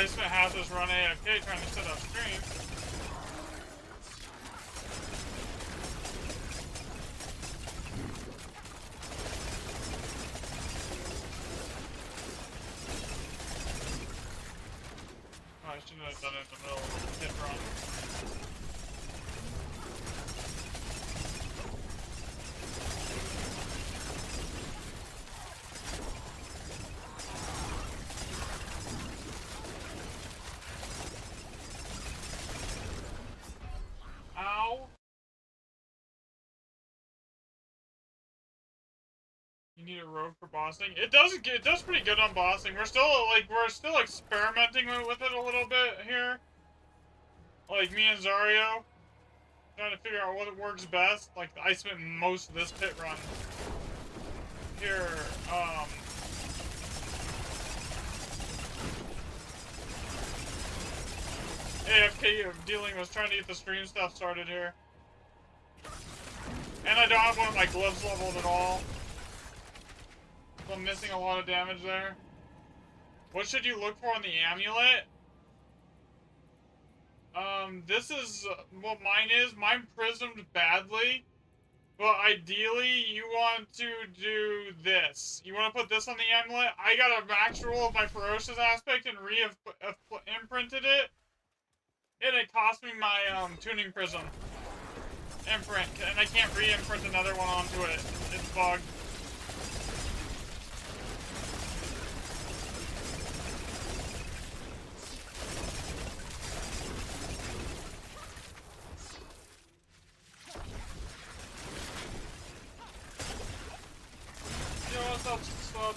I spent half this run AFK trying to set up stream. Oh, I shouldn't have done it in the middle of the pit run. Ow. You need a rogue for bossing. It does pretty good on bossing. We're still experimenting with it a little bit here. Like me and Zario, trying to figure out what works best. Like I spent most of this pit run here. AFK of dealing with trying to get the stream stuff started here. And I don't have one of my gloves leveled at all. So I'm missing a lot of damage there. What should you look for in the amulet? This is what mine is. Mine prismed badly. But ideally, you want to do this. You want to put this on the amulet. I got a max roll of my ferocious aspect and imprinted it. And it cost me my tuning prism imprint, and I can't re-imprint another one onto it. It's bugged. Yo, what's up, Slub?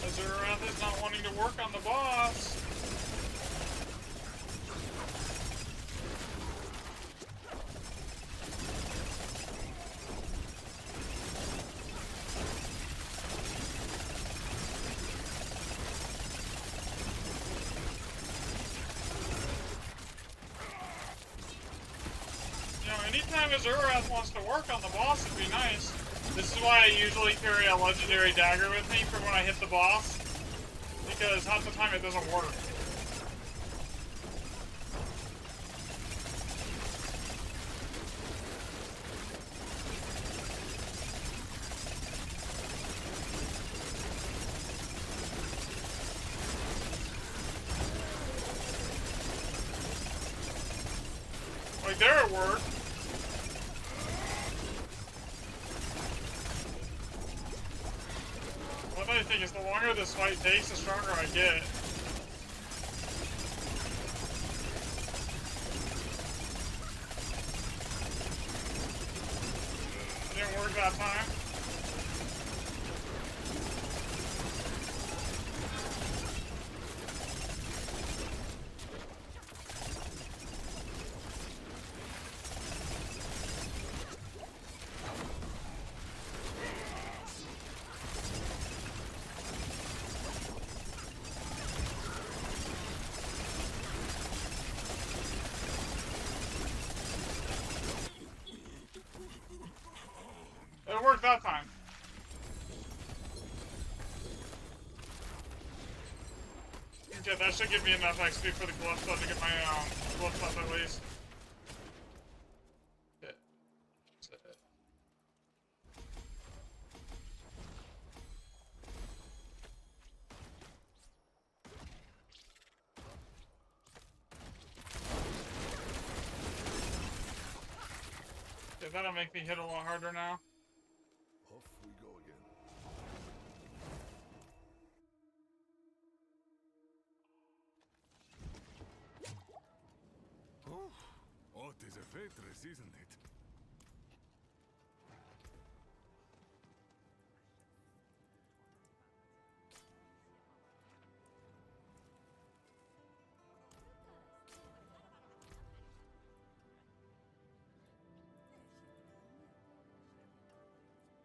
Azurath is not wanting to work on the boss. You know, anytime Azurath wants to work on the boss, it'd be nice. This is why I usually carry a legendary dagger with me for when I hit the boss, because half the time it doesn't work. Like there it worked. What I think is the longer this fight takes, the stronger I get. Didn't work that time. It worked that time. Okay, that should give me enough XP for the glove stuff to get my glove stuff at least. Okay, that'll make me hit a lot harder now. Off we go again. Oh, it is a Ventress, isn't it?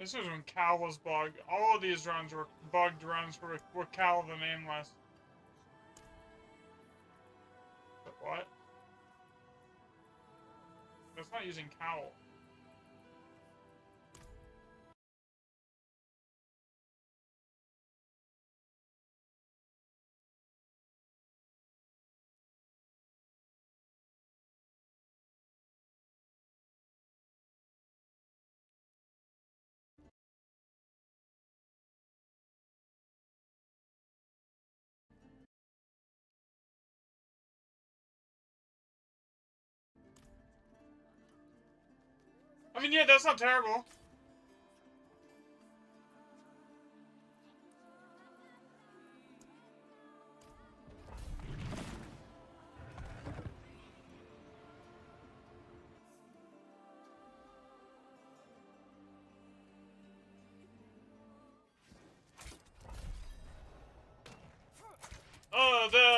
This was when Cal was bugged. All of these runs were bugged runs with Cal the Nameless. But what? That's not using Cal. I mean, yeah, that's not terrible.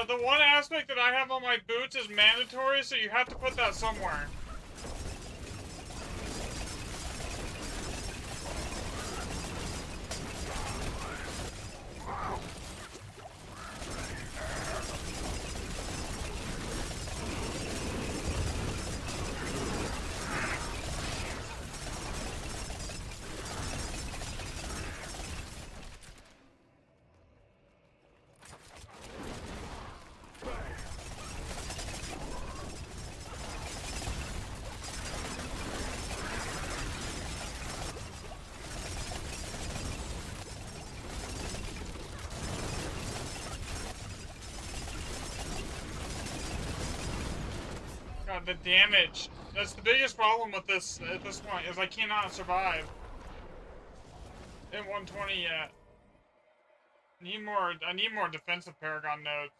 The one aspect that I have on my boots is mandatory, so you have to put that somewhere. God, the damage. That's the biggest problem with this at this point, is I cannot survive in 120 yet. I need more defensive Paragon nodes.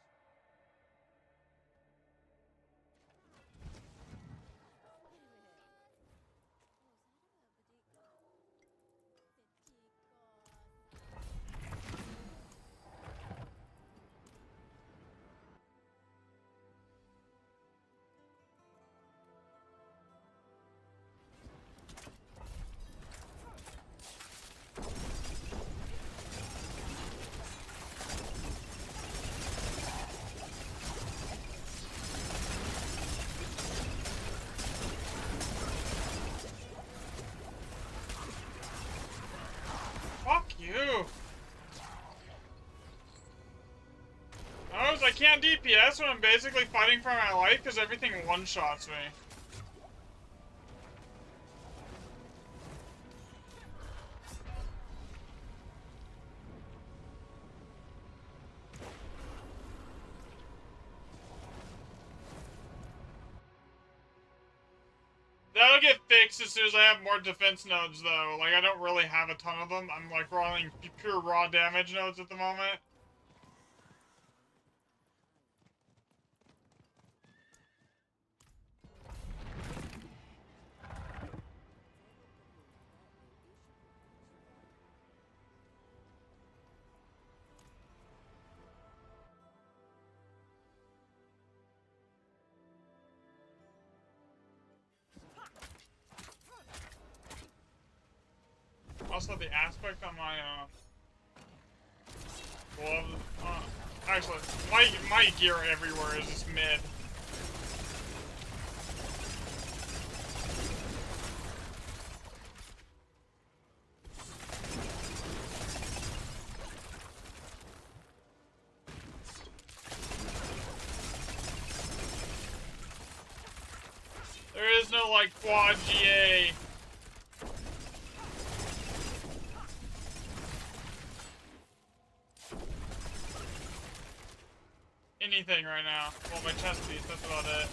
Fuck you! I can't DPS when I'm basically fighting for my life because everything one-shots me. That'll get fixed as soon as I have more defense nodes, though. Like, I don't really have a ton of them. I'm, like, running pure raw damage nodes at the moment. Also, the aspect on my, glove, actually, my gear everywhere is just mid. There is no, like, quad GA. Anything right now. Well, my chest piece, that's about it.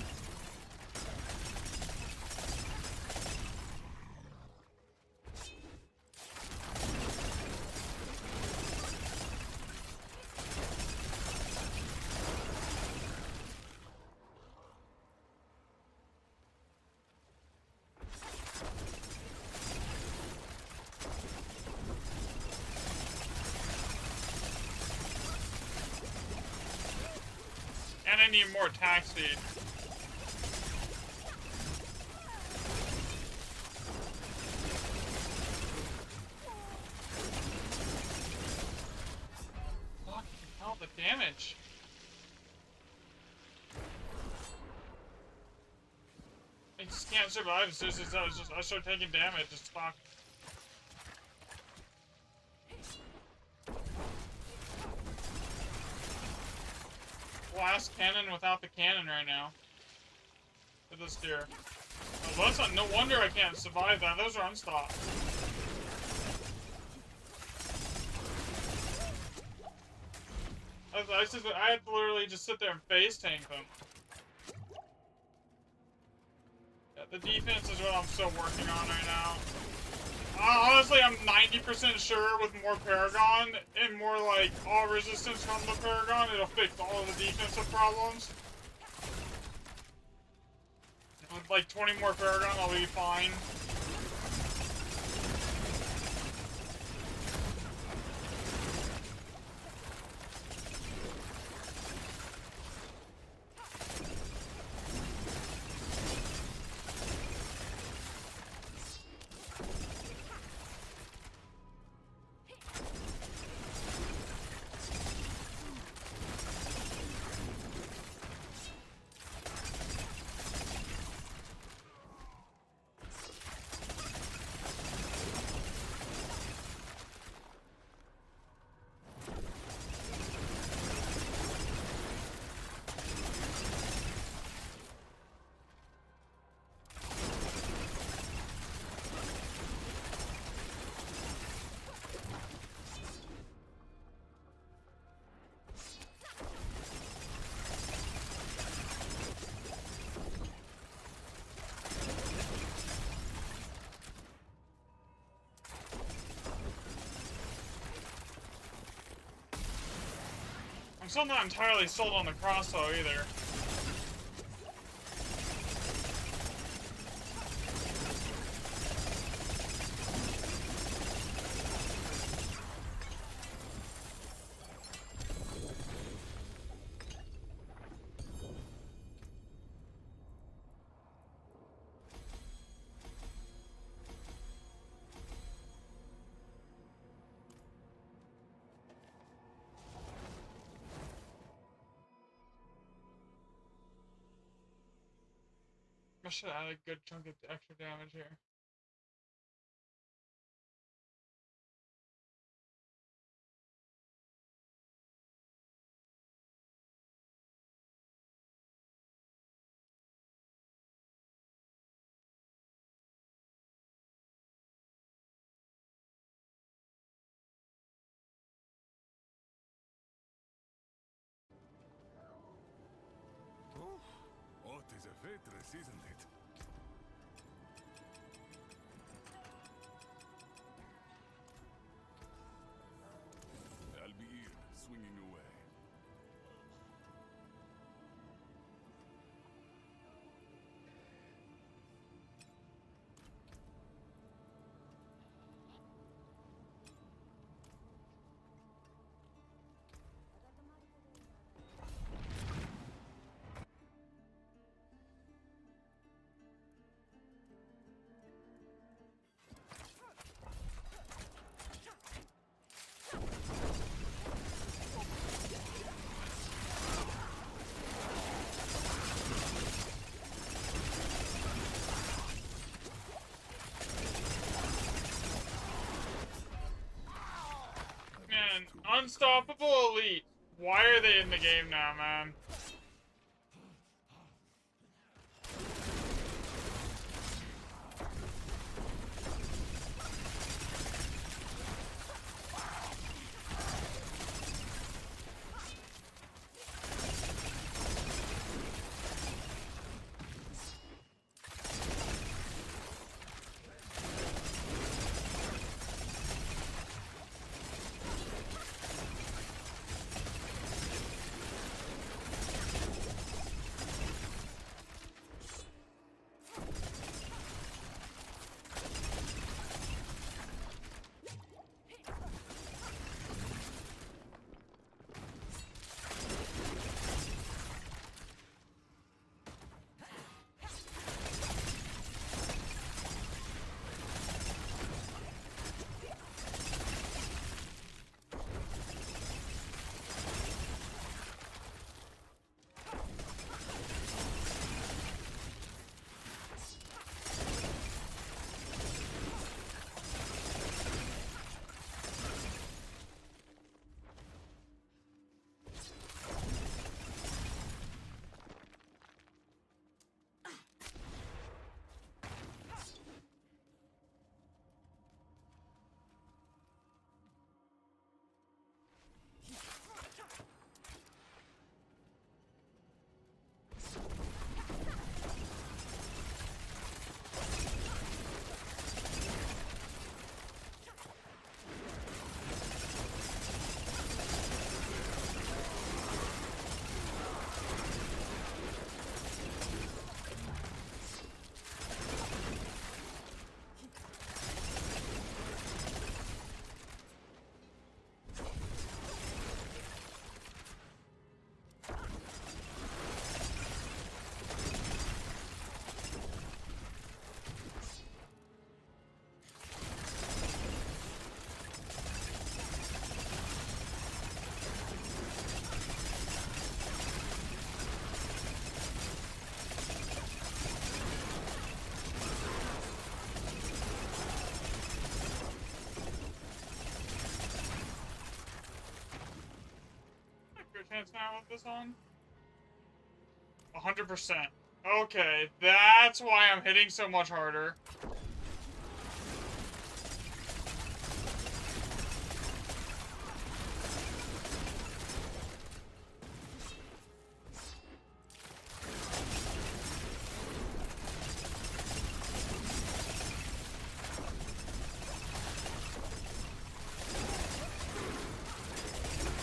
And I need more attack speed. damage. I just can't survive as soon as I start taking damage. It's fucked. Blast cannon without the cannon right now. With this tier. Oh, that's not, no wonder I can't survive that. Those are unstopped. I had to literally just sit there and face tank them. Yeah, the defense is what I'm still working on right now. Honestly, I'm 90% sure with more Paragon and more like all resistance from the Paragon, it'll fix all of the defensive problems. With like 20 more Paragon, I'll be fine. I'm still not entirely sold on the crossbow either. I should add a good chunk of extra damage here. What is a Ventress, isn't it? I'll be here, swinging away. Man, Unstoppable Elite. Why are they in the game now, man? minutes now with this on? 100%. Okay, that's why I'm hitting so much harder.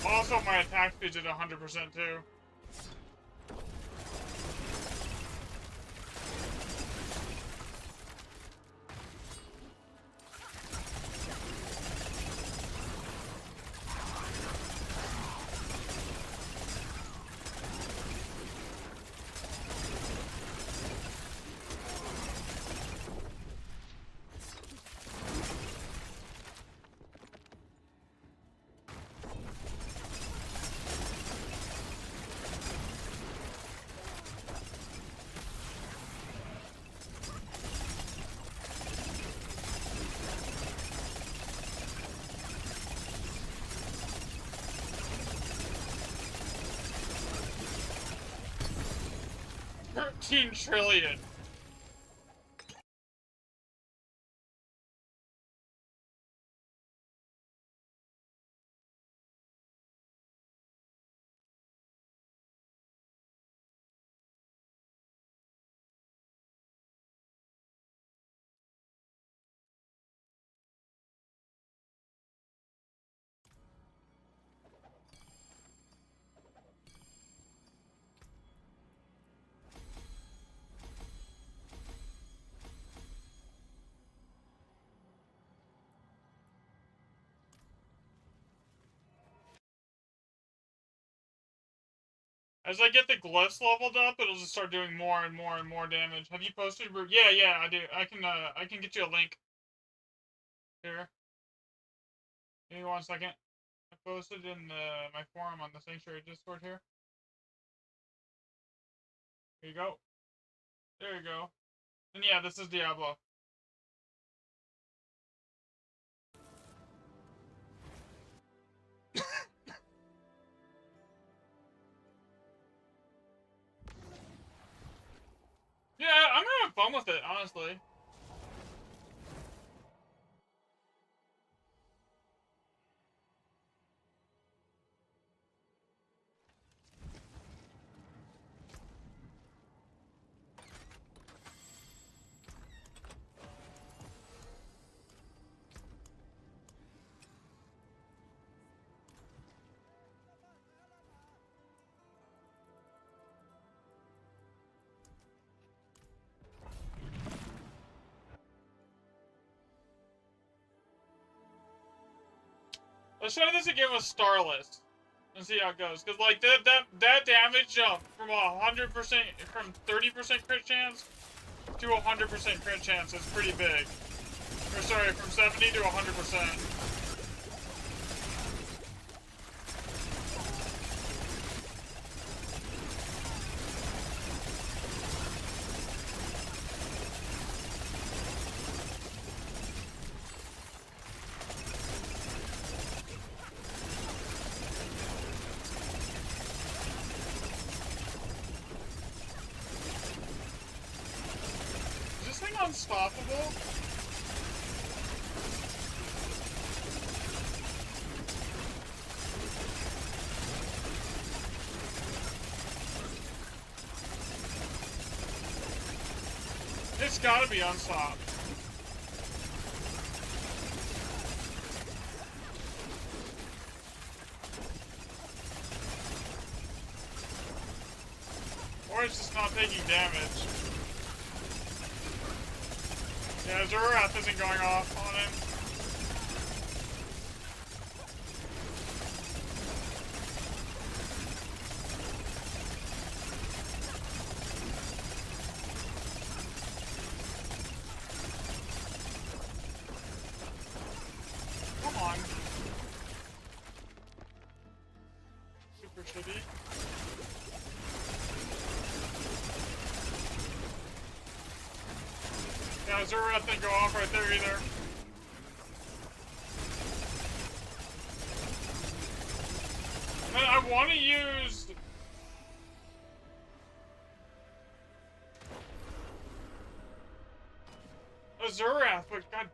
Also, my attack speed's at 100% too. $13 trillion. As I get the glyphs leveled up, it'll just start doing more and more and more damage. Have you posted? Yeah, I do. I can get you a link. Here. Give me 1 second. I posted in my forum on the Sanctuary Discord here. Here you go. There you go. And yeah, this is Diablo. Yeah, I'm having fun with it, honestly. Let's try this again with Starless and see how it goes. Cause like that damage jump from 100%, from 30% crit chance to 100% crit chance is pretty big. Or sorry, from 70 to 100%. Unstoppable? It's gotta be unstopped. Or it's just not taking damage. Yeah, Zurath isn't going off on him. Come on. Super shitty. Yeah, Zurath didn't go off right there either. I want to use... Azurath, but god...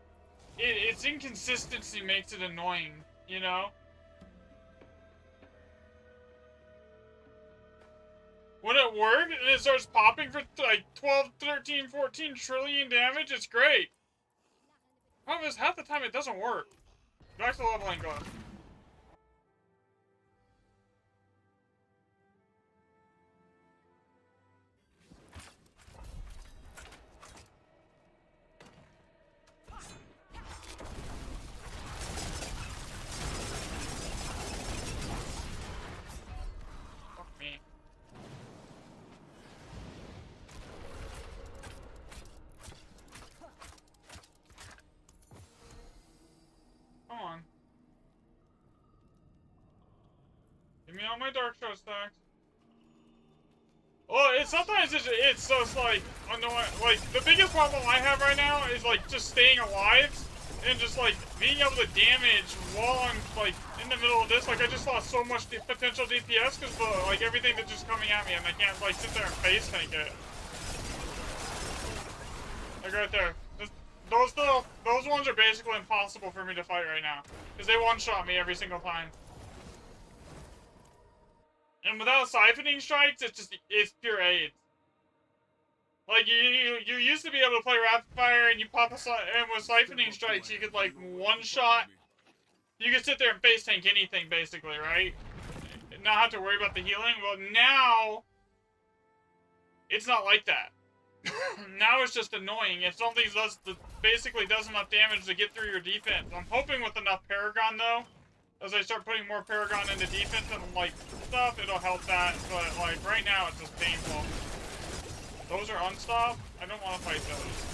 its inconsistency makes it annoying, you know? When it works and it starts popping for like 12, 13, 14 trillion damage, it's great. Problem is, half the time it doesn't work. Back to leveling going. Fuck me. Come on. Give me all my Dark Shroud stacks. Well, it's just like annoying. Like the biggest problem I have right now is like just staying alive and just like being able to damage while I'm like in the middle of this. Like I just lost so much potential DPS because like everything that's just coming at me and I can't like sit there and face tank it. Like right there. Those ones are basically impossible for me to fight right now because they one-shot me every single time. And without siphoning strikes, it's pure AIDS. Like you used to be able to play rapid fire and you pop and with siphoning strikes you could like one shot. You could sit there and face tank anything basically, right? And not have to worry about the healing. Well, now it's not like that. Now it's just annoying. If something basically does enough damage to get through your defense. I'm hoping with enough Paragon though. As I start putting more Paragon into defense and like stuff, it'll help that. But like right now, it's just painful. Those are unstopped. I don't want to fight those.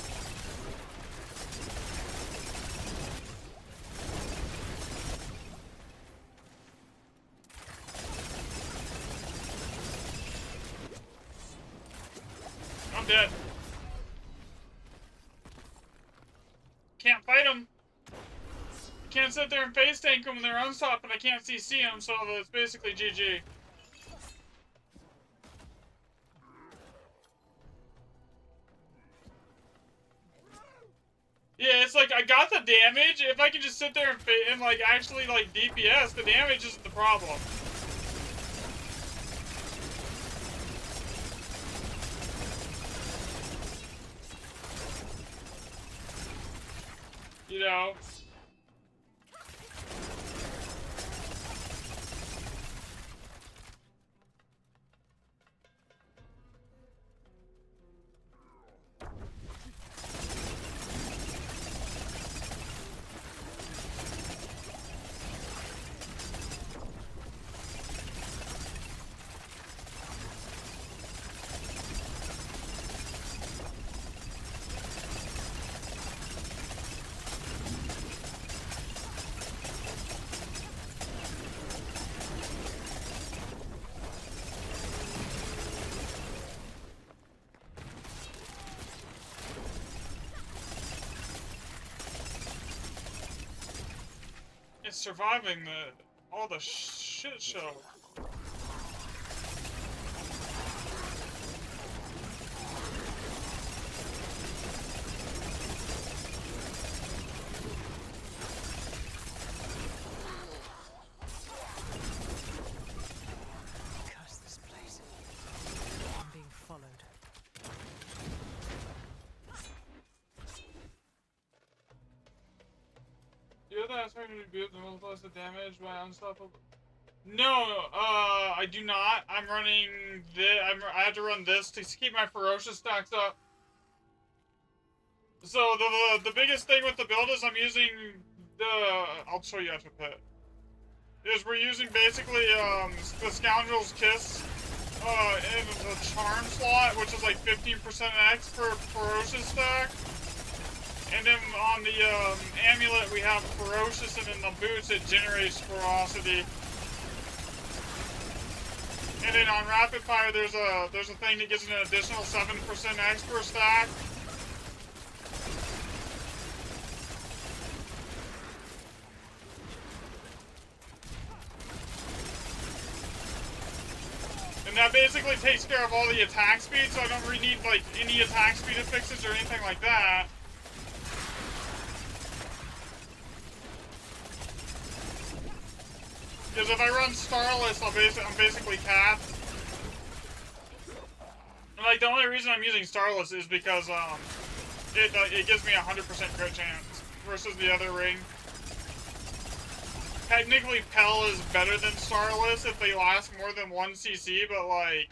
I'm dead. Can't fight them. Can't sit there and face tank them when they're unstopped and I can't CC them, so it's basically GG. Yeah, it's like I got the damage. If I can just sit there and like actually like DPS, the damage isn't the problem. You know? It's surviving all the shit show. Curse this place. I'm being followed. You have the aspect to rebuild the multiplies the damage by unstoppable. No, I do not. I'm running this. I have to run this to keep my ferocious stacks up. So the biggest thing with the build is I'm using the. I'll show you after pit. Is we're using basically the Scoundrel's Kiss in the charm slot, which is like 15% X per ferocious stack. And then on the amulet we have ferocious, and in the boots it generates ferocity. And then on rapid fire there's a thing that gives an additional 7% X per stack. And that basically takes care of all the attack speed, so I don't really need, like, any attack speed fixes or anything like that. Because if I run Starless, I'm basically capped. And, like, the only reason I'm using Starless is because, it gives me a 100% crit chance versus the other ring. Technically, Pell is better than Starless if they last more than 1 CC, but, like...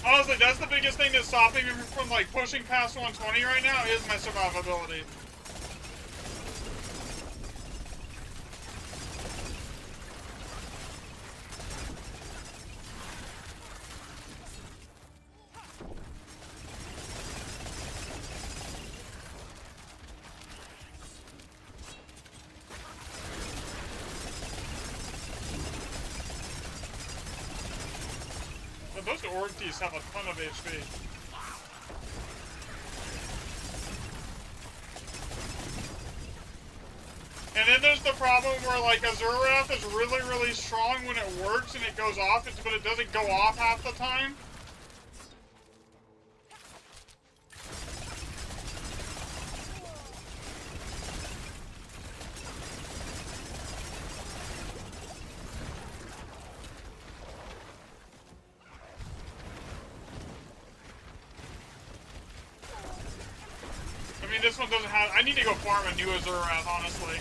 Honestly, that's the biggest thing that's stopping me from, like, pushing past 120 right now is my survivability. But those Orths have a ton of HP. And then there's the problem where, like, Azurath is really, really strong when it works and it goes off, but it doesn't go off half the time. I mean, this one doesn't have... I need to go farm a new Azurath, honestly.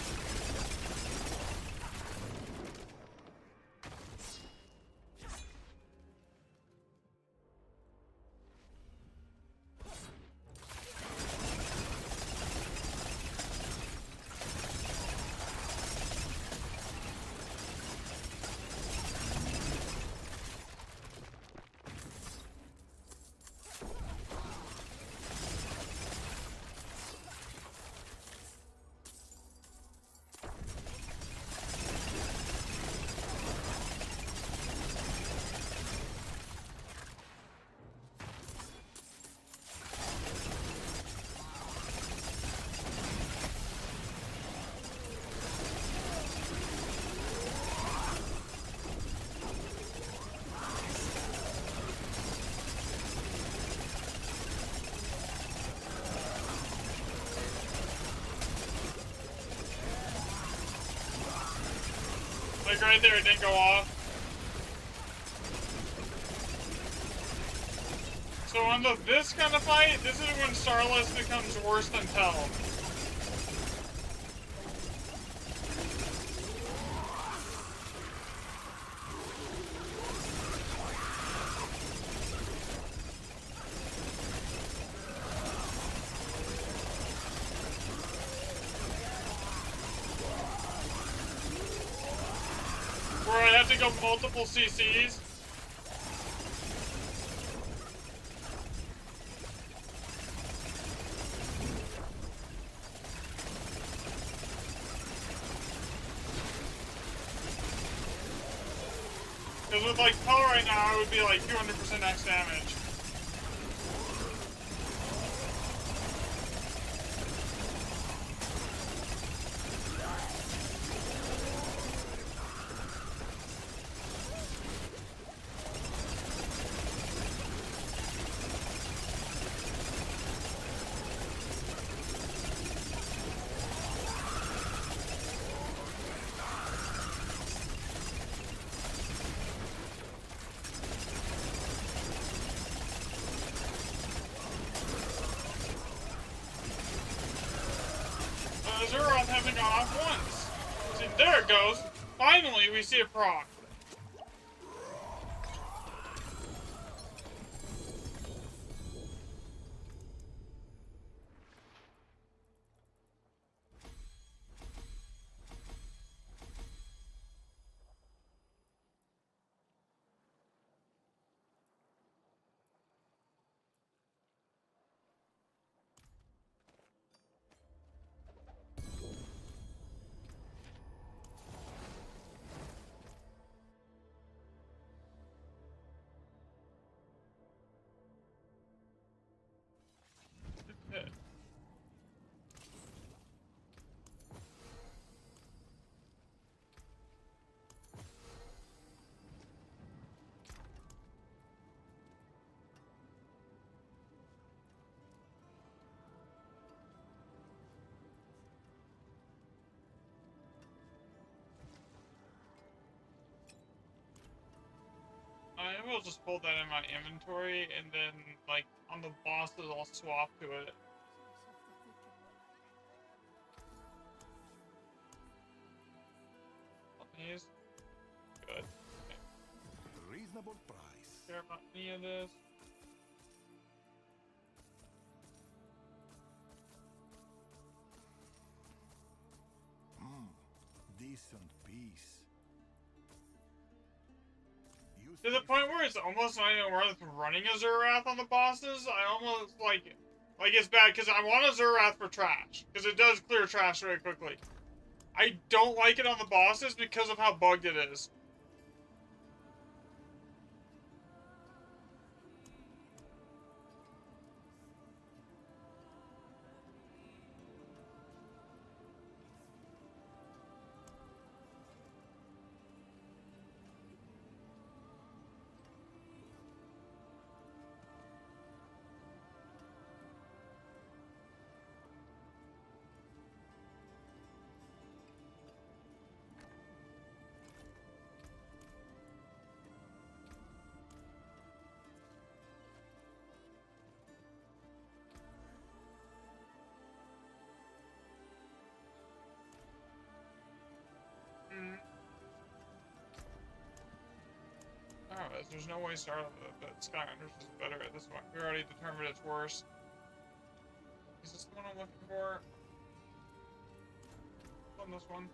Like right there, it didn't go off. So on this kind of fight, this is when Starless becomes worse than Pell. Where I have to go multiple CCs. Because with like Pell right now, it would be like 200% X damage. Azeroth hasn't gone off once. See, there it goes. Finally, we see it proc. Maybe I'll just hold that in my inventory, and then, like, on the bosses, I'll swap to it. These. Good. Reasonable price. Care about any of this. Decent piece. To the point where it's almost not even worth running a Zurath on the bosses. I almost like it's bad because I want a Zurath for trash because it does clear trash very quickly. I don't like it on the bosses because of how bugged it is. Oh, there's no way that Skylanders is better at this one. We already determined it's worse. Is this the one I'm looking for? On this one.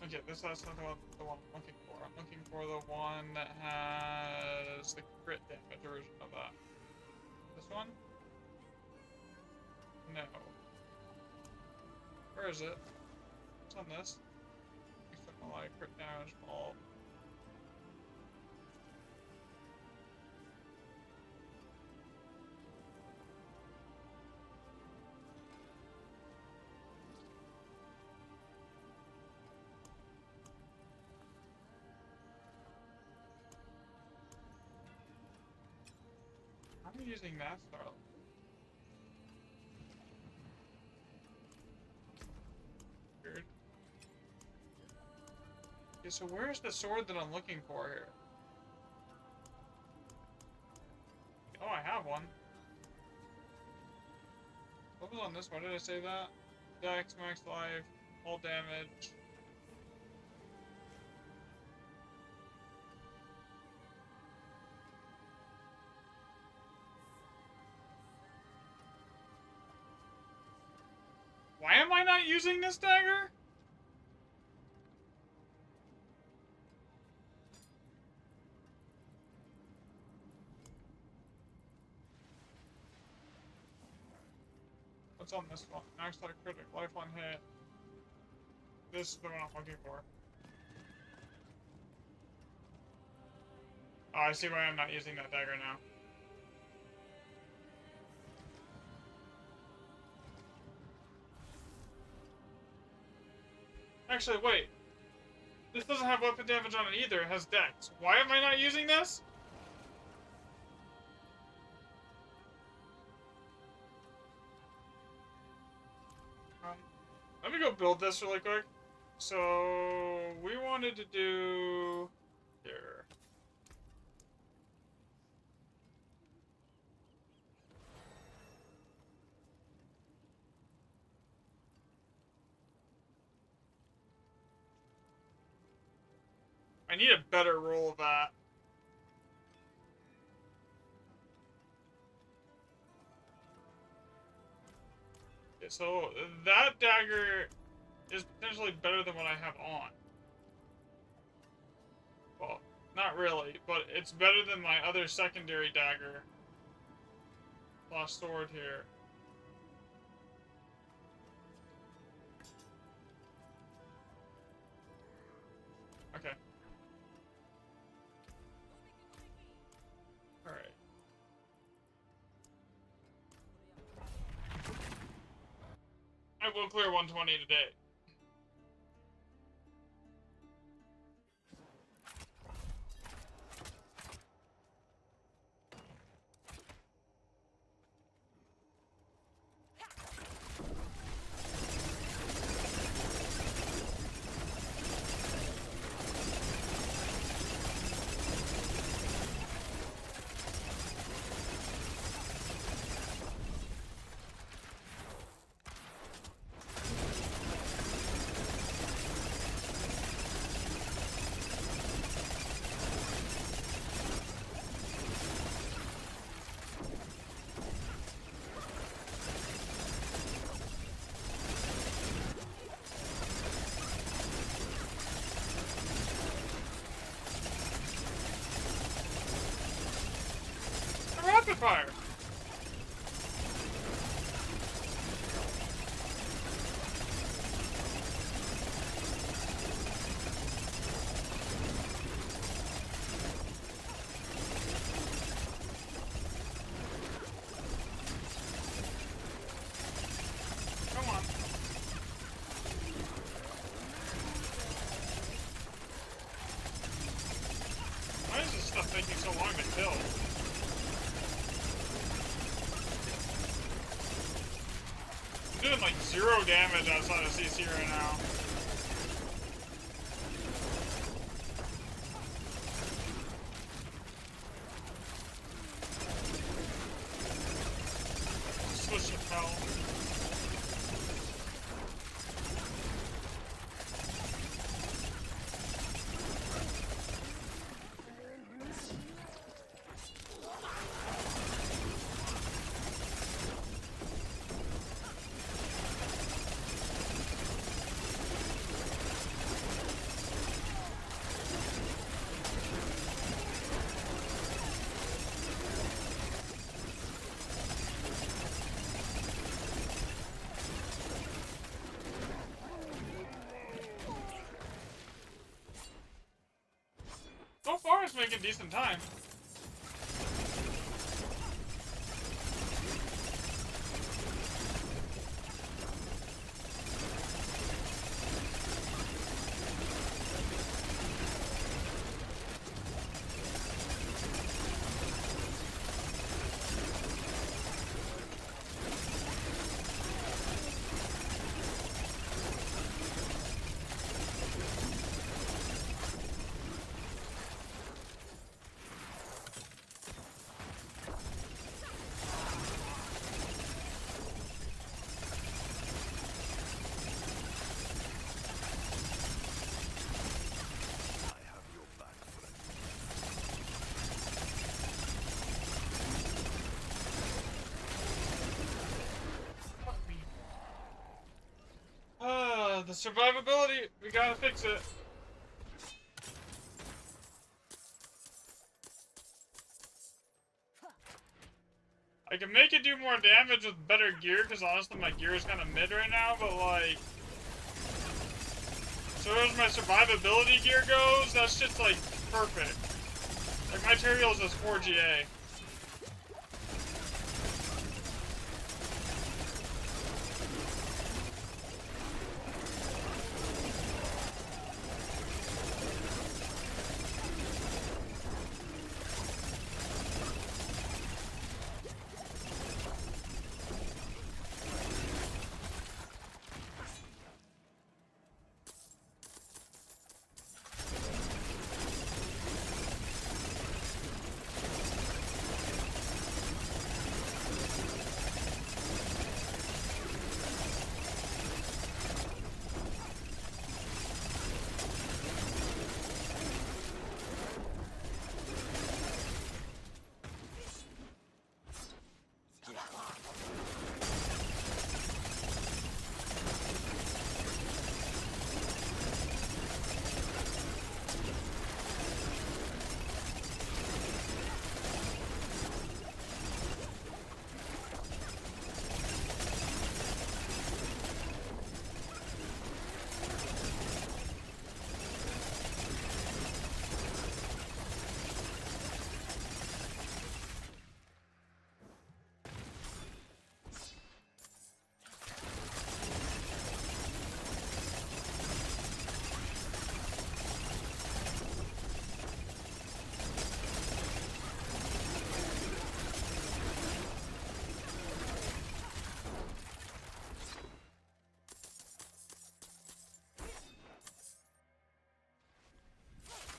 Okay, that's not the one I'm looking for. I'm looking for the one that has the crit damage version of that. This one? No. Where is it? It's on this. Except my crit damage ball. I'm using that Starlight. Weird. Okay, so where's the sword that I'm looking for here? Oh, I have one. What was on this one? Did I say that? Dex, max life, all damage. Why am I not using this dagger? What's on this one? Max life critic, life on hit. This is the one I'm looking for. Oh, I see why I'm not using that dagger now. Actually, wait. This doesn't have weapon damage on it either. It has dex. Why am I not using this? Let me go build this really quick. So, we wanted to do... Here. I need a better roll of that. Okay, so that dagger is potentially better than what I have on. Well, not really, but it's better than my other secondary dagger. Lost sword here. Okay. Alright. I will clear 120 today. fire. Come on. Why is this stuff taking so long to kill? I'm doing like 0 damage outside of CC right now. Switch to hell. So far, it's making decent time. The survivability, we gotta fix it. I can make it do more damage with better gear, because honestly my gear is kind of mid right now, but like... So as my survivability gear goes, that shit's like perfect. Like my materials is 4GA.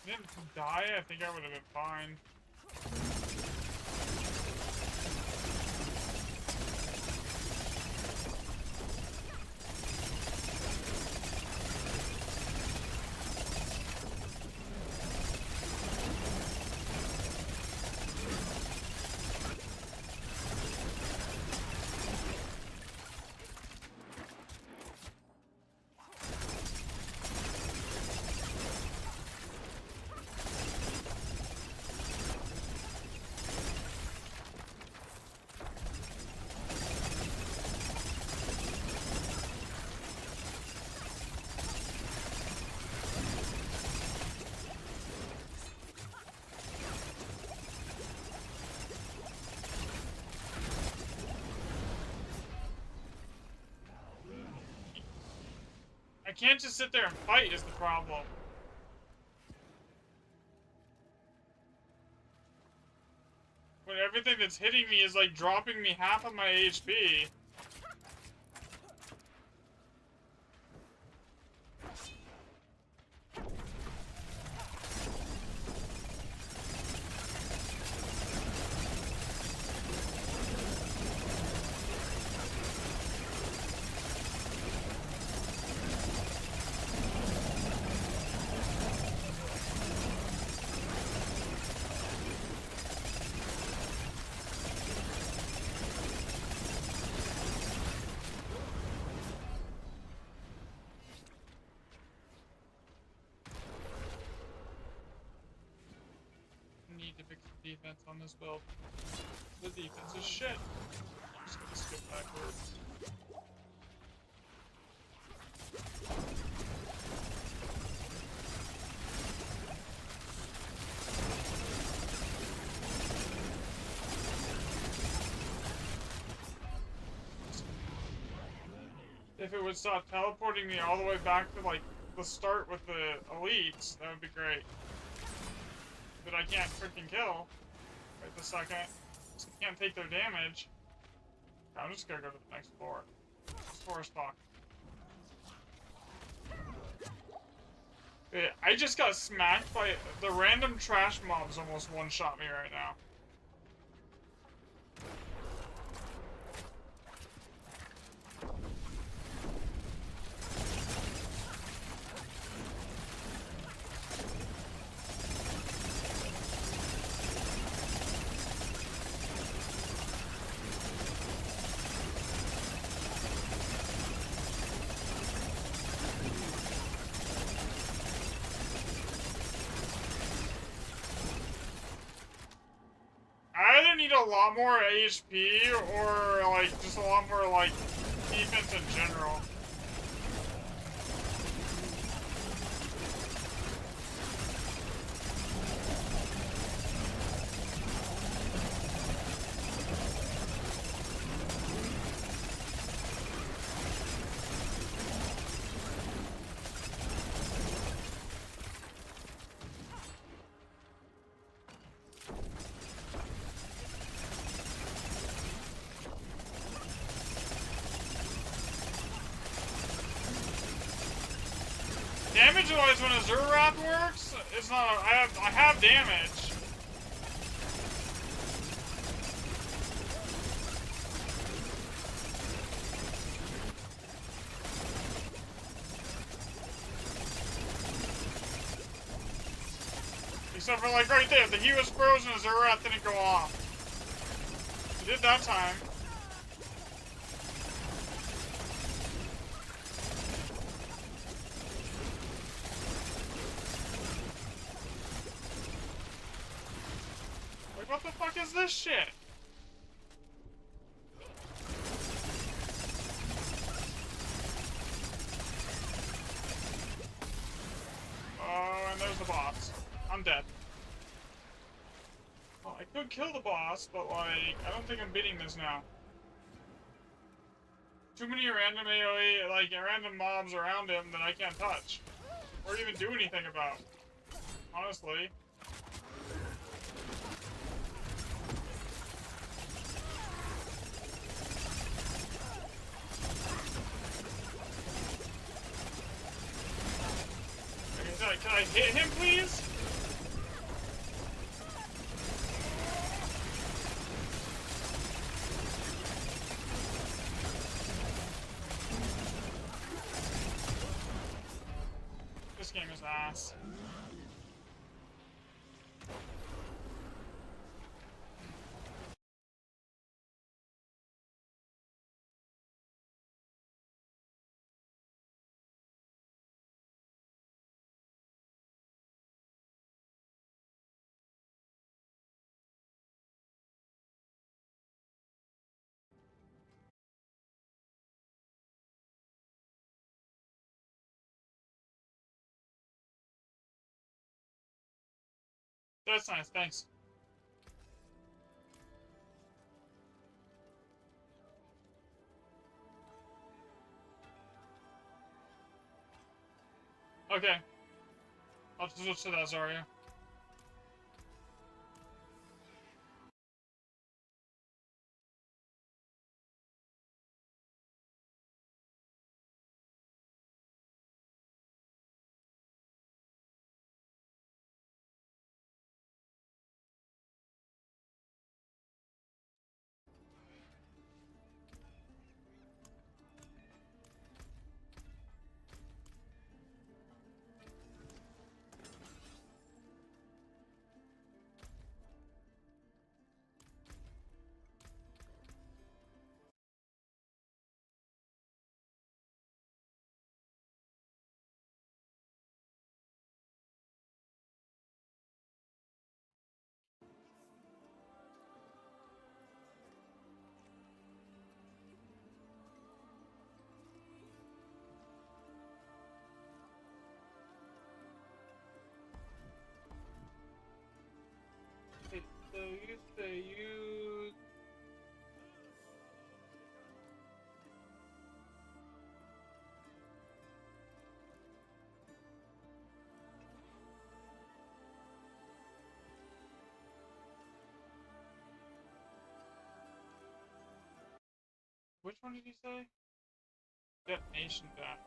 Didn't die, I think I would have been fine. I can't just sit there and fight is the problem. When everything that's hitting me is like dropping me half of my HP. Need to fix the defense on this build. The defense is shit. I'm just gonna skip backwards. If it would stop teleporting me all the way back to like the start with the elites, that would be great. That I can't freaking kill right this second. So I can't take their damage. I'm just gonna go to the next floor. This floor is fucked. I just got smacked by the random trash mobs. Almost one-shot me right now. I either need a lot more HP or like just a lot more like defense in general. Damage-wise, when a Zerwrath works, it's not. I have damage. Except for like right there, the he was frozen, a Zerwrath didn't go off. It did that time. What the fuck is this shit? Oh, and there's the boss. I'm dead. Well, I could kill the boss, but like, I don't think I'm beating this now. Too many random AoE, like random mobs around him that I can't touch. Or even do anything about. Honestly. Can I hit him, please? This game is ass. That's nice, thanks. Okay. I'll just switch to that, Zarya. Okay, so you say you... Which one did you say? Detonation back.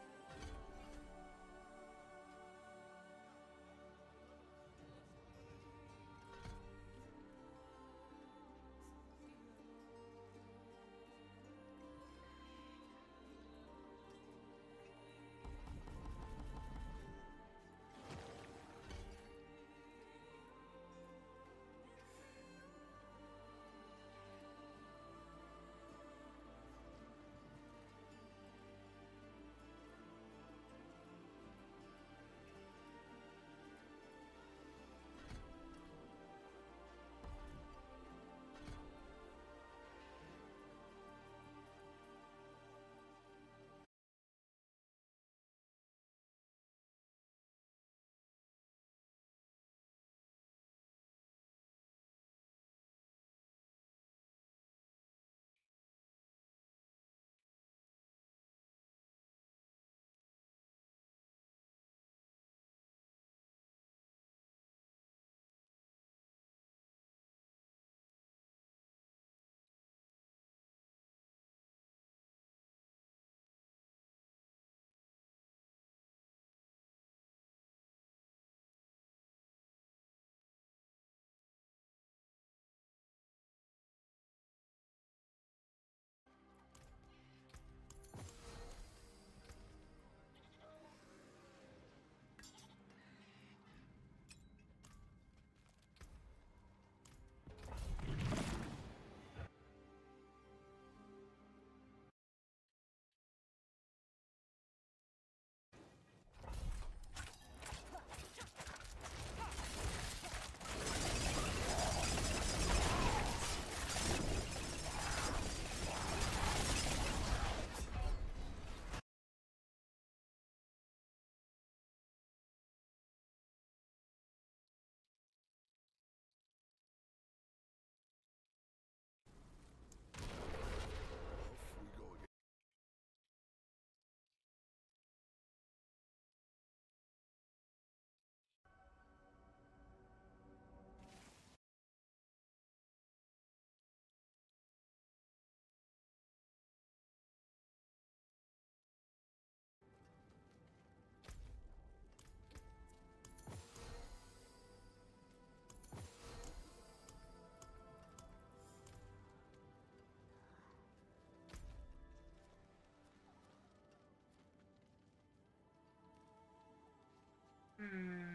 Hmm.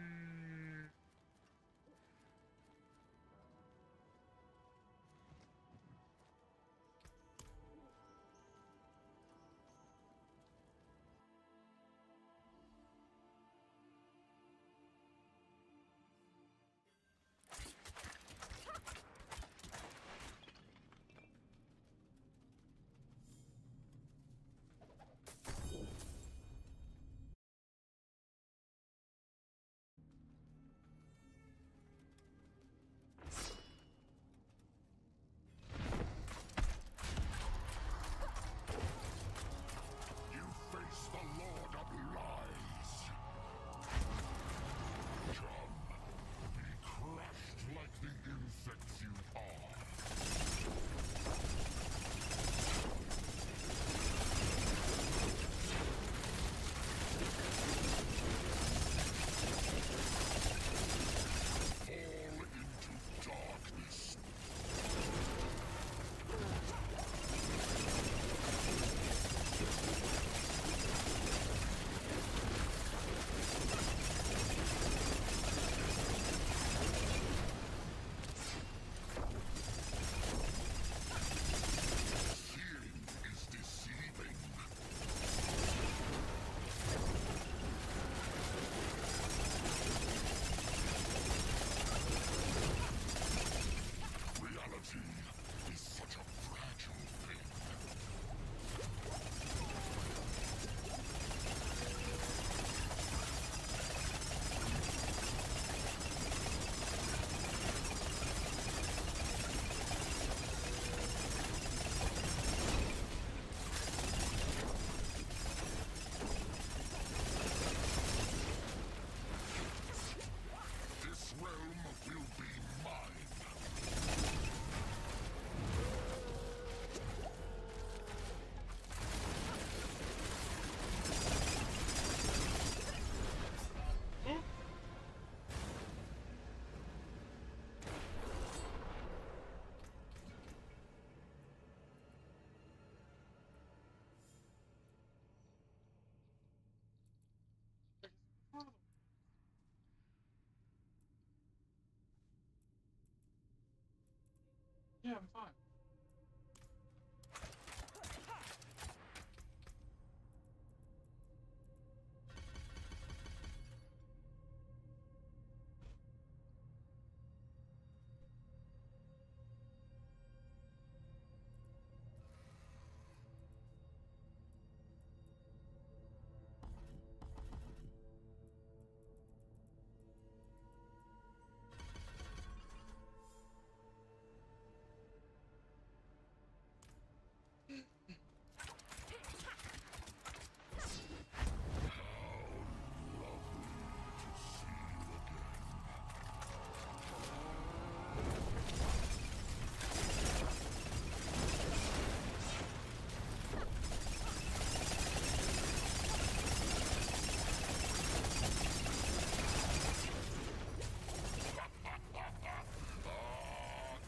Yeah, I'm fine.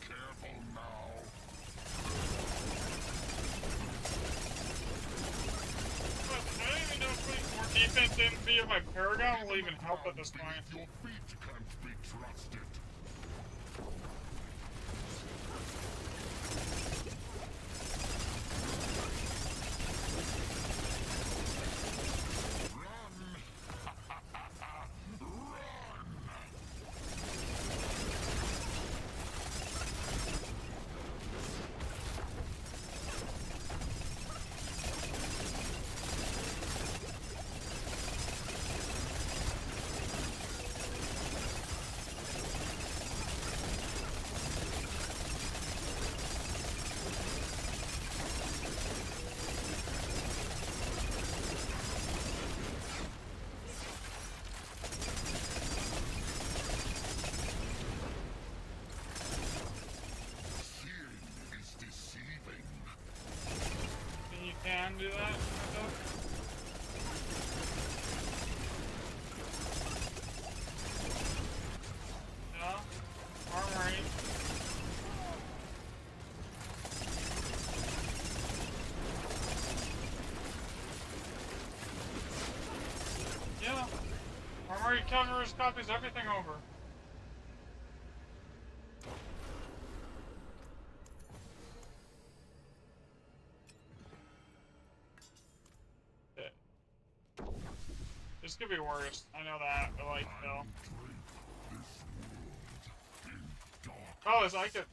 Careful now. But I don't even know if putting more defense in via my Paragon will even help at this point. Your feet can't be trusted. Is deceiving. You can do that. Yeah. Armory. Yeah. Armory covers, copies everything over. This could be worse. I know that, but like, no. Oh, it's like it.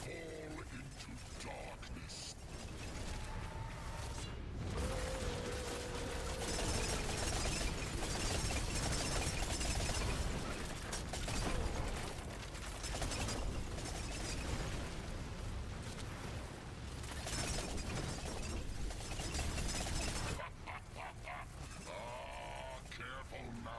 Fall into darkness. Careful now.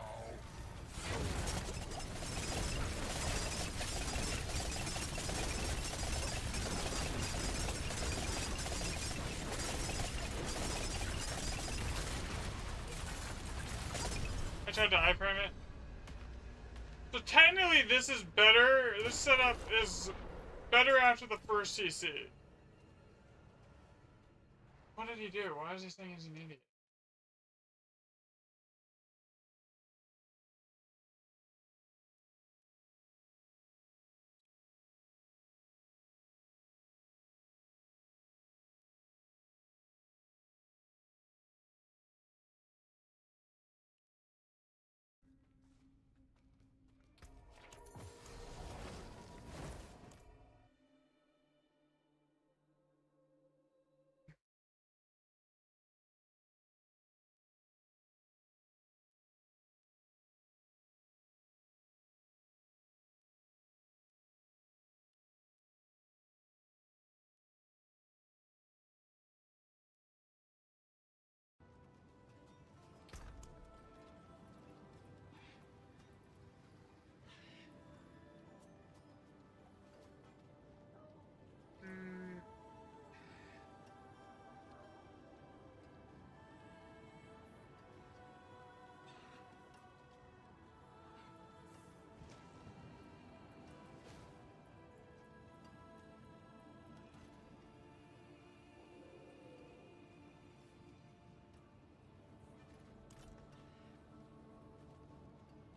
I tried to iframe it. So technically, this is better. This setup is better after the first CC. What did he do? Why is he saying he's an idiot?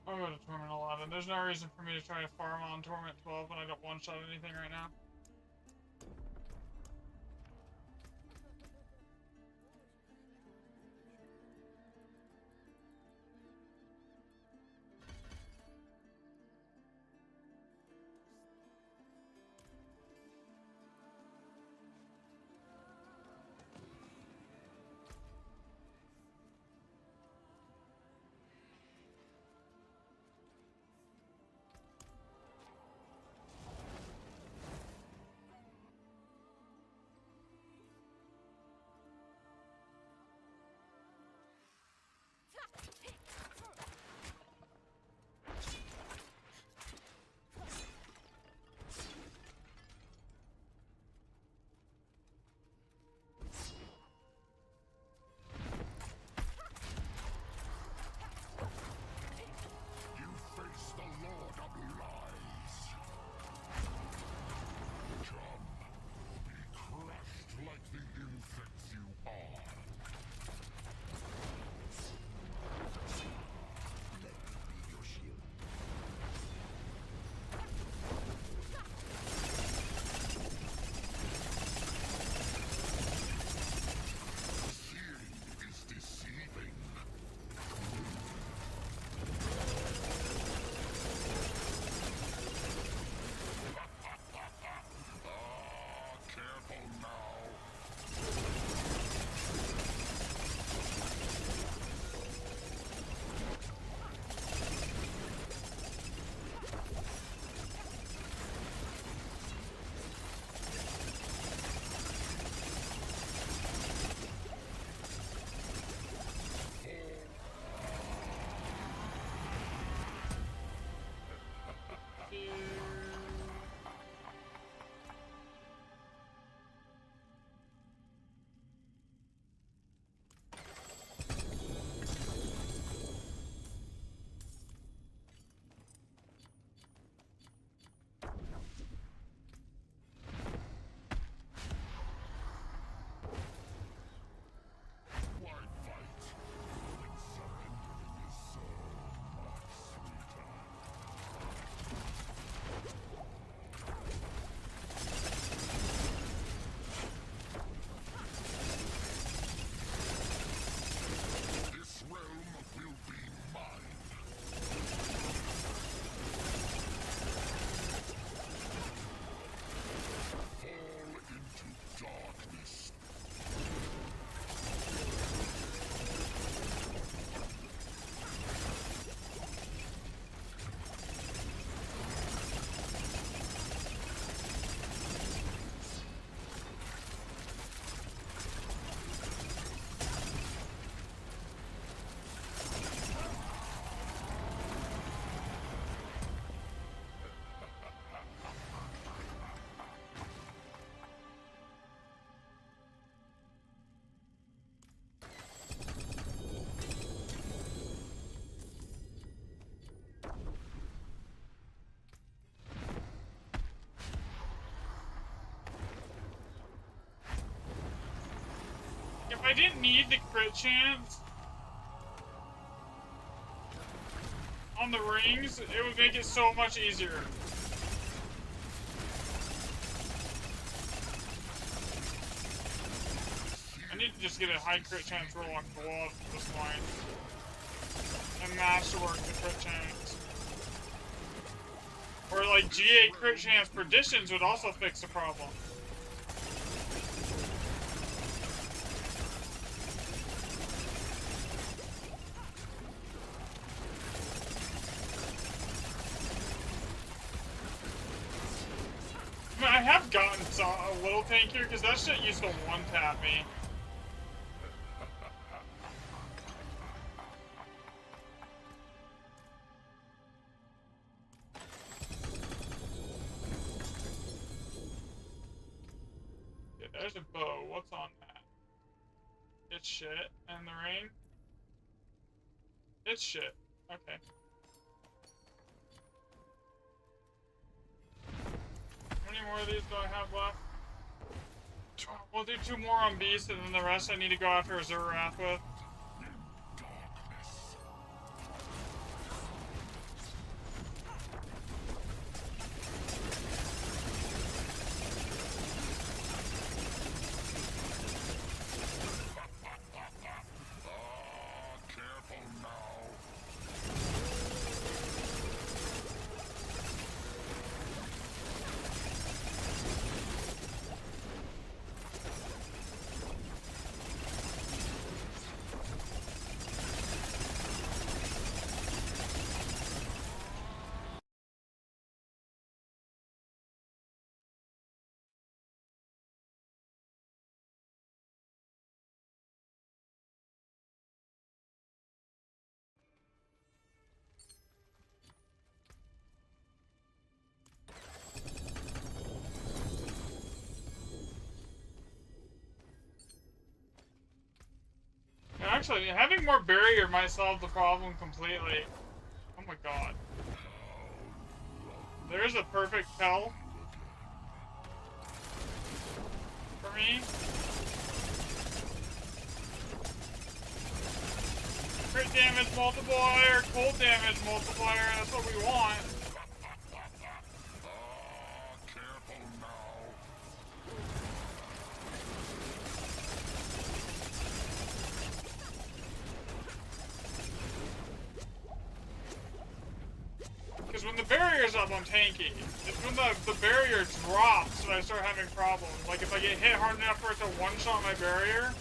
I'll go to Torment 11. There's no reason for me to try to farm on Torment 12 when I don't one-shot anything right now. If I didn't need the crit chance on the rings, it would make it so much easier. I need to just get a high crit chance roll off the wall at this point. And masterwork the crit chance. Or like GA crit chance perditions would also fix the problem. I mean, I have gotten a little tankier because that shit used to one-tap me. Yeah, there's a bow. What's on that? It's shit. And the ring? It's shit. Okay. How many more of these do I have left? We'll do 2 more on Beast, and then the rest I need to go after Azur Wrath with. Actually, having more barrier might solve the problem completely. Oh my god. There's a perfect tell for me. Crit damage multiplier, cold damage multiplier, that's what we want. Careful now. Because when the barrier's up, I'm tanky. It's when the barrier drops that I start having problems. Like if I get hit hard enough for it to one-shot my barrier.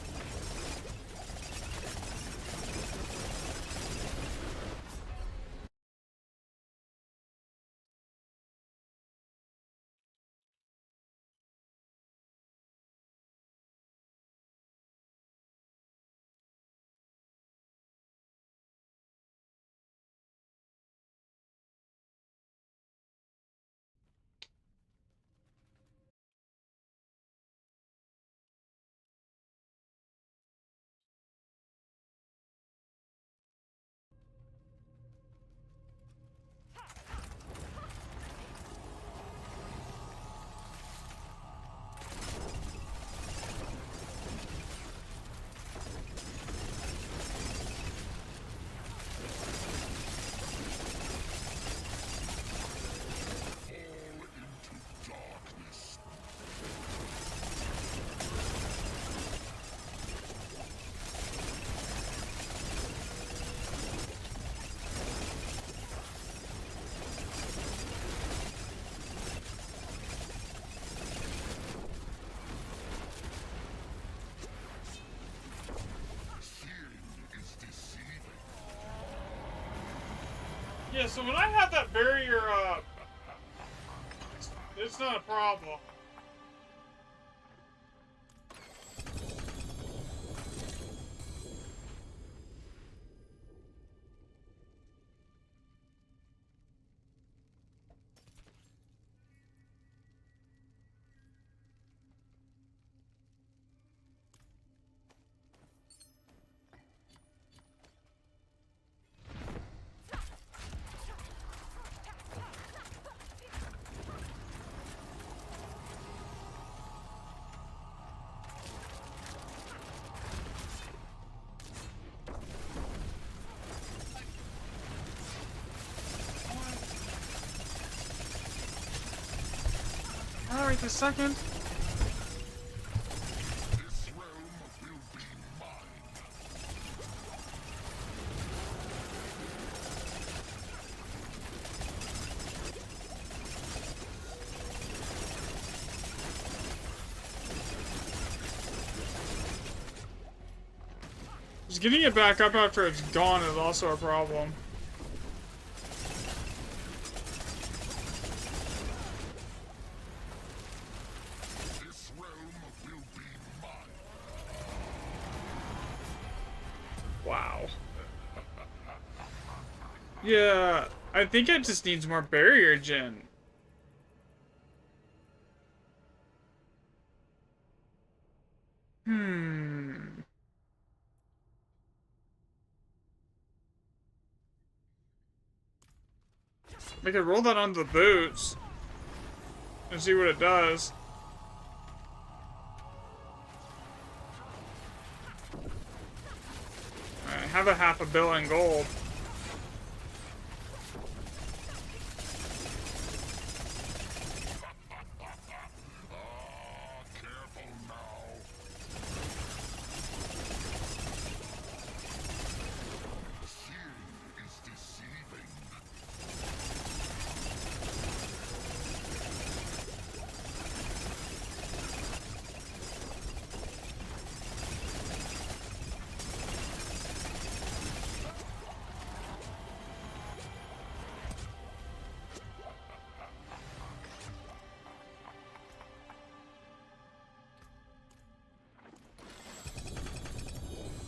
Yeah, so when I have that barrier up, it's not a problem. Alright, a second. This realm will be mine. Just getting it back up after it's gone is also a problem. This realm will be mine. Wow. Yeah, I think it just needs more barrier gen. We could roll that onto the boots and see what it does. Alright, have a $500 million in gold. Careful now. Seeing is deceiving.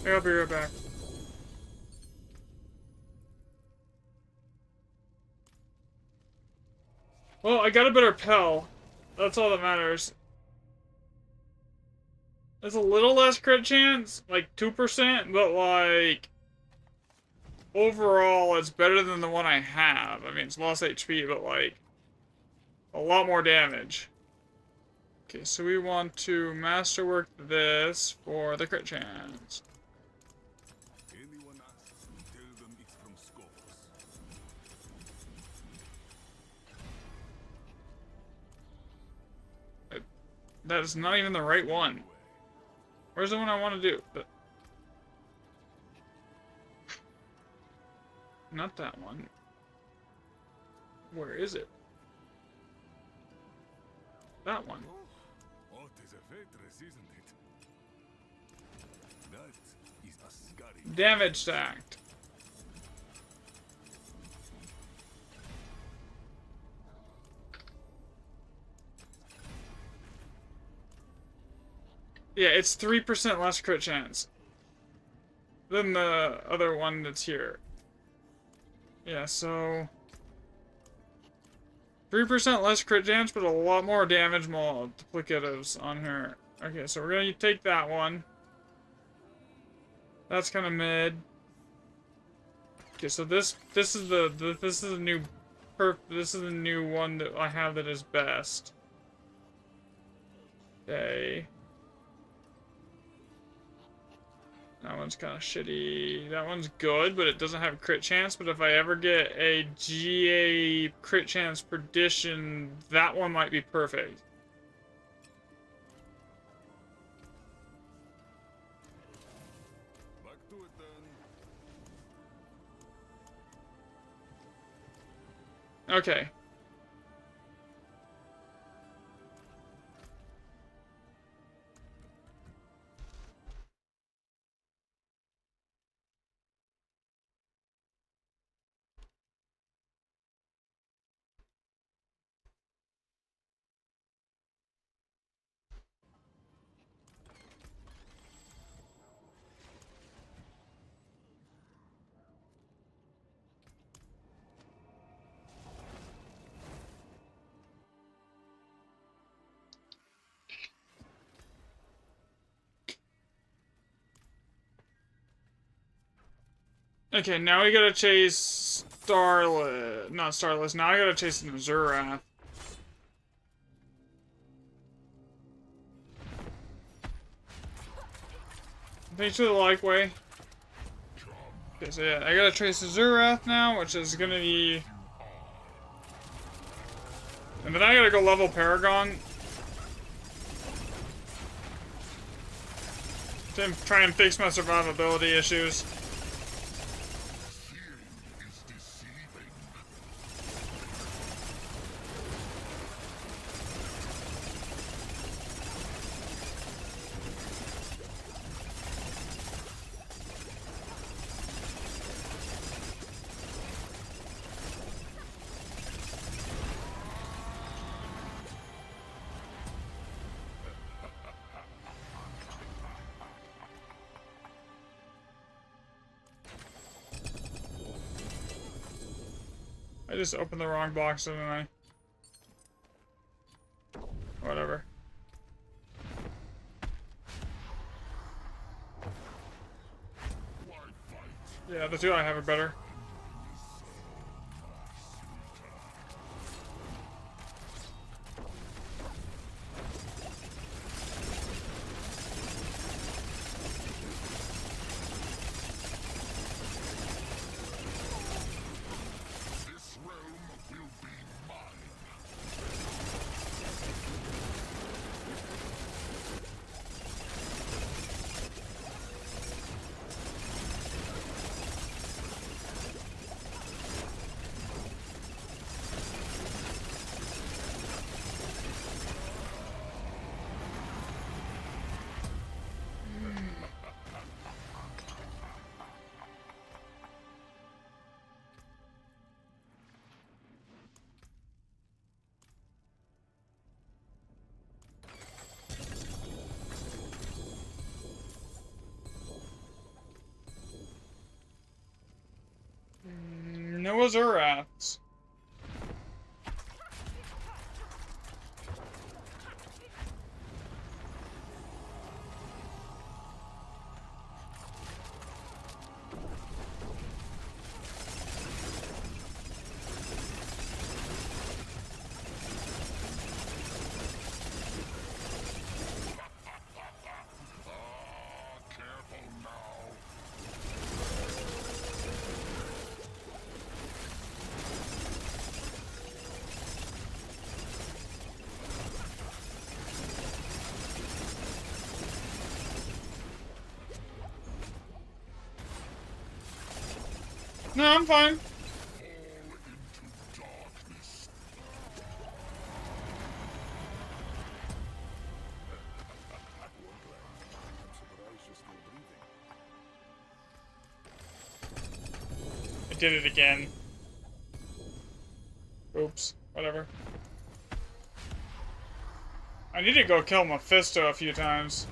Hey, I'll be right back. Well, I got a better Pell. That's all that matters. It's a little less crit chance, like 2%, but like overall it's better than the one I have. I mean, it's lost HP, but like a lot more damage. Okay, so we want to masterwork this for the crit chance. Anyone asks, tell them it's from Scopus. That is not even the right one. Where's the one I want to do? Not that one. Where is it? That one. Oh, it is a Ventress, isn't it? That is a scary. Damage stacked. Yeah, it's 3% less crit chance than the other one that's here. Yeah, so 3% less crit chance, but a lot more damage multiplicatives on her. Okay, so we're gonna take that one. That's kind of mid. Okay, so this is the this is the new one that I have that is best. Okay. That one's kind of shitty. That one's good, but it doesn't have crit chance. But if I ever get a GA crit chance perdition, that one might be perfect. Back to it then. Okay. Okay, now we gotta chase Starless. Not Starless. Now I gotta chase Zurath. Thanks for the like way. Okay, so yeah, I gotta chase Zurath now, which is gonna be. And then I gotta go level Paragon. To try and fix my survivability issues. I just opened the wrong box, didn't I? Whatever. Yeah, the two I have are better. No Zuraths. No, I'm fine. I did it again. Oops. Whatever. I need to go kill Mephisto a few times.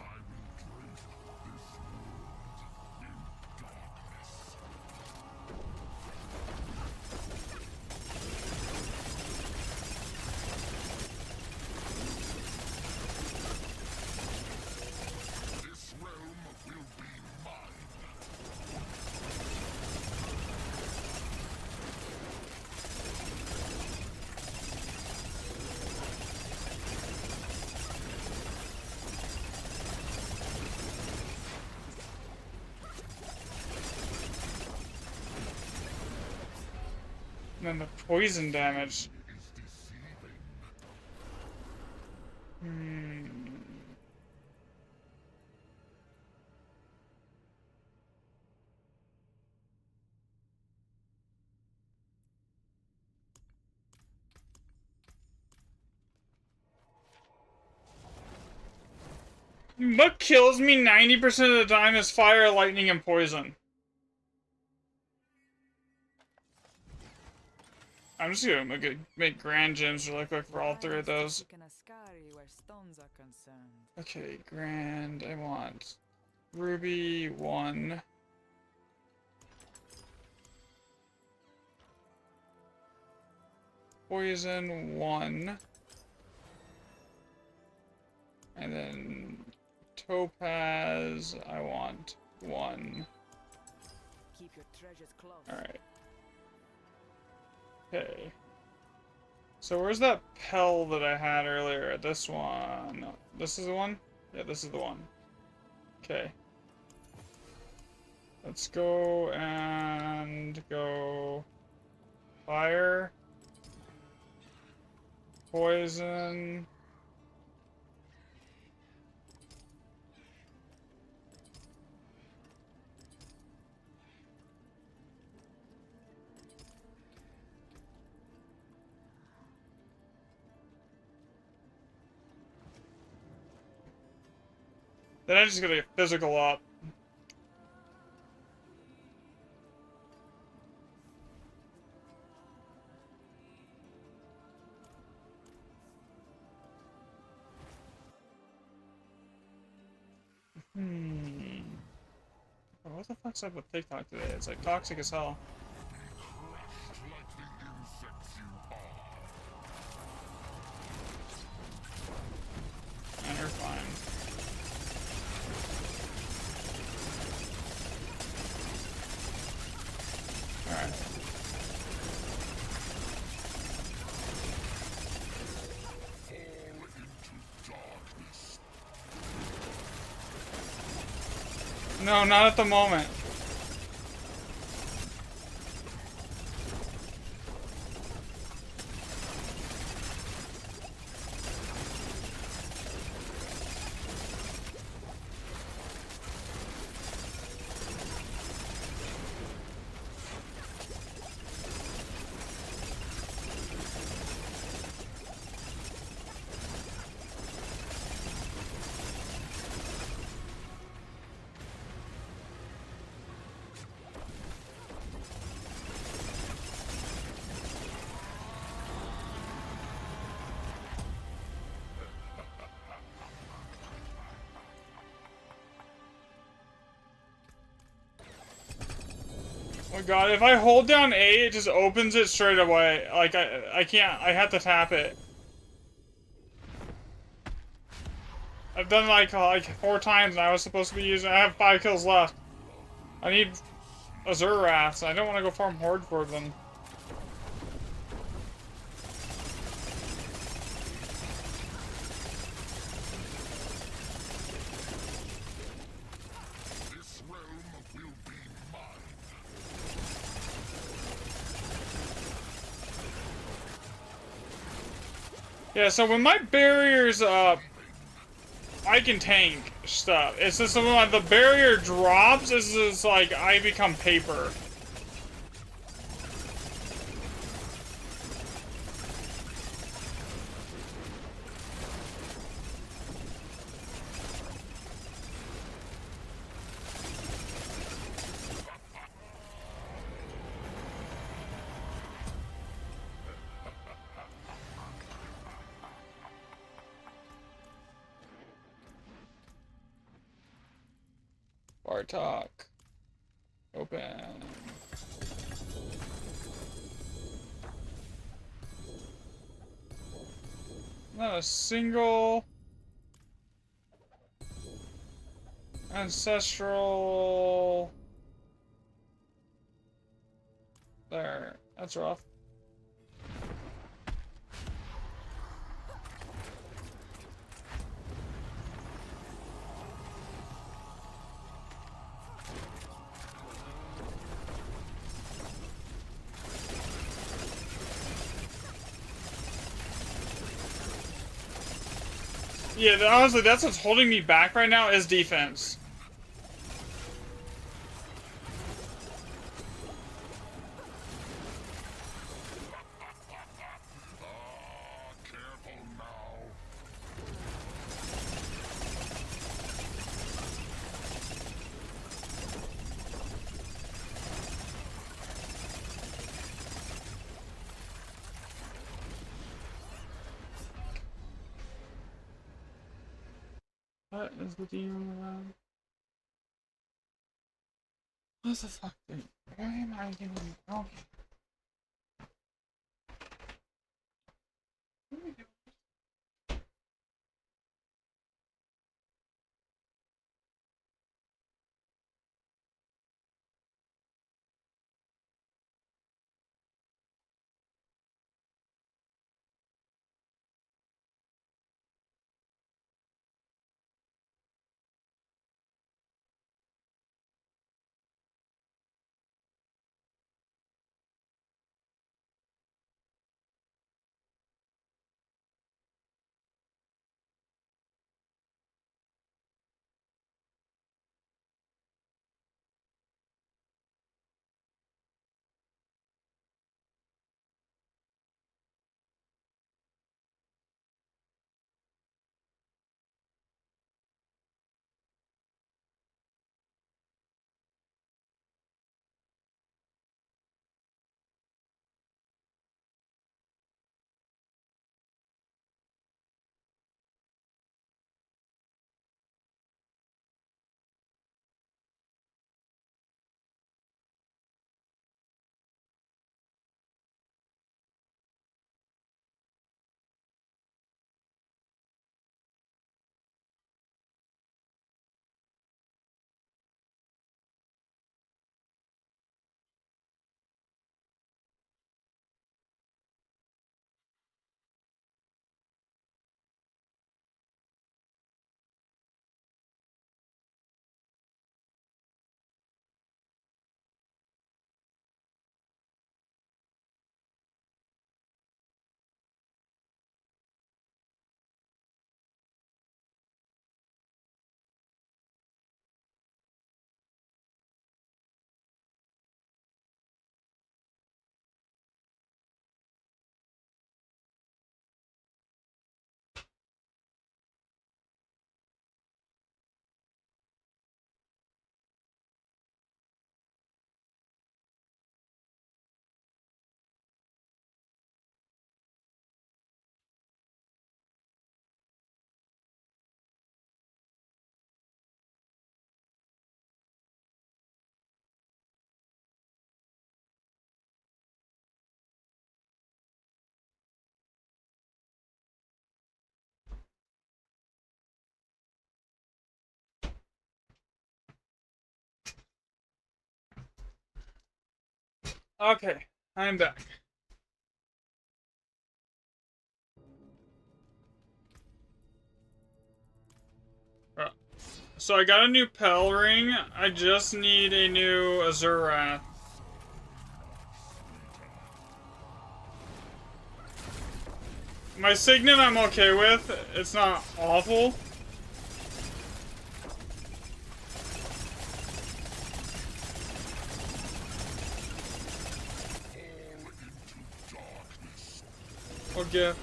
And then the poison damage. What kills me 90% of the time is fire, lightning, and poison. I'm just gonna make grand gems really quick for all three of those. Okay, grand. I want ruby 1. Poison 1. And then topaz, I want 1. Keep your treasures close. Alright. Okay. So where's that Pell that I had earlier? This one. No, this is the one? Yeah, this is the one. Okay. Let's go and go fire. Poison. Then I just gotta get physical up. Oh, what the fuck's up with TikTok today? It's like toxic as hell. And you're fine. Alright. No, not at the moment. Oh god, if I hold down A, it just opens it straight away. Like, I can't, I have to tap it. I've done like 4 times and I was supposed to be using, I have 5 kills left. I need Azure Wraths, I don't want to go farm Horde for them. Yeah, so when my barrier's up, I can tank stuff. It's just when the barrier drops, it's just like I become paper. Bartok. Open. Not a single ancestral. There. That's rough. Yeah, honestly, that's what's holding me back right now is defense. Careful now. What is the demon around? What the fuck, dude? Why am I doing? Okay. What are we doing? Okay, I'm back. So I got a new Pell Ring. I just need a new Azurath. My Signet I'm okay with. It's not awful. What gift?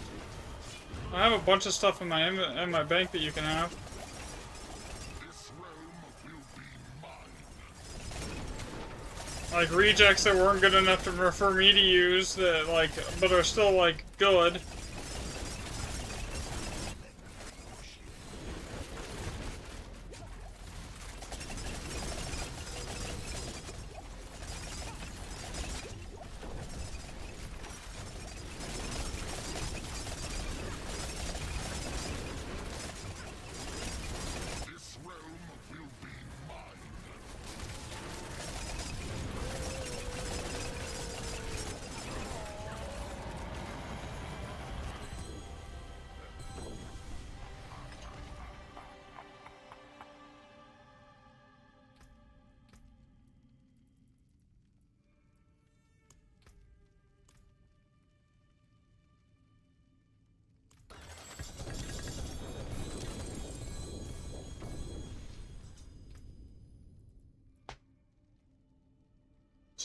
I have a bunch of stuff in my bank that you can have. Like rejects that weren't good enough for me to use that like but are still like good.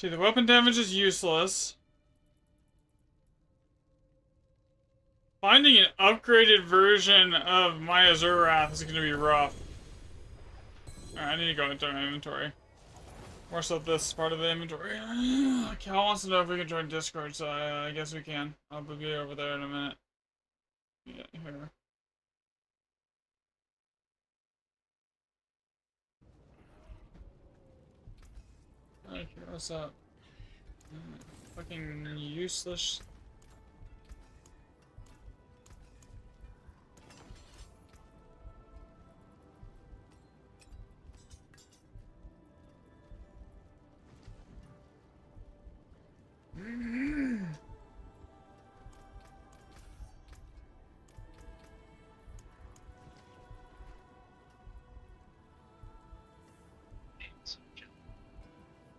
See, the weapon damage is useless. Finding an upgraded version of my Azurath is gonna be rough. Alright, I need to go into my inventory. More so this part of the inventory. Cal wants to know if we can join Discord, so I guess we can. I'll be over there in a minute. Yeah, here. Okay, what's up? Fucking useless.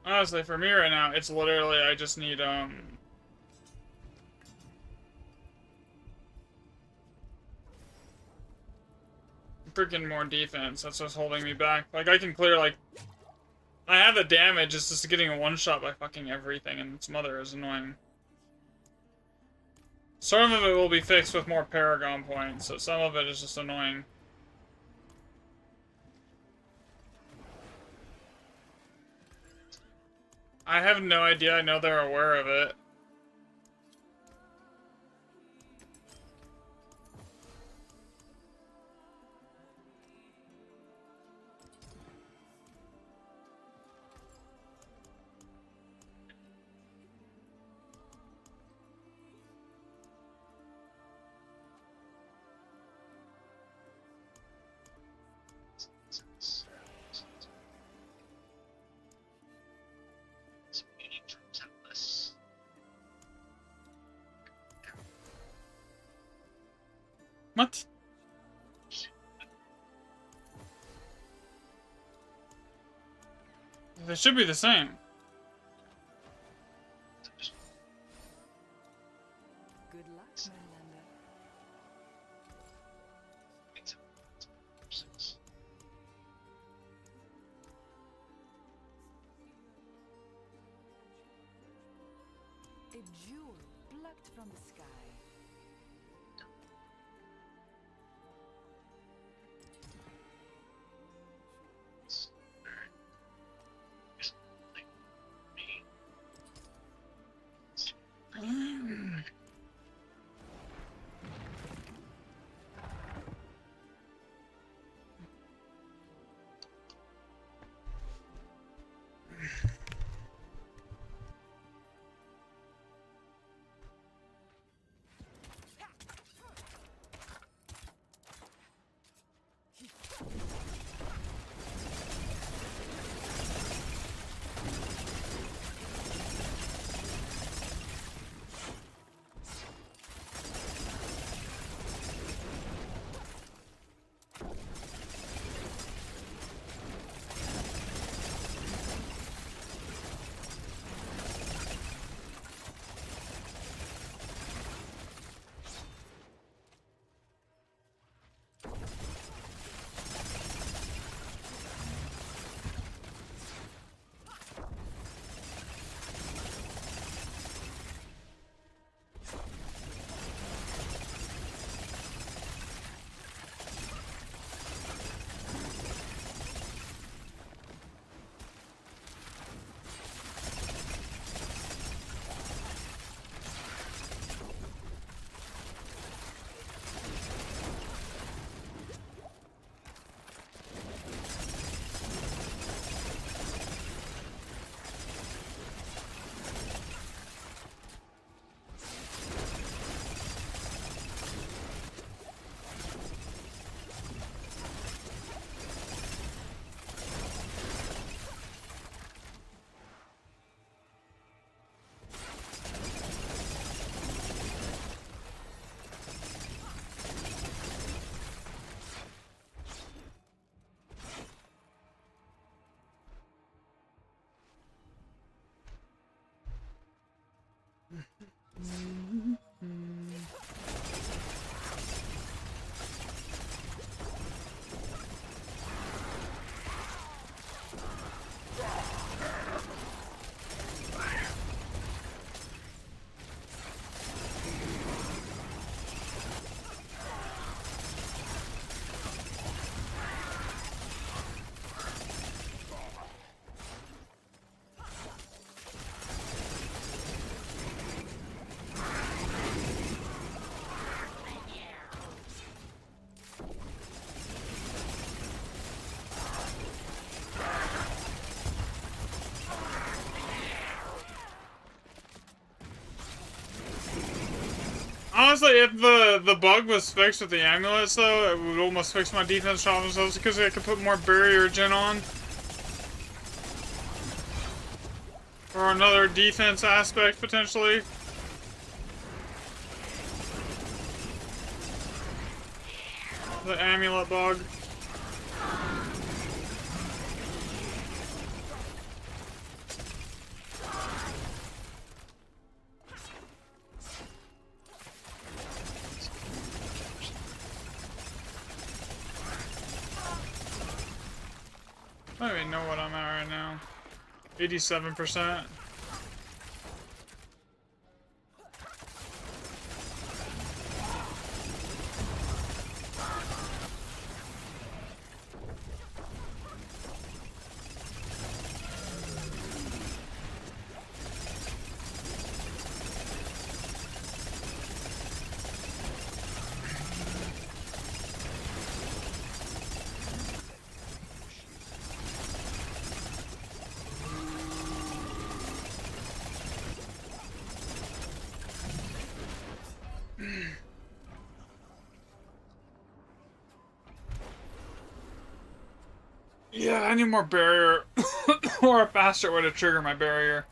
Honestly, for me right now, it's literally I just need freaking more defense. That's what's holding me back. Like I can clear like I have the damage, it's just getting a one shot by fucking everything, and its mother is annoying. Some of it will be fixed with more Paragon points, so some of it is just annoying. I have no idea. I know they're aware of it. What? They should be the same. Good luck, Moonlander. A jewel plucked from the sky. Honestly, if the bug was fixed with the amulets, though, it would almost fix my defense problems because I could put more barrier gen on. Or another defense aspect, potentially. The amulet bug. I don't even know what I'm at right now. 87%. Yeah, I need more barrier. Or a faster way to trigger my barrier.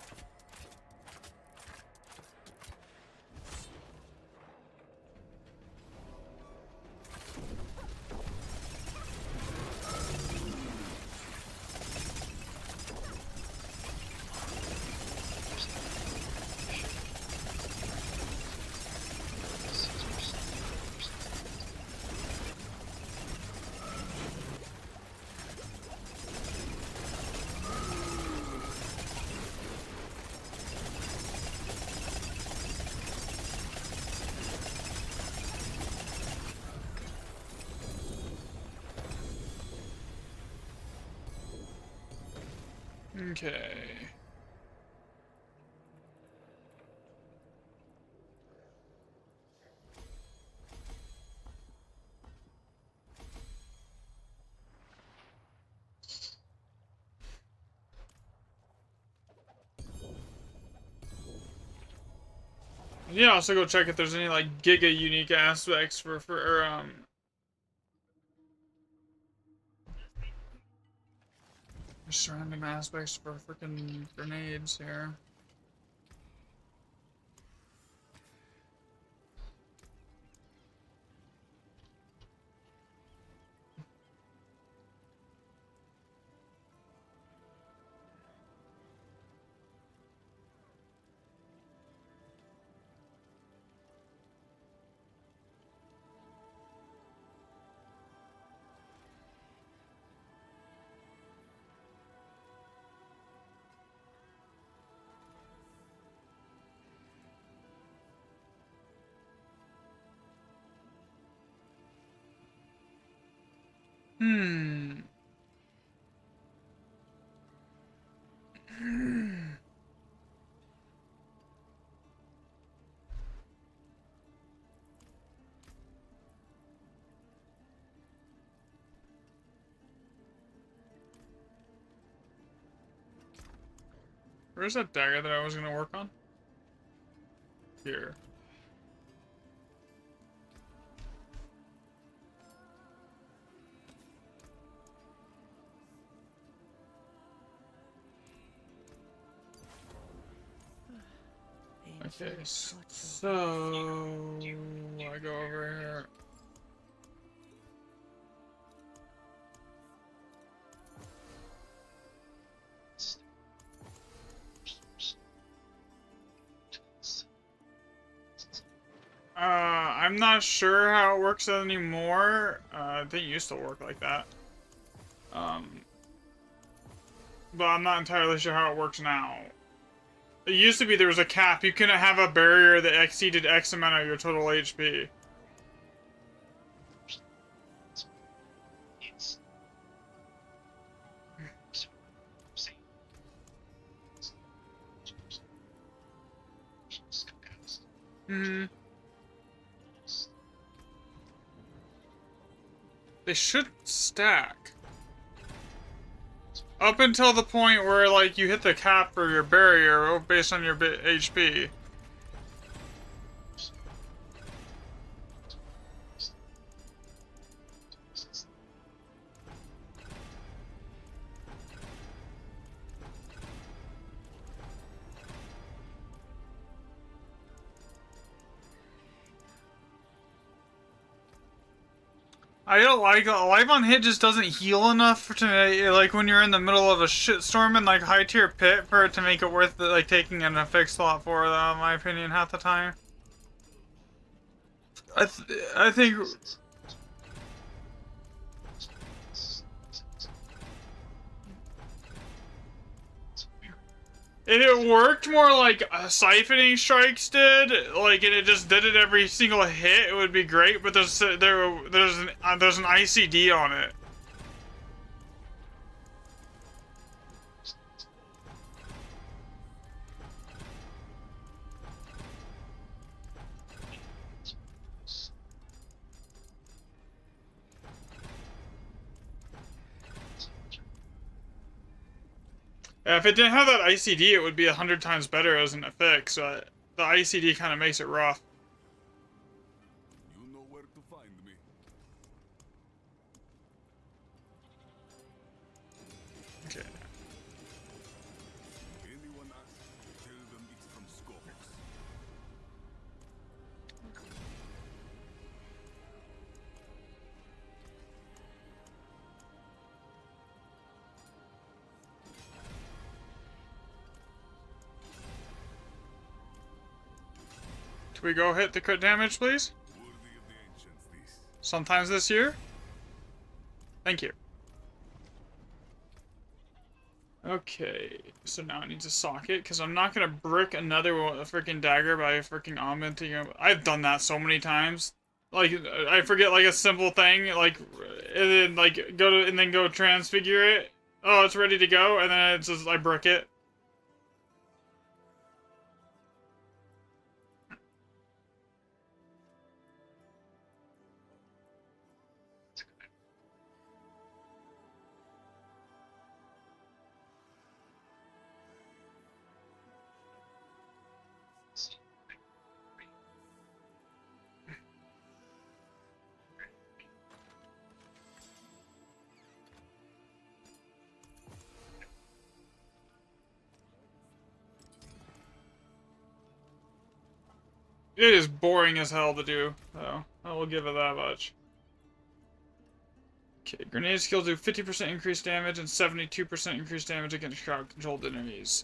Okay. Yeah, also go check if there's any like giga unique aspects for just random aspects for freaking grenades here. Hmm. Where's that dagger that I was gonna work on? Here. Okay, so I go over here. I'm not sure how it works anymore. I think it used to work like that. But I'm not entirely sure how it works now. It used to be there was a cap. You couldn't have a barrier that exceeded X amount of your total HP. Hmm. They should stack. Up until the point where, like, you hit the cap for your barrier based on your HP. I don't like life on hit just doesn't heal enough to like when you're in the middle of a shitstorm in like high tier pit for it to make it worth like taking an affix slot for that. In my opinion, half the time. I think. If it worked more like siphoning strikes did, like and it just did it every single hit, it would be great. But there's an ICD on it. If it didn't have that ICD, it would be 100 times better as an affix. The ICD kind of makes it rough. You know where to find me. Okay. Anyone asks, tell them it's from Scorpus. Can we go hit the crit damage, please? Worthy of the ancients, this. Sometimes this year? Thank you. Okay, so now I need to socket, because I'm not going to brick another freaking dagger by freaking augmenting him. I've done that so many times. Like, I forget, like, a simple thing, like, and then, like, go transfigure it. Oh, it's ready to go, and then it's just, I brick it. It is boring as hell to do, though. I will give it that much. Okay, grenade skills do 50% increased damage and 72% increased damage against crowd-controlled enemies.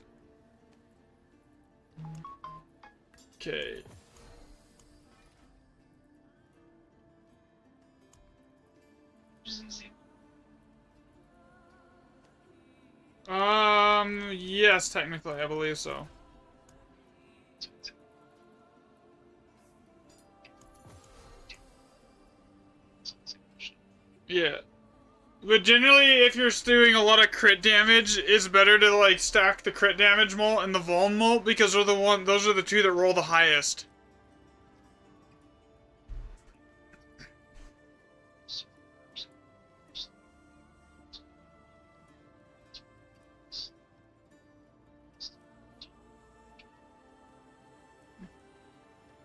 Okay. Yes, technically, I believe so. Yeah. But generally, if you're doing a lot of crit damage, it's better to like stack the crit damage molt and the vuln molt because those are the two that roll the highest.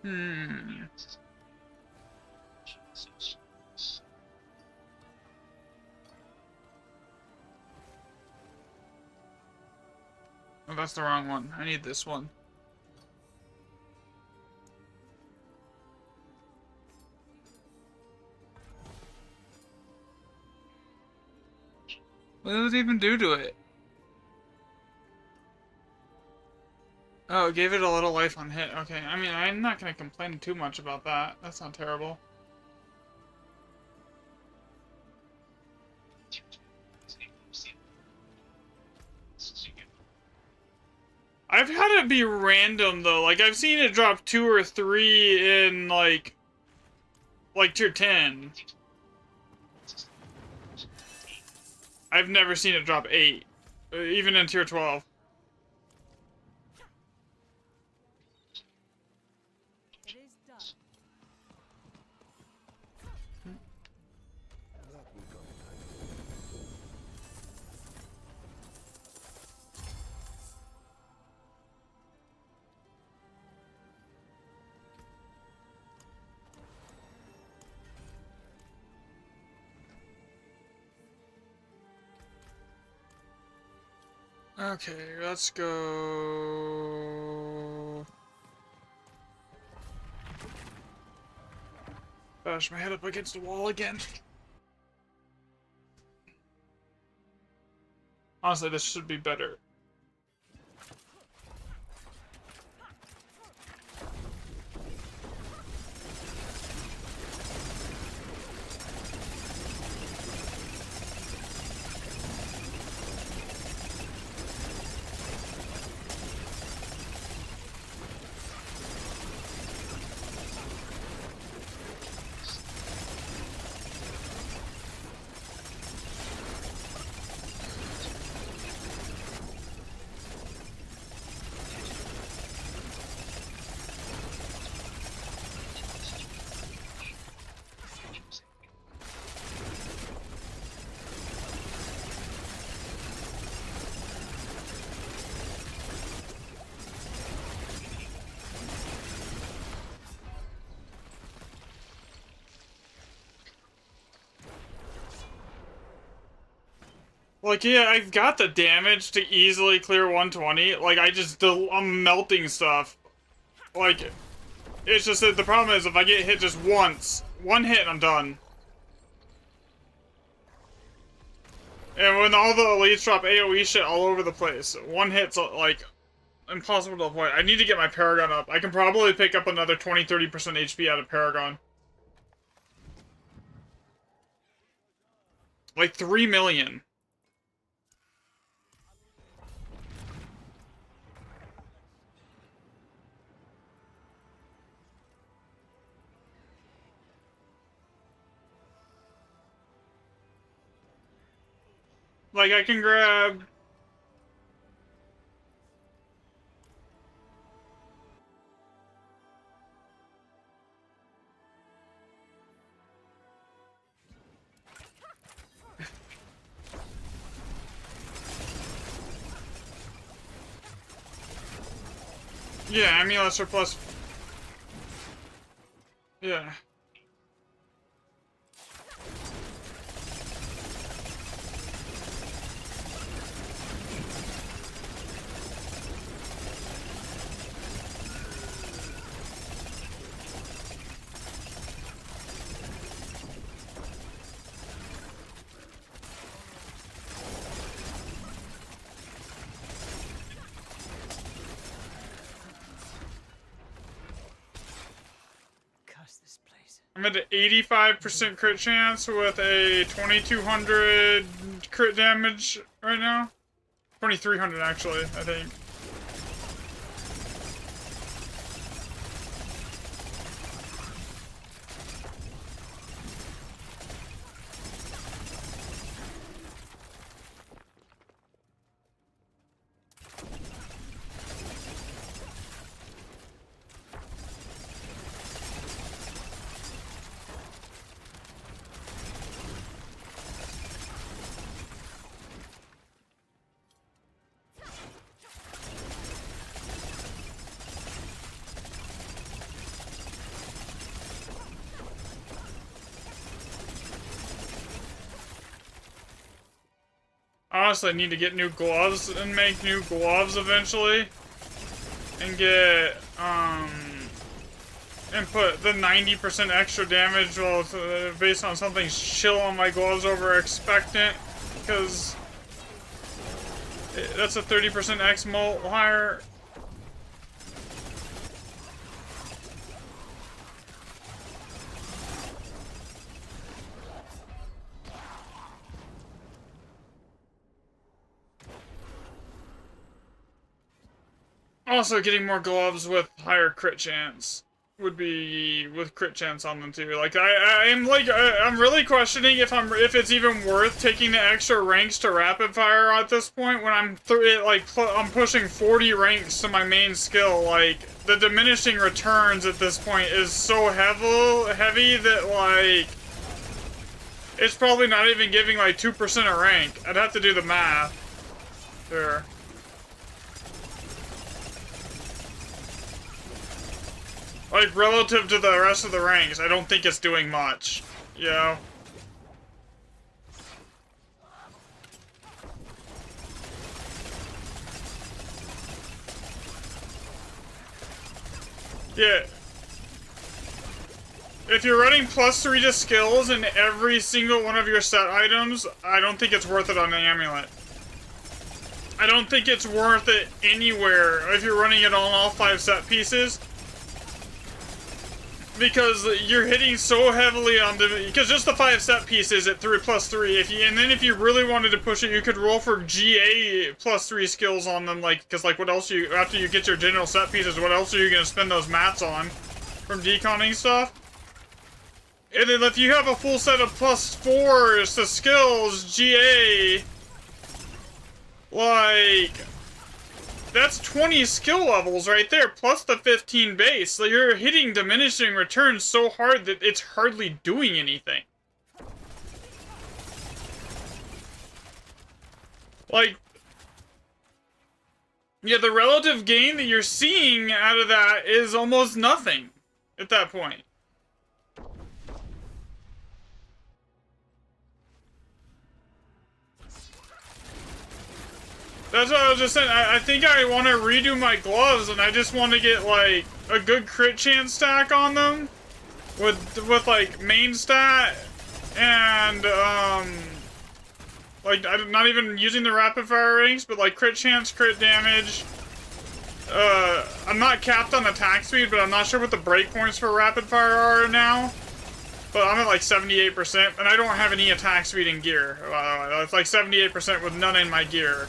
Hmm. Oh, that's the wrong one. I need this one. What does it even do to it? Oh, it gave it a little life on hit. Okay, I mean, I'm not gonna complain too much about that. That's not terrible. I've had it be random though. Like I've seen it drop 2 or 3 in like tier 10. I've never seen it drop 8, even in tier 12. It is done. Okay, let's go. Bash my head up against the wall again. Honestly, this should be better. Like, yeah, I've got the damage to easily clear 120. Like, I'm melting stuff. Like, it's just that the problem is if I get hit just once, one hit and I'm done. And when all the elites drop AoE shit all over the place, one hit's, like, impossible to avoid. I need to get my Paragon up. I can probably pick up another 20-30% HP out of Paragon. Like, 3 million. Like, I can grab... Yeah, amulets are plus... Yeah. This place. I'm at an 85% crit chance with a 2200 crit damage right now. 2300 actually, I think. Honestly, I need to get new gloves and make new gloves eventually. And get, and put the 90% extra damage based on something chill on my gloves over expectant. Because that's a 30% X multiplier. Also, getting more gloves with higher crit chance would be with crit chance on them too. Like I'm really questioning if it's even worth taking the extra ranks to rapid fire at this point when I'm pushing 40 ranks to my main skill. Like the diminishing returns at this point is so heavy that like it's probably not even giving like 2% a rank. I'd have to do the math. There. Like, relative to the rest of the ranks, I don't think it's doing much. You know? Yeah. If you're running +3 to skills in every single one of your set items, I don't think it's worth it on the amulet. I don't think it's worth it anywhere if you're running it on all 5 set pieces. Because you're hitting so heavily on the... Because just the 5 set pieces at 3+3. And then if you really wanted to push it, you could roll for GA +3 skills on them. Like, because like what else you... After you get your general set pieces, what else are you going to spend those mats on? From deconning stuff? And then if you have a full set of +4s to skills, GA... Like... That's 20 skill levels right there, plus the 15 base. So you're hitting diminishing returns so hard that it's hardly doing anything. Like... Yeah, the relative gain that you're seeing out of that is almost nothing at that point. That's what I was just saying. I think I want to redo my gloves, and I just want to get, like, a good crit chance stack on them. With like, main stat, and, like, I'm not even using the rapid fire ranks, but, like, crit chance, crit damage. I'm not capped on attack speed, but I'm not sure what the breakpoints for rapid fire are now. But I'm at, like, 78%, and I don't have any attack speed in gear. It's, like, 78% with none in my gear.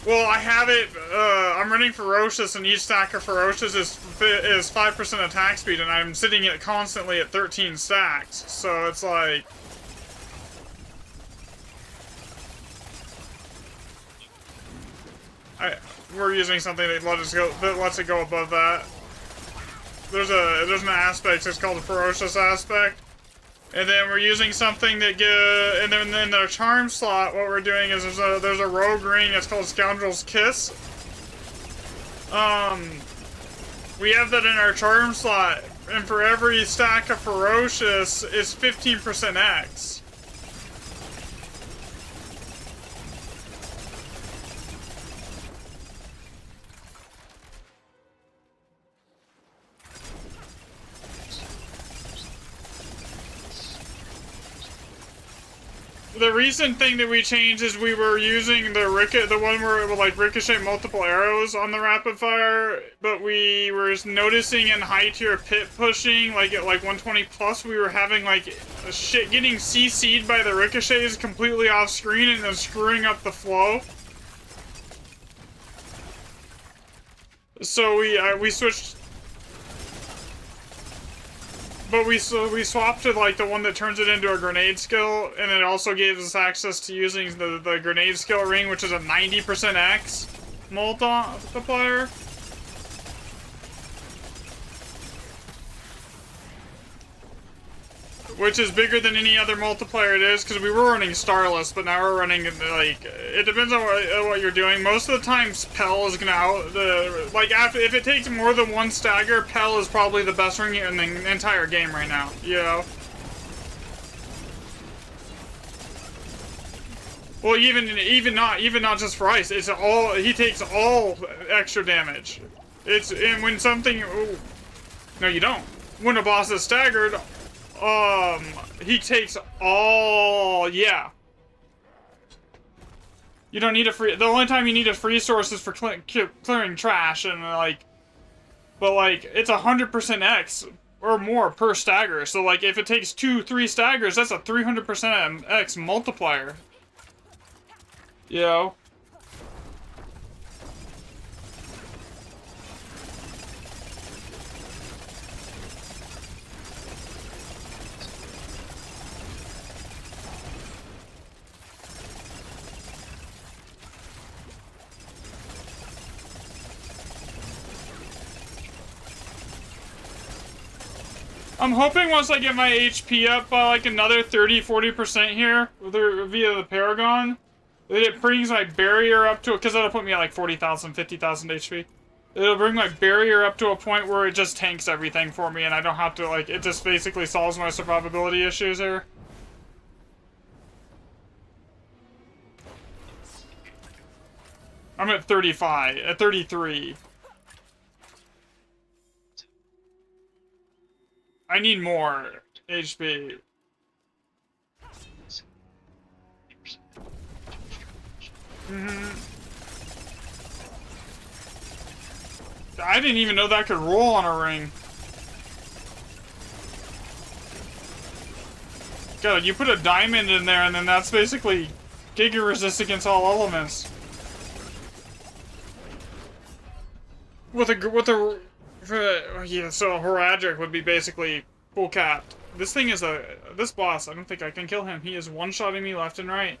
Well, I have it, I'm running Ferocious, and each stack of Ferocious is 5% attack speed, and I'm sitting it constantly at 13 stacks, so it's like... We're using something that lets it go above that. There's an aspect, it's called a Ferocious aspect. And then we're using something that and then in our charm slot, what we're doing is there's a rogue ring. It's called Scoundrel's Kiss. We have that in our charm slot, and for every stack of Ferocious is 15% X. The recent thing that we changed is we were using the one where it would like ricochet multiple arrows on the rapid fire, but we were noticing in high tier pit pushing, like at like 120 plus, we were having like shit getting CC'd by the ricochets completely off screen and then screwing up the flow. So we switched. But we swapped to like the one that turns it into a grenade skill, and it also gave us access to using the grenade skill ring, which is a 90% X multiplier. Which is bigger than any other multiplier it is, because we were running Starless, but now we're running, like, it depends on what you're doing. Most of the times, Pell is gonna if it takes more than one stagger, Pell is probably the best ring in the entire game right now, you know? Well, even not just for ice, it's all, he takes all extra damage. And when something, ooh, no you don't. When a boss is staggered, he takes all, yeah. You don't need the only time you need a free source is for clearing trash, and like, but like, it's 100% X or more per stagger, so like, if it takes 2-3 staggers, that's a 300% X multiplier. You know? I'm hoping once I get my HP up by like another 30-40% here via the Paragon, that it brings my barrier up to, because that'll put me at like 40,000, 50,000 HP. It'll bring my barrier up to a point where it just tanks everything for me and I don't have to, like, it just basically solves my survivability issues here. I'm at 33. I need more HP. I didn't even know that could roll on a ring. God, you put a diamond in there and then that's basically Giga resist against all elements. Yeah, so a Horadric would be basically full capped. This thing is this boss, I don't think I can kill him. He is one-shotting me left and right.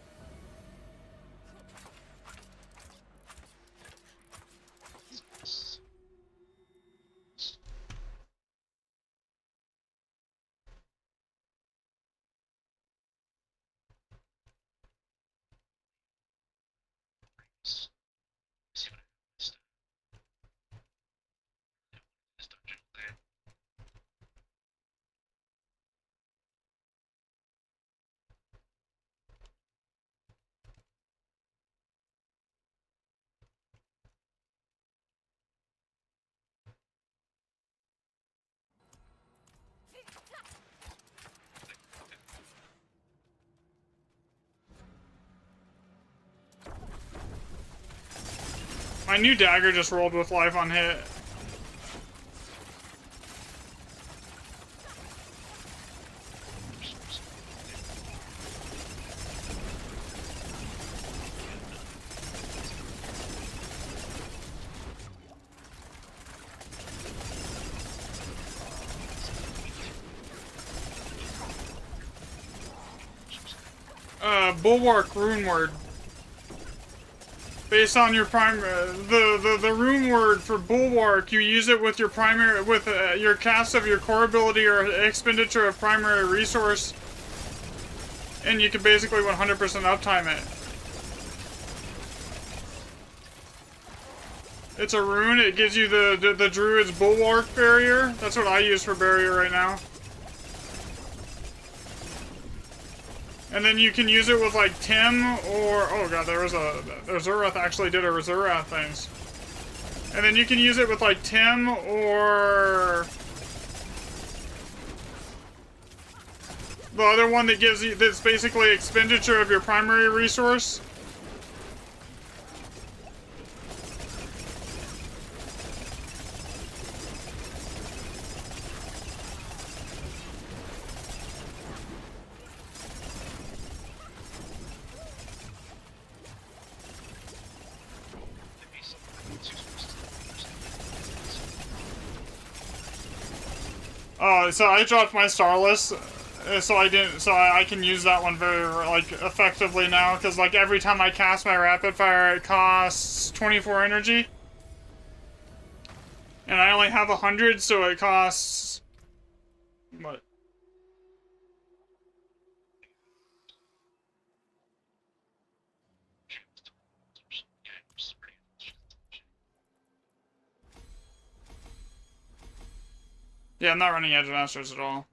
My new dagger just rolled with life on hit. Bulwark rune word. Based on your the rune word for Bulwark, you use it with your primary, with your cast of your core ability or expenditure of primary resource, and you can basically 100% uptime it. It's a rune. It gives you the Druid's Bulwark barrier. That's what I use for barrier right now. And then you can use it with like Tim or oh god, there's Zurath actually did a Zurath things. And then you can use it with like Tim or the other one that gives you that's basically expenditure of your primary resource. So I dropped my Starless, so I can use that one very, like, effectively now, because, like, every time I cast my Rapid Fire, it costs 24 energy. And I only have 100, so it costs... what? Yeah, I'm not running Edge Masters at all.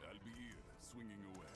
I'll be here, swinging away.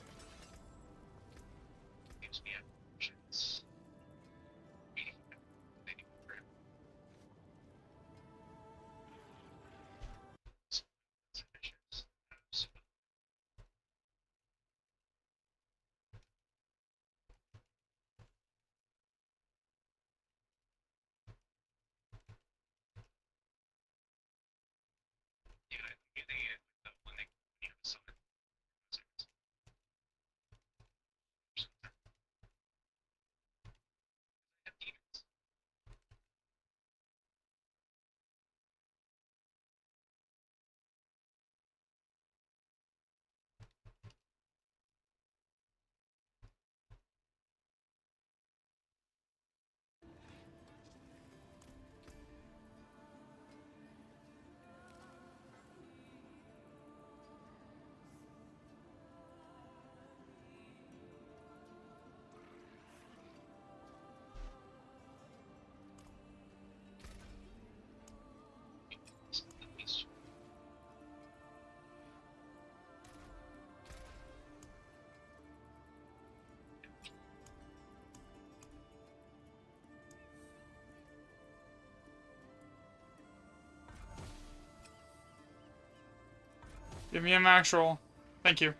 Give me a max roll. Thank you.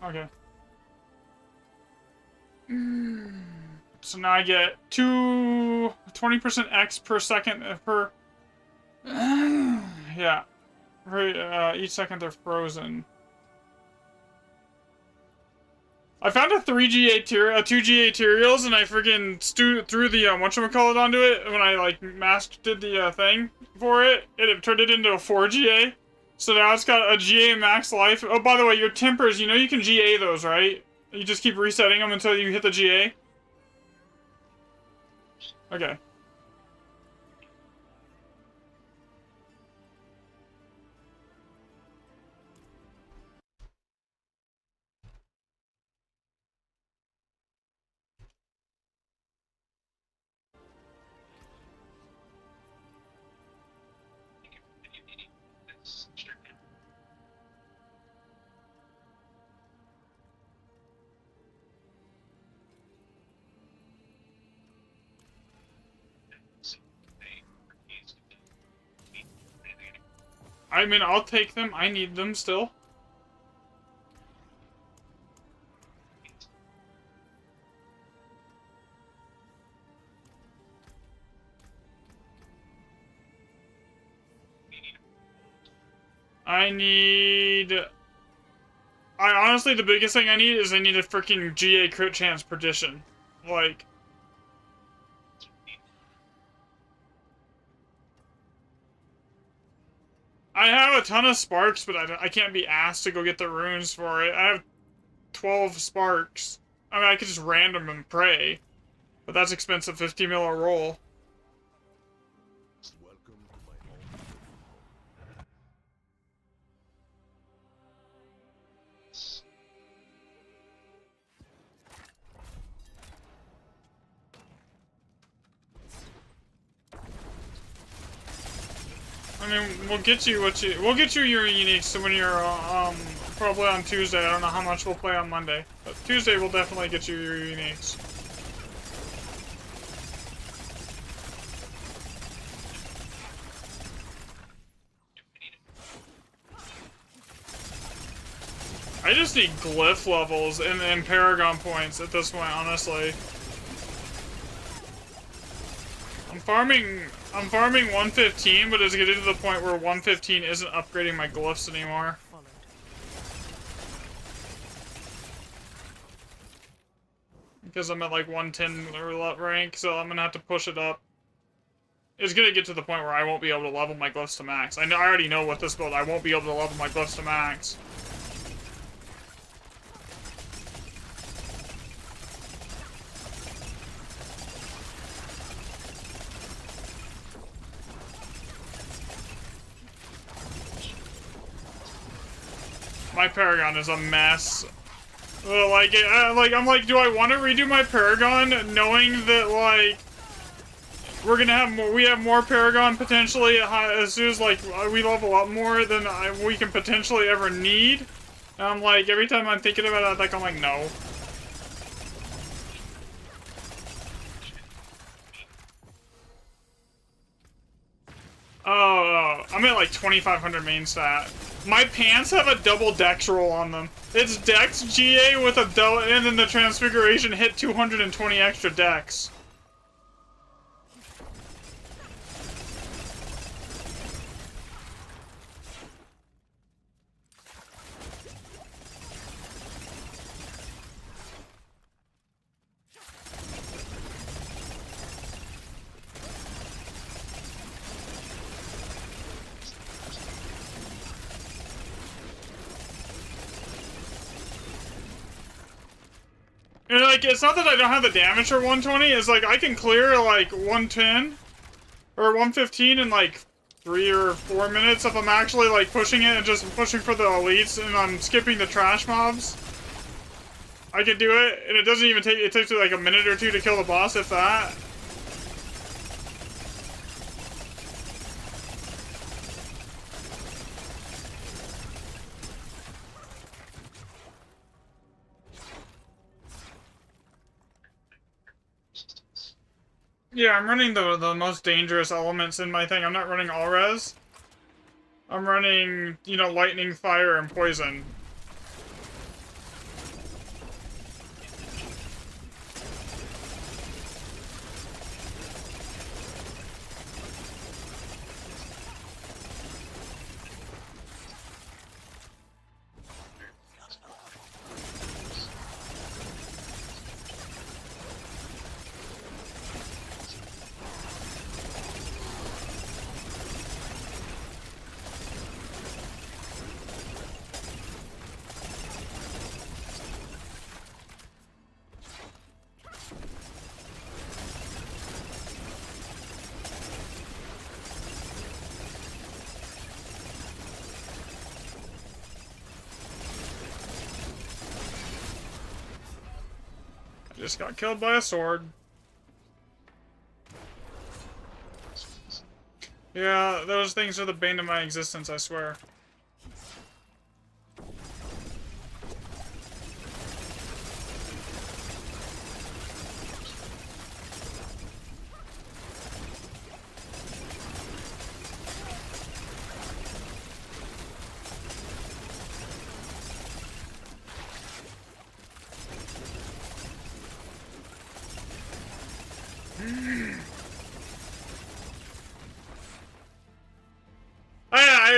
Okay. So now I get 20% X per second per... yeah. For each second they're frozen. I found a 3GA a 2GA Tyraels, and I freaking threw the whatchamacallit onto it when I like did the thing for it. It turned it into a 4GA. So now it's got a GA max life. Oh, by the way, your tempers, you know you can GA those, right? You just keep resetting them until you hit the GA? Okay. I mean, I'll take them. I need them still. I need... honestly, the biggest thing I need is I need a freaking GA crit chance perdition. Like... I have a ton of sparks, but I can't be asked to go get the runes for it. I have 12 sparks. I mean, I could just random and pray. But that's expensive, 50 mil a roll. Welcome to my home. I mean, we'll get you your uniques when you're, probably on Tuesday. I don't know how much we'll play on Monday. But Tuesday we'll definitely get you your uniques. I just need glyph levels and Paragon points at this point, honestly. I'm farming 115, but it's getting to the point where 115 isn't upgrading my glyphs anymore. Followed. Because I'm at like 110 rank, so I'm gonna have to push it up. It's gonna get to the point where I won't be able to level my glyphs to max. I already know with this build I won't be able to level my glyphs to max. My Paragon is a mess. I'm like, do I want to redo my Paragon, knowing that like we're gonna have more? We have more Paragon potentially as soon as like we level up more than we can potentially ever need. And I'm like, every time I'm thinking about it, I'm like, no. Oh, I'm at like 2,500 main stat. My pants have a double dex roll on them. It's dex GA with a double, and then the transfiguration hit 220 extra dex. And like, it's not that I don't have the damage for 120, it's like I can clear like 110 or 115 in like 3 or 4 minutes if I'm actually like pushing it and just pushing for the elites and I'm skipping the trash mobs. I can do it, and it doesn't even take, it takes like a minute or two to kill the boss, if that. Yeah, I'm running the most dangerous elements in my thing. I'm not running all res. I'm running, you know, lightning, fire, and poison. Just got killed by a sword. Yeah, those things are the bane of my existence, I swear.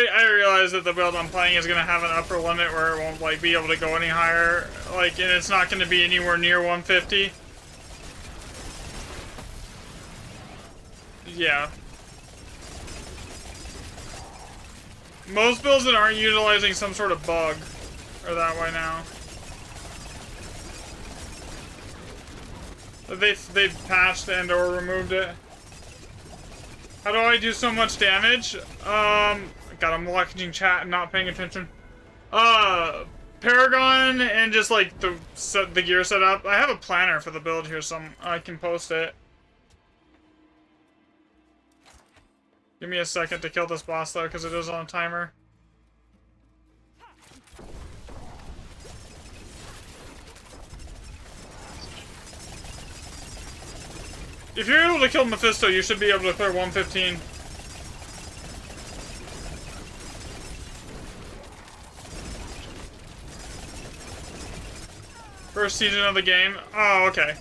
I realize that the build I'm playing is gonna have an upper limit where it won't like be able to go any higher, like, and it's not gonna be anywhere near 150. Yeah. Most builds that aren't utilizing some sort of bug are that way now. They've patched and or removed it. How do I do so much damage? God, I'm watching chat and not paying attention. Paragon and just like the gear setup. I have a planner for the build here, so I can post it. Give me a second to kill this boss though, because it is on a timer. If you're able to kill Mephisto, you should be able to clear 115. First season of the game? Oh, okay.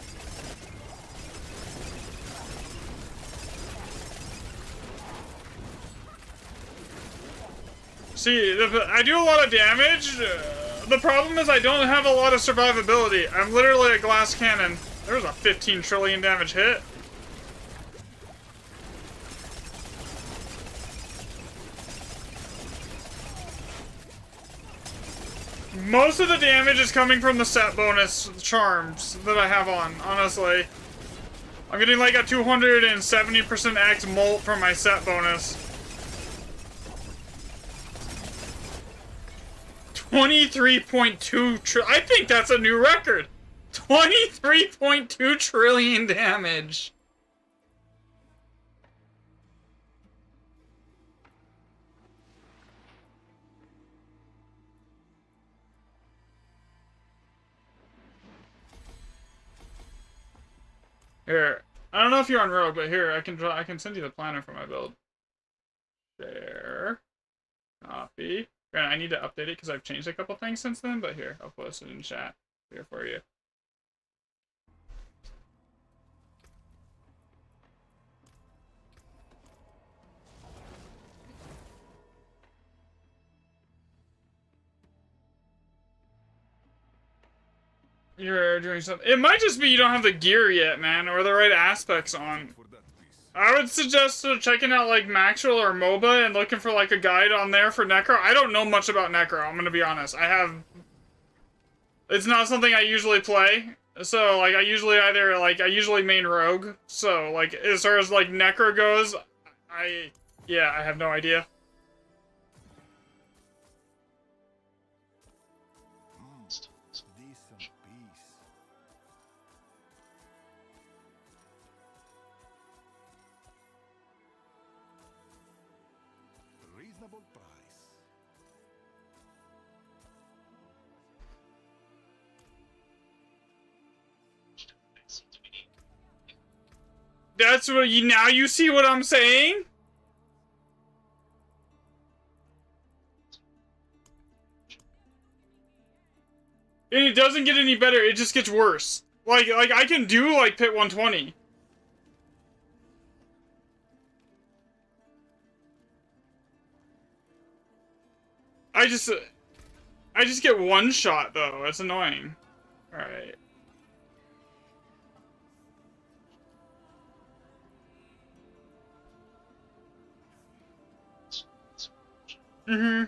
See, I do a lot of damage. The problem is I don't have a lot of survivability. I'm literally a glass cannon. There's a 15 trillion damage hit. Most of the damage is coming from the set bonus charms that I have on, honestly. I'm getting like a 270% X molt from my set bonus. 23.2 I think that's a new record! 23.2 trillion damage! Here, I don't know if you're on Rogue, but here I can send you the planner for my build. Share, copy. Granted, I need to update it because I've changed a couple things since then. But here, I'll post it in chat here for you. You're doing something. It might just be you don't have the gear yet, man, or the right aspects on. I would suggest checking out like Maxwell or MOBA and looking for like a guide on there for Necro. I don't know much about Necro, I'm gonna be honest. It's not something I usually play. So like I usually main Rogue. So like as far as like Necro goes, I have no idea. That's what now you see what I'm saying? And it doesn't get any better, it just gets worse. Like I can do like Pit 120. I just get one shot though. It's annoying. All right. Mm-hmm.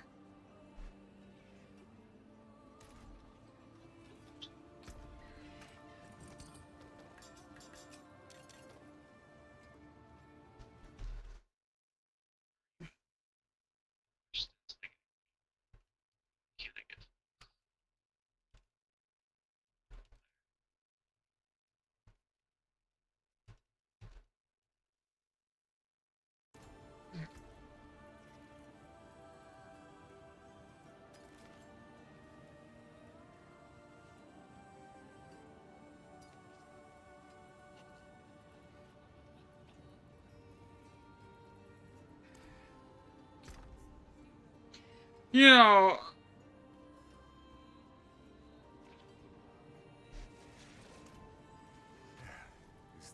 You know,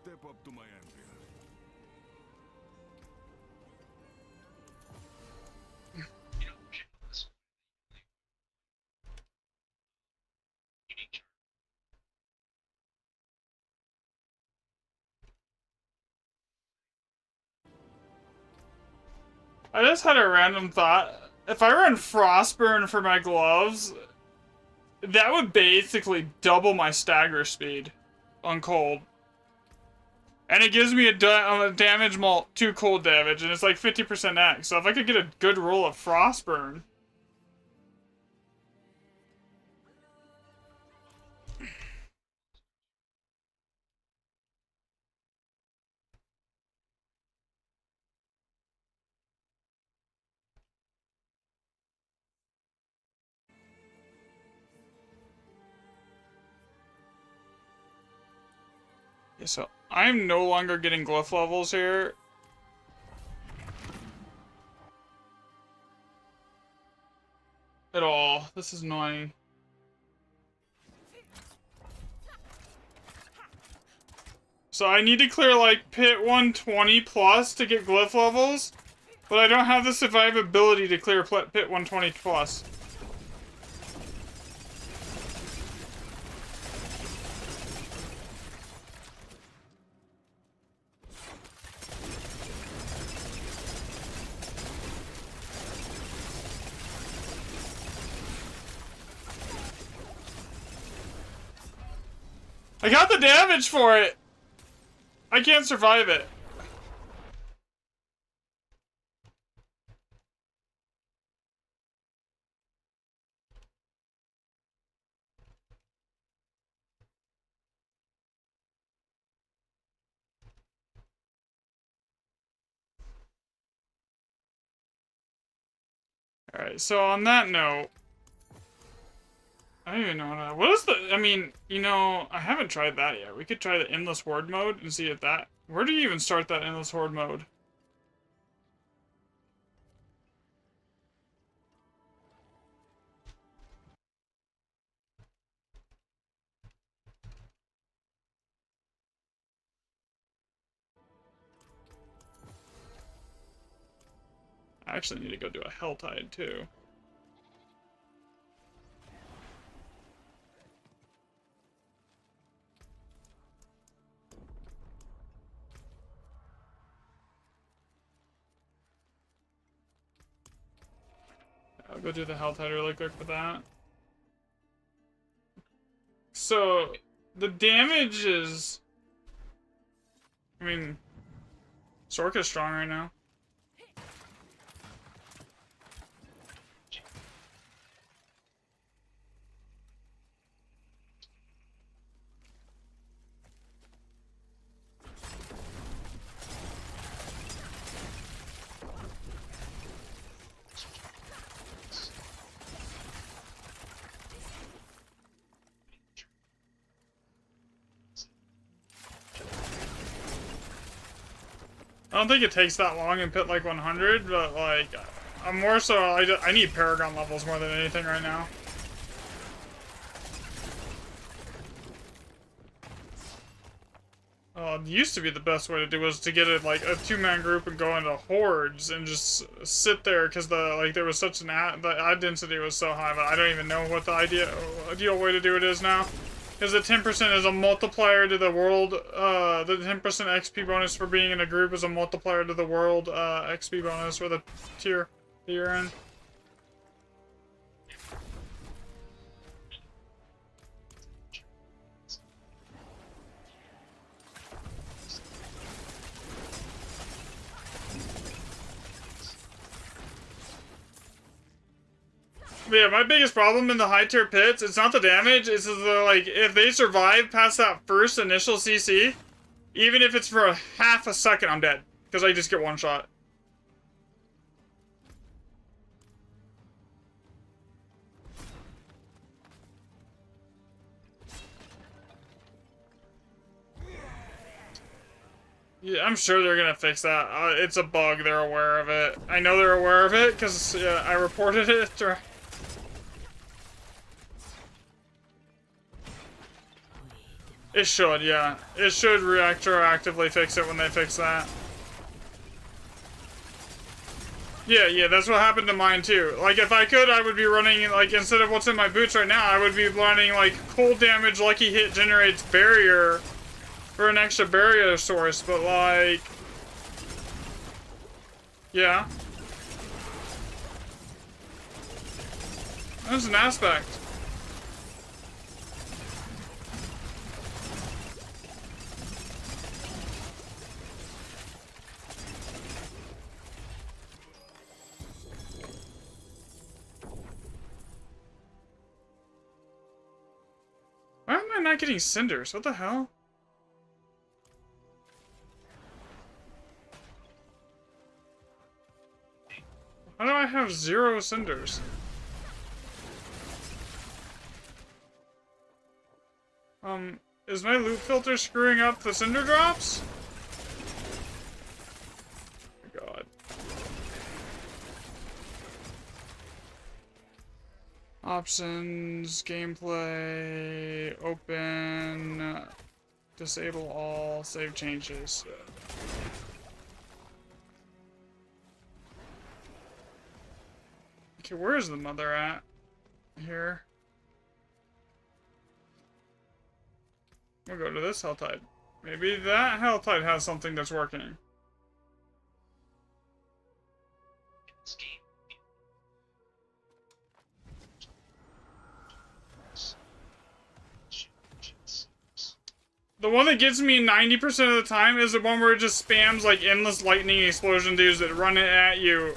Step up to my anvil. I just had a random thought. If I run Frostburn for my gloves, that would basically double my stagger speed on cold. And it gives me a damage mult 2 cold damage, and it's like 50% X. So if I could get a good roll of Frostburn. Yeah, so I'm no longer getting glyph levels here. At all. This is annoying. So I need to clear like Pit 120 plus to get glyph levels, but I don't have the survivability to clear Pit 120 plus. I got the damage for it! I can't survive it. Alright, so on that note, I don't even know what is the, I mean, you know, I haven't tried that yet. We could try the Endless Horde mode and see if that, where do you even start that Endless Horde mode? I actually need to go do a Helltide too. I'll go do the Helltide really quick for that. So, the damage is... I mean, Sorka's strong right now. I don't think it takes that long in Pit like 100, but like, I'm more so, I need Paragon levels more than anything right now. It used to be the best way to do was to get it like a 2-man group and go into hordes and just sit there because there was such the ad density was so high, but I don't even know what the ideal way to do it is now. Because the 10% is a multiplier to the world, the 10% XP bonus for being in a group is a multiplier to the world XP bonus for the tier that you're in. But yeah, my biggest problem in the high tier pits, it's not the damage, it's like, if they survive past that first initial CC, even if it's for a half a second, I'm dead. Because I just get one shot. Yeah, I'm sure they're gonna fix that. It's a bug, they're aware of it. I know they're aware of it, because I reported it. It should, yeah. It should retroactively fix it when they fix that. Yeah, that's what happened to mine too. Like, if I could, I would be running, like, instead of what's in my boots right now, I would be running, like, cold damage, lucky hit generates barrier for an extra barrier source, but, like... Yeah. That's an aspect. Why am I not getting cinders? What the hell? How do I have 0 cinders? Is my loot filter screwing up the cinder drops? Oh my god. Options, gameplay, open, disable all, save changes. Okay, where is the mother at? Here. We'll go to this Helltide. Maybe that Helltide has something that's working. The one that gets me 90% of the time is the one where it just spams like endless lightning explosion dudes that run it at you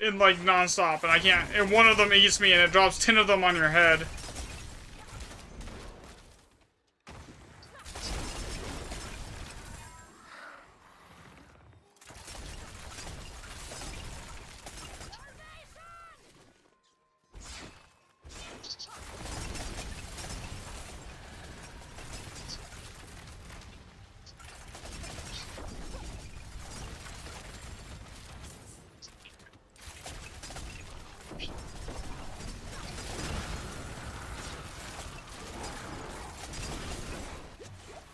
in like non-stop, and I can't, and one of them eats me and it drops 10 of them on your head.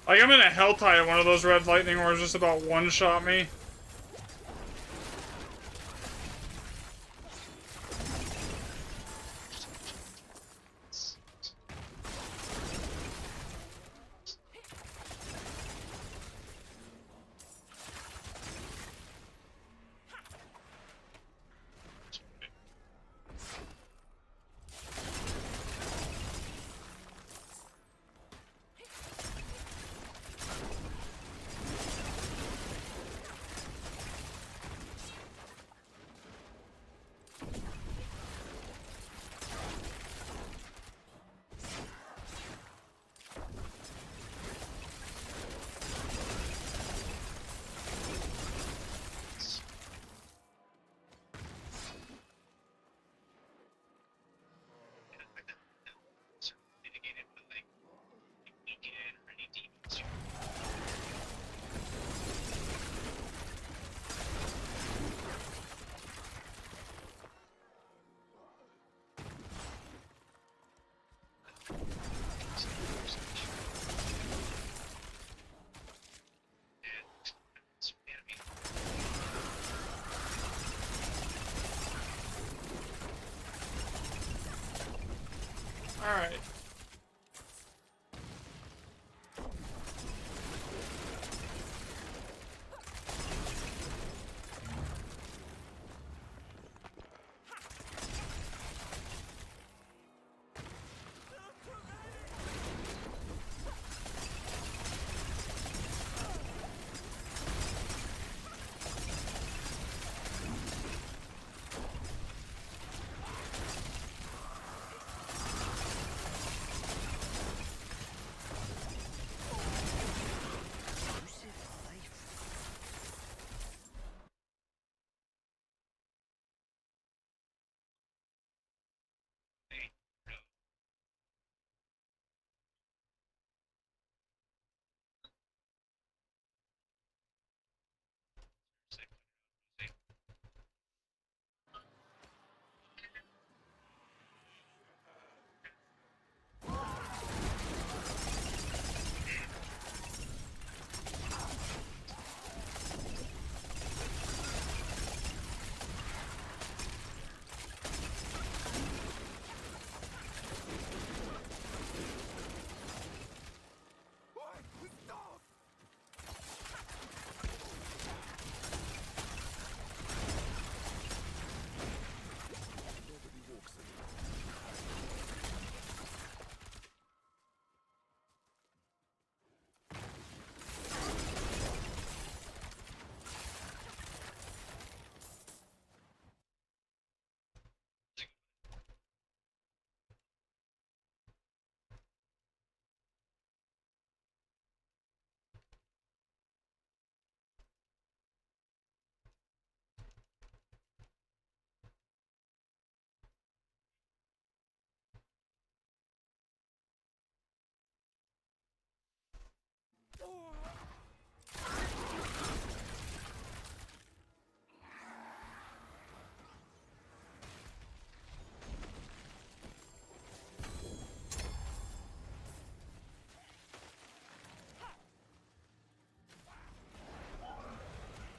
Like, I'm in a Helltide and one of those red lightning orbs just about one-shot me.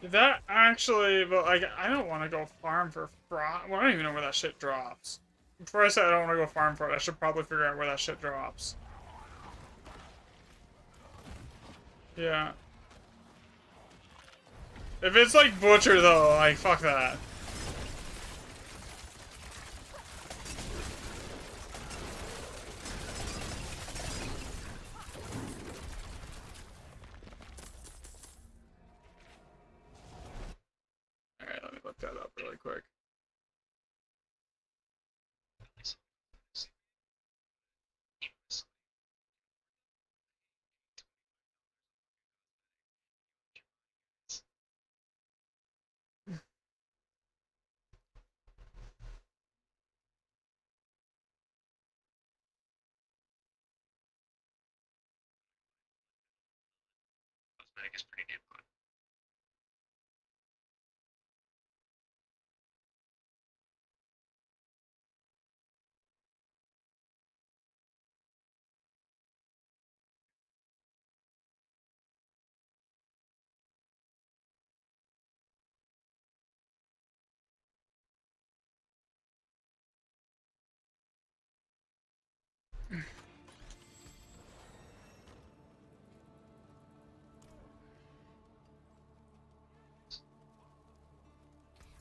That actually, but like, I don't want to go farm for frost. Well, I don't even know where that shit drops. Before I said I don't want to go farm for it, I should probably figure out where that shit drops. Yeah. If it's like Butcher though, like, fuck that. Alright, let me look that up really quick. Cosmetic is pretty damn good.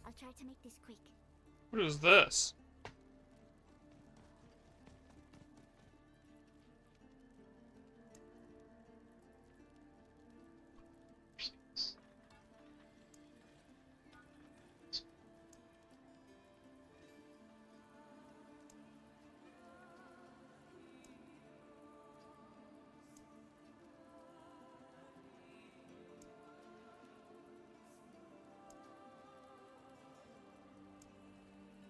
I'll try to make this quick. What is this?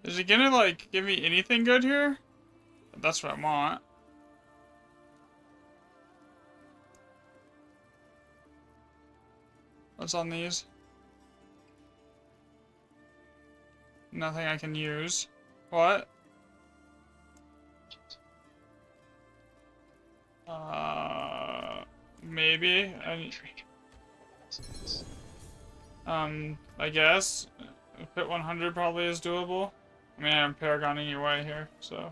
Is it gonna, like, give me anything good here? That's what I want. What's on these? Nothing I can use. What? Maybe. I guess. Pit 100 probably is doable. I mean, I'm Paragoning your way here, so.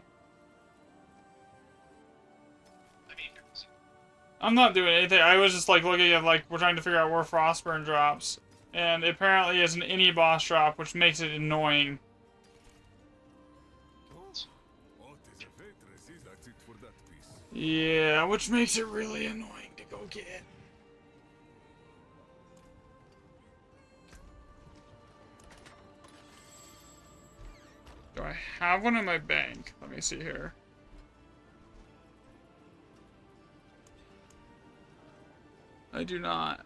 I'm not doing anything. I was just, like, looking at, like, we're trying to figure out where Frostburn drops. And it apparently is an any boss drop, which makes it annoying. That's it for that piece. Yeah, which makes it really annoying to go get. Do I have one in my bank? Let me see here. I do not.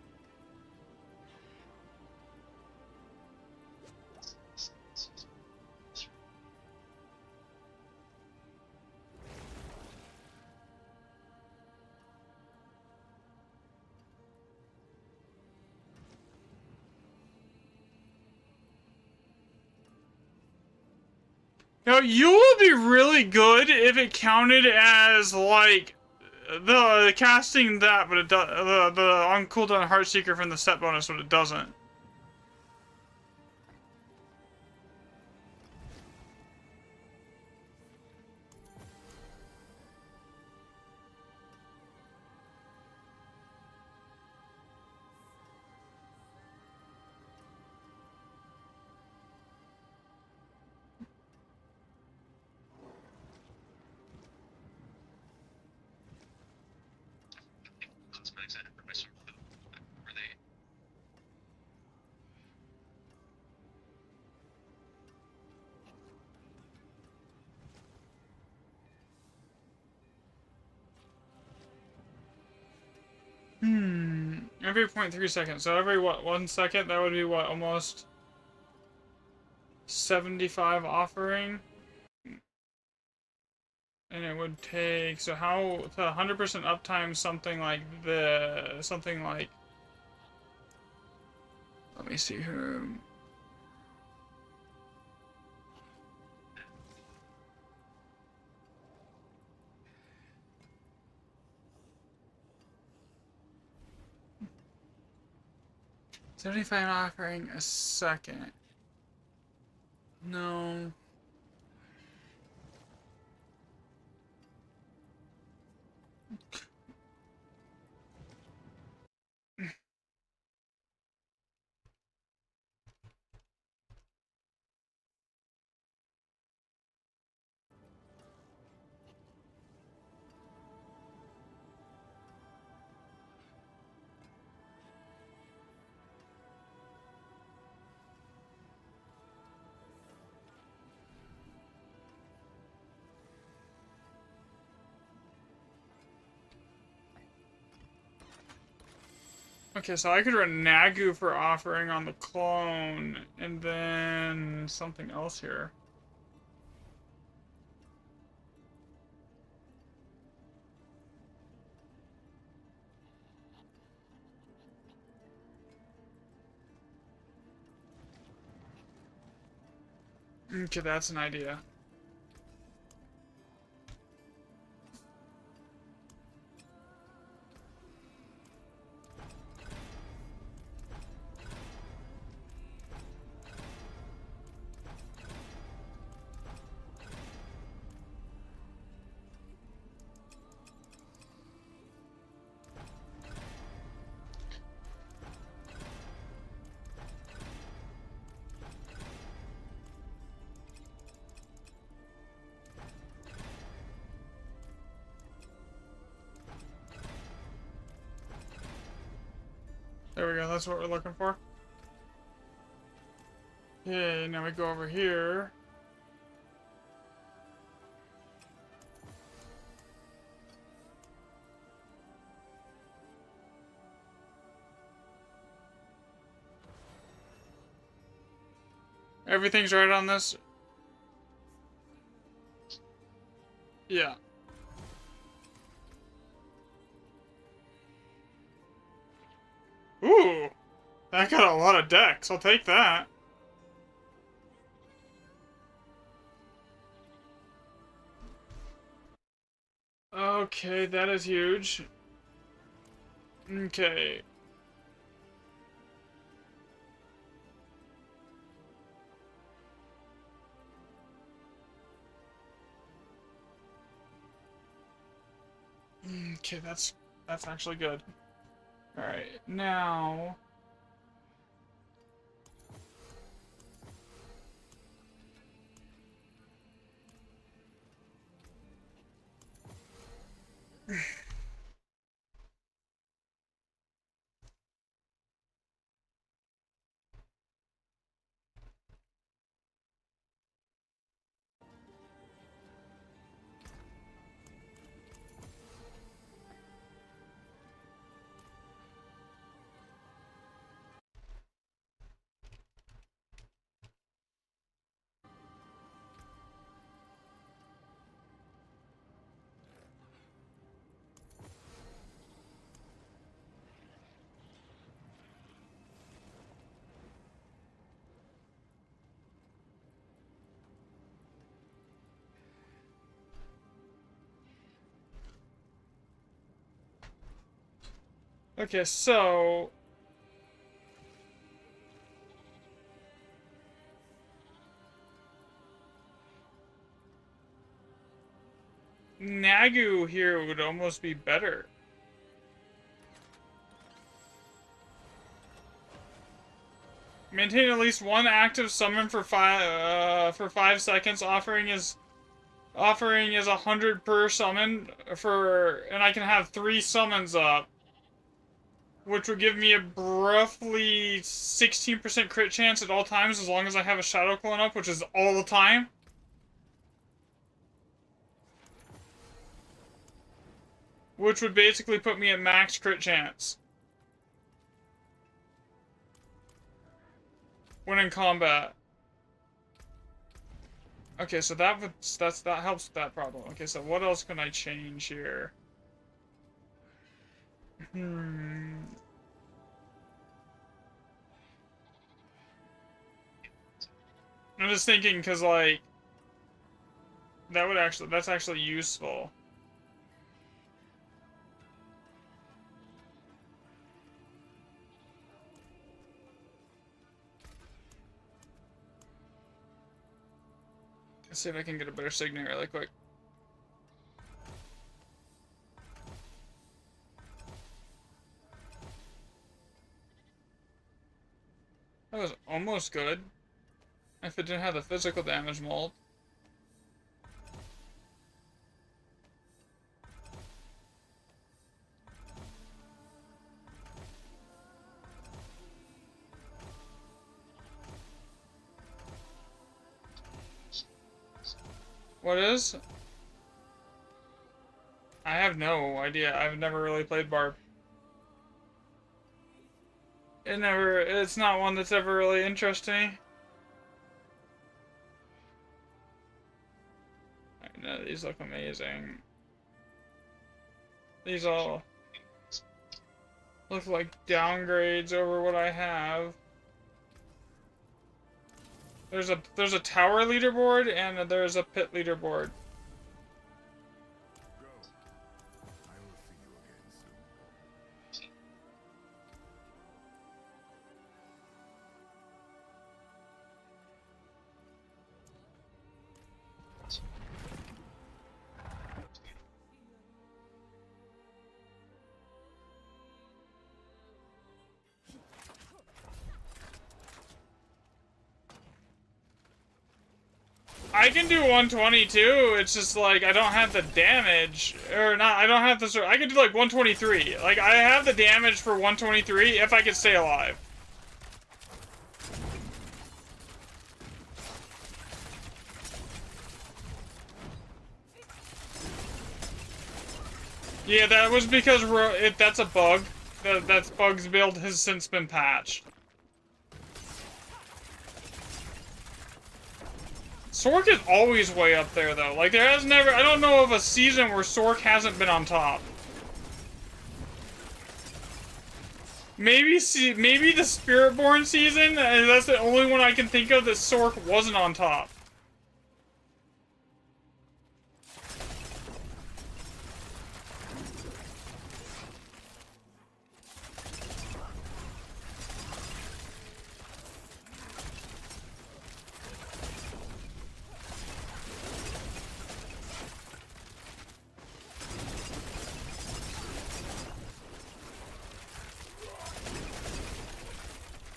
Now, you would be really good if it counted as, like, the casting that, but it does, the on cooldown Heartseeker from the set bonus, but it doesn't. Cosmetics I have for my sword. Were they? Every 0.3 seconds. So every, what, 1 second? That would be, what, almost 75 offering? And it would take, so how, to 100% uptime something like something like, let me see here. 75 offering a second. No. Okay, so I could run Nagu for offering on the clone, and then something else here. Okay, that's an idea. There we go, that's what we're looking for. Okay, now we go over here. Everything's right on this? Yeah. Ooh! That got a lot of decks, I'll take that. Okay, that is huge. Okay. Okay, that's actually good. Alright, now... Okay, so... Nagu here would almost be better. Maintain at least one active summon for 5 seconds. Offering is 100 per summon and I can have 3 summons up, which would give me a roughly 16% crit chance at all times as long as I have a Shadow Clone up, which is all the time. Which would basically put me at max crit chance when in combat. Okay, so that helps with that problem. Okay, so what else can I change here? I'm just thinking, because like that's actually useful. Let's see if I can get a better signal really quick. That was almost good. If it didn't have the physical damage mold. What is? I have no idea. I've never really played Barb. It's not one that's ever really interested me. I know these look amazing. These all look like downgrades over what I have. There's a tower leaderboard and there's a pit leaderboard. Go. I will see you again soon. I can do 122, it's just like I don't have the damage, or not, I don't have the, I can do like 123. Like I have the damage for 123 if I can stay alive. Yeah, that was because that's a bug. That's bug's build has since been patched. Sork is always way up there, though. Like, there has never... I don't know of a season where Sork hasn't been on top. Maybe the Spiritborn season, that's the only one I can think of that Sork wasn't on top.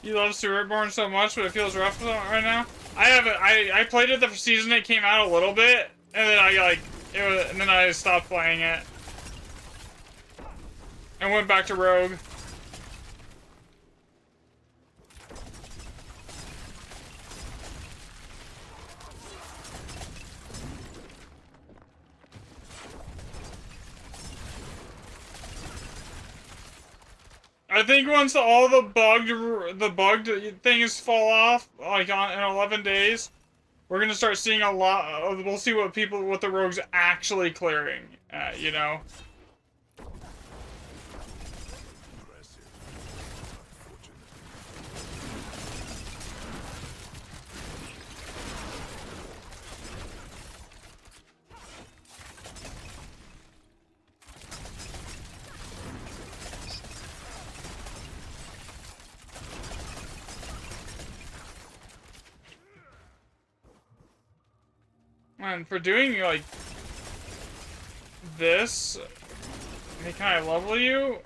You love Spiritborn so much, but it feels rough right now. I haven't. I played it the season it came out a little bit, and then and then I stopped playing it, and went back to Rogue. I think once all the bugged things fall off, like in 11 days, we're gonna start seeing a lot. We'll see what the rogues actually clearing. You know. Man, for doing, like, this, hey, can I level you?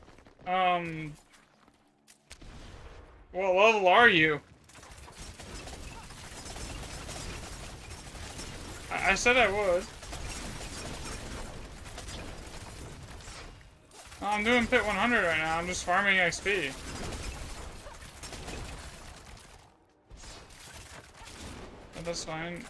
What level are you? I said I would. Oh, I'm doing pit 100 right now, I'm just farming XP. But that's fine.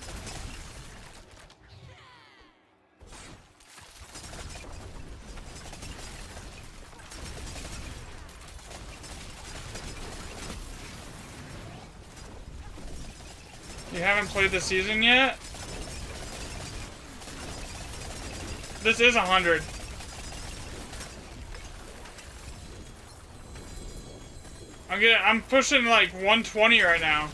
You haven't played the season yet? This is 100. I'm pushing like 120 right now.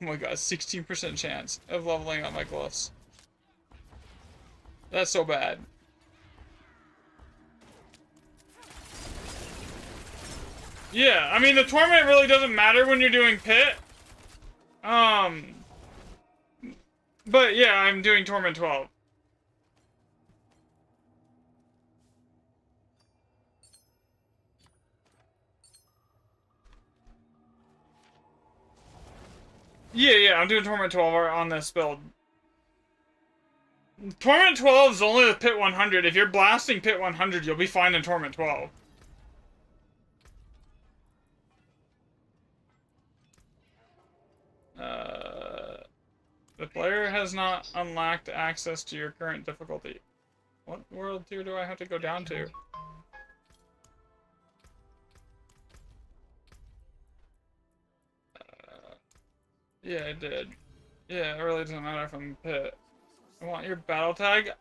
Oh my god, 16% chance of leveling up my glyphs. That's so bad. Yeah, I mean, the torment really doesn't matter when you're doing pit. But yeah, I'm doing torment 12. Yeah, I'm doing torment 12 on this build. Torment 12 is only the pit 100. If you're blasting pit 100, you'll be fine in torment 12. The player has not unlocked access to your current difficulty. What world tier do I have to go down to? Yeah, I did. Yeah, it really doesn't matter if I'm pit. I want your battle tag?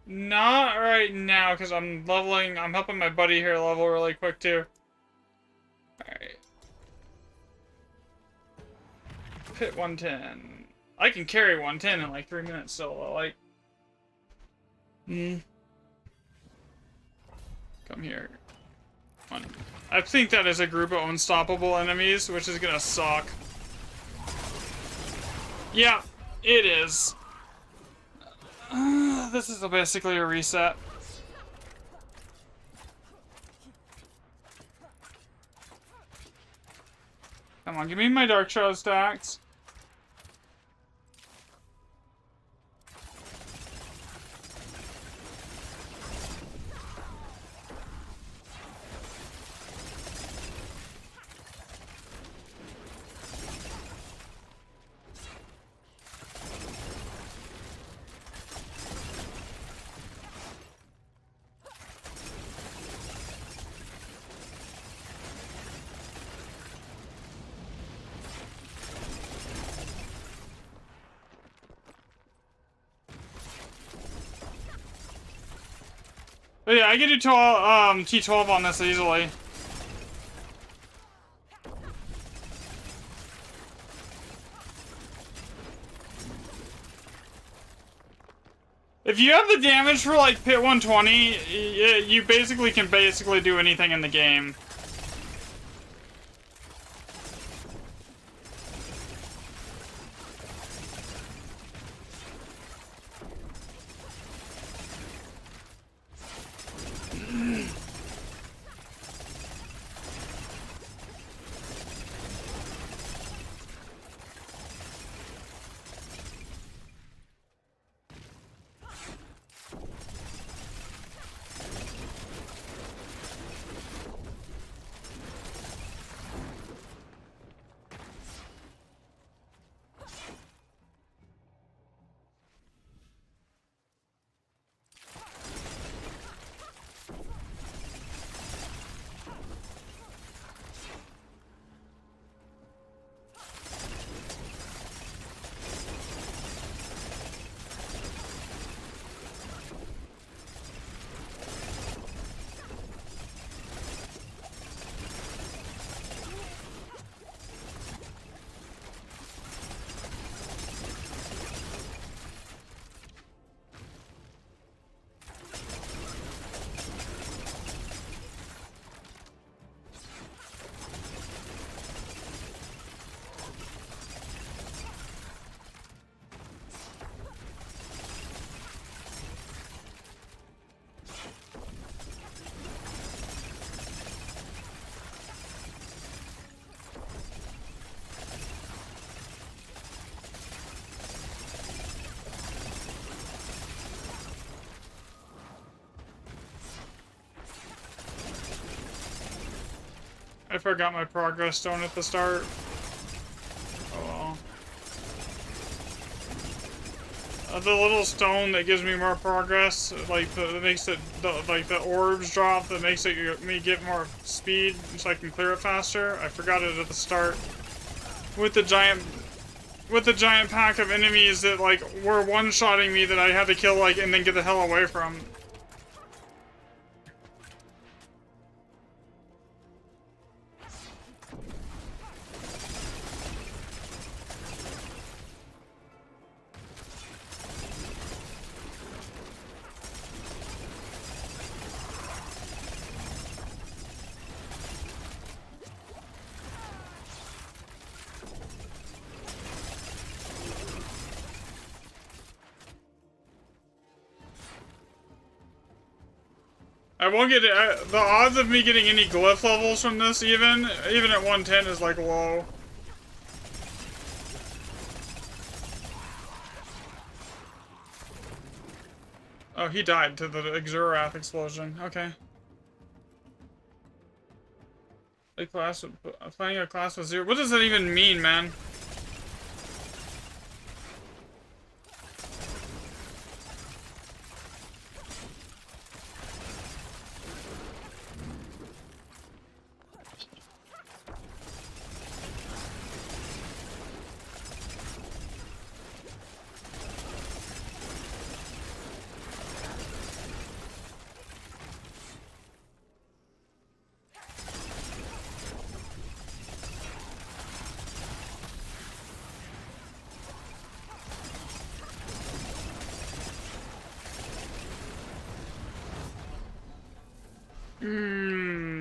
Not right now, because I'm helping my buddy here level really quick, too. Alright. Pit 110. I can carry 110 in like 3 minutes still, like... Come here. Come on. I think that is a group of unstoppable enemies, which is gonna suck. Yeah, it is. This is basically a reset. Come on, give me my Dark Shadow stacks. But yeah, I can do T12 on this easily. If you have the damage for like pit 120, you basically can do anything in the game. I forgot my progress stone at the start. Oh well. The little stone that gives me more progress, like that makes it like the orbs drop, that makes me get more speed, so I can clear it faster. I forgot it at the start. With the giant pack of enemies that like were one-shotting me that I had to kill like and then get the hell away from. I won't get the odds of me getting any glyph levels from this even at 110 is like low. Oh, he died to the Exurath explosion. Okay. Playing a class with 0. What does that even mean, man?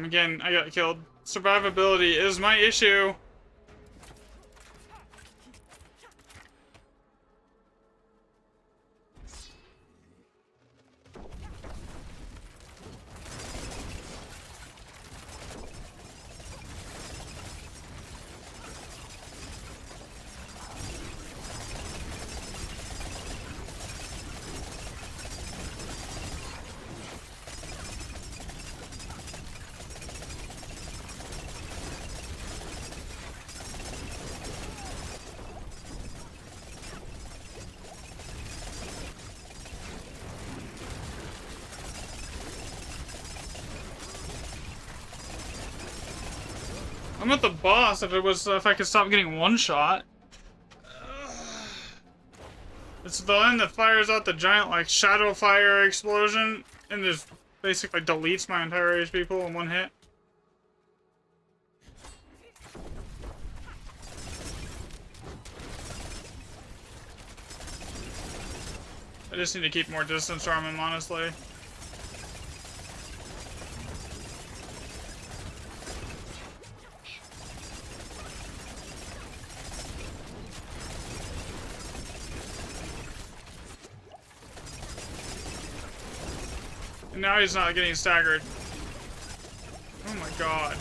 Again, I got killed. Survivability is my issue. I'm at the boss if I could stop getting one shot. It's the end that fires out the giant like shadow fire explosion and just basically deletes my entire HP pool in one hit. I just need to keep more distance from him, honestly. And now he's not getting staggered. Oh my god.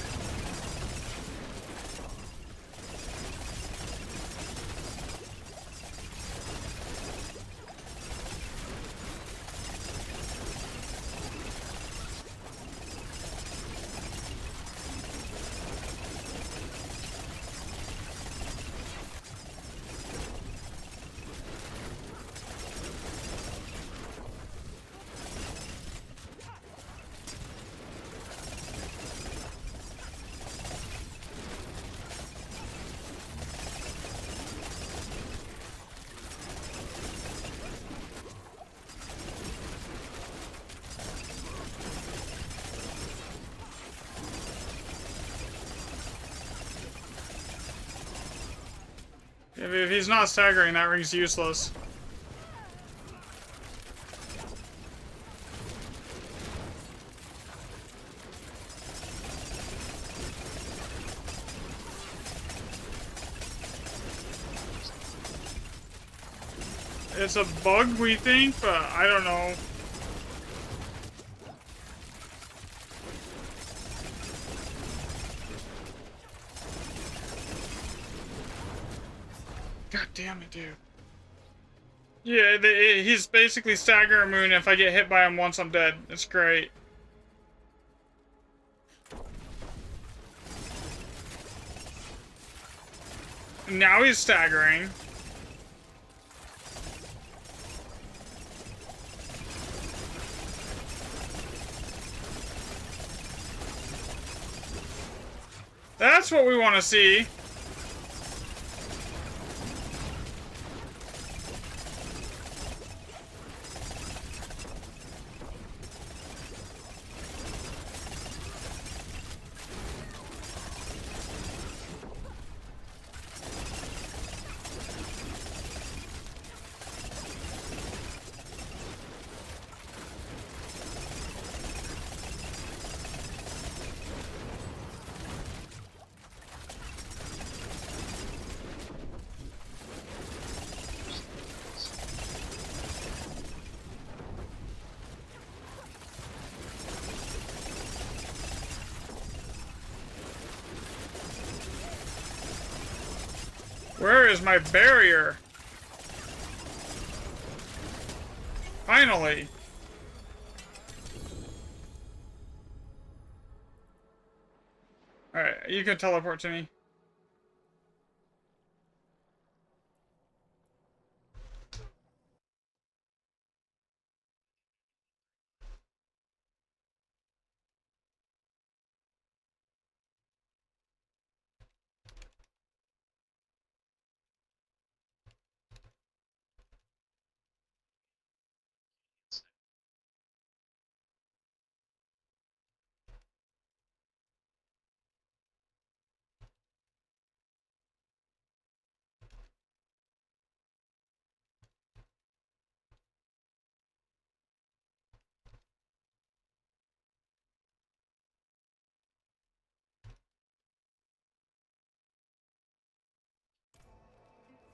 If he's not staggering, that ring's useless. It's a bug, we think, but I don't know. God damn it, dude. Yeah, he's basically Stagger Moon. If I get hit by him once, I'm dead. It's great. Now he's staggering. That's what we want to see. Where is my barrier? Finally. Alright, you can teleport to me.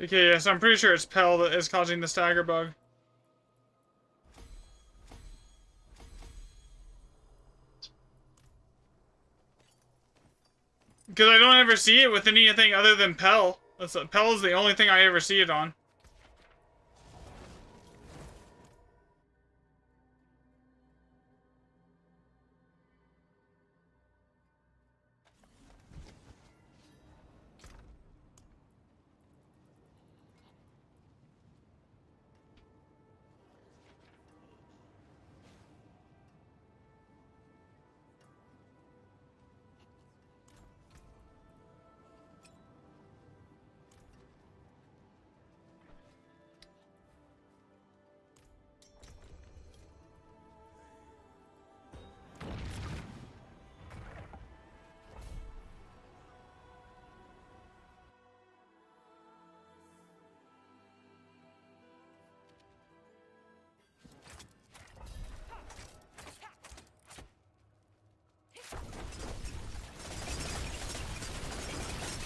Okay, yes, I'm pretty sure it's Pell that is causing the stagger bug. Because I don't ever see it with anything other than Pell. Pell is the only thing I ever see it on.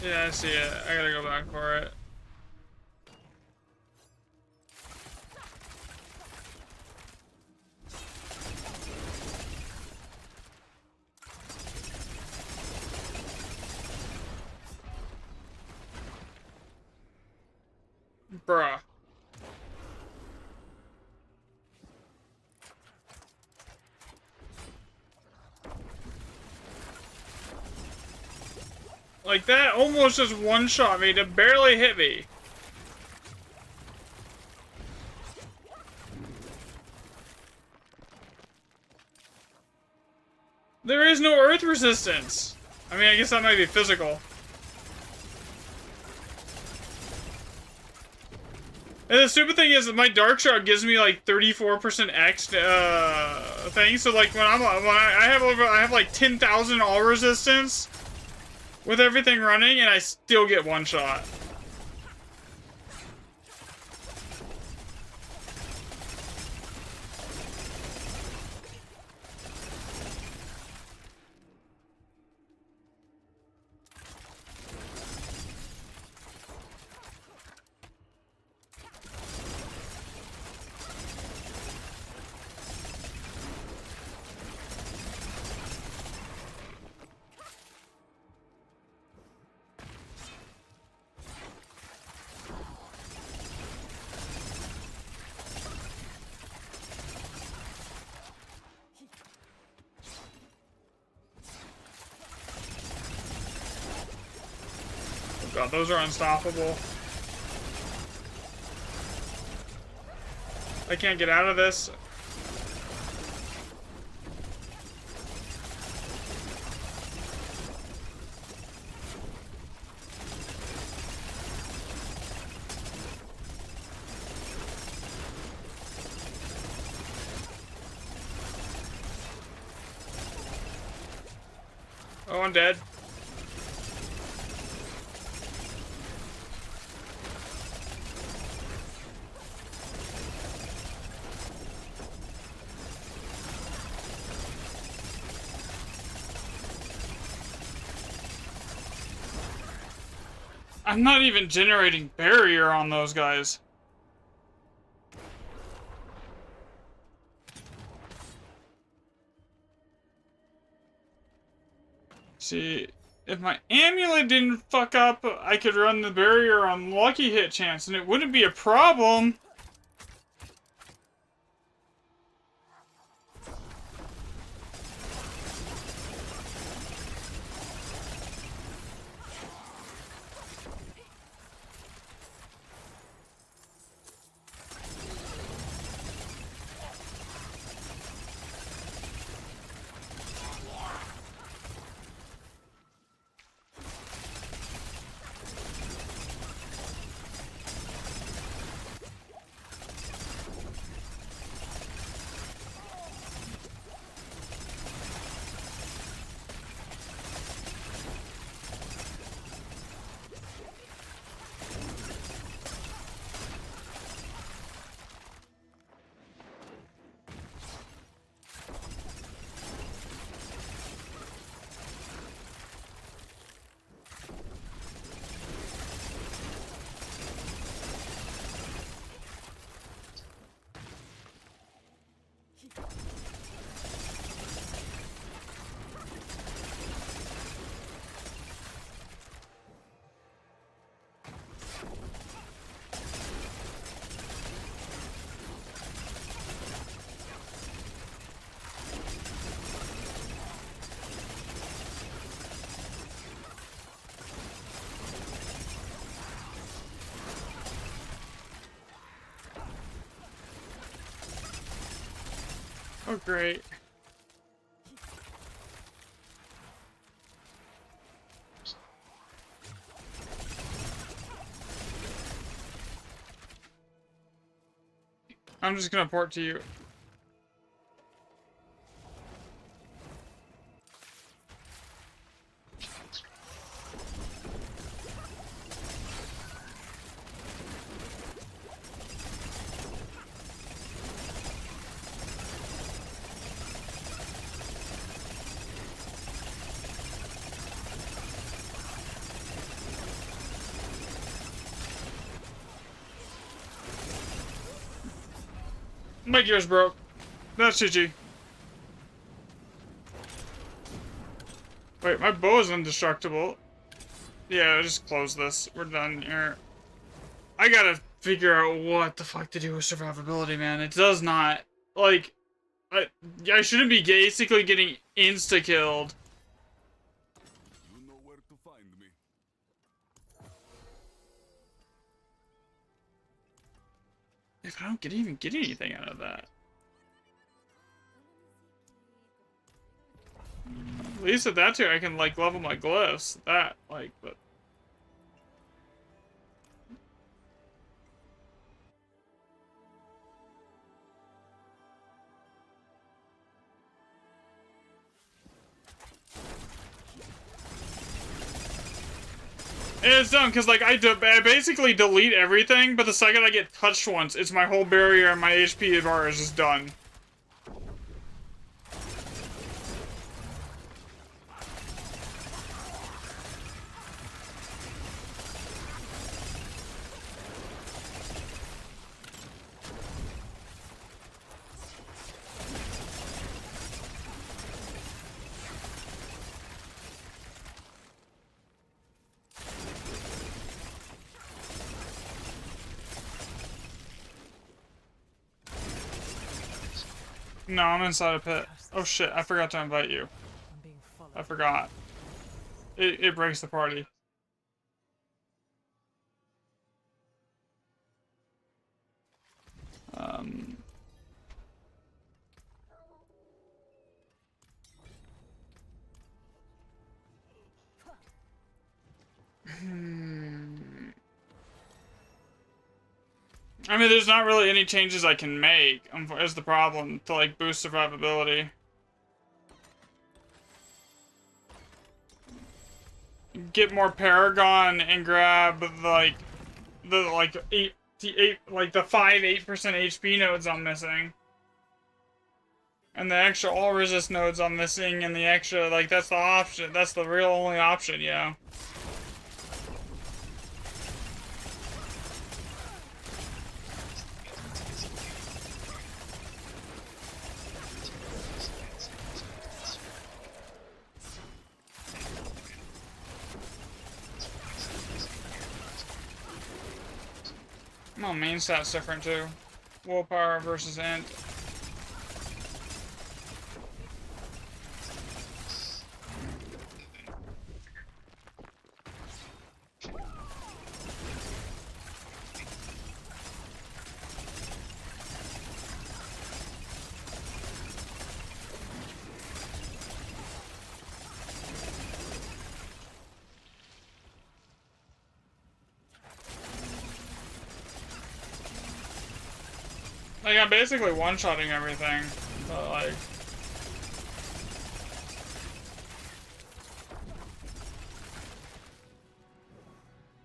Yeah, I see it. I gotta go back for it. Bruh. Like, that almost just one-shot me to barely hit me. There is no earth resistance. I mean, I guess that might be physical. And the stupid thing is that my Dark Shot gives me like 34% X thing. So like when I have like 10,000 all resistance with everything running, and I still get one shot. God, those are unstoppable. I can't get out of this. Oh, I'm dead. I'm not even generating barrier on those guys. See, if my amulet didn't fuck up, I could run the barrier on lucky hit chance, and it wouldn't be a problem. Oh, great. I'm just gonna port to you. My gear's broke. That's GG. Wait, my bow is indestructible. Yeah, just close this. We're done here. I gotta figure out what the fuck to do with survivability, man. It does not, like, I shouldn't be basically getting insta-killed. You know where to find me. If I don't even get anything out of that. At least at that too, I can, like, level my glyphs. That, like, but... And it's dumb, because, like, I basically delete everything, but the second I get touched once, it's my whole barrier and my HP bar is just done. No, I'm inside a pit. Oh shit, I forgot to invite you. I'm being followed. I forgot. It breaks the party. I mean, there's not really any changes I can make, is the problem, to, like, boost survivability. Get more Paragon and grab, like, the 5 8% HP nodes I'm missing. And the extra all resist nodes I'm missing, and the extra, like, that's the option. That's the real only option, yeah. No, main stat's different too. Willpower versus int. Like, I'm basically one-shotting everything, but like...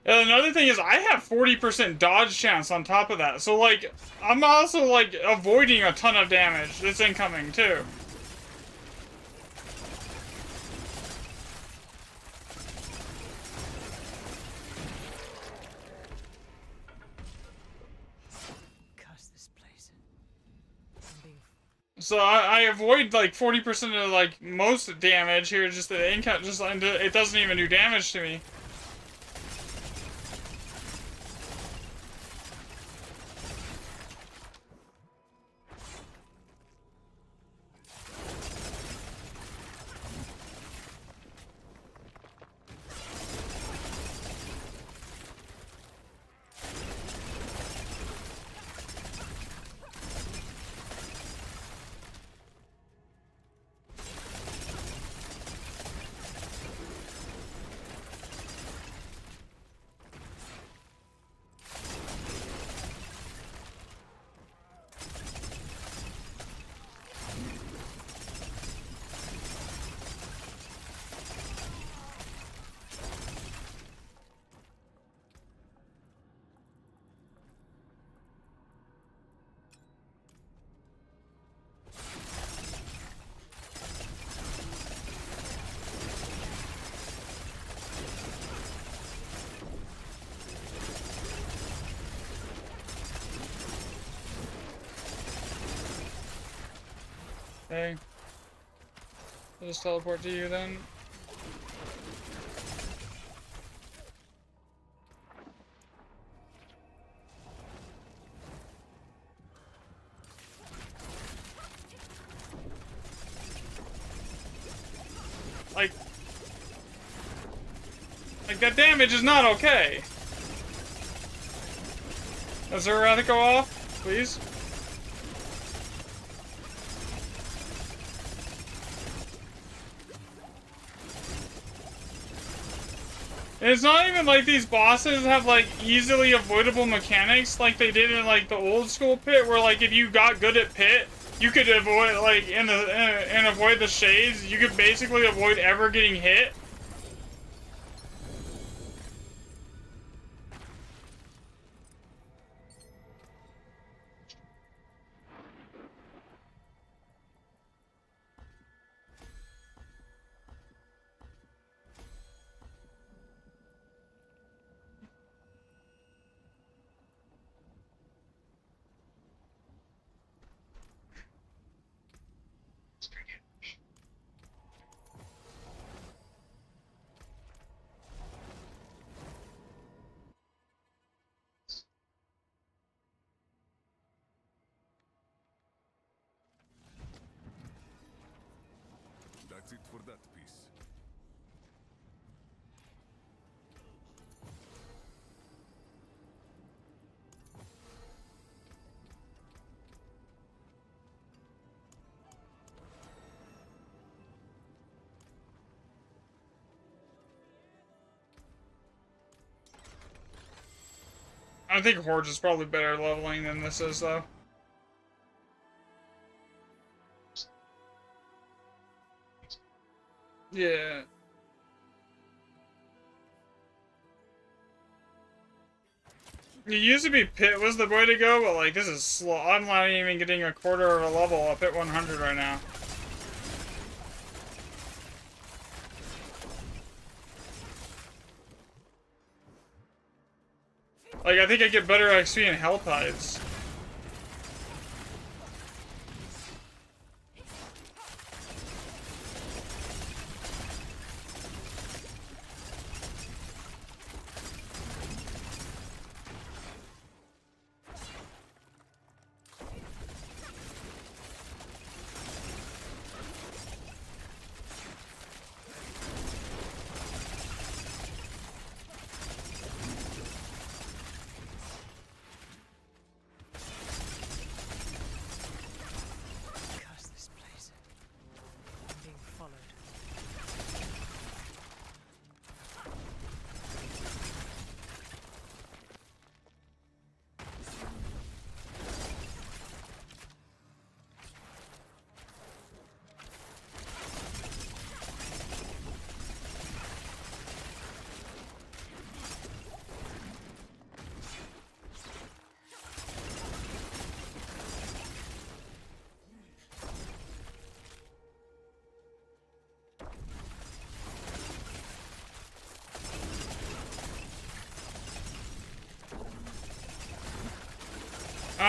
And another thing is, I have 40% dodge chance on top of that, so like, I'm also like, avoiding a ton of damage that's incoming too. Curse this place. I'm being So I avoid like 40% of like most damage here, just the income, just it doesn't even do damage to me. Okay. I'll just teleport to you then. Like that damage is not okay. Does her rather go off, please? And it's not even like these bosses have like easily avoidable mechanics like they did in like the old school pit, where like if you got good at pit, you could avoid like and avoid the shades. You could basically avoid ever getting hit. It's pretty good. That's it for that piece. I think Horge is probably better leveling than this is, though. Yeah. It used to be Pit was the way to go, but like this is slow. I'm not even getting a quarter of a level up at 100 right now. Like I think I get better XP in Hell Tides.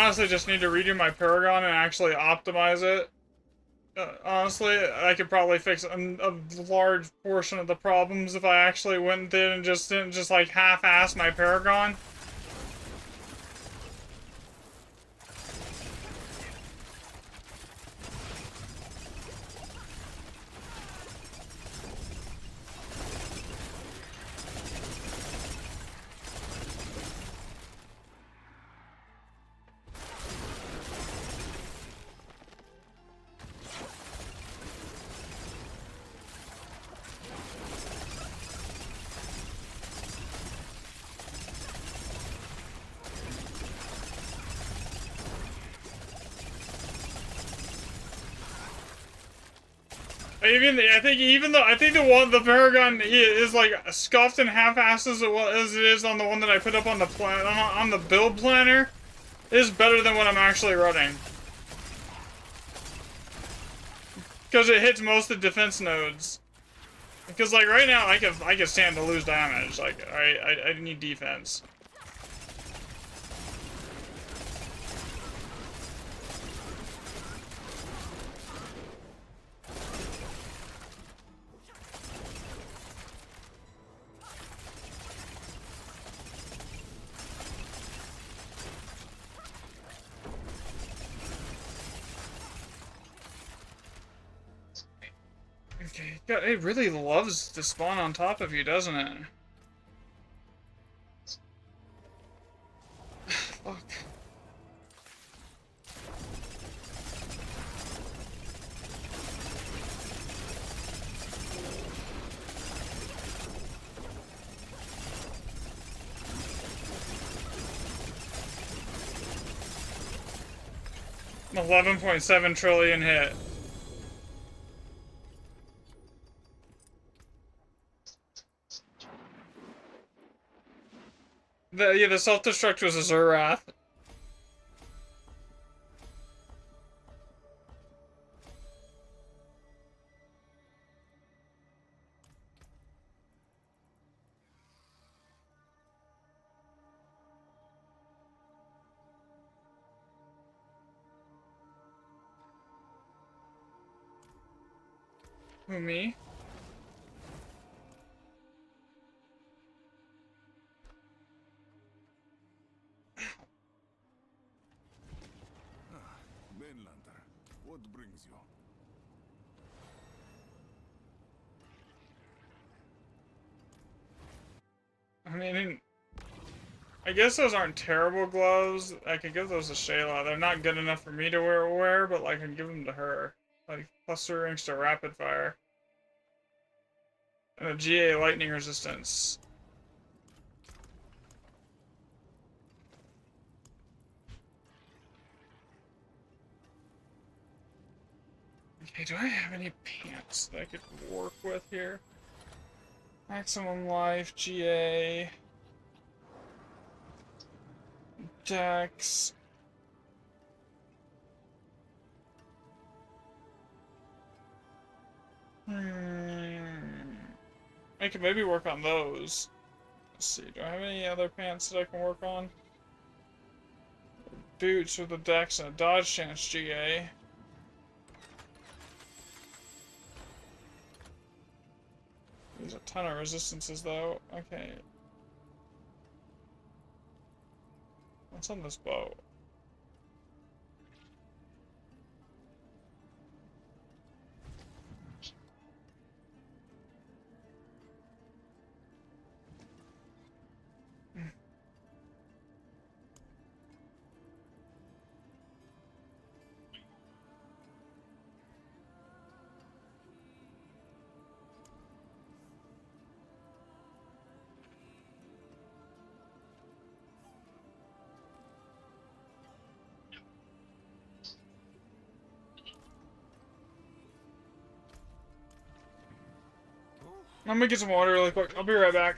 honestly just need to redo my Paragon and actually optimize it. Honestly, I could probably fix a large portion of the problems if I actually went in and just didn't just like half-ass my Paragon. I think the Paragon is like scuffed and half-assed as it is on the one that I put up on the build planner, is better than what I'm actually running. Because it hits most of the defense nodes. Because like right now I can stand to lose damage. Like I need defense. Okay, God, it really loves to spawn on top of you, doesn't it? Fuck. $11.7 trillion hit. The self-destruct was a Zurath. Who, me? Mainlander, what brings you? I mean, I guess those aren't terrible gloves. I could give those to Shayla. They're not good enough for me to wear, but like, I can give them to her. Like, plus 3 rings to rapid fire. And a GA lightning resistance. Okay, do I have any pants that I could work with here? Maximum life, GA. Dex. I could maybe work on those. Let's see, do I have any other pants that I can work on? Boots with a dex and a dodge chance GA. There's a ton of resistances though. Okay. What's on this bow? I'm gonna get some water really quick. I'll be right back.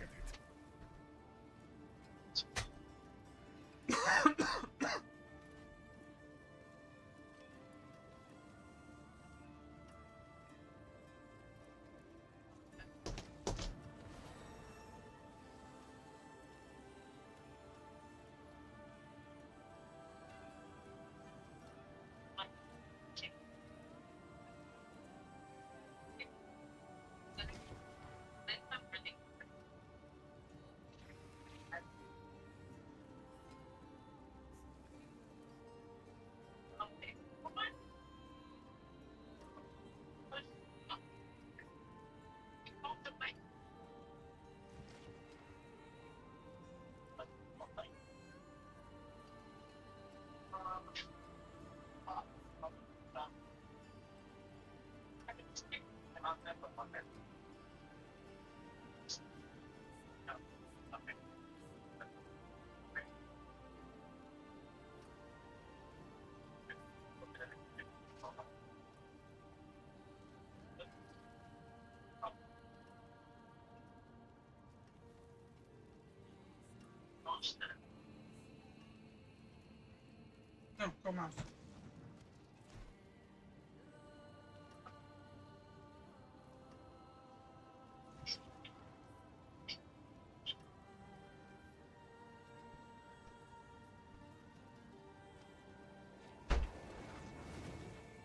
No, go mouse.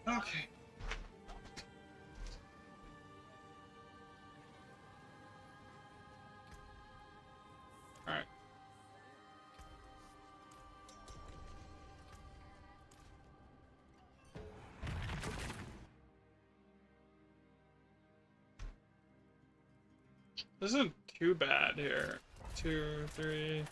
Okay. All right. This isn't too bad here. 2, 3.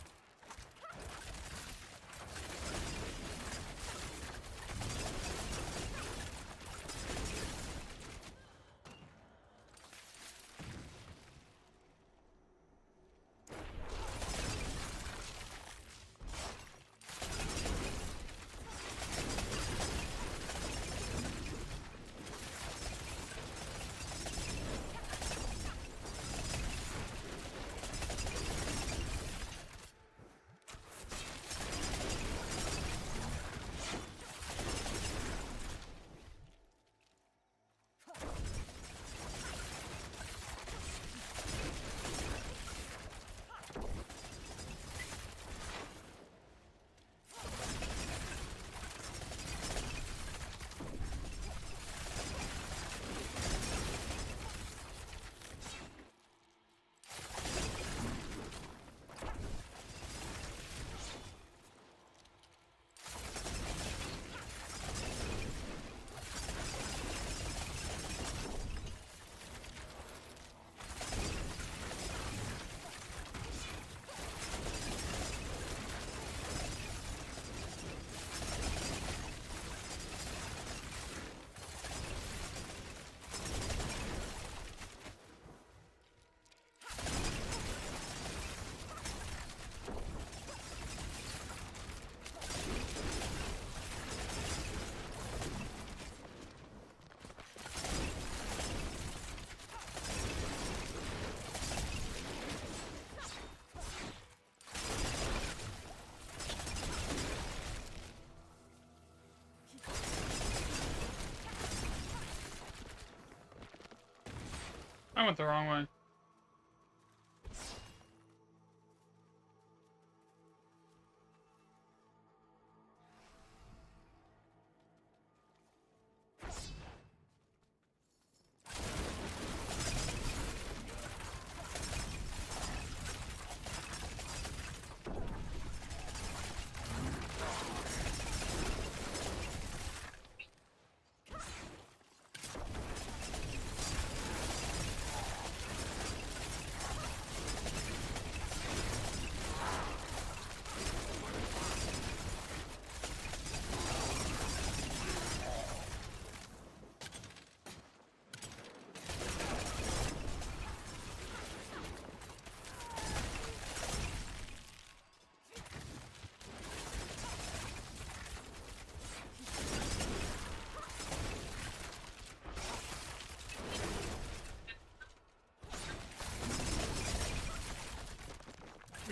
I went the wrong way.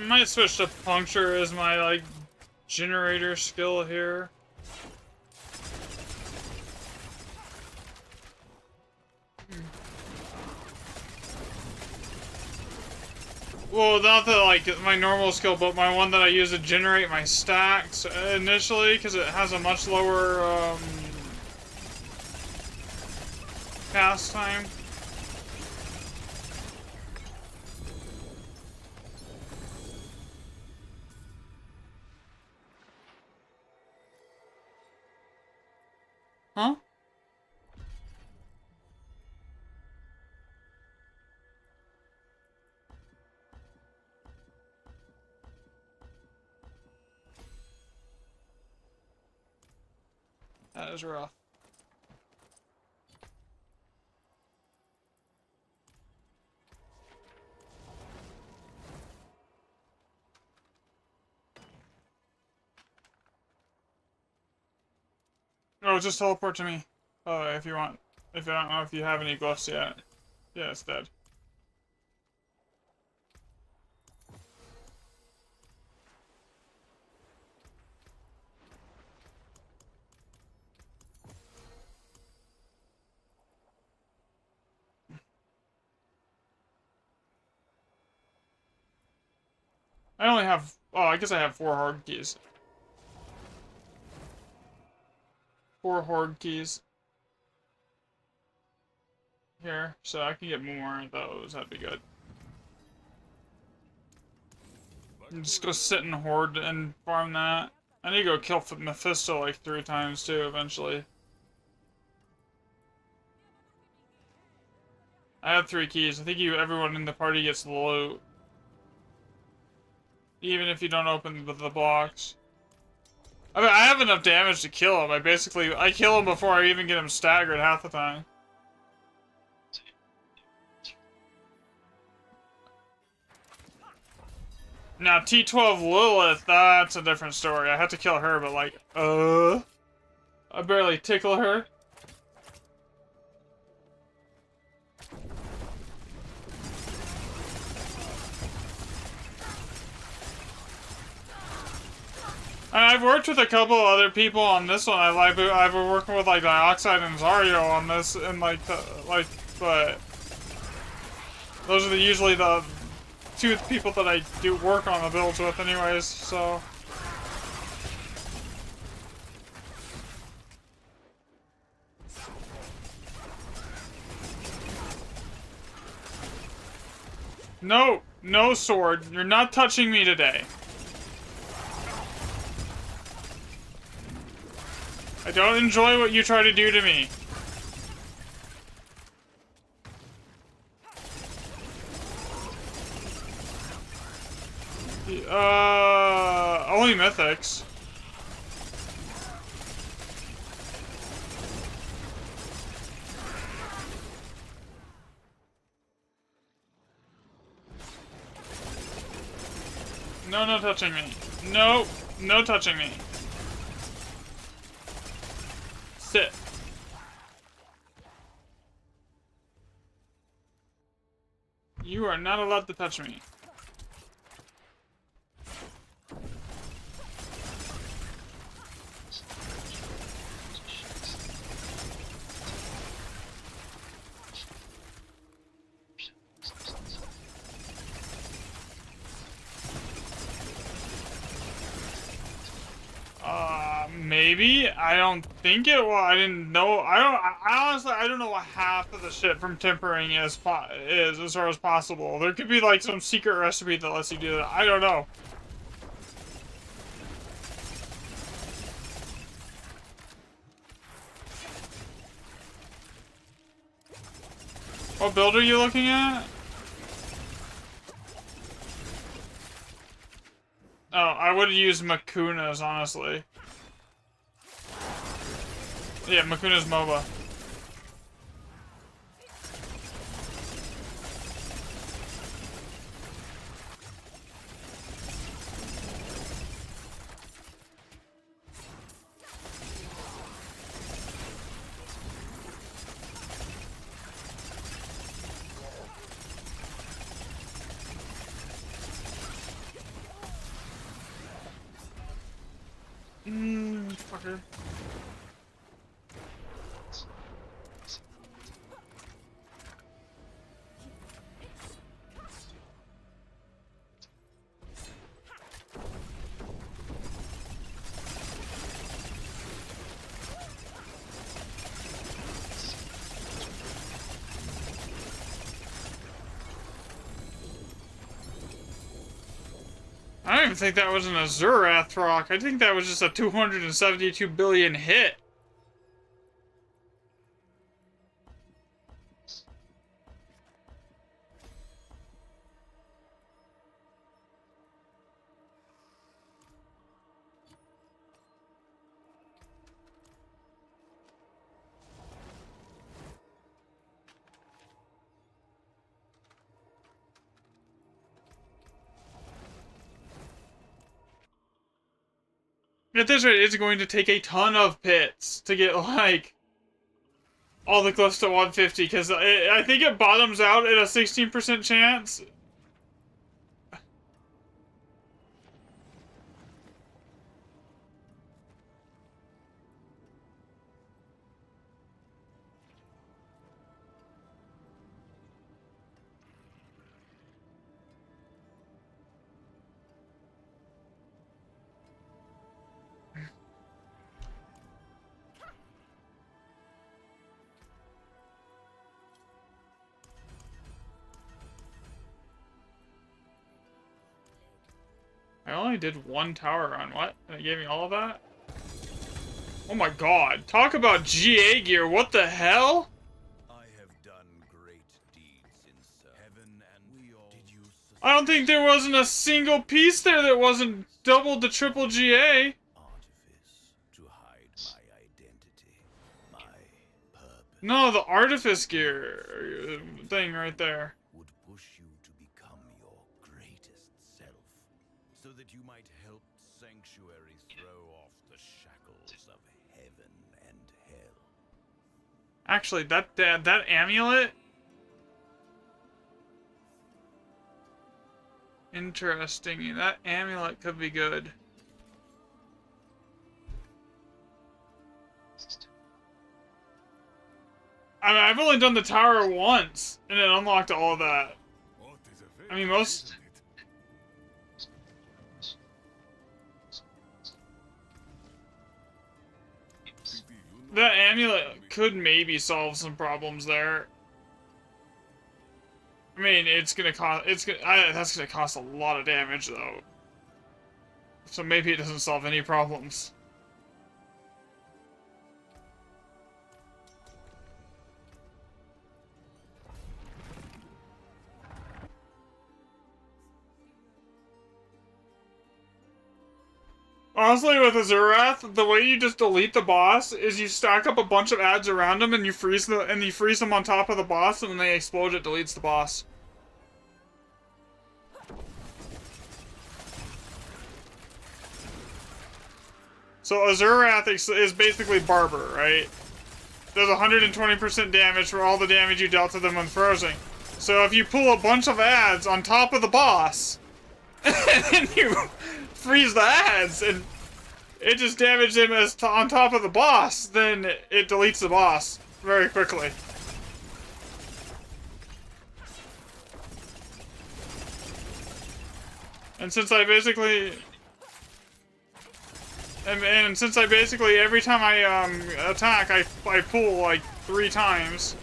Might switch to puncture as my like generator skill here. Well, not the like my normal skill, but my one that I use to generate my stacks initially, because it has a much lower cast time. Huh? That is rough. just teleport to me. If you want. If I don't know if you have any glyphs yet. Yeah, it's dead. I only have... Oh, I guess I have 4 horde keys. 4 horde keys. Here, so I can get more of those. That'd be good. I'm just gonna sit and horde and farm that. I need to go kill Mephisto like 3 times too, eventually. I have 3 keys. I think everyone in the party gets the loot. Even if you don't open the blocks. I mean, I have enough damage to kill him. I kill him before I even get him staggered half the time. Now, T12 Lilith, that's a different story. I had to kill her, but like, I barely tickle her. I've worked with a couple other people on this one. I've been working with like Dioxide and Zario on this, and but those are usually the 2 people that I do work on the builds with, anyways. So. No, no sword. You're not touching me today. I don't enjoy what you try to do to me. Only mythics. No, no touching me. No, no touching me. Sit. You are not allowed to touch me. Maybe. I don't think it will. I didn't know. I honestly, I don't know what half of the shit from tempering is as far as possible. There could be like some secret recipe that lets you do that. I don't know. What build are you looking at? Oh, I would use Makuna's, honestly. Yeah, Makuna's MOBA. Fucker. I don't even think that was an Azurath rock. I think that was just a 272 billion hit. At this rate, it's going to take a ton of pits to get, like, all the glyphs to 150, because I think it bottoms out at a 16% chance. I only did one tower run. What? And it gave me all of that? Oh my god. Talk about GA gear. What the hell? I have done great deeds in heaven, and we all did you I don't think there wasn't a single piece there that wasn't double to triple GA. artifice to hide my identity, my purpose No, the artifice gear thing right there. would push you to become your greatest self, so that you might help Sanctuary throw off the shackles of heaven and hell. Actually, that amulet. Interesting. That amulet could be good. I mean, I've only done the tower once, and it unlocked all of that. What is I mean, most- isn't it? That amulet could maybe solve some problems there. I mean, it's gonna cost. That's gonna cost a lot of damage, though. So maybe it doesn't solve any problems. Honestly, with Azurath, the way you just delete the boss is you stack up a bunch of ads around them and you freeze them on top of the boss, and when they explode, it deletes the boss. So Azurath is basically Barber, right? Does 120% damage for all the damage you dealt to them when frozen. So if you pull a bunch of ads on top of the boss, and then you freeze the ads, and it just damaged him on top of the boss, then it deletes the boss very quickly. And since I basically... And since I basically, every time I attack, I pull like 3 times.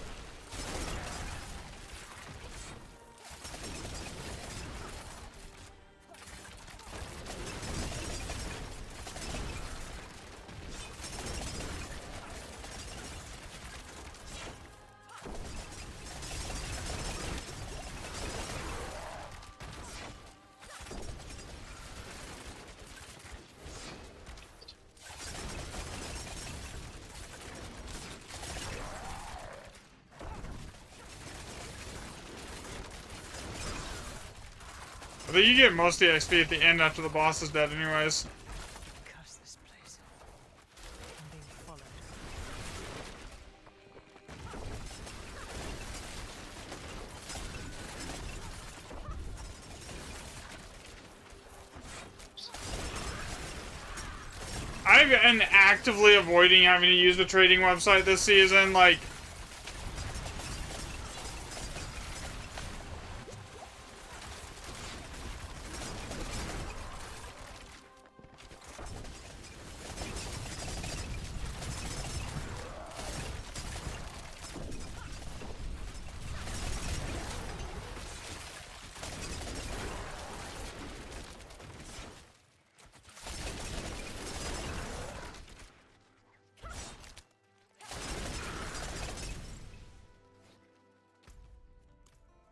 But you get most of the XP at the end after the boss is dead anyways. Curse this place. I'm being followed. I've been actively avoiding having to use the trading website this season, like...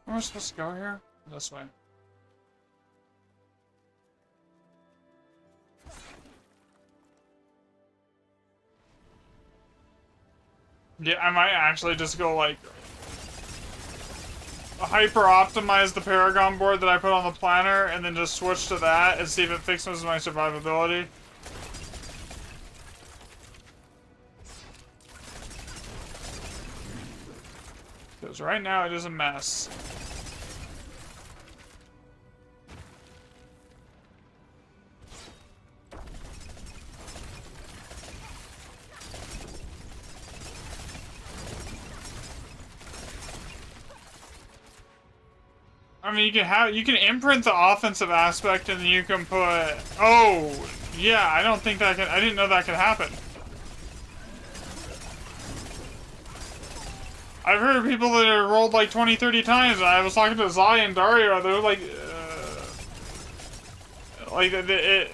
Where am I supposed to go here? This way. Yeah, I might actually just go, like, hyper-optimize the Paragon board that I put on the planner, and then just switch to that and see if it fixes my survivability. Because right now it is a mess. I mean, you can imprint the offensive aspect, and you can put. Oh, yeah. I don't think that can. I didn't know that could happen. I've heard of people that have rolled like 20, 30 times. I was talking to Zai and Dario. They were like it.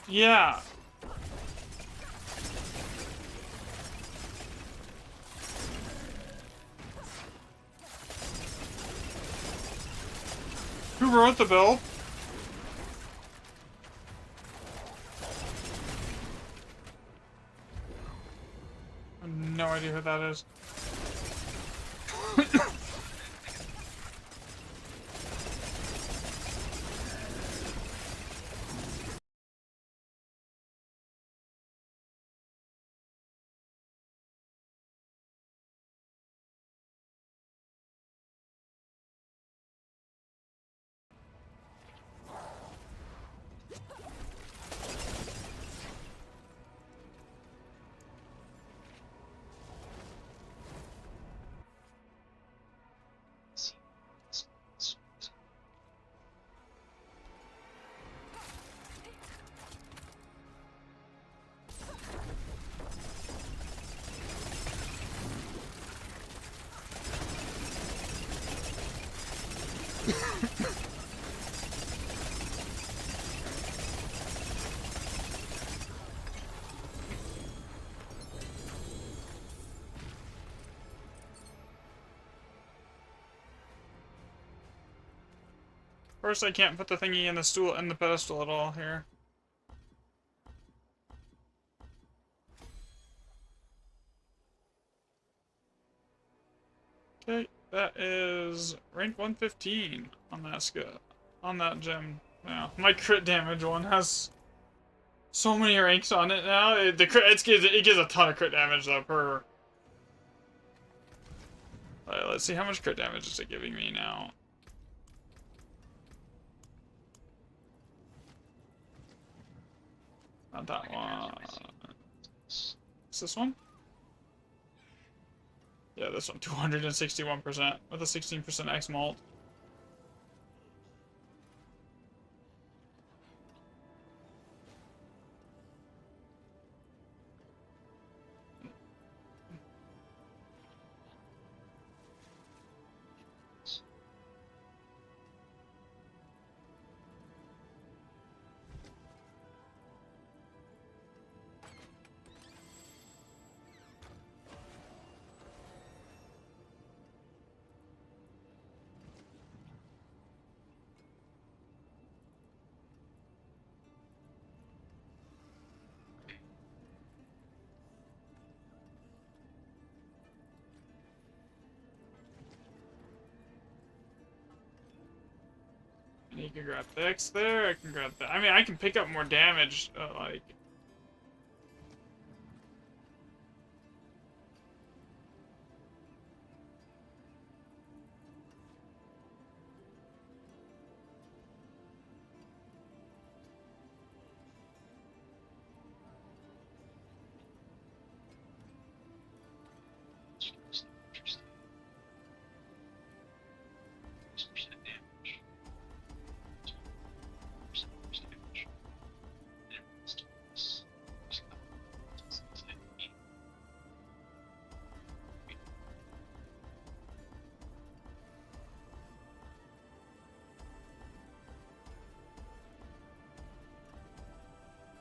Yeah. Who wrote the bill? I have no idea who that is. First, I can't put the thingy in the stool in the pedestal at all here. Okay, that is rank 115 on that skill, on that gem. Now, my crit damage one has so many ranks on it now. It gives a ton of crit damage though per. Let's see how much crit damage is it giving me now. Not that one. Is this one? Yeah, this one. 261% with a 16% X mult. And you can grab the X there, I can grab that. I mean, I can pick up more damage, like...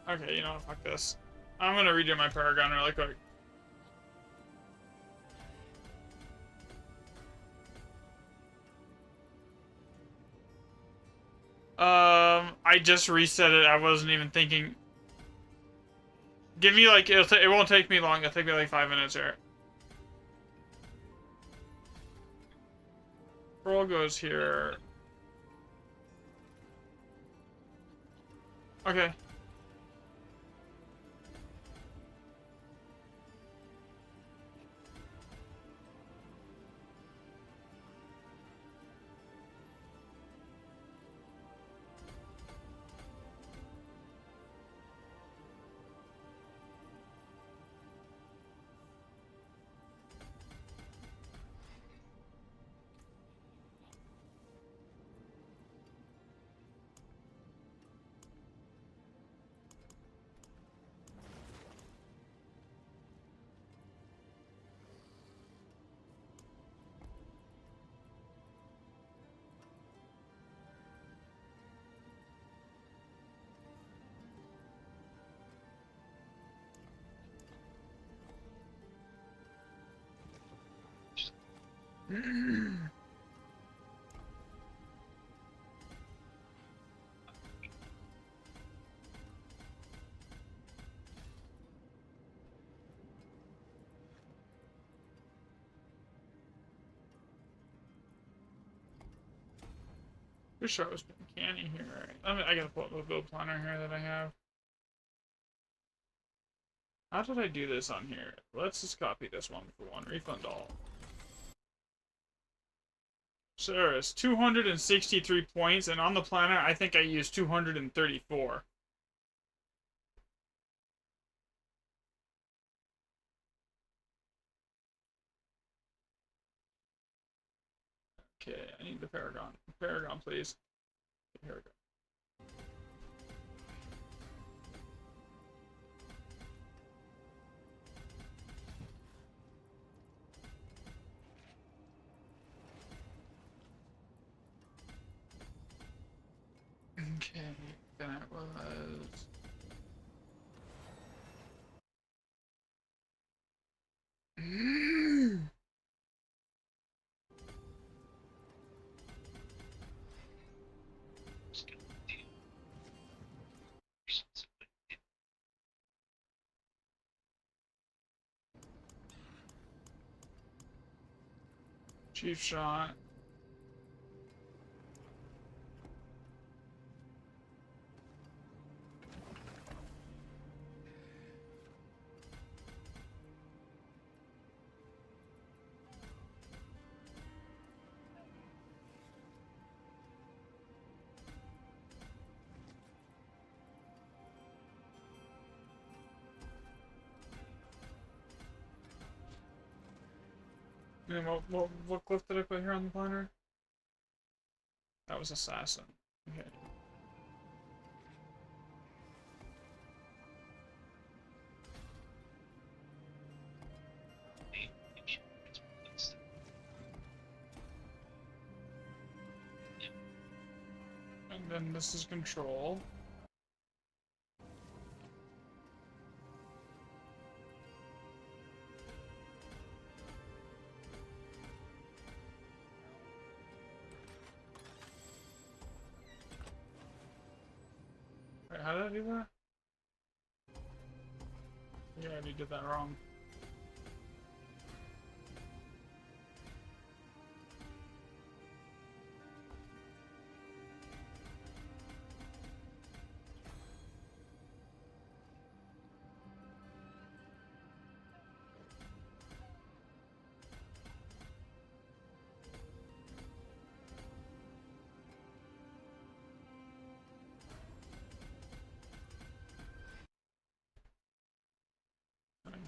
Okay, you know what, fuck this. I'm gonna redo my Paragon really quick. I just reset it, I wasn't even thinking. Give me like, it won't take me long, it'll take me like 5 minutes here. Roll goes here. Okay. Wish I was putting canny here. I gotta pull up the build planner here that I have. How did I do this on here? Let's just copy this one for one. Refund all. So there is 263 points, and on the planner, I think I used 234. Okay, I need the Paragon. Paragon, please. Here we go. Okay, that was... Just gonna do Chief shot. And what cliff did I put here on the planner? That was Assassin. Okay. And then this is Control. Wait, how did I do that? Yeah, I already did that wrong.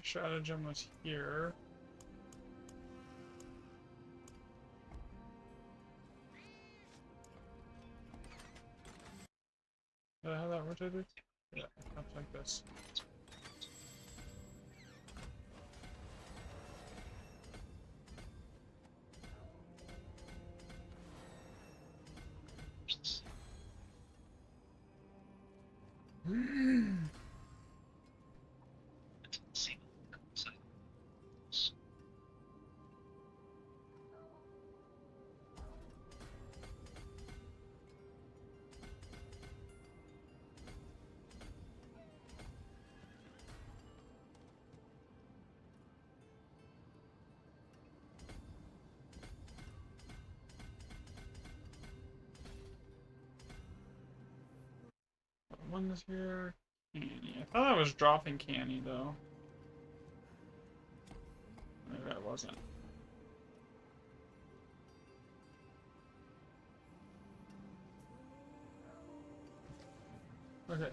Stratagem was here. Did I have that rotated? Yeah, up like this. One is here. Canny. I thought I was dropping Canny though. Maybe I wasn't. Okay.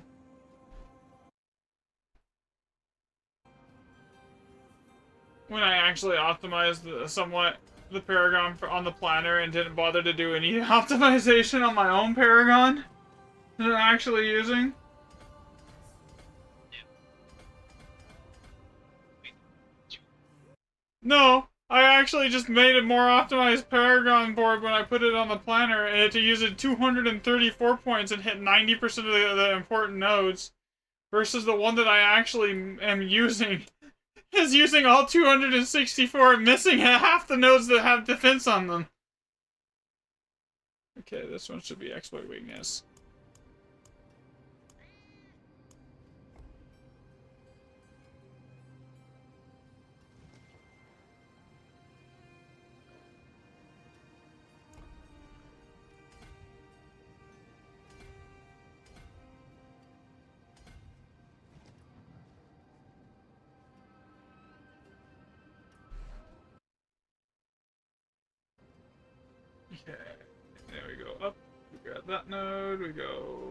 When I actually optimized somewhat the Paragon on the planner and didn't bother to do any optimization on my own Paragon that I'm actually using. No, I actually just made a more optimized Paragon board when I put it on the planner, and to use it 234 points and hit 90% of the important nodes, versus the one that I actually am using is using all 264, missing half the nodes that have defense on them. Okay, this one should be exploit weakness. Okay, there we go up. We got that node. We go.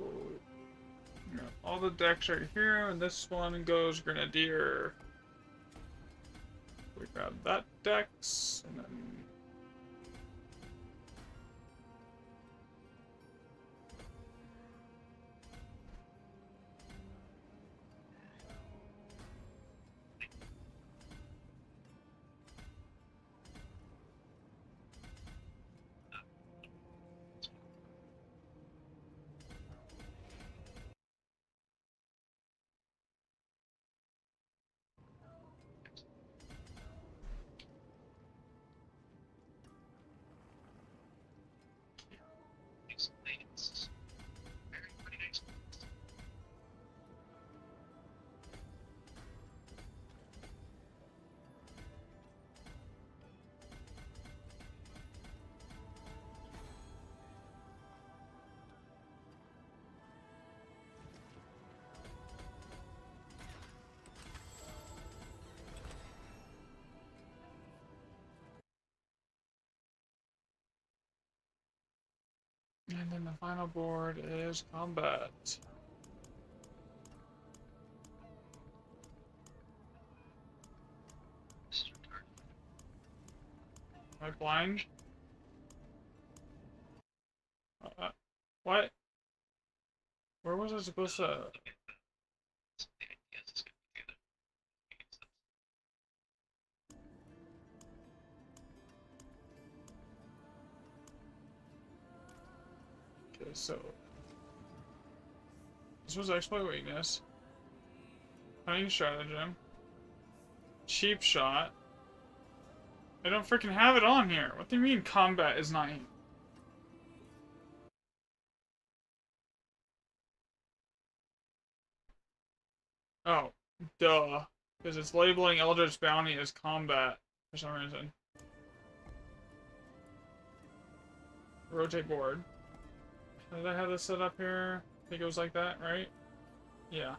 You know, all the decks right here, and this one goes Grenadier. We grab that dex, and then. These lanes. Very pretty nice. And then the final board is combat. This is retarded. Am I blind? What? Where was I supposed to? The idea is to get together. Okay, so this was exploit weakness. Cunning stratagem. Cheap shot. I don't freaking have it on here. What do you mean combat is not here? Oh, duh. Because it's labeling Eldritch Bounty as combat for some reason. Rotate board. Did I have this set up here? I think it was like that, right? Yeah.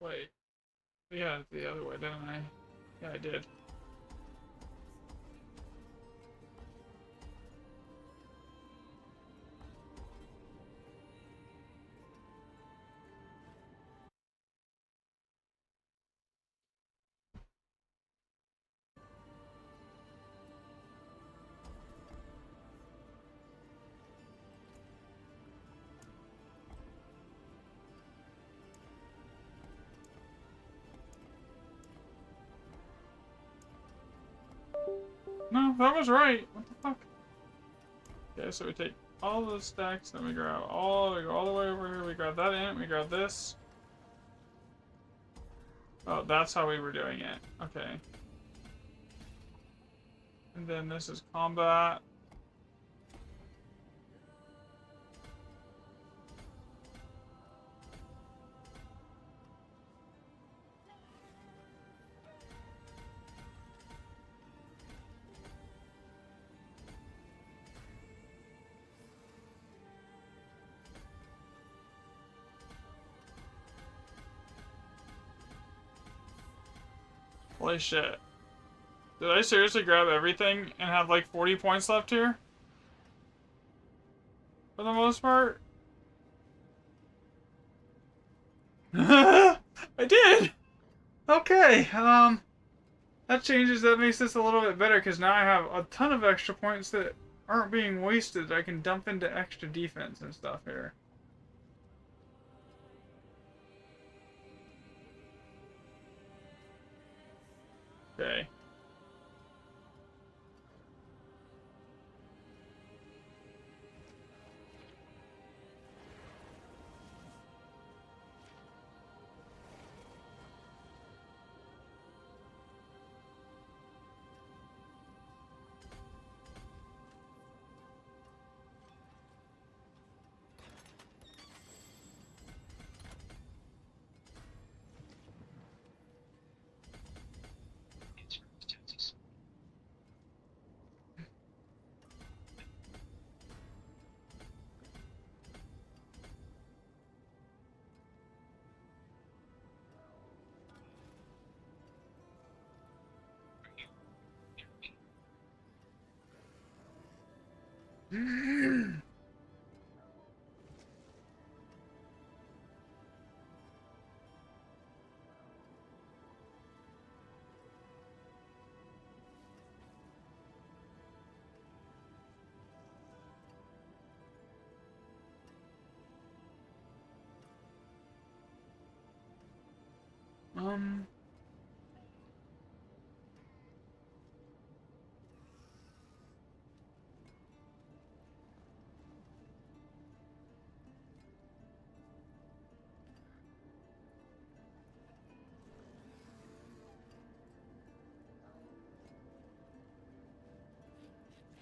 Wait. Yeah, the other way, didn't I? Yeah, I did. No, that was right. What the fuck? Okay, so we take all the stacks, then we grab we go all the way over here, we grab that ant, we grab this. Oh, that's how we were doing it. Okay. And then this is combat. Holy shit. Did I seriously grab everything and have like 40 points left here? For the most part? I did! Okay, that changes, that makes this a little bit better because now I have a ton of extra points that aren't being wasted. I can dump into extra defense and stuff here. Okay. Um.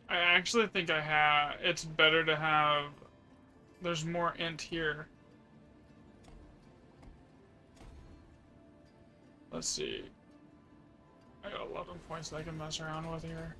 I actually think it's better to have, there's more int here. Let's see. I got 11 points that I can mess around with here.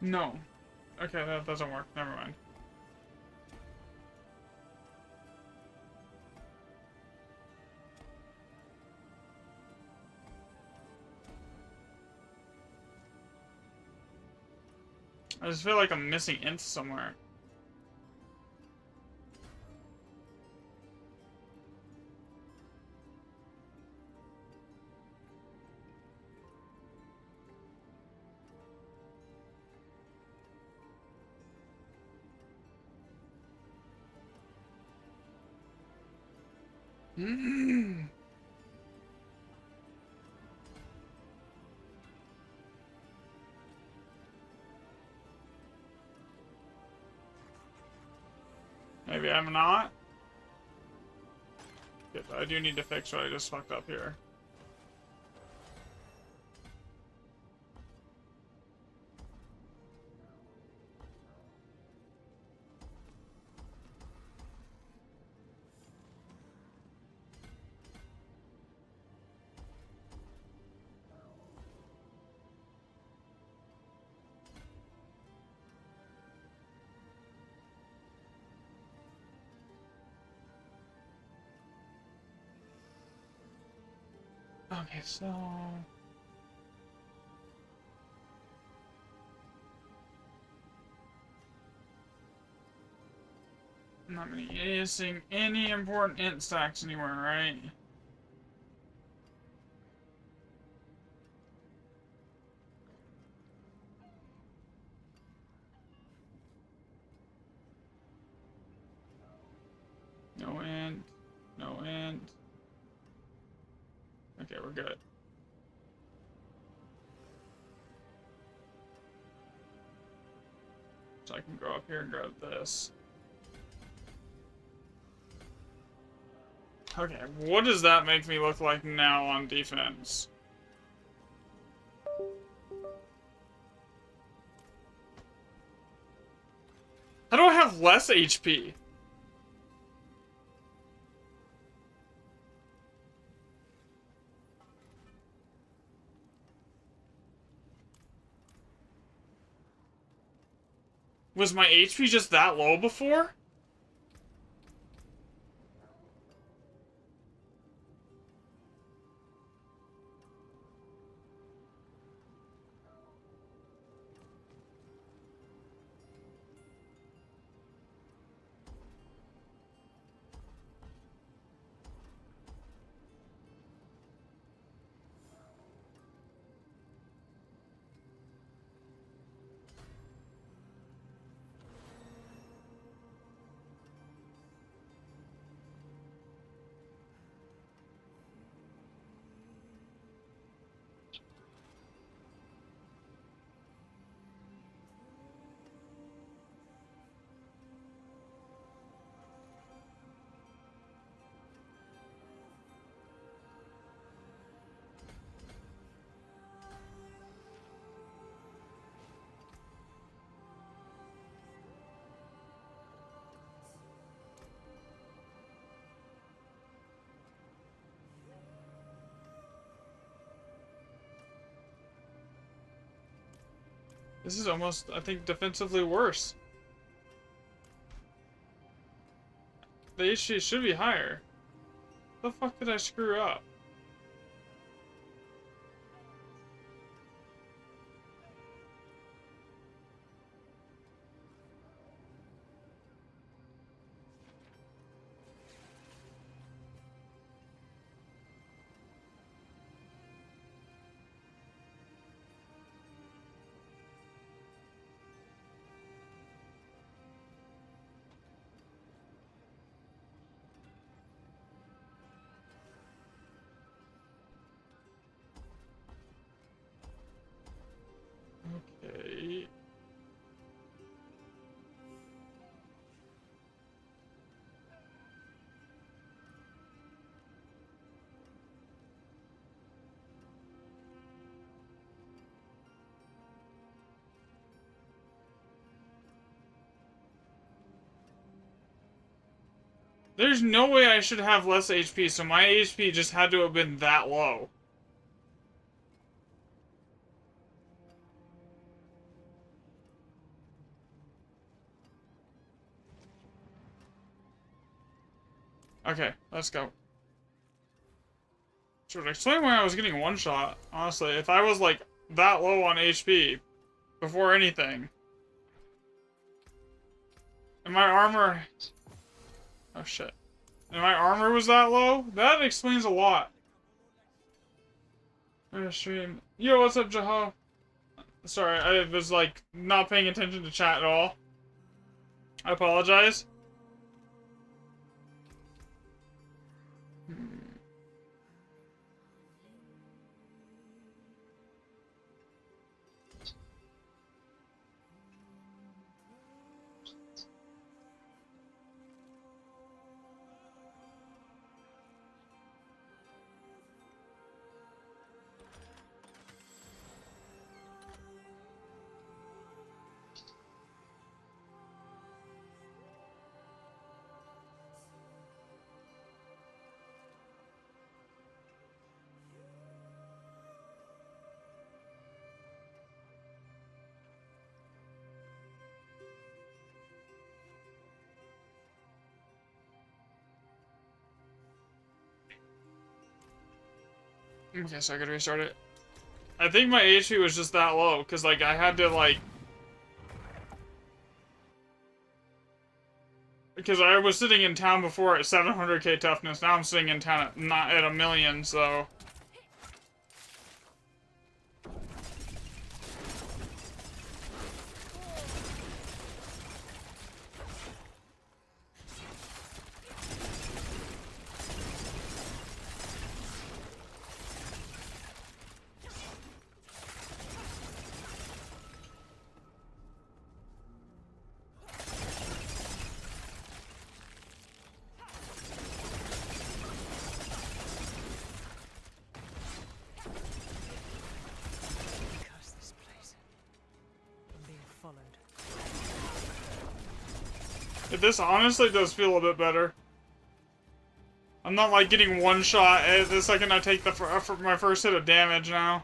No. Okay, that doesn't work. Never mind. I just feel like I'm missing ints somewhere. Maybe I'm not. Good, I do need to fix what I just fucked up here. Okay, so... Not missing any important int stacks anywhere, right? No int. No int. Okay, we're good. So I can go up here and grab this. Okay, what does that make me look like now on defense? How do I have less HP? Was my HP just that low before? This is almost, I think, defensively worse. The HP should be higher. The fuck did I screw up? Okay. There's no way I should have less HP, so my HP just had to have been that low. Okay, let's go. Should explain why I was getting one shot, honestly. If I was, like, that low on HP before anything. And my armor... Oh, shit. And my armor was that low? That explains a lot. Stream. Yo, what's up, Jaho? Sorry, I was, like, not paying attention to chat at all. I apologize. Okay, so I gotta restart it. I think my HP was just that low, because, like, I had to, like... Because I was sitting in town before at 700k toughness, now I'm sitting in town at, not at 1,000,000, so... Curse this place. I'm being followed. This honestly does feel a bit better. I'm not, like, getting one shot at the second I take my first hit of damage now.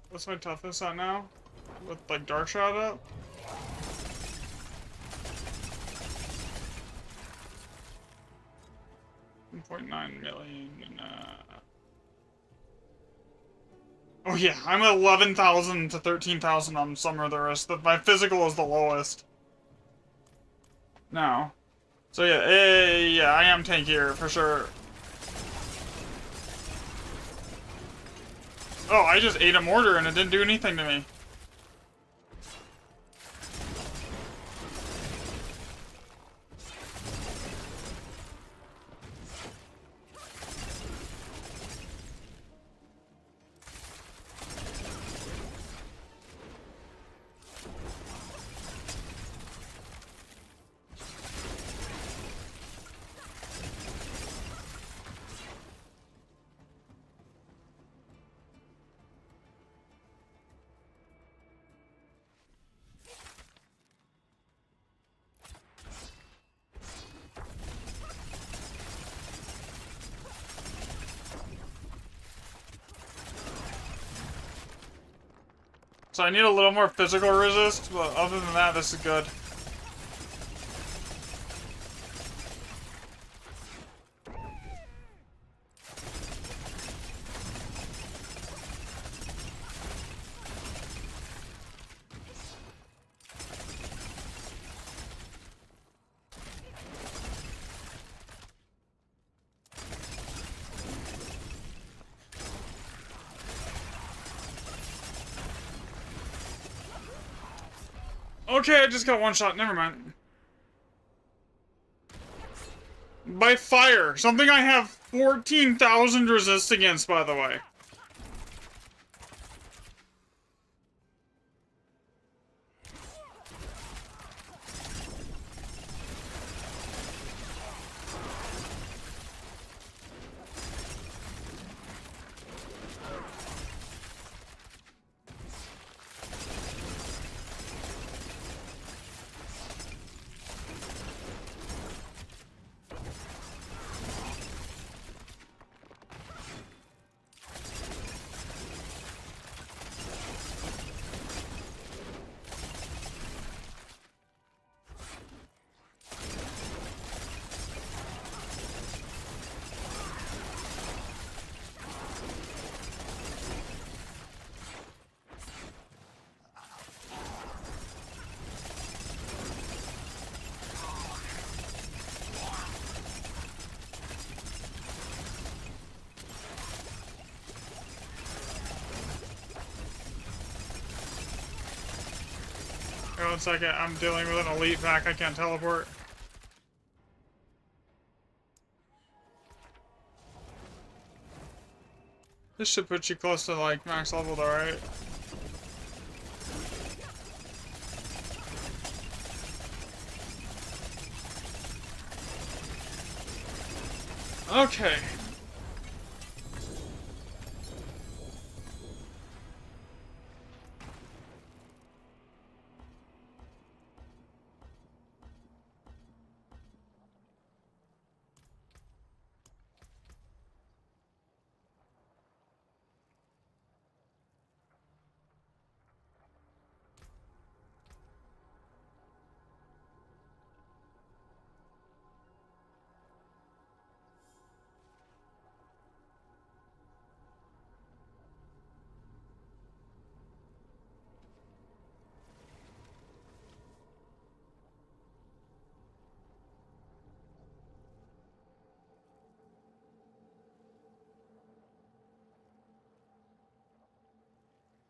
What's my toughness at now? With, like, Dark Shroud up? $1.9 million. Oh yeah, I'm at 11,000 to 13,000 on Summer of the Wrist. My physical is the lowest. Now. So yeah, yeah, I am tankier, for sure. Oh, I just ate a mortar and it didn't do anything to me. So I need a little more physical resist, but other than that, this is good. Okay, I just got one shot. Never mind. By fire. Something I have 14,000 resist against, by the way. Wait 1 second, I'm dealing with an elite pack, I can't teleport. This should put you close to like max level though, right? Okay.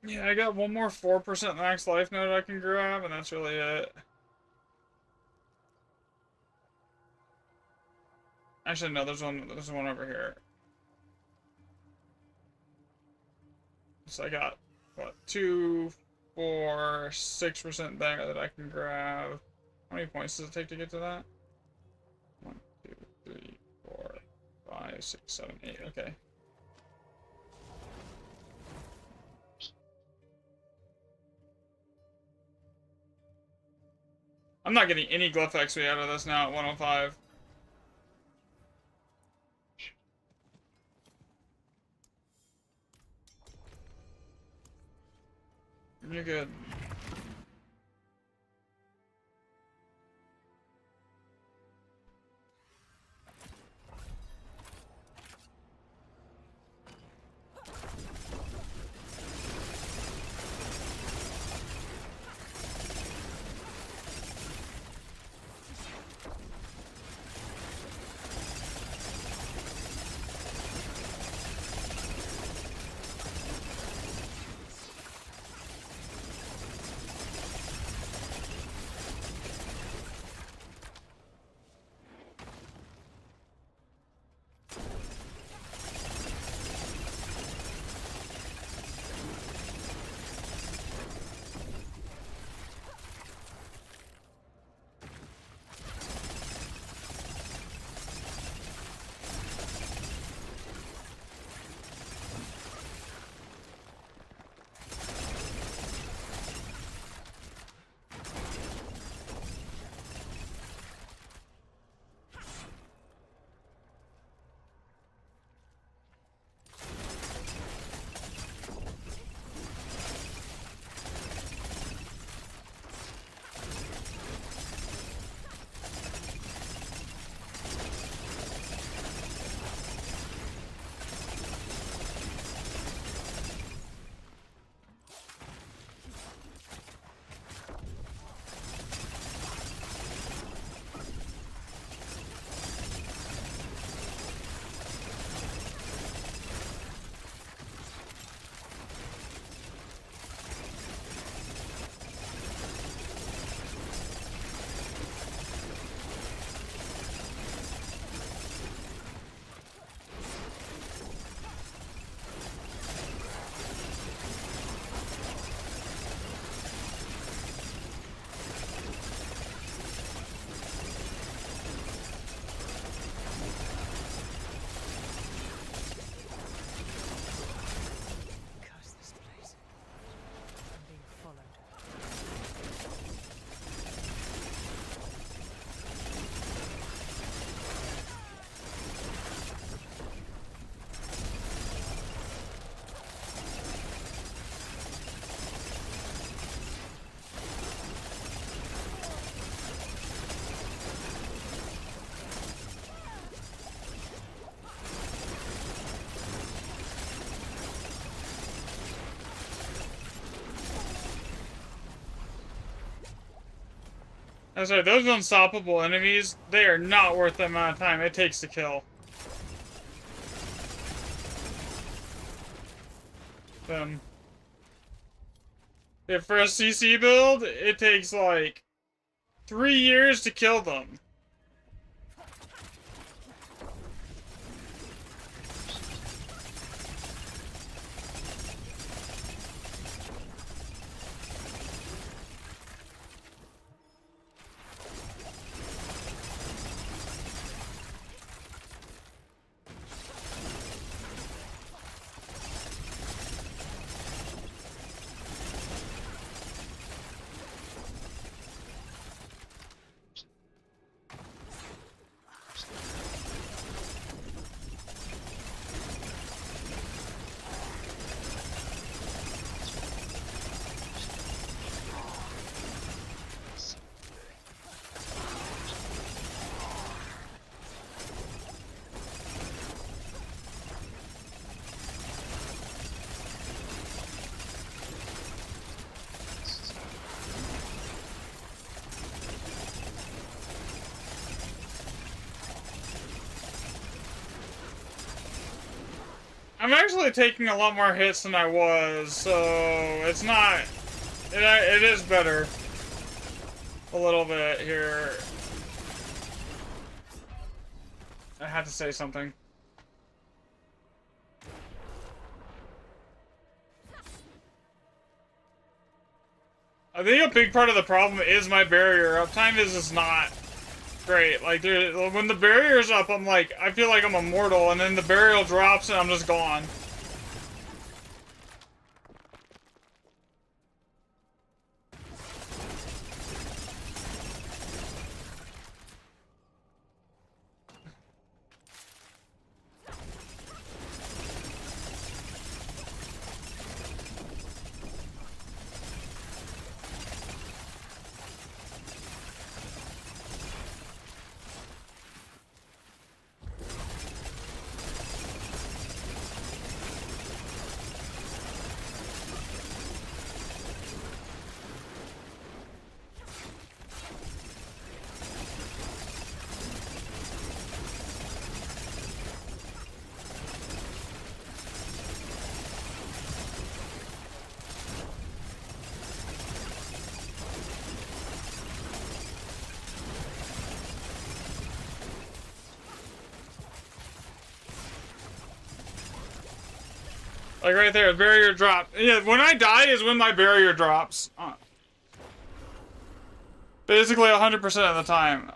Yeah, I got one more 4% max life node I can grab, and that's really it. Actually, no, there's one over here. So I got, what, 2, 4, 6% there that I can grab. How many points does it take to get to that? 1, 2, 3, 4, 5, 6, 7, 8, okay. I'm not getting any glyph XP out of this now at 105. You're good. That's right, those unstoppable enemies, they are not worth the amount of time it takes to kill. Them. If for a CC build, it takes like 3 years to kill them. I'm actually taking a lot more hits than I was, so it's not... It is better. A little bit here. I had to say something. I think a big part of the problem is my barrier uptime is just not great. Like, when the barrier's up, I'm like, I feel like I'm immortal, and then the barrier drops and I'm just gone. Like right there, barrier drop. Yeah, when I die is when my barrier drops. Basically 100% of the time.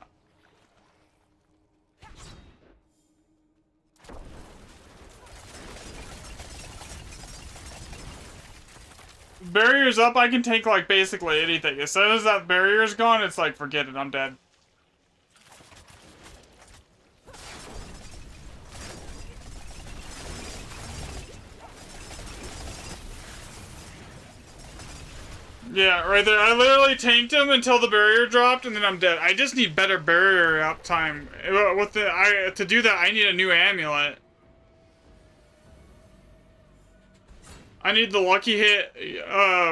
Barrier's up, I can take like basically anything. As soon as that barrier's gone, it's like, forget it, I'm dead. Yeah, right there. I literally tanked him until the barrier dropped, and then I'm dead. I just need better barrier uptime. To do that, I need a new amulet. I need the lucky hit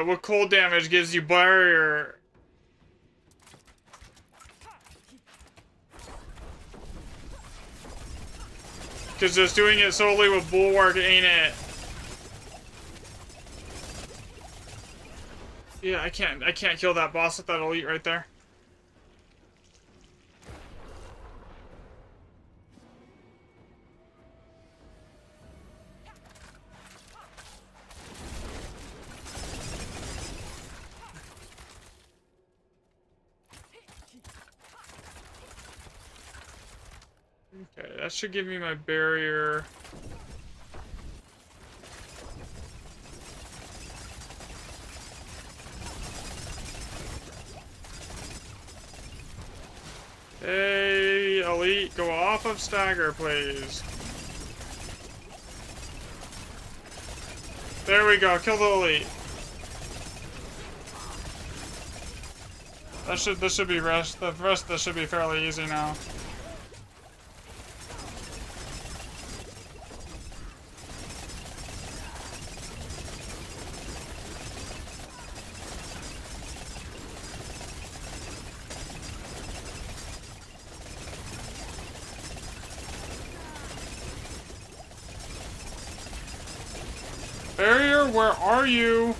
with cold damage gives you barrier. Because just doing it solely with bulwark ain't it. Yeah, I can't kill that boss with that elite right there. Okay, that should give me my barrier. Hey, elite, go off of stagger, please. There we go, kill the elite. This should be rest. The rest of this should be fairly easy now. Sir, where are you?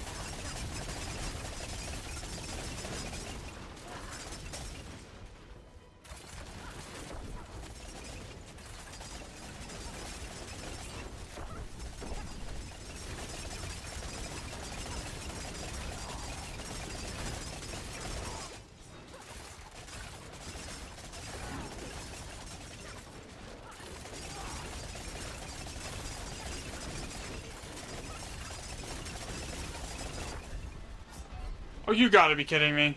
Oh, you gotta be kidding me.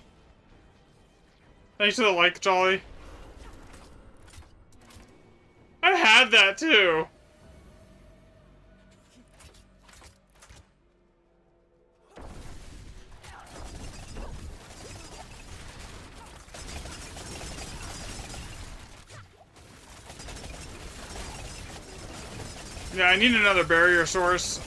Thanks for the like, Jolly. I had that too. Yeah, I need another barrier source.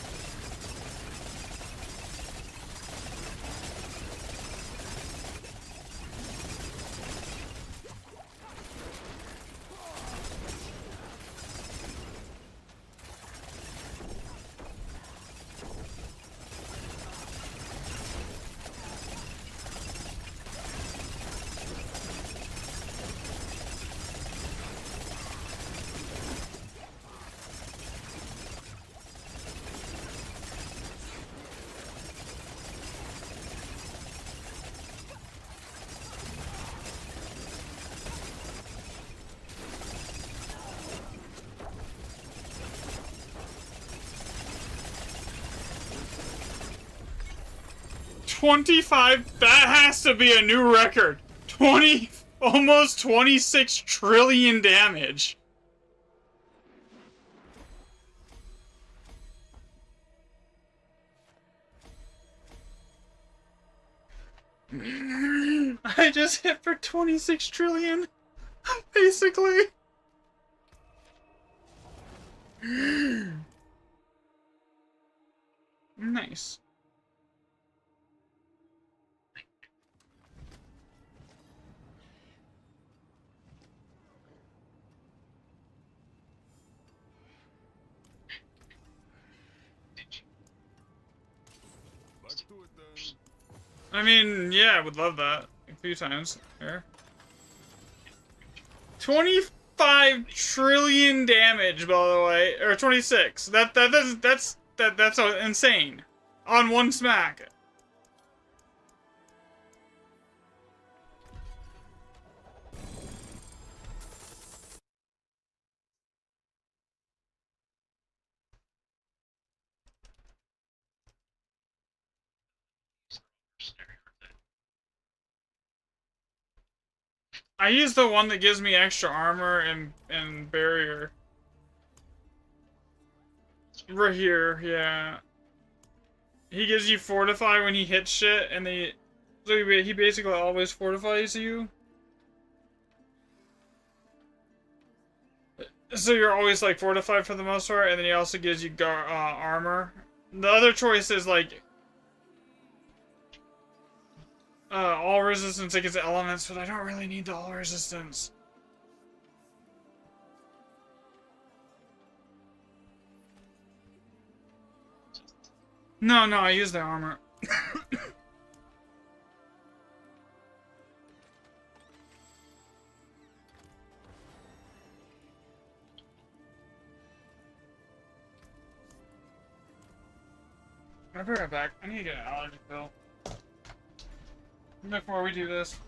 $25, that has to be a new record. Almost 26 trillion damage. I just hit for 26 trillion, basically. Nice. I mean, yeah, I would love that a few times here. 25 trillion damage, by the way, or 26. That's insane on one smack. I use the one that gives me extra armor and barrier. Right here, yeah. He gives you fortify when he hits shit, and so he basically always fortifies you. So you're always like fortified for the most part, and then he also gives you armor. The other choice is like all resistance against elements, but I don't really need the all resistance. No, I use the armor. I'll be right back. I need to get an allergy pill. Before we do this.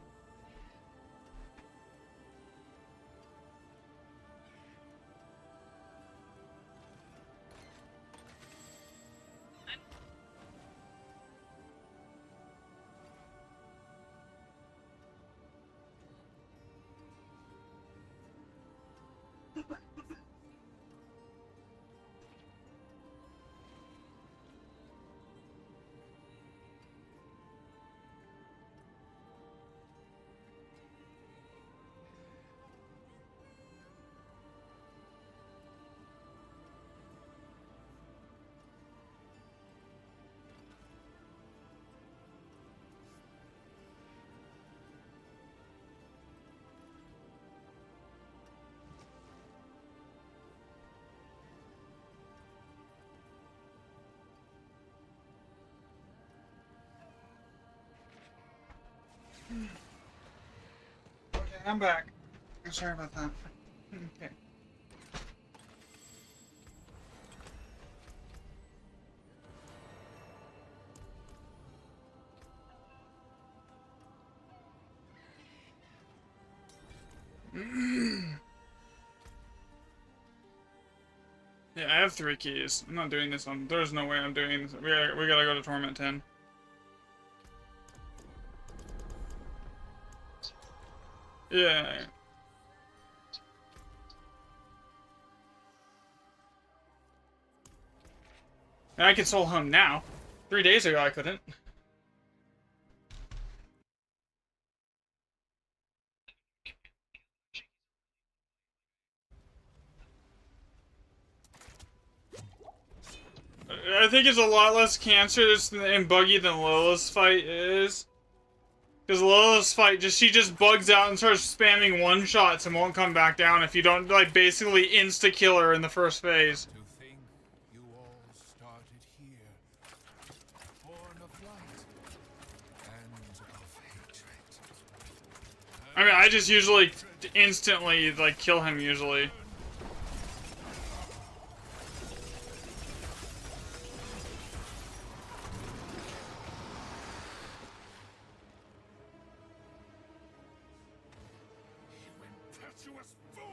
Okay, I'm back. Sorry about that. Okay. Yeah, I have 3 keys. I'm not doing this one. There's no way I'm doing this. We gotta go to Torment 10. Yeah. And I can soul home now. 3 days ago I couldn't. I think it's a lot less cancerous and buggy than Lilith's fight is. Because Lilith's fight, she just bugs out and starts spamming one-shots and won't come back down if you don't, like, basically insta-kill her in the first phase. To think you all started here, born of light and of hatred. I mean, I just usually instantly, like, kill him usually. Impetuous fool!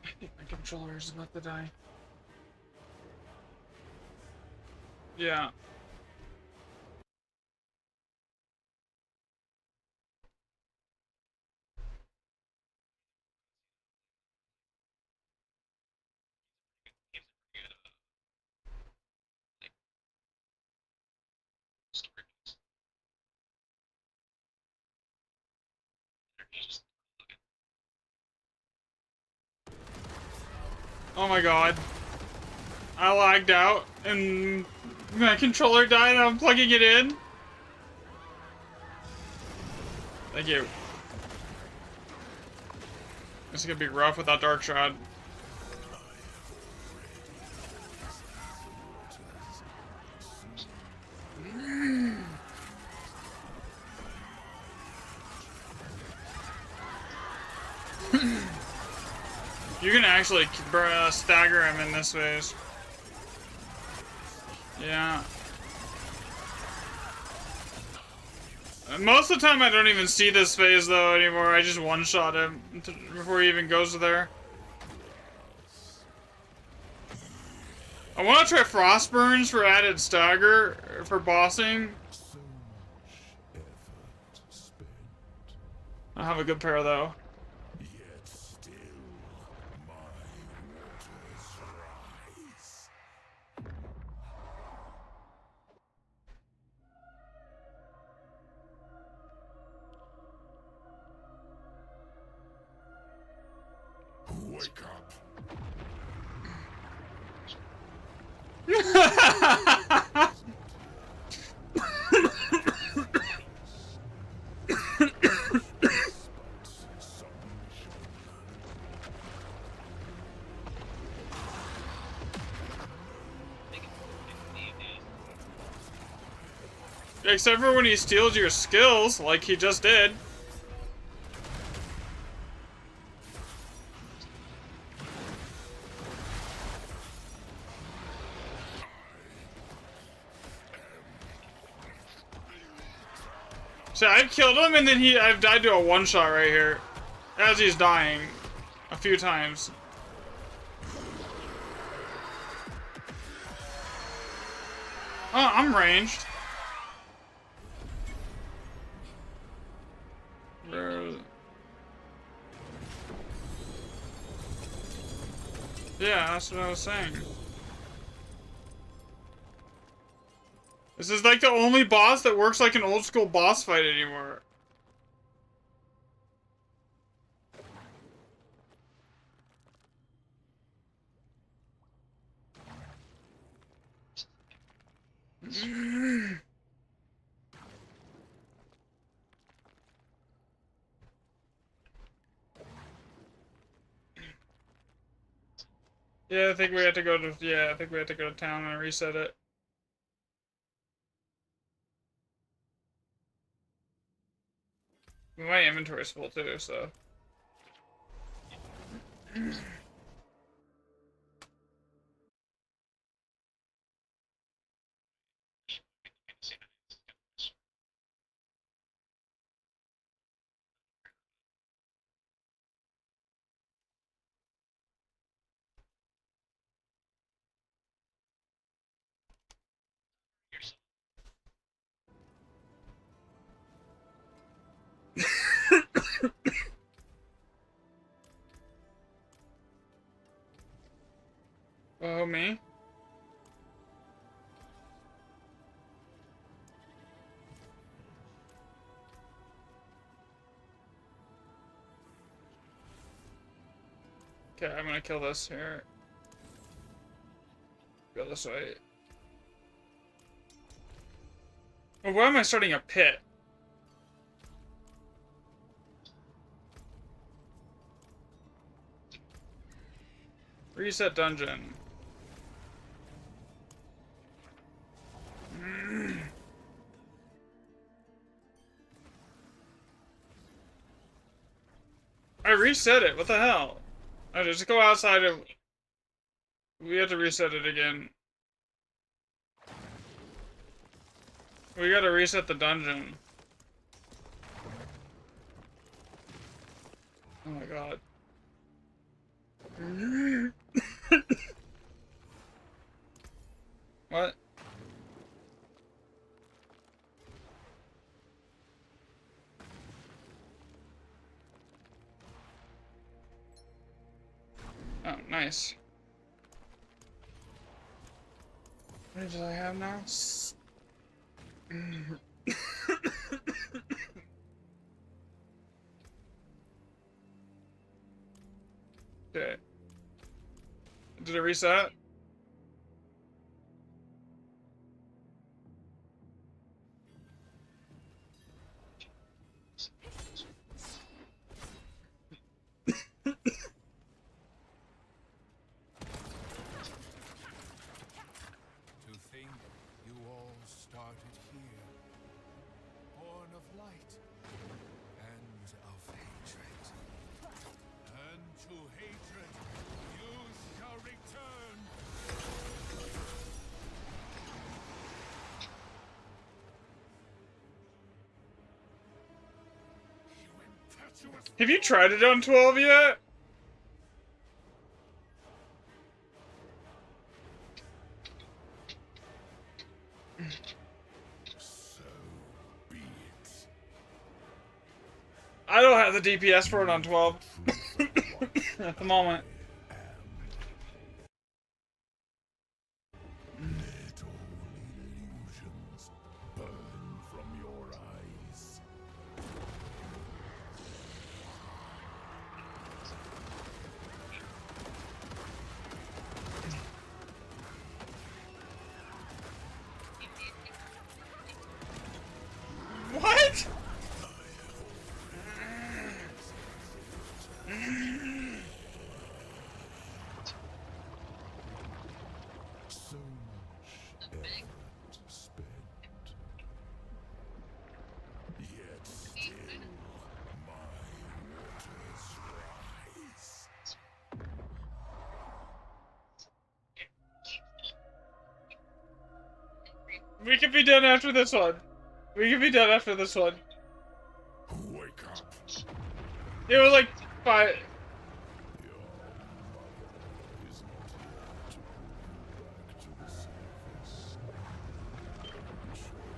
I think my controller is about to die. Yeah. He's a pretty good, like, story piece. He's just looking. Oh my god. I lagged out and my controller died and I'm plugging it in. Thank you. This is gonna be rough without Dark Shroud. You can actually stagger him in this phase. Yeah. Most of the time I don't even see this phase though anymore. I just one-shot him before he even goes there. I want to try Frostburns for added stagger for bossing. So much effort spent, I have a good pair though. yet still my waters rise. Wake up! Except for when he steals your skills, like he just did. So I've killed him and then I've died to a one-shot right here. As he's dying. A few times. Oh, I'm ranged. Yeah, that's what I was saying. This is like the only boss that works like an old school boss fight anymore. Yeah, I think we have to go to town and reset it. inventory's full too, so. Oh, me? Okay, I'm gonna kill this here. Go this way. Oh, why am I starting a pit? Reset dungeon. I reset it. What the hell? I just go outside and we have to reset it again. We gotta reset the dungeon. Oh my god. What? Oh, nice. What do I have now? Okay. Did it reset? To think you all started here, born of light and of hatred. And to hatred you shall return. You impetuous. Have you tried it on 12 yet? So be it. I don't have the DPS for it on 12 at the moment. Let all illusions burn from your eyes. What? So much effort spent. Yet still my waters rise. We can be done after this one. We can be done after this one. Wake up. It was like 5. Your mother is not here to bring you back to the surface.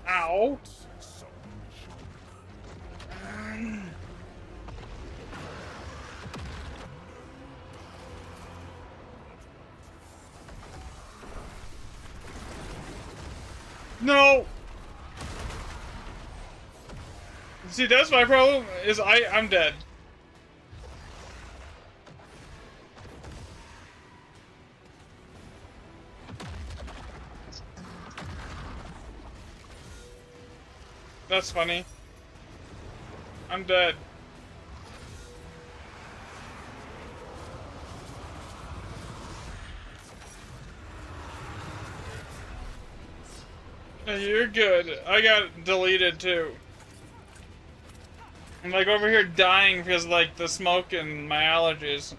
Ow. Submission. No. See, that's my problem. Is I'm dead. That's funny. I'm dead. You're good. I got deleted too. I'm like over here dying because of, like the smoke and my allergies.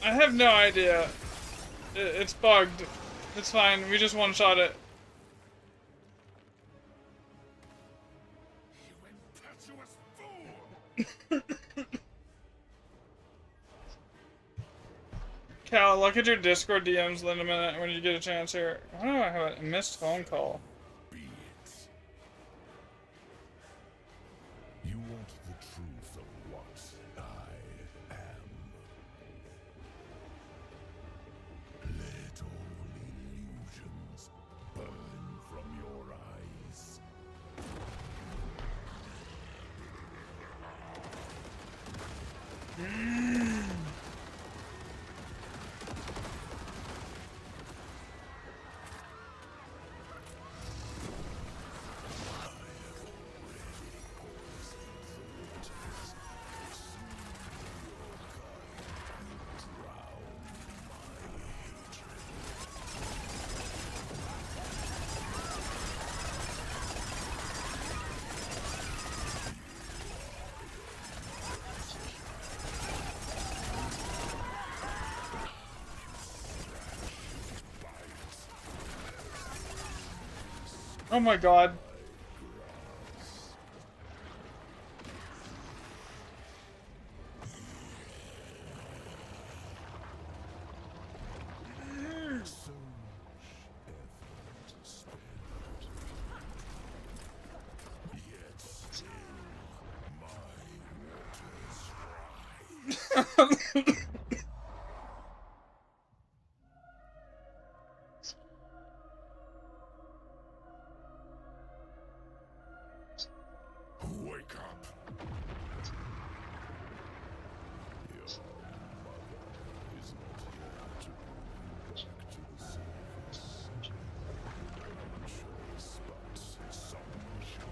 I have no idea. It's bugged. It's fine. We just one-shot it. You impetuous fool! Cal, look at your Discord DMs in a minute when you get a chance here. Why do I have a missed phone call? Be it. You want the truth of what I am. Let all illusions burn from your eyes. Oh my god. So much effort spent. Yet still, my waters rise. Wake up! Your mother is not here to bring you back to the surface. No choice but submission.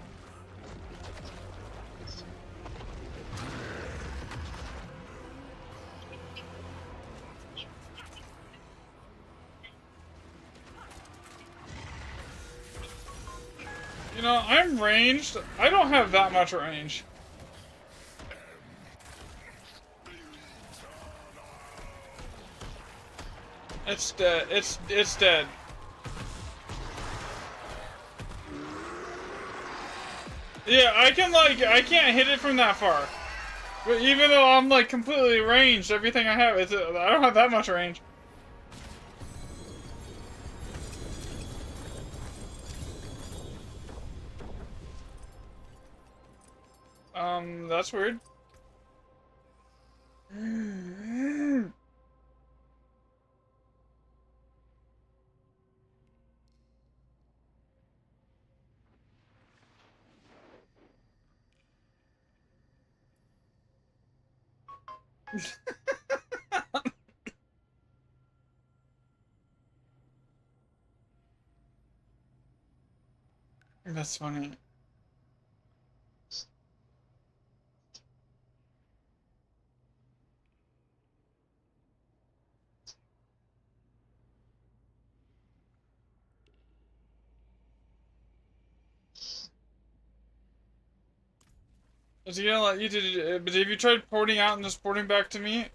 You know, I'm ranged. I don't have that much range. It's dead. It's dead. Yeah, I can't hit it from that far. But even though I'm like completely ranged, everything I have is I don't have that much range. That's weird. That's funny. Is he gonna let you do? But have you tried porting out and just porting back to me?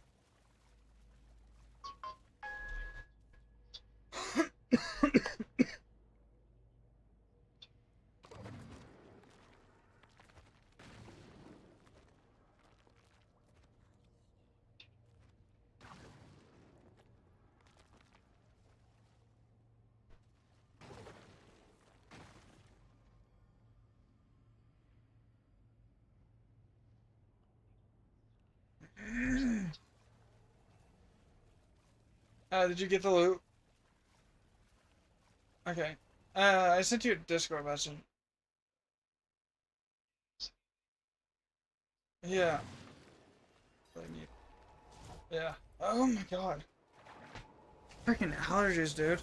Did you get the loot? Okay. I sent you a Discord message. Yeah. Really neat. Yeah. Oh my god. Freaking allergies, dude.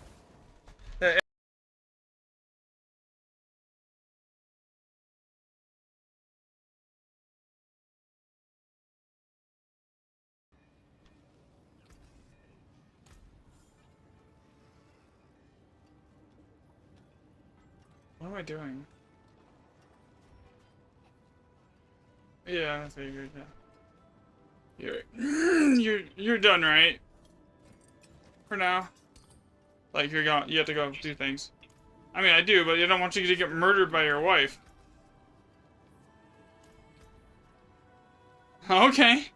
What am I doing? Yeah, I figured. Yeah. You're done, right? For now. Like you have to go do things. I mean, I do, but I don't want you to get murdered by your wife. Okay.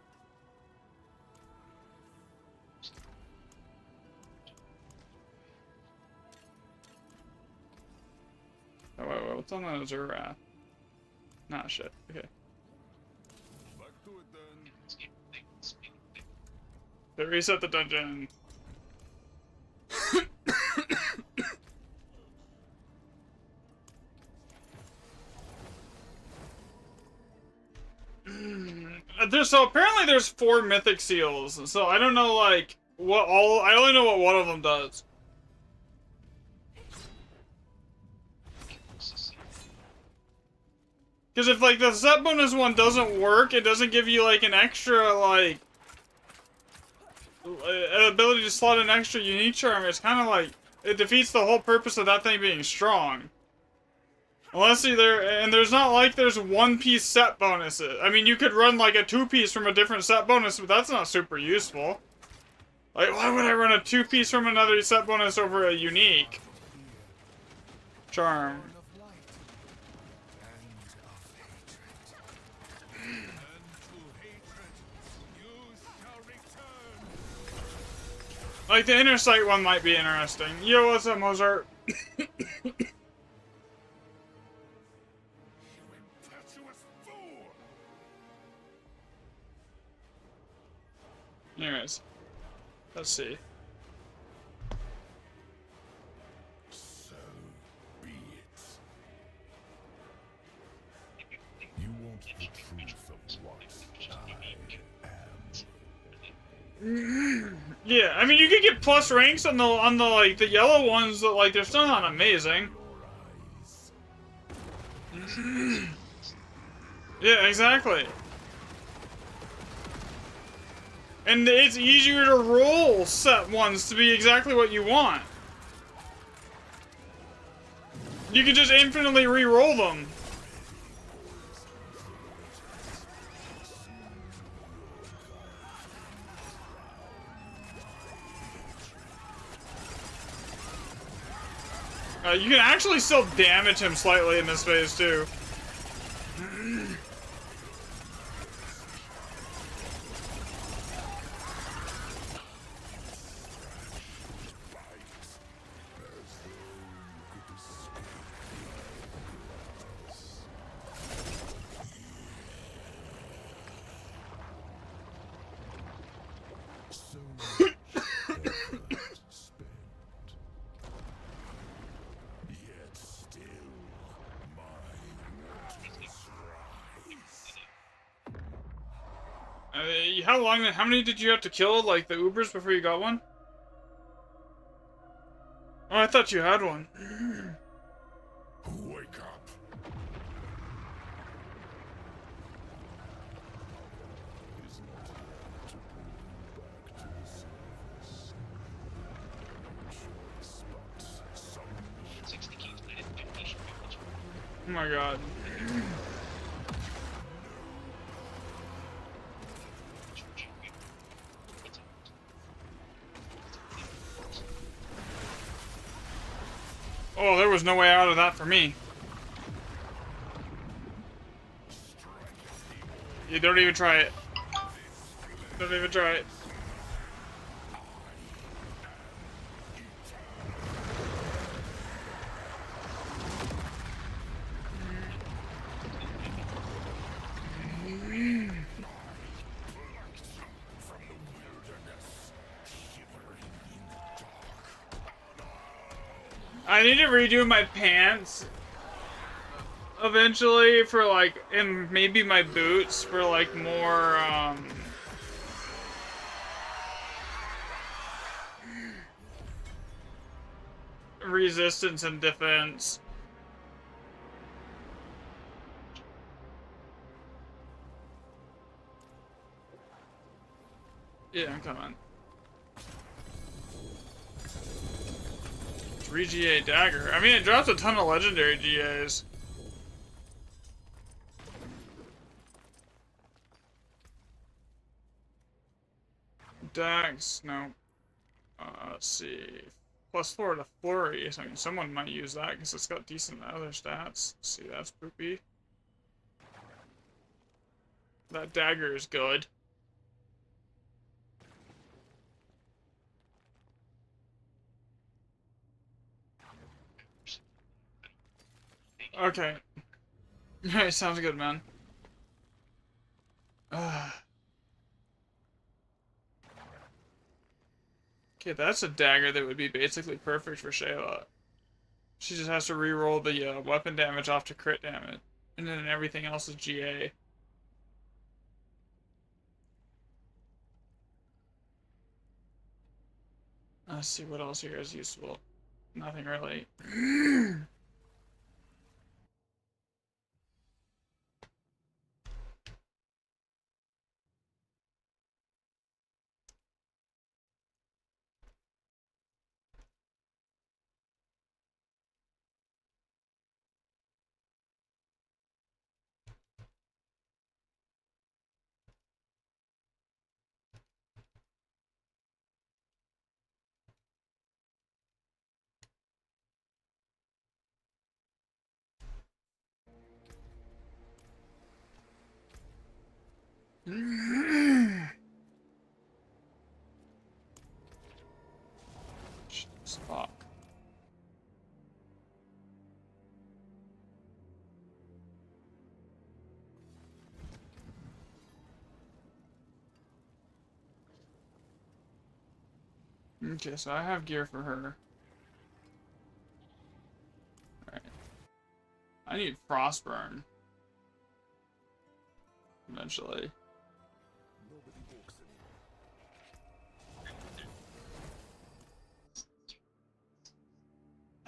Oh, wait, what's on the Zurath? Nah, shit. Okay. Back to it then. They reset the dungeon. So apparently there's 4 mythic seals. So I don't know like what all. I only know what one of them does. Because if like the set bonus one doesn't work, it doesn't give you like an extra like an ability to slot an extra unique charm. It's kind of like it defeats the whole purpose of that thing being strong. Unless there's not like there's 1-piece set bonuses. I mean, you could run like a 2-piece from a different set bonus, but that's not super useful. Like, why would I run a 2-piece from another set bonus over a unique charm? Born of light and of hatred. And to hatred you shall return. Like, the inner sight one might be interesting. Yo, what's up, Mozart? Impetuous fool! Anyways, let's see. So be it. You want the truth of what I am. Yeah, I mean, you could get plus ranks on the like the yellow ones, but like they're still not amazing. Your eyes. Yeah, exactly. And it's easier to roll set ones to be exactly what you want. You can just infinitely re-roll them. You can actually still damage him slightly in this phase too. So effort spent. Yet still my waters rise. How many did you have to kill, like, the Ubers before you got one? Oh, I thought you had one. Wake up. Is not here to bring you back to the surface. Choice, but some 60 keys, I didn't think he should be able to. Oh my god. Oh, there was no way out of that for me. You don't even try it. Don't even try it. from the wilderness, shivering in the dark. I need to redo my pants eventually for like, and maybe my boots for like more, resistance and defense. Yeah, I'm coming. Let's Free GA dagger. I mean, it drops a ton of legendary GAs. Dax, no. Let's see. +4 to flurry. I mean, someone might use that because it's got decent other stats. Let's see, that's poopy. That dagger is good. Okay. Alright, sounds good, man. Okay, that's a dagger that would be basically perfect for Shayla. She just has to reroll the weapon damage off to crit damage. And then everything else is GA. Let's see what else here is useful. Nothing really. Fuck. Okay, so I have gear for her. Alright. I need Frostburn. Eventually.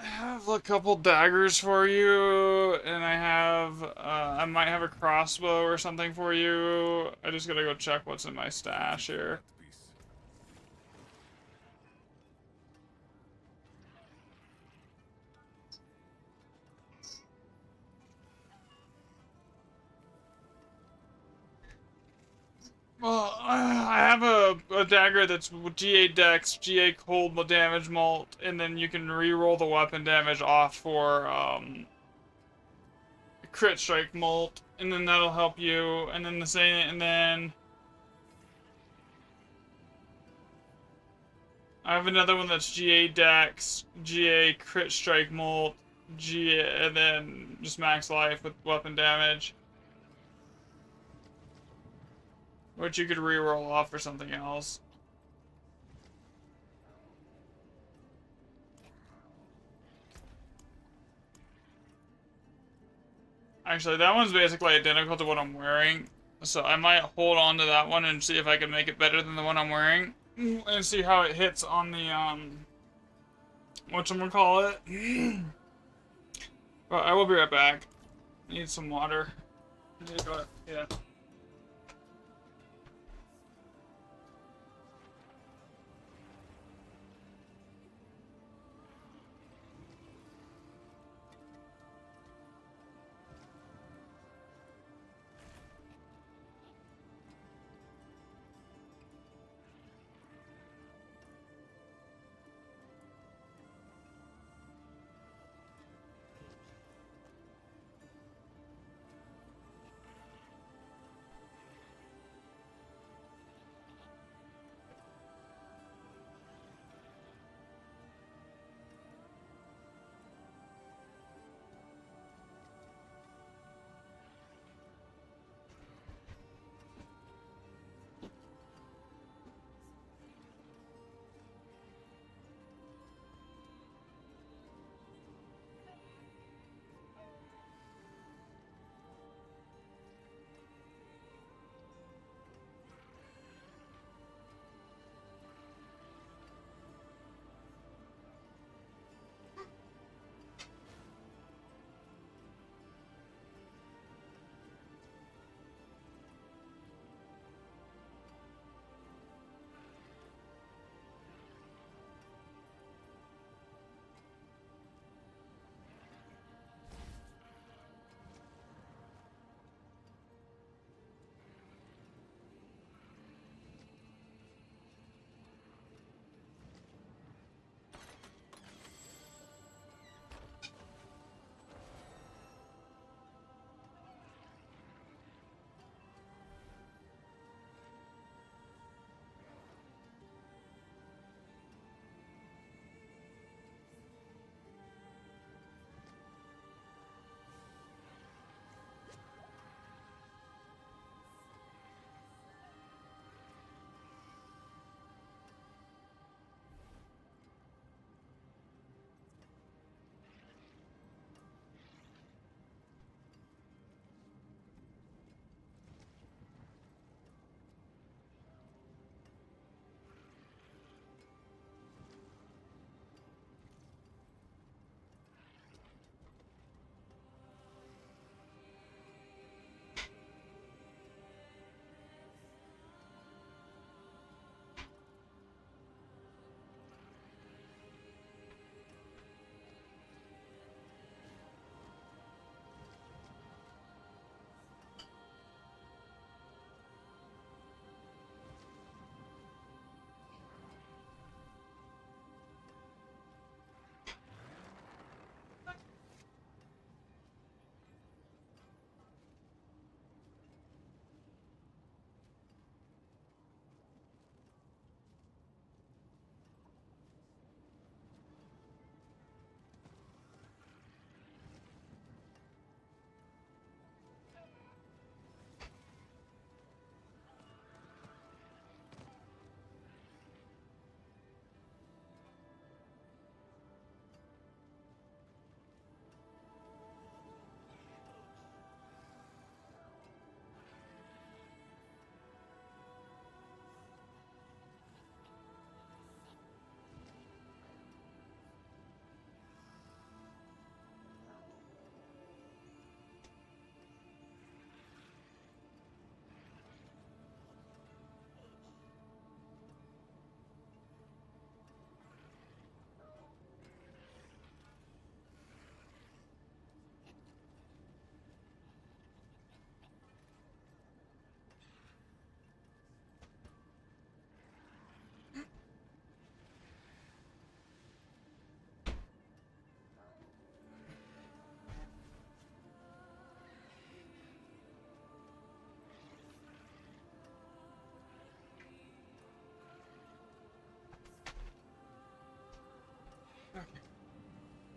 I have a couple daggers for you, and I might have a crossbow or something for you. I just gotta go check what's in my stash here. Well, I have a dagger that's GA Dex, GA Cold Damage Mult, and then you can re-roll the weapon damage off for Crit Strike Mult, and then that'll help you. And then the same, and then I have another one that's GA Dex, GA Crit Strike Mult, GA, and then just max life with weapon damage. Which you could re-roll off for something else. Actually, that one's basically identical to what I'm wearing. So I might hold on to that one and see if I can make it better than the one I'm wearing. And see how it hits on the, whatchamacallit. But I will be right back. Need some water. Yeah.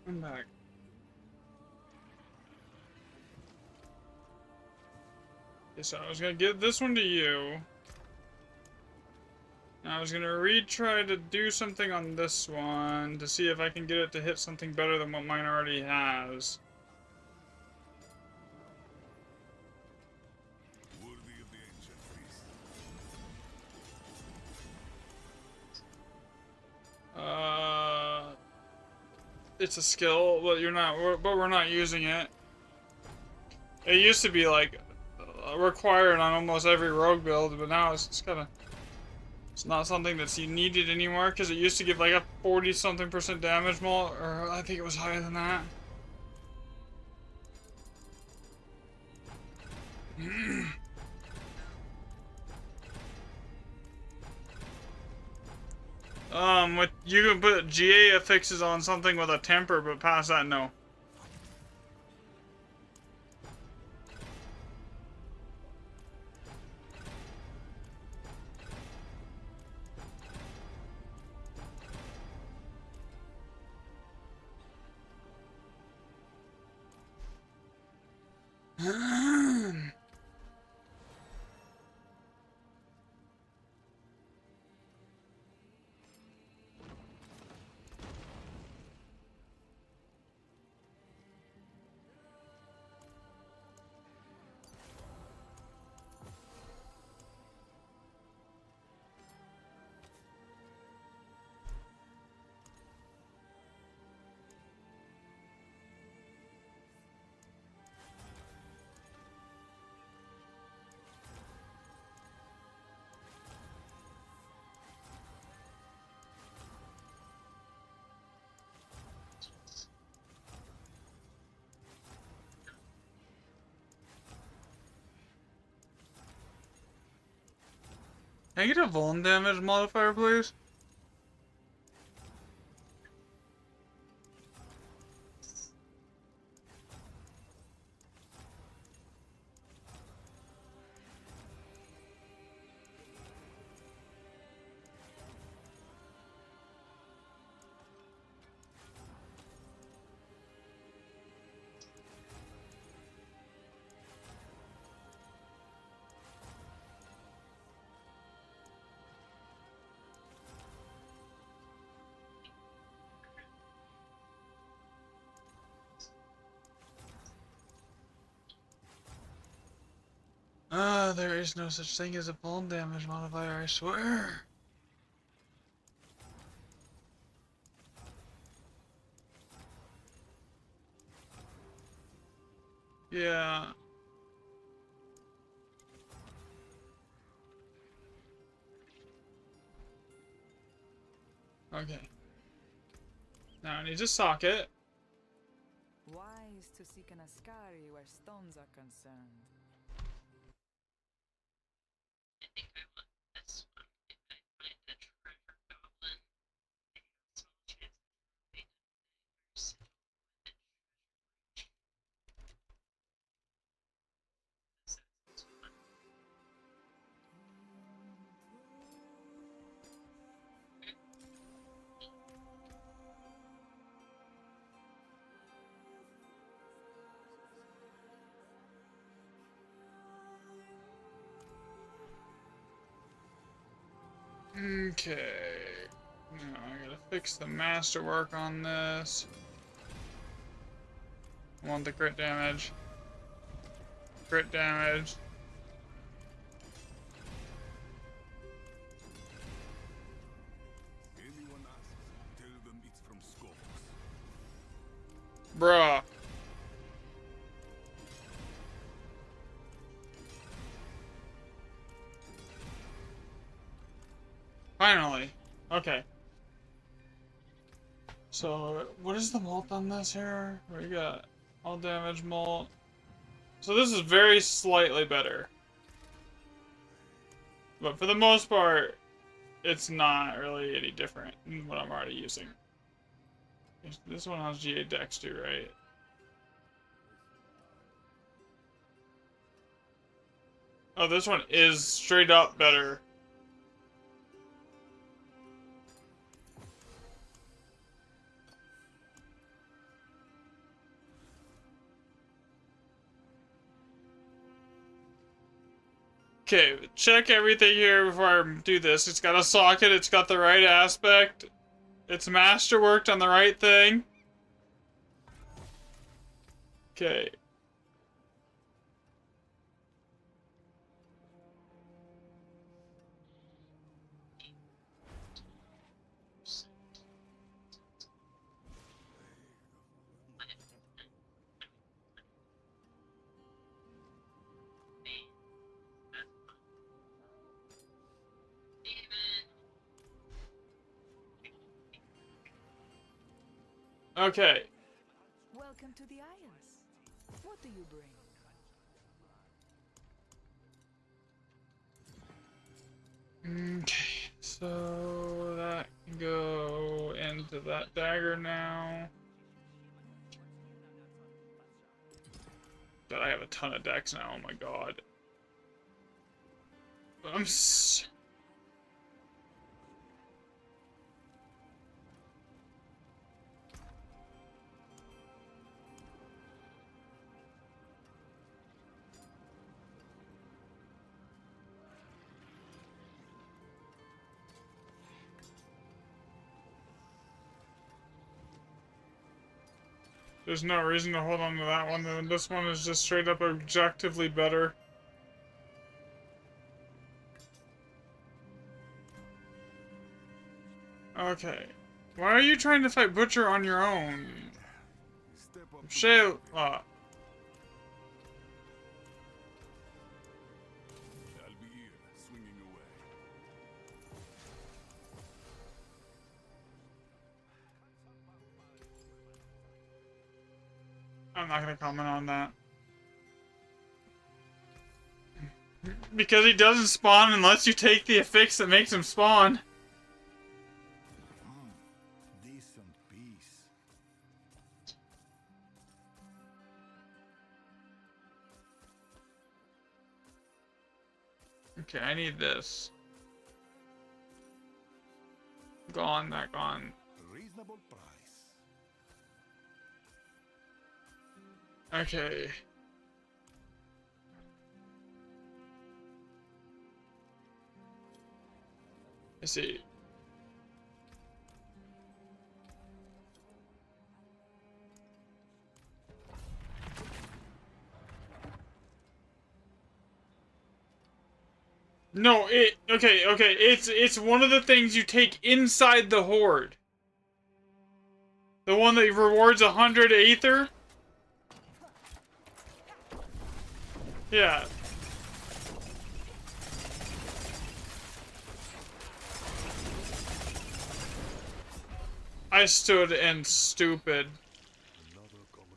I'm back. Okay, so I was gonna give this one to you. Now I was gonna retry to do something on this one to see if I can get it to hit something better than what mine already has. Worthy of the ancient feast. It's a skill, but we're not using it. It used to be like required on almost every rogue build, but now it's kind of, it's not something that's needed anymore because it used to give like a 40-something% damage mult, or I think it was higher than that. What you can put GA affixes on something with a temper, but past that, no. Can I get a vuln damage modifier, please? There is no such thing as a vuln damage modifier, I swear. Yeah. Okay. Now I need to socket. Wise to seek an Ascari where stones are concerned. I think I want this one. If I find the treasure goblin, I have a small chance of throwing a sigil with a treasure breach. So it's fun. Okay. Now I gotta fix the masterwork on this. I want the crit damage. Crit damage. Anyone asks, tell them it's from Scorpus. Bruh. Finally. Okay. So, what is the mult on this here? We got all damage mult. So this is very slightly better. But for the most part, it's not really any different than what I'm already using. This one has GA Dex too, right? Oh, this one is straight up better. Okay, check everything here before I do this. It's got a socket, it's got the right aspect. It's masterworked on the right thing. Okay. Okay. Welcome to the Isles. What do you bring? Okay, so that can go into that dagger now. God, I have a ton of decks now, oh my god. There's no reason to hold on to that one, though. This one is just straight up objectively better. Okay. Why are you trying to fight Butcher on your own? Step up to Shayla. I'll be here, swinging away. I'm not gonna comment on that. Because he doesn't spawn unless you take the affix that makes him spawn. Decent piece. Okay, I need this. Gone, that gone. Reasonable price. Okay. I see. No, okay, it's one of the things you take inside the horde. The one that rewards 100 Aether? Yeah. I stood and stupid. Another comrade.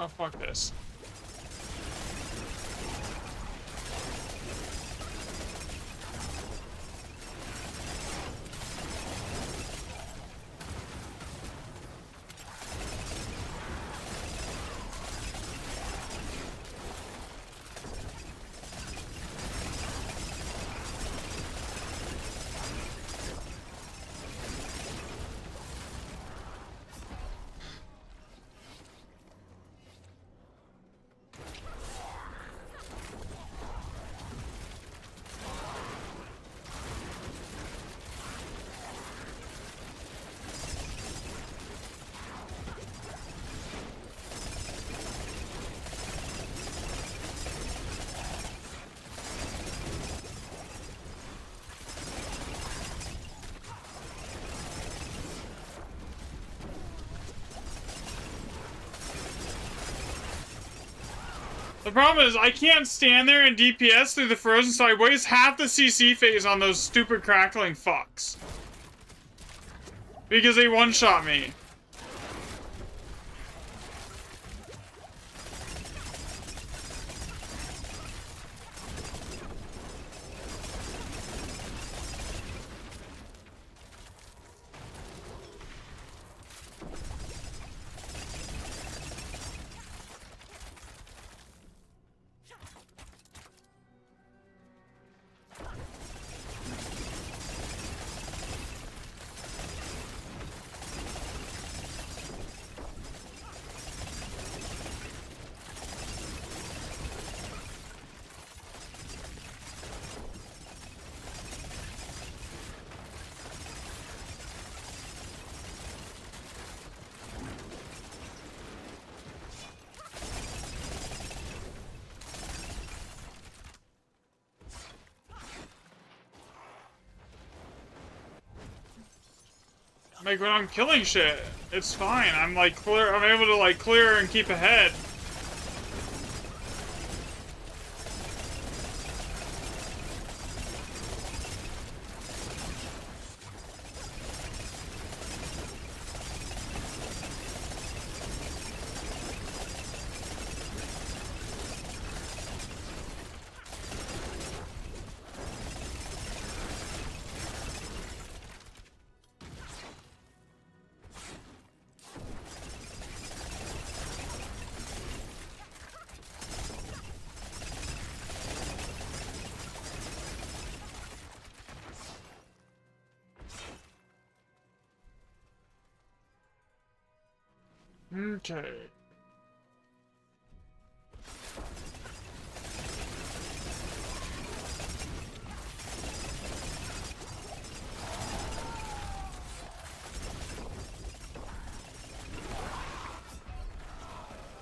Oh, fuck this. The problem is I can't stand there and DPS through the frozen, so I waste half the CC phase on those stupid crackling fucks. Because they one-shot me. Like, when I'm killing shit, it's fine. I'm, like, clear. I'm able to, like, clear and keep ahead. Okay.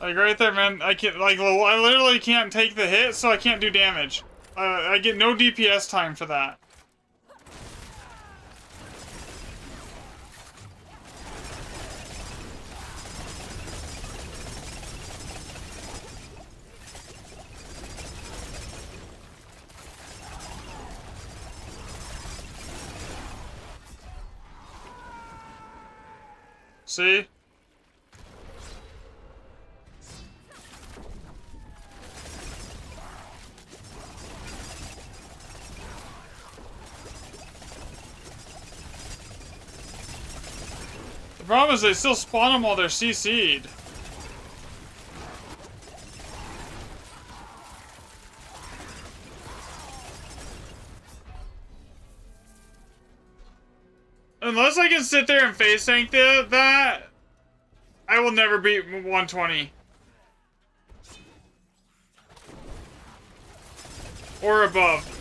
Like, right there, man, I can't, like, I literally can't take the hit, so I can't do damage. I get no DPS time for that. See? The problem is they still spawn them while they're CC'd. Unless I can sit there and face tank that, I will never beat 120. Or above.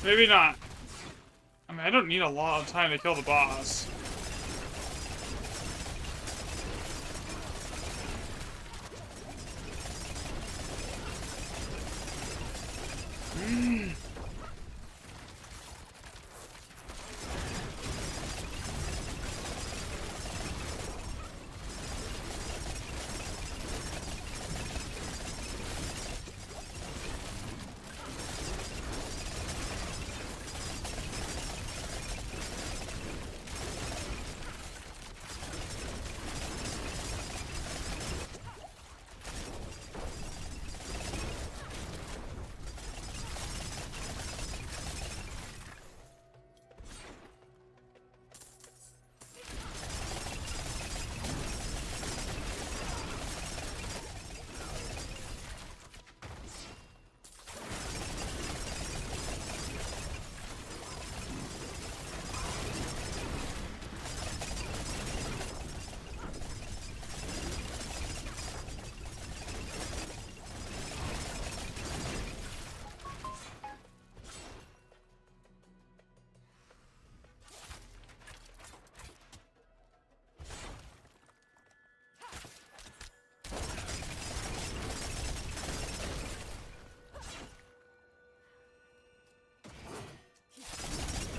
Maybe not. I mean, I don't need a lot of time to kill the boss.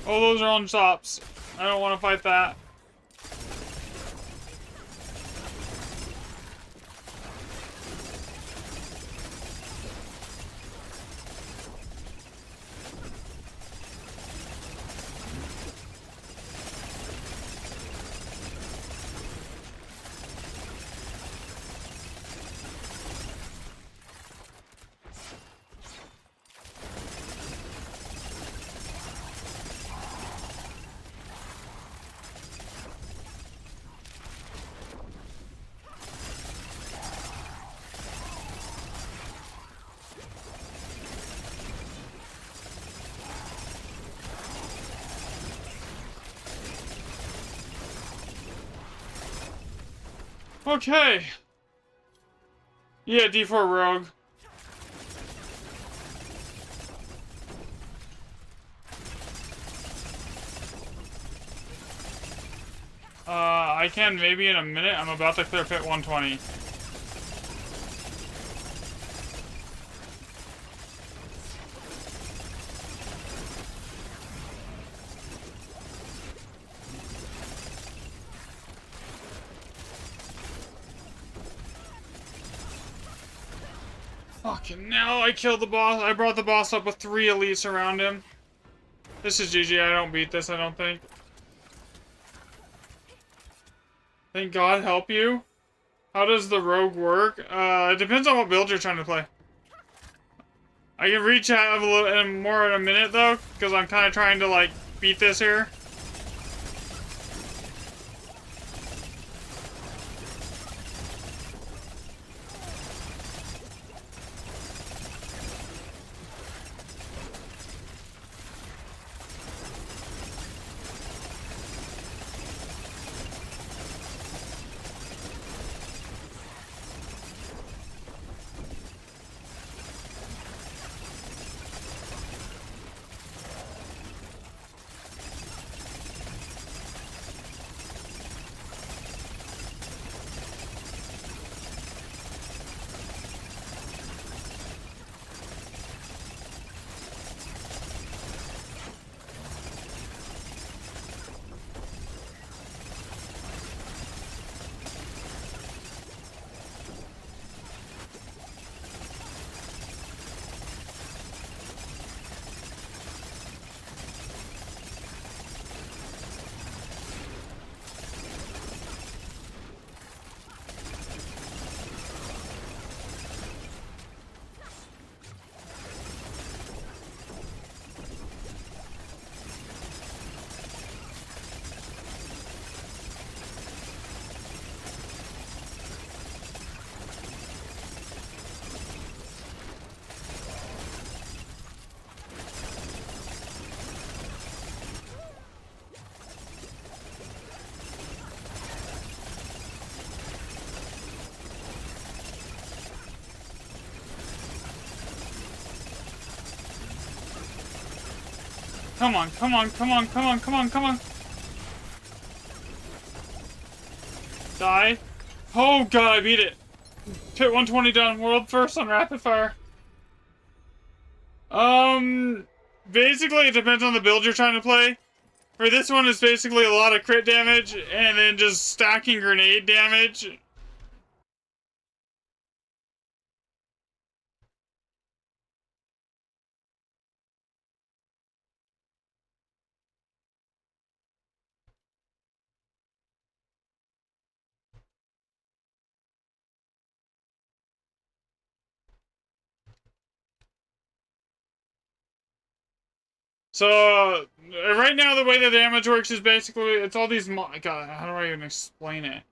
Oh, those are on chops. I don't want to fight that. Okay. Yeah, D4 Rogue. I can maybe in a minute. I'm about to clear pit 120. Fucking now I killed the boss. I brought the boss up with 3 elites around him. This is GG. I don't beat this, I don't think. Thank God help you. How does the rogue work? It depends on what build you're trying to play. I can rechat a little more in a minute though, because I'm kind of trying to like beat this here. Come on, come on, come on, come on, come on, come on. Die. Oh god, I beat it. Pit 120 done. World first on rapid fire. Basically it depends on the build you're trying to play. For this one, it's basically a lot of crit damage and then just stacking grenade damage. So, right now the way the damage works is basically, it's all these God, how do I even explain it?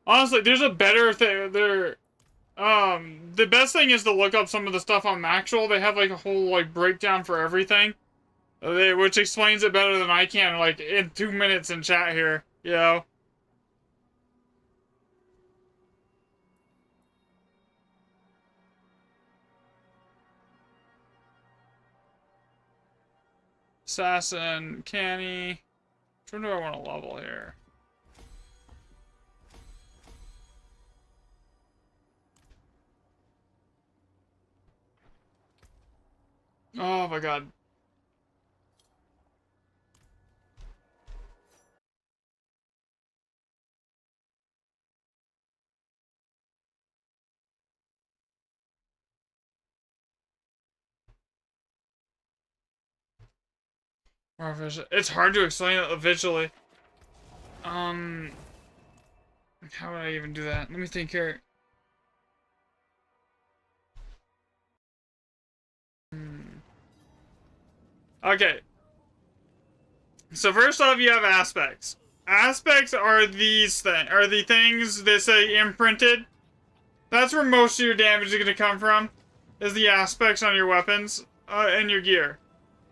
Honestly, there's a better thing, the best thing is to look up some of the stuff on Maxwell. They have like a whole like breakdown for everything. Which explains it better than I can, like, in 2 minutes in chat here, you know? Assassin, Canny. Which one do I want to level here? Oh my god. More it's hard to explain it visually. How would I even do that? Let me think here. Okay. So first off, you have aspects. Aspects are the things that say imprinted. That's where most of your damage is going to come from, is the aspects on your weapons and your gear.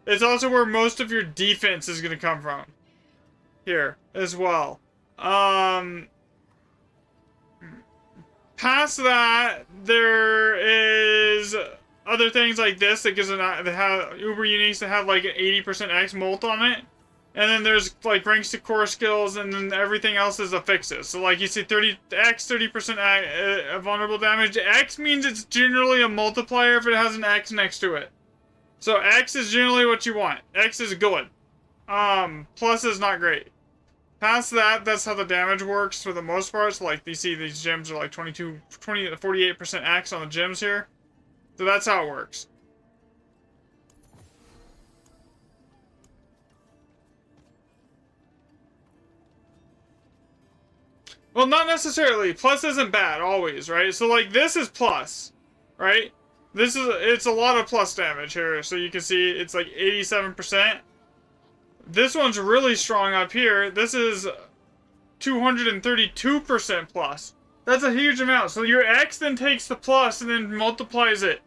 It's also where most of your defense is going to come from. Here, as well. Past that, there is other things like this that gives that have Uber Uniques that have like an 80% X molt on it. And then there's like ranks to core skills, and then everything else is affixes. So like you see 30% vulnerable damage. X means it's generally a multiplier if it has an X next to it. So X is generally what you want. X is good. Plus is not great. Past that, that's how the damage works for the most part. So like you see these gems are like 20 to 48% X on the gems here. So that's how it works. Well, not necessarily. Plus isn't bad, always, right? So, like, this is plus, right? It's a lot of plus damage here. So you can see it's like 87%. This one's really strong up here. This is 232% plus. That's a huge amount. So your X then takes the plus and then multiplies it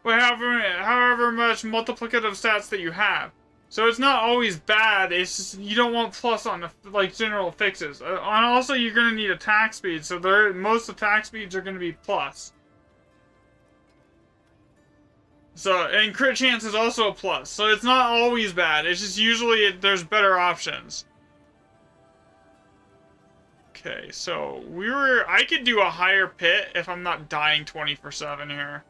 by however much multiplicative stats that you have. So it's not always bad, it's just you don't want plus on the, like, general fixes. And also you're going to need attack speed, so most attack speeds are going to be plus. So, and crit chance is also a plus, so it's not always bad, it's just usually there's better options. Okay, so I could do a higher pit if I'm not dying 24/7 here.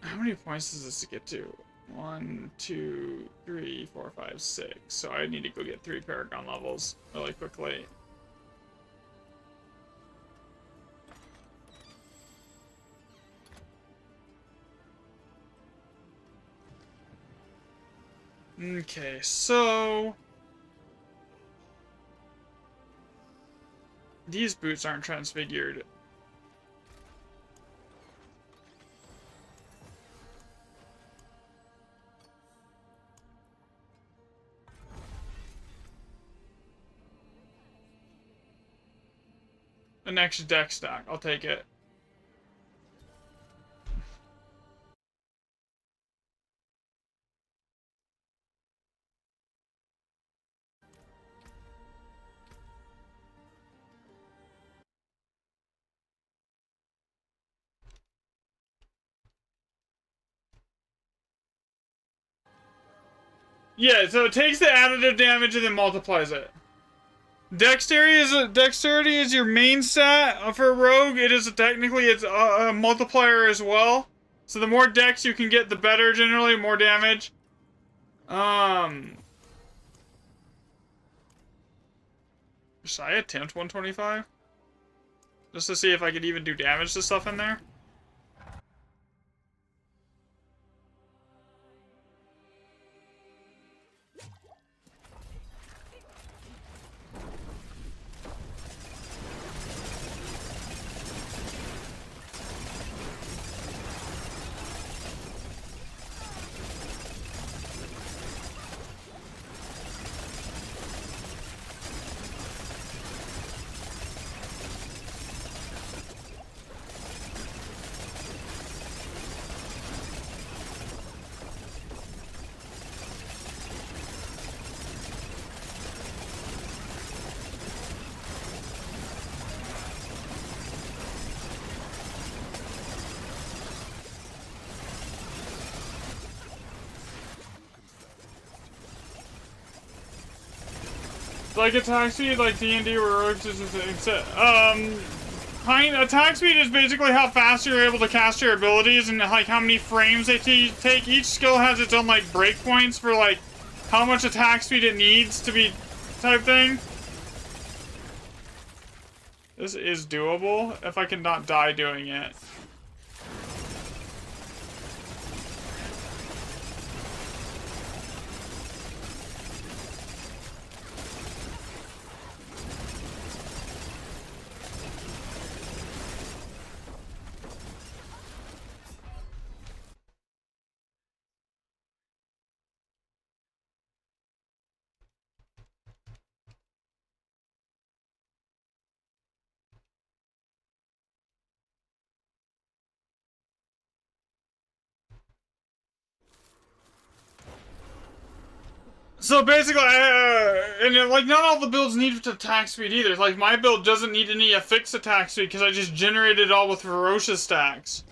How many points does this get to? 1, 2, 3, 4, 5, 6. So I need to go get 3 Paragon levels really quickly. Okay, so these boots aren't transfigured. An extra deck stack, I'll take it. Yeah, so it takes the additive damage and then multiplies it. Dexterity is your main stat for a rogue. It is technically it's a multiplier as well. So the more dex you can get, the better. Generally, more damage. Should I attempt 125? Just to see if I could even do damage to stuff in there. Like attack speed, like D&D where rogues is attack speed is basically how fast you're able to cast your abilities and like how many frames they take. Each skill has its own like breakpoints for like how much attack speed it needs to be type thing. This is doable if I can not die doing it. So basically, like, not all the builds need attack speed either. Like, my build doesn't need any fixed attack speed because I just generated it all with ferocious stacks.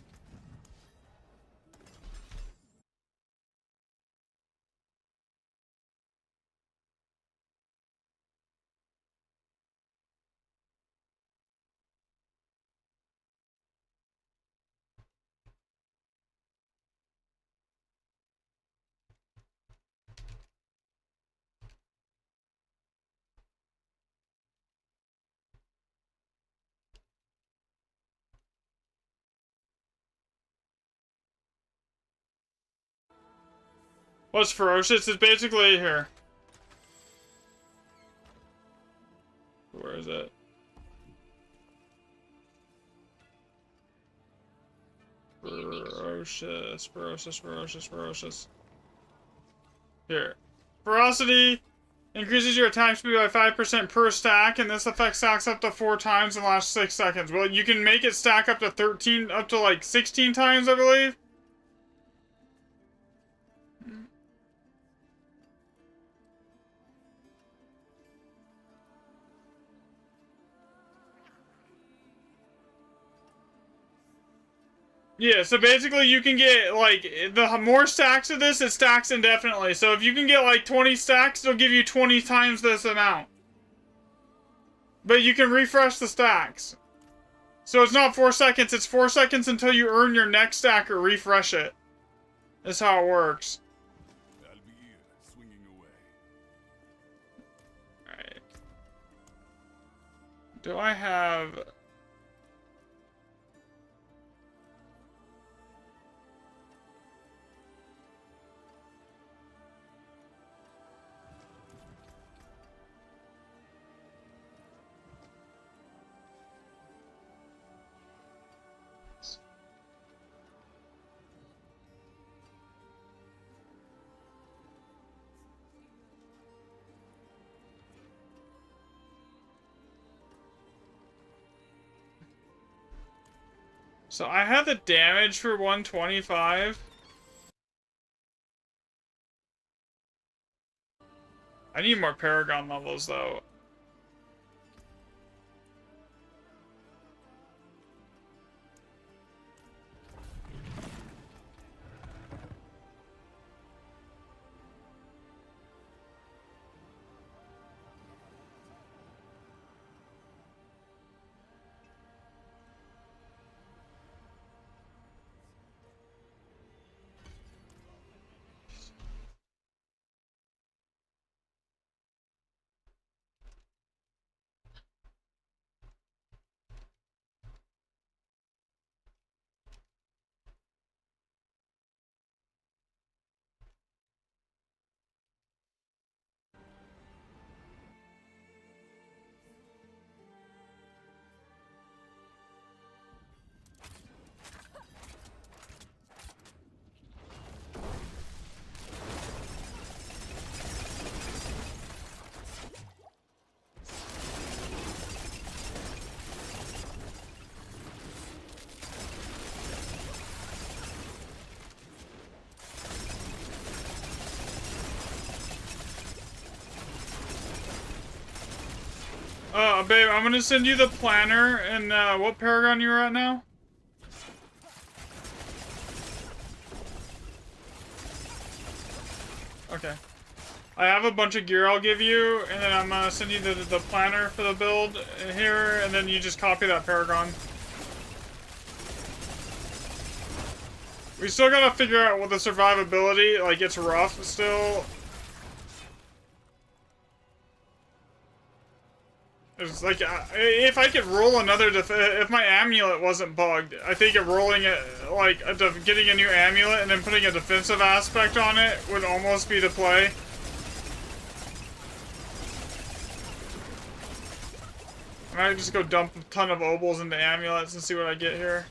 What's ferocious? It's basically here. Where is it? Ferocious, ferocious, ferocious, ferocious. Here. Ferocity increases your attack speed by 5% per stack, and this effect stacks up to 4 times in the last 6 seconds. Well, you can make it stack up to 13, up to like 16 times, I believe. Yeah, so basically you can get, like, the more stacks of this, it stacks indefinitely. So if you can get, like, 20 stacks, it'll give you 20 times this amount. But you can refresh the stacks. So it's not 4 seconds, it's 4 seconds until you earn your next stack or refresh it. That's how it works. I'll be here, swinging away. Alright. Do I have... So I have the damage for 125. I need more Paragon levels, though. Babe, I'm gonna send you the planner, and, what Paragon you're at now? Okay. I have a bunch of gear I'll give you, and then I'm gonna send you the planner for the build here, and then you just copy that Paragon. We still gotta figure out what the survivability, like, it's rough still. It's like, if I could roll another if my amulet wasn't bugged, I think rolling it, like, getting a new amulet and then putting a defensive aspect on it would almost be the play. I might just go dump a ton of obols into amulets and see what I get here.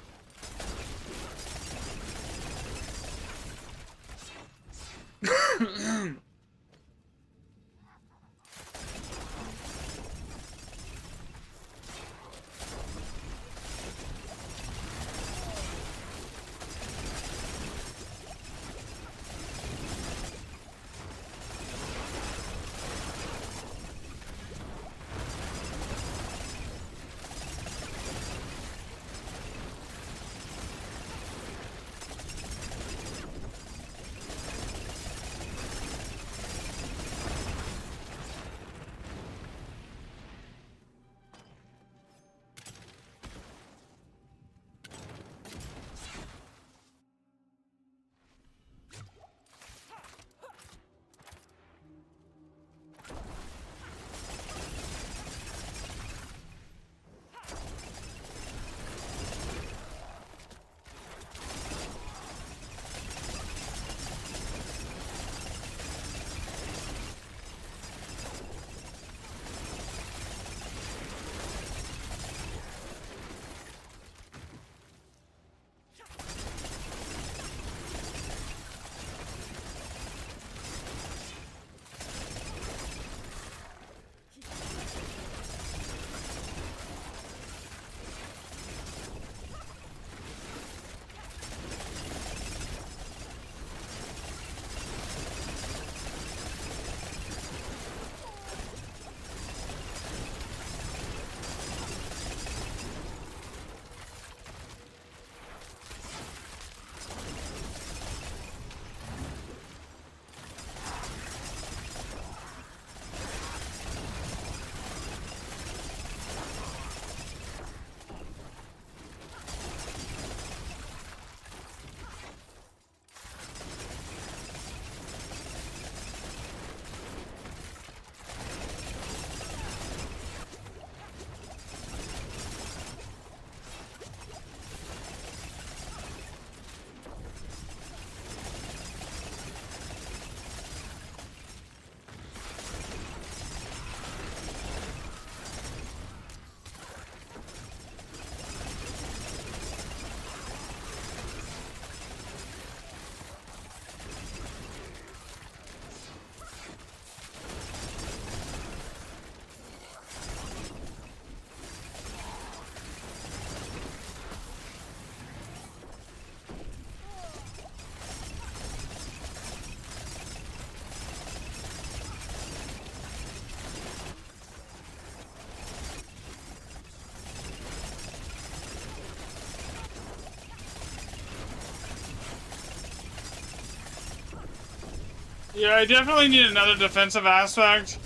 Yeah, I definitely need another defensive aspect.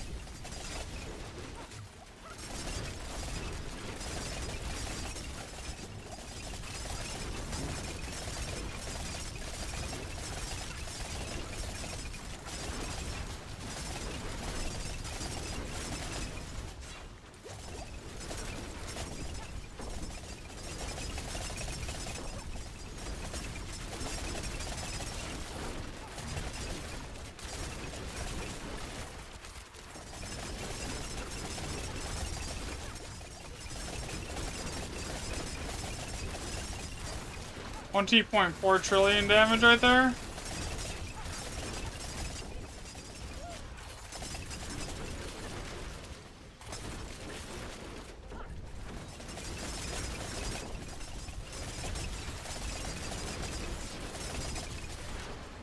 $20.4 trillion damage right there.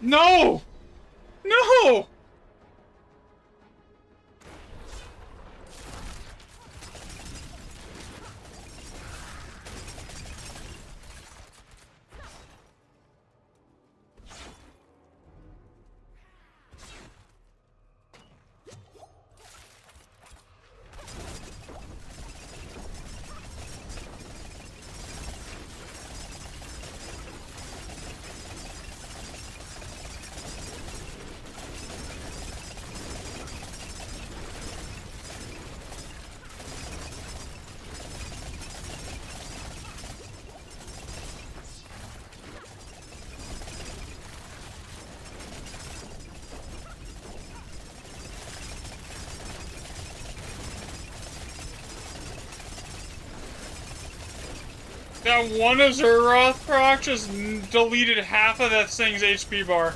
No! No! That one Azeroth proc just deleted half of that thing's HP bar.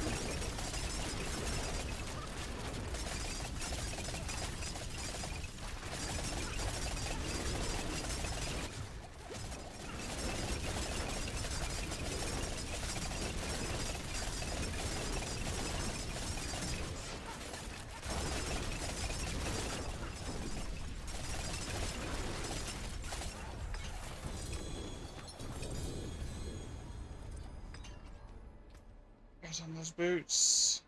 On those boots.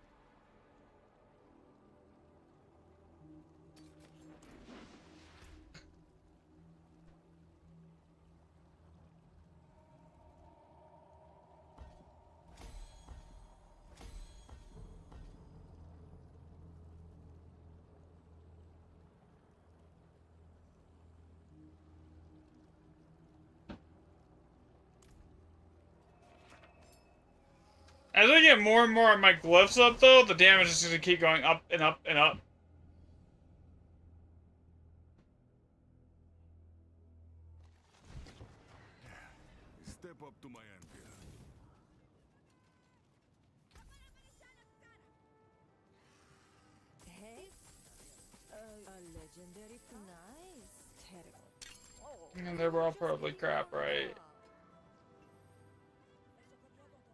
As I get more and more of my glyphs up, though, the damage is going to keep going up and up and up. Step up to my ampere. Hey, a legendary. Nice. Terrible. And they were all probably crap, right?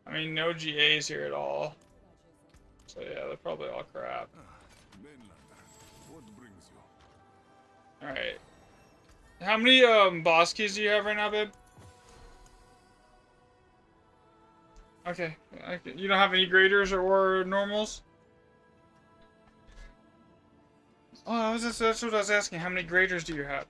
I mean, no GAs here at all. So yeah, they're probably all crap. Mainlander, what brings you? Alright. How many boss keys do you have right now, babe? Okay. You don't have any graders or normals? Oh, that's what I was asking. How many graders do you have?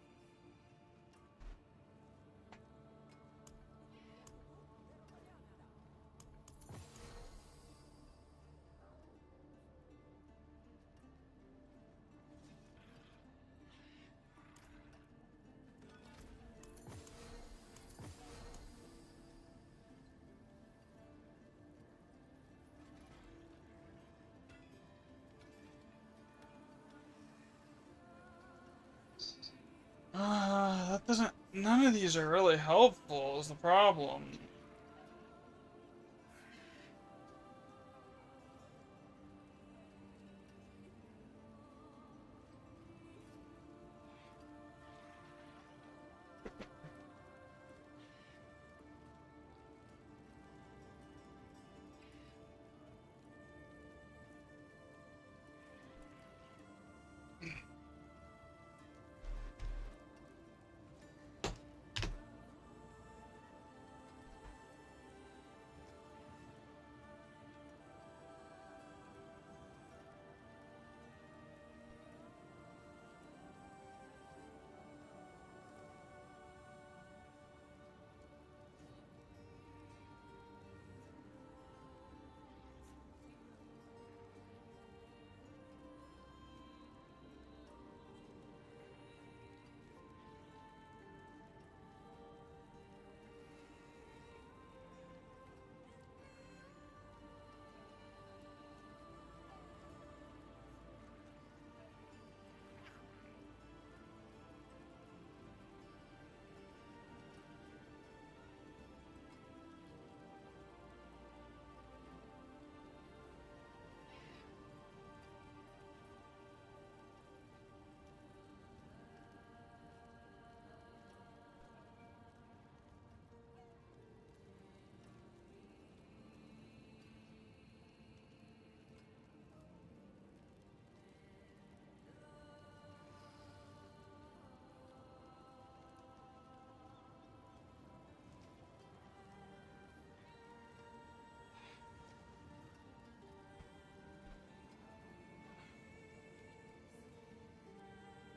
That doesn't... None of these are really helpful, is the problem.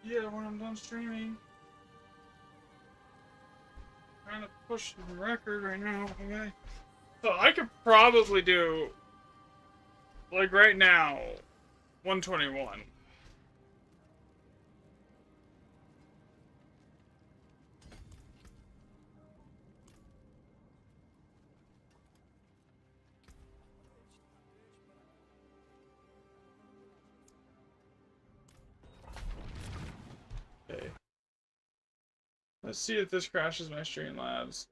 Yeah, when I'm done streaming. Trying to push the record right now, okay? So I could probably do, like right now, 121. Okay. Let's see if this crashes my Streamlabs.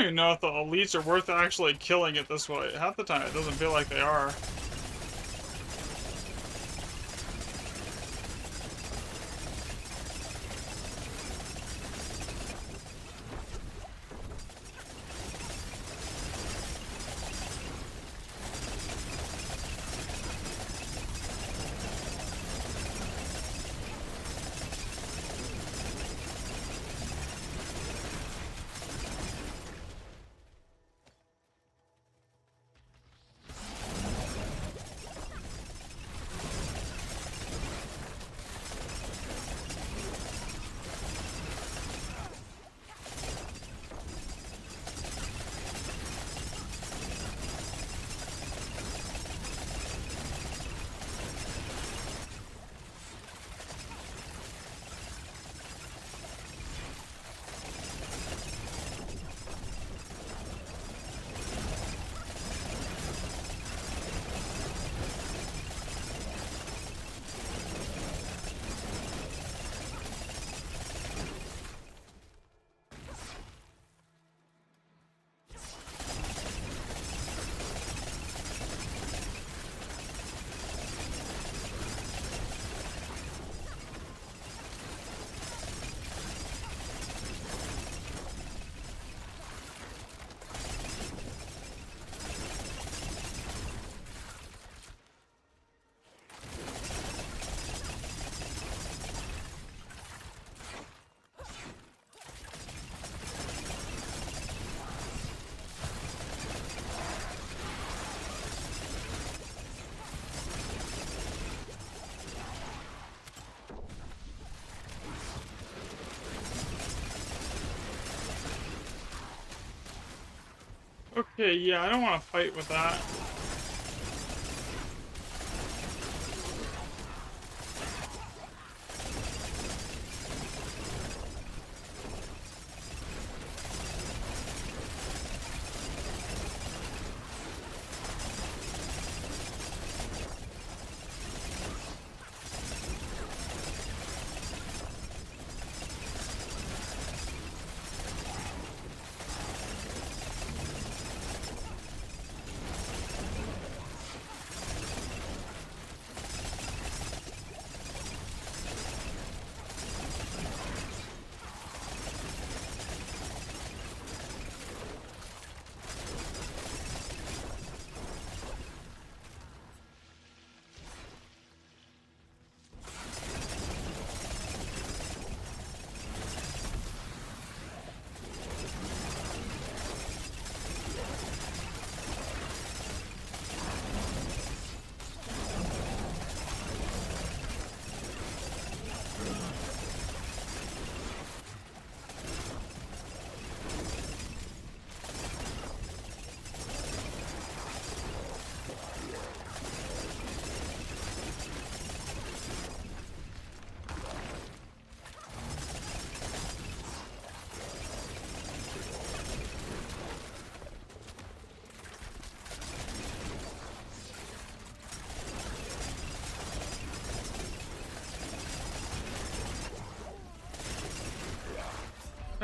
even know if the elites are worth actually killing it this way. Half the time it doesn't feel like they are. Okay, yeah, I don't want to fight with that.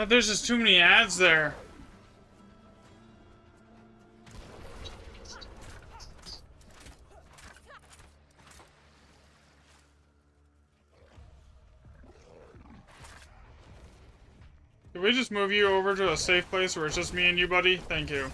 There's just too many ads there. Can we just move you over to a safe place where it's just me and you, buddy? Thank you.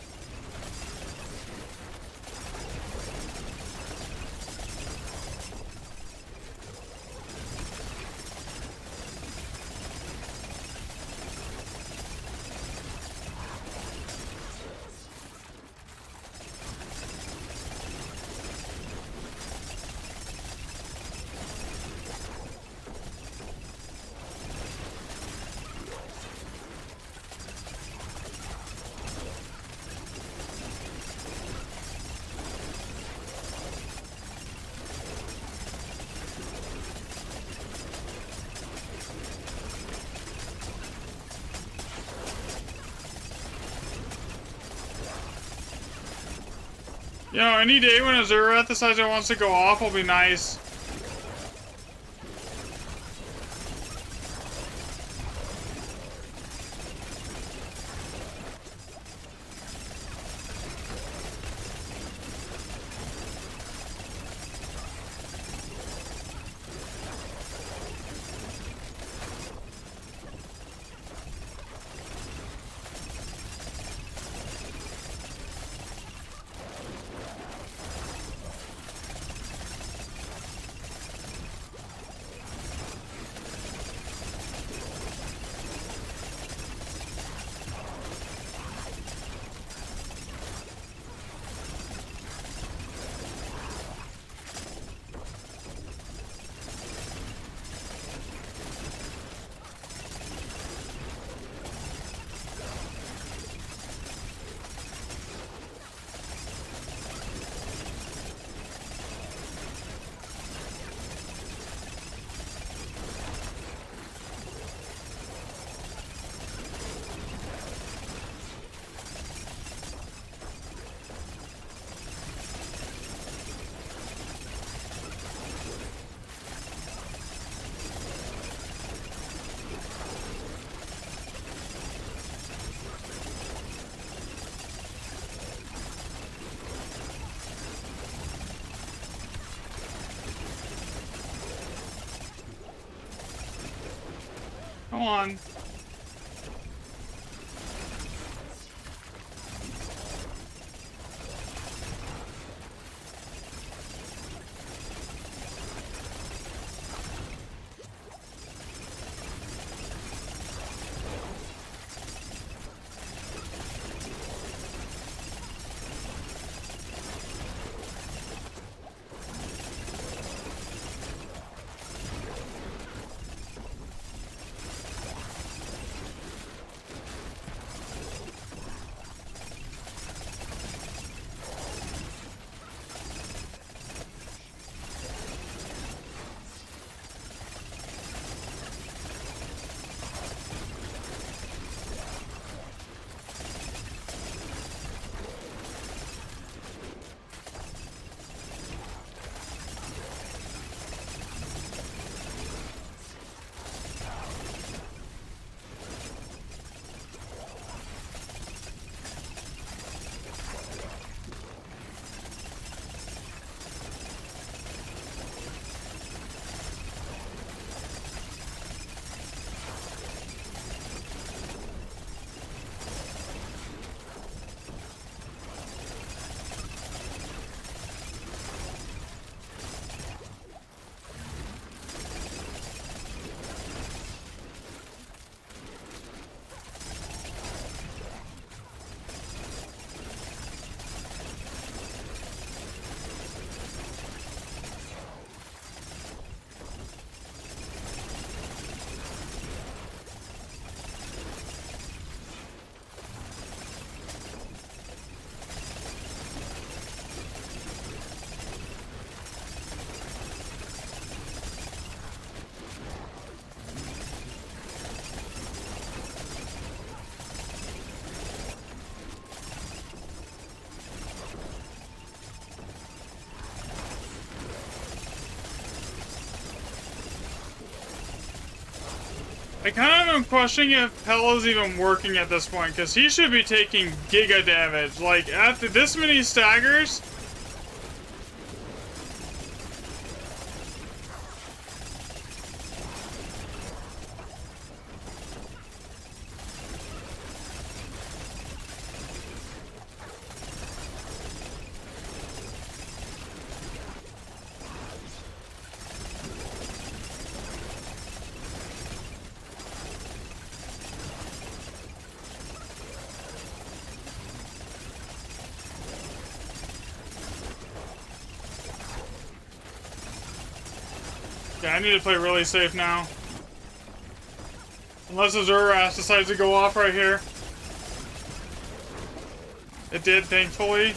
You know, any day when Azura decides it wants to go off will be nice. Come on. I kind of am questioning if Pella's even working at this point, because he should be taking giga damage. Like, after this many staggers... Yeah, I need to play really safe now. Unless Azura's decides to go off right here. It did, thankfully.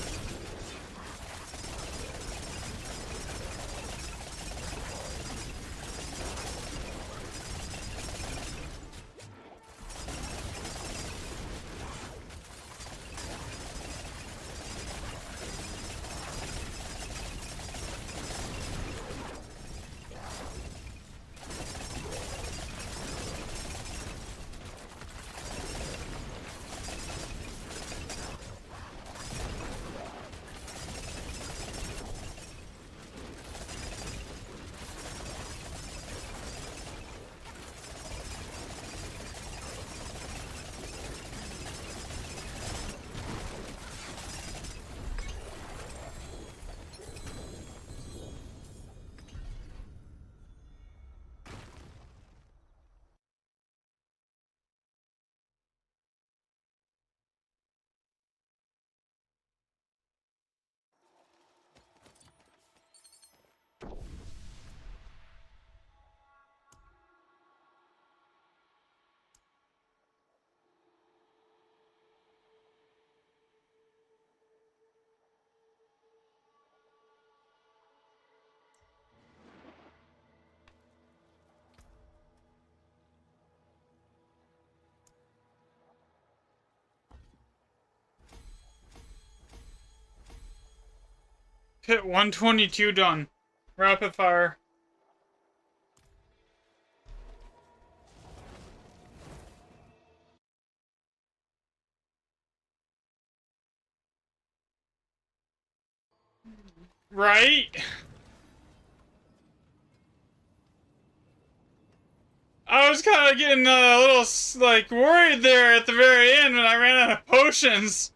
Hit 122 done. Rapid fire. Right? I was kind of getting a little, like, worried there at the very end when I ran out of potions.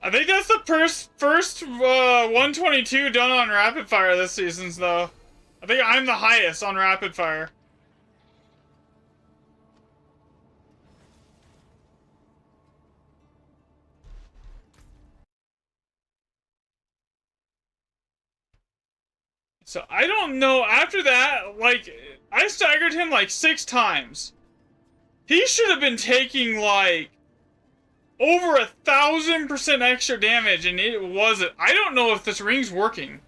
I think that's the first 122 done on rapid fire this season, though. I think I'm the highest on rapid fire. So I don't know. After that, like, I staggered him like 6 times. He should have been taking like over 1,000% extra damage, and it wasn't. I don't know if this ring's working.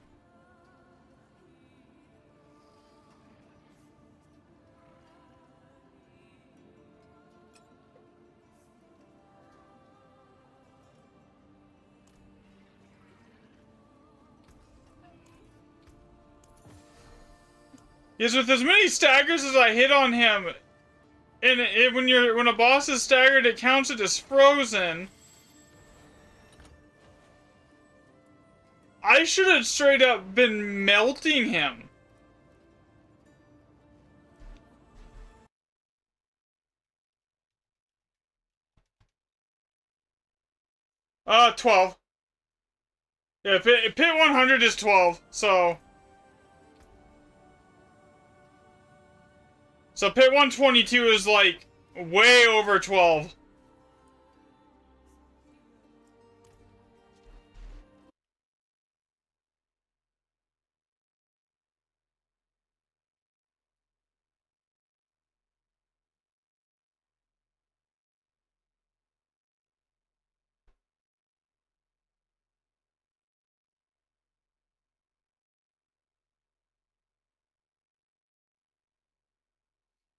Because with as many staggers as I hit on him, and when a boss is staggered, it counts it as frozen. I should have straight up been melting him. Uh, 12. Yeah, pit 100 is 12, so... So pit 122 is like way over 12.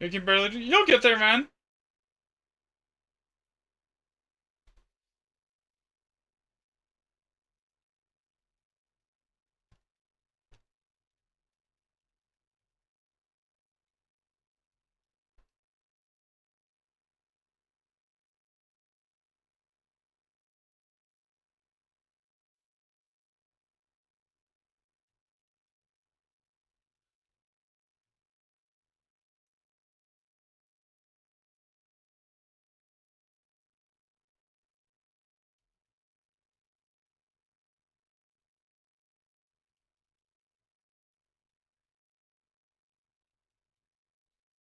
You can barely do. You'll get there, man.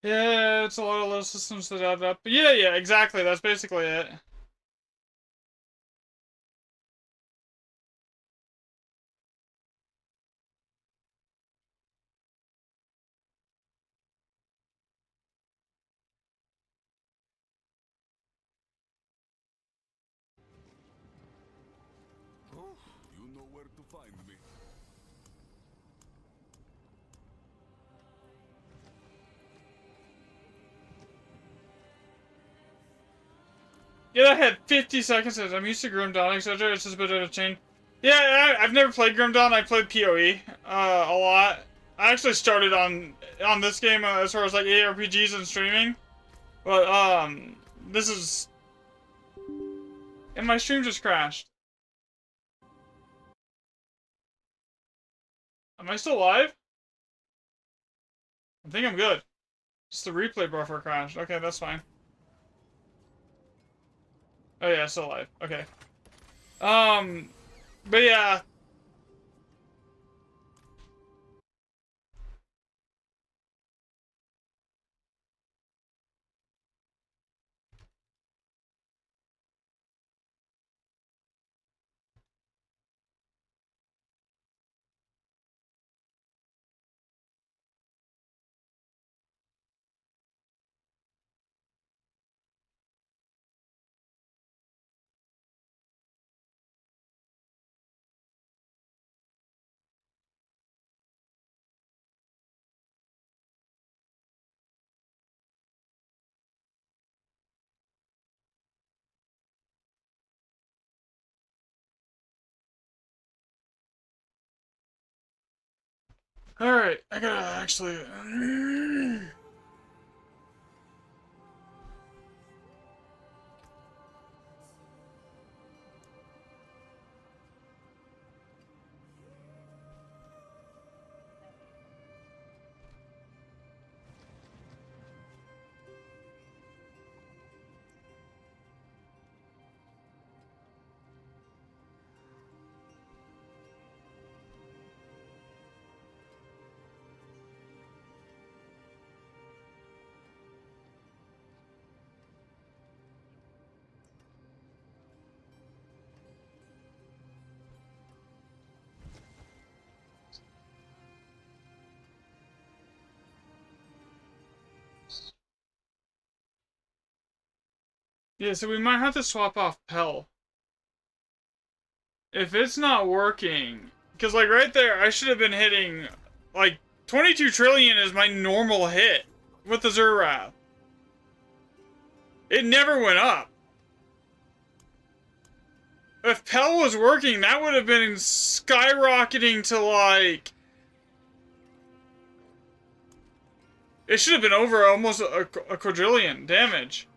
Yeah, it's a lot of little systems that add up. But yeah, exactly. That's basically it. Oh, you know where to find me. Yeah, I had 50 seconds. I'm used to Grim Dawn, etc. It's just a bit of a change. Yeah, I've never played Grim Dawn. I played PoE a lot. I actually started on this game as far as like ARPGs and streaming, but this is, and my stream just crashed. Am I still live? I think I'm good. Just the replay buffer crashed. Okay, that's fine. Oh yeah, still alive. Okay. But yeah, Alright, I gotta actually... Yeah, so we might have to swap off Pell. If it's not working... Because, like, right there, I should have been hitting... Like, 22 trillion is my normal hit with the Zerrath. It never went up. If Pell was working, that would have been skyrocketing to, like... It should have been over almost a quadrillion damage.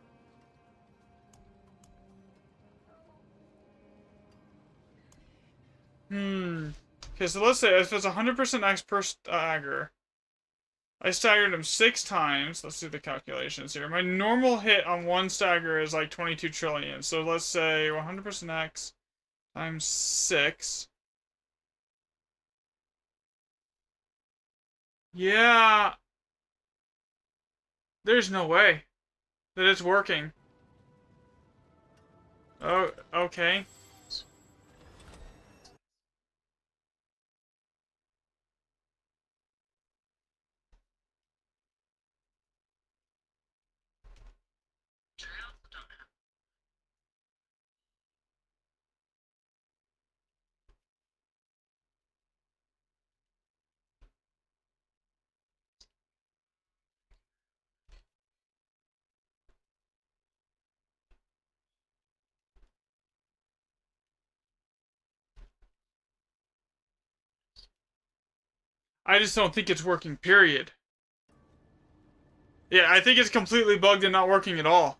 Okay, so let's say if it's 100% X per stagger, I staggered him 6 times. Let's do the calculations here. My normal hit on one stagger is like 22 trillion. So let's say 100% X times 6. Yeah. There's no way that it's working. Oh, okay. I also don't have I just don't think it's working, period. Yeah, I think it's completely bugged and not working at all.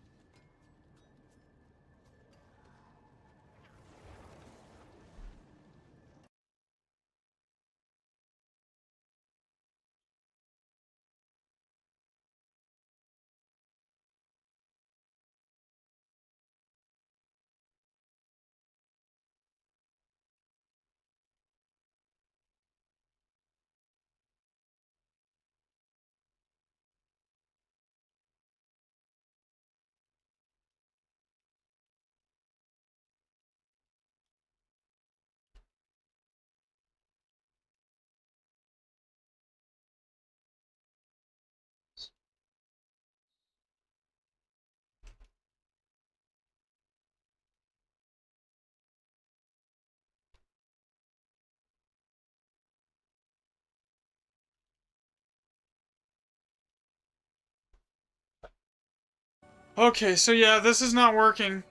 Okay, so yeah, this is not working.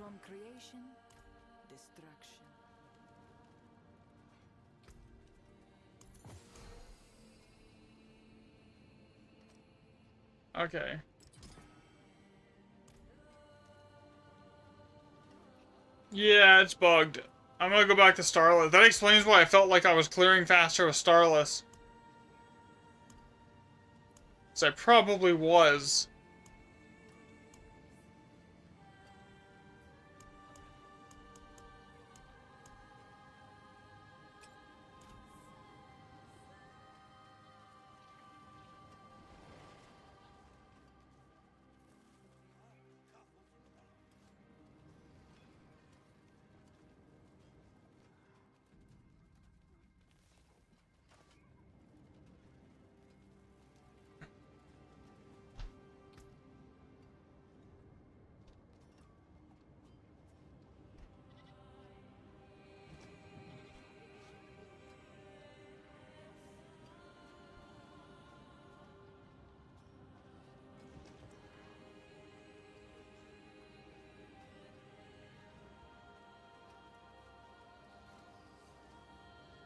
From creation, destruction. Okay. Yeah, it's bugged. I'm gonna go back to Starless. That explains why I felt like I was clearing faster with Starless. So I probably was.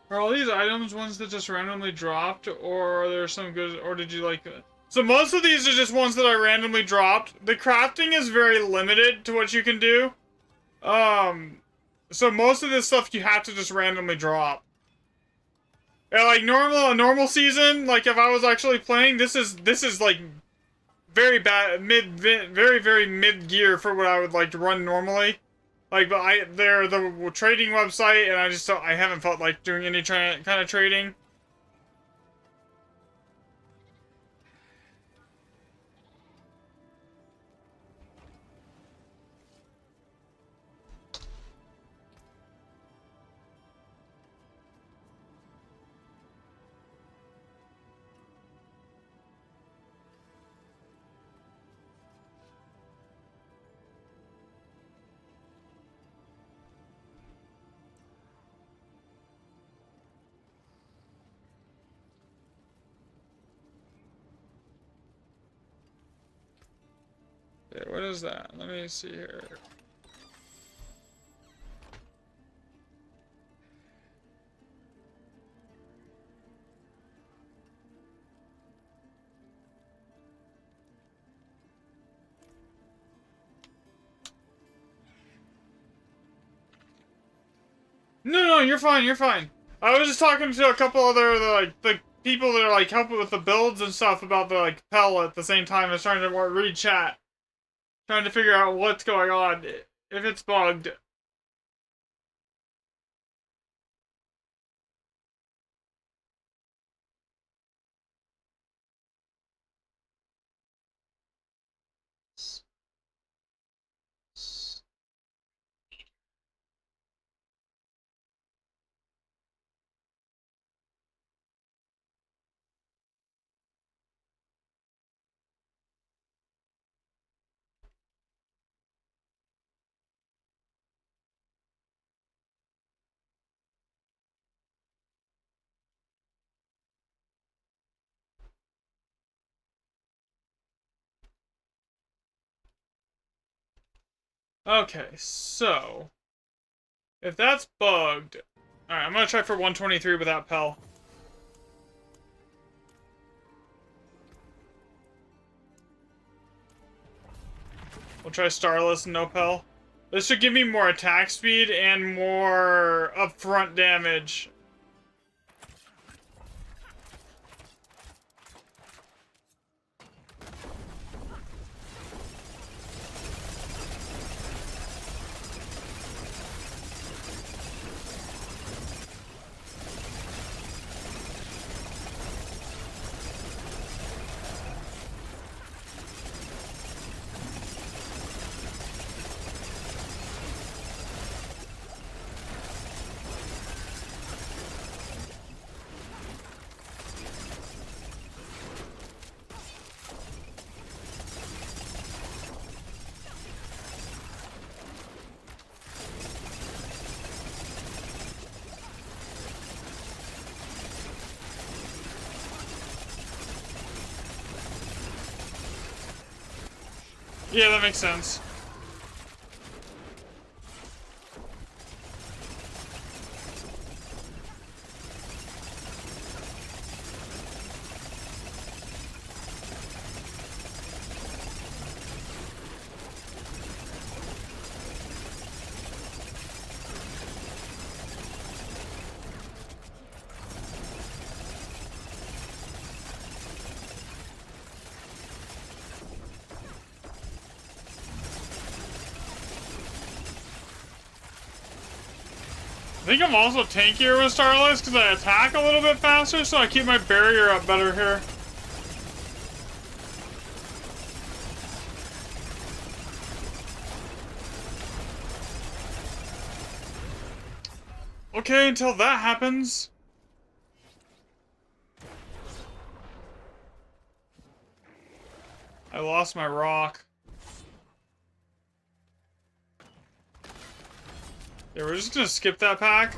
Are all these items ones that just randomly dropped, or are there some good, or did you like... So most of these are just ones that I randomly dropped. The crafting is very limited to what you can do. So most of this stuff you have to just randomly drop. Yeah, like a normal season, like if I was actually playing, this is like very bad, very mid gear for what I would like to run normally. Like, but they're the trading website, and I haven't felt like doing any kind of trading. Okay, what is that? Let me see here. No, you're fine, you're fine. I was just talking to a couple other, like, the people that are, like, helping with the builds and stuff about the, like, Pell at the same time as trying to read chat. Trying to figure out what's going on, if it's bugged. Okay, so... if that's bugged... Alright, I'm gonna try for 123 without Pell. We'll try Starless and no Pell. This should give me more attack speed and more upfront damage. Yeah, that makes sense. I think I'm also tankier with Starless because I attack a little bit faster, so I keep my barrier up better here. Okay, until that happens. I lost my rock. Yeah, we're just gonna skip that pack.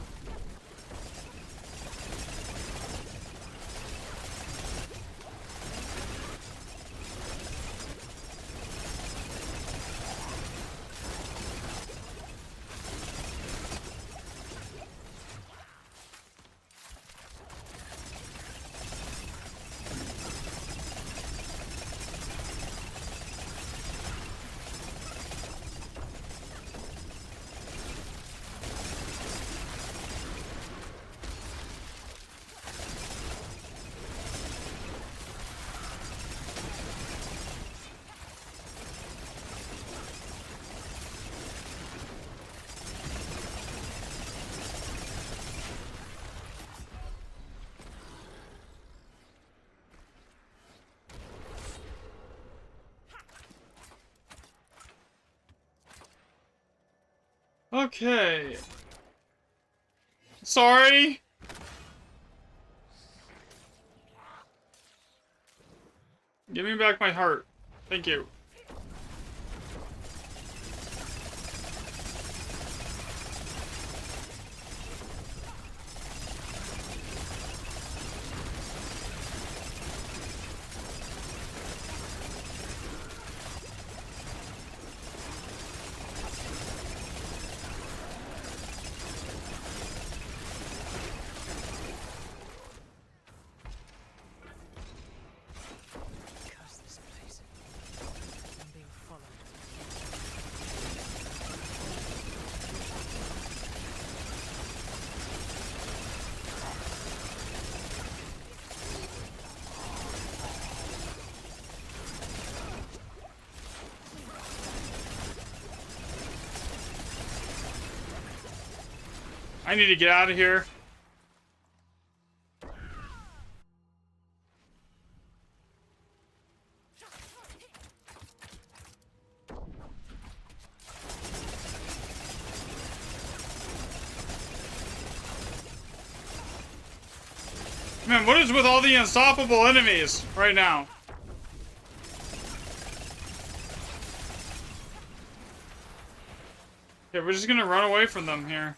Okay. Sorry. Give me back my heart. Thank you. Curse this place. I'm being followed. I need to get out of here. Man, what is with all the unstoppable enemies right now? Okay, we're just gonna run away from them here.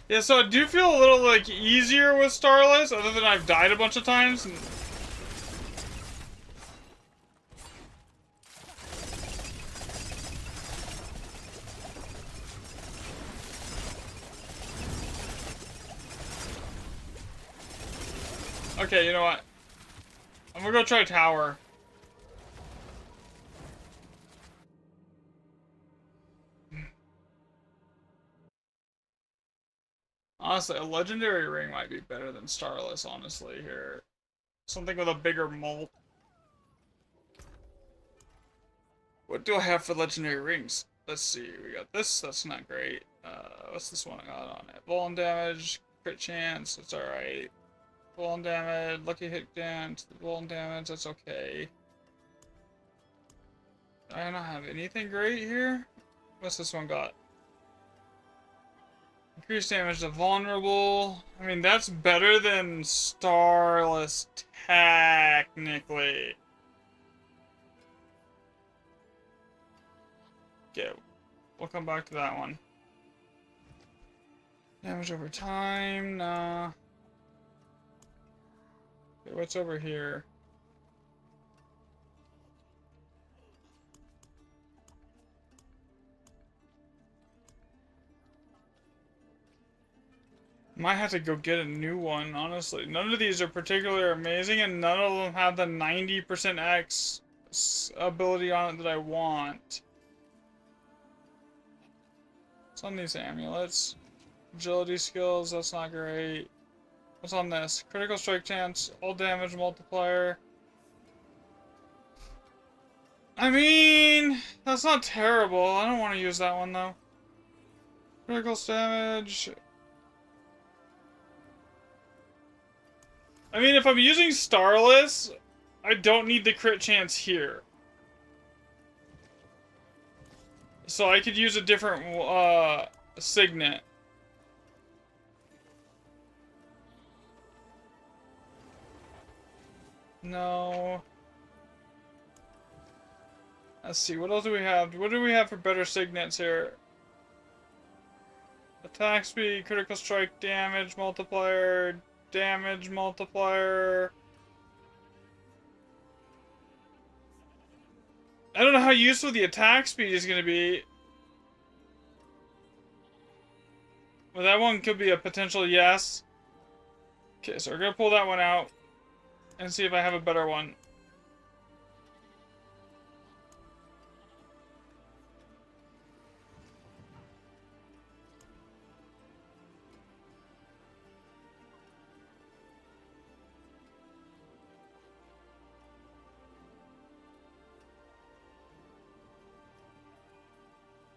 Yeah, so I do feel a little, like, easier with Starless, other than I've died a bunch of times. Okay, you know what? I'm gonna go try Tower. Honestly, a legendary ring might be better than Starless, honestly, here. Something with a bigger molt. What do I have for legendary rings? Let's see, we got this, that's not great. What's this one I got on it? Volume damage, crit chance, that's alright. Volume damage, lucky hit dance, volume damage, that's okay. I don't have anything great here? What's this one got? Increased damage to vulnerable. I mean, that's better than Starless, technically. Okay, we'll come back to that one. Damage over time, nah. Okay, what's over here? Might have to go get a new one, honestly. None of these are particularly amazing, and none of them have the 90% X ability on it that I want. What's on these amulets? Agility skills, that's not great. What's on this? Critical strike chance, all damage multiplier. I mean, that's not terrible. I don't want to use that one, though. Critical damage. I mean, if I'm using Starless, I don't need the crit chance here. So I could use a different, Signet. No. Let's see, what else do we have? What do we have for better signets here? Attack speed, critical strike damage multiplier, damage multiplier. I don't know how useful the attack speed is going to be. But that one could be a potential yes. Okay, so we're going to pull that one out and see if I have a better one.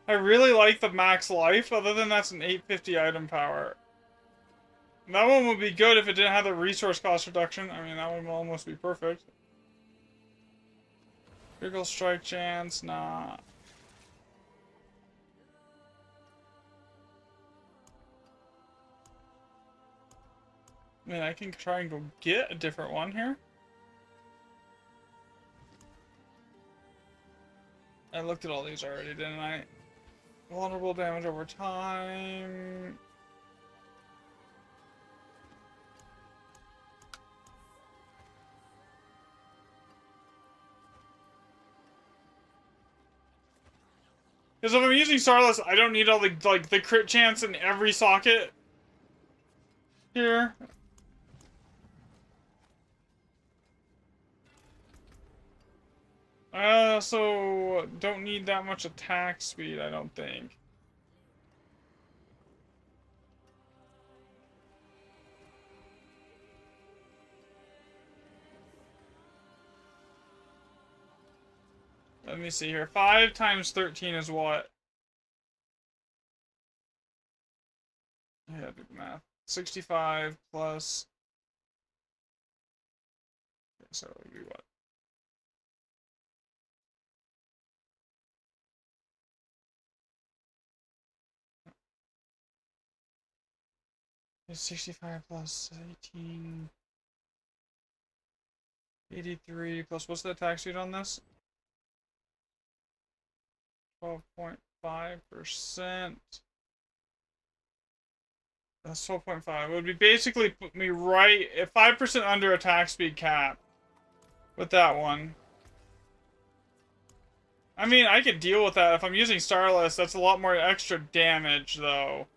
I really like the max life, other than that's an 850 item power. That one would be good if it didn't have the resource cost reduction. I mean, that one will almost be perfect. Critical strike chance, nah. I mean, I can try and go get a different one here. I looked at all these already, didn't I? Vulnerable damage over time. Because if I'm using Starless, I don't need all the the crit chance in every socket here. I also don't need that much attack speed, I don't think. Let me see here. 5 times 13 is what? Yeah, do the math. 65 plus... Okay, so it would be what? It's 65 plus 18... 83 plus... What's the attack speed on this? 12.5%. That's 12.5. It would be basically put me right at 5% under attack speed cap with that one. I mean, I could deal with that if I'm using Starless. That's a lot more extra damage, though.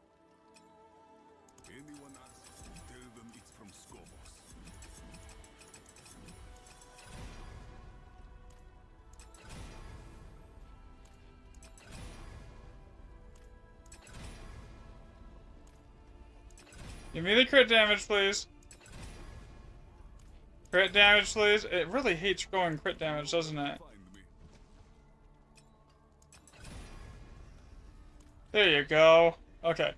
Anyone asks, tell them it's from Skobos. Give me the crit damage, please. Crit damage, please. It really hates going crit damage, doesn't it? Find me. There you go. Okay.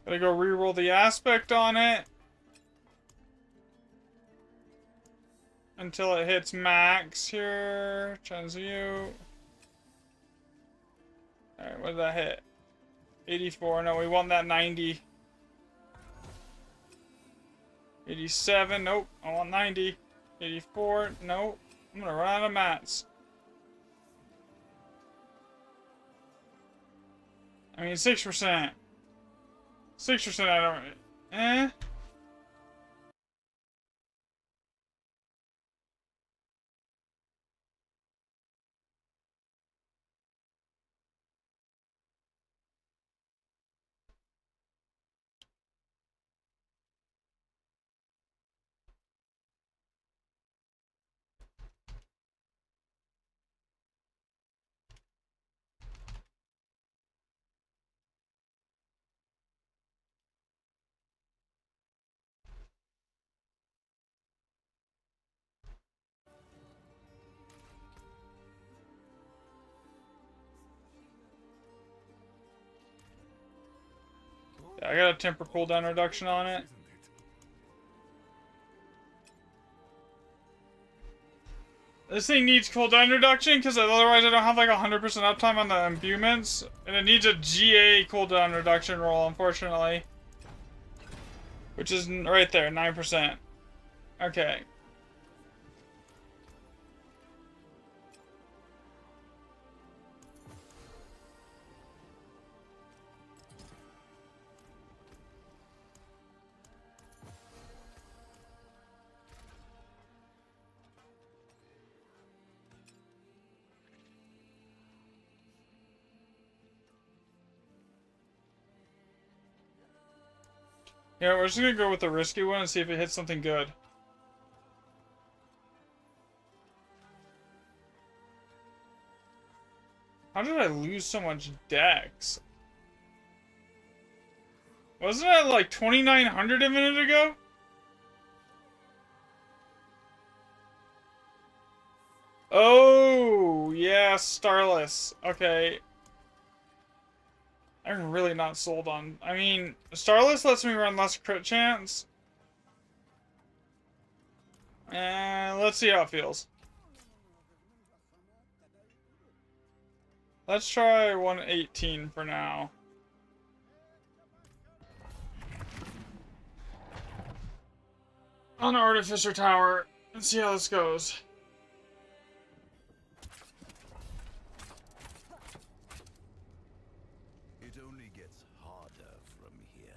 Gotta go reroll the aspect on it. Until it hits max here. Transmute. Alright, what did that hit? 84. No, we want that 90. 87. Nope. I want 90. 84. Nope. I'm gonna run out of mats. I mean, 6%. 6% I don't... Eh? Yeah, I got a temper cooldown reduction on it. This thing needs cooldown reduction because otherwise I don't have like 100% uptime on the imbuements. And it needs a GA cooldown reduction roll, unfortunately. Which is right there, 9%. Okay. Yeah, we're just gonna go with the risky one and see if it hits something good. How did I lose so much dex? Wasn't I like 2,900 a minute ago? Oh, yeah, Starless. Okay. I'm really not sold on... I mean, Starless lets me run less crit chance. And let's see how it feels. Let's try 118 for now. On Artificer Tower. Let's see how this goes. It only gets harder from here.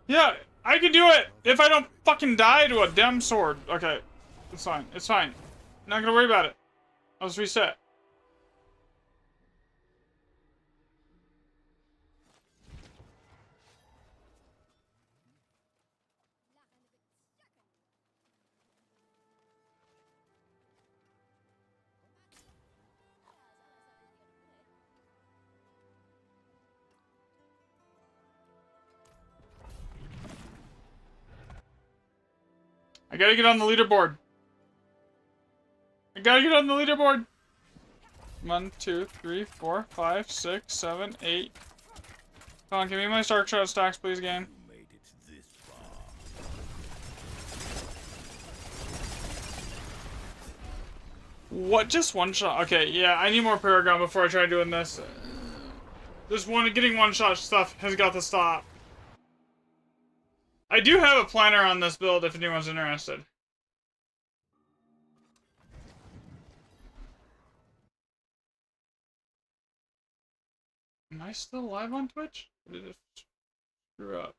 Yeah, I can do it! If I don't fucking die to a damn sword. Okay, it's fine. It's fine. Not gonna worry about it. I'll just reset. I gotta get on the leaderboard. I gotta get on the leaderboard. 1, 2, 3, 4, 5, 6, 7, 8. Come on, give me my Stark Shot stacks, please, game. You made it this far. What? Just one shot? Okay, yeah, I need more Paragon before I try doing this. Getting one shot stuff has got to stop. I do have a planner on this build if anyone's interested. Am I still live on Twitch? Or did it screw up?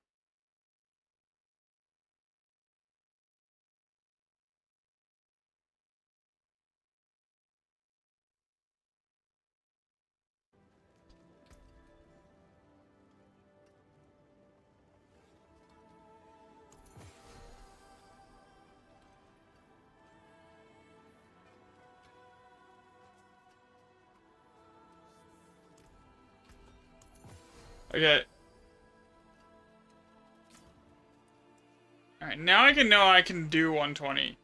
Okay. Alright, now I can know I can do 120.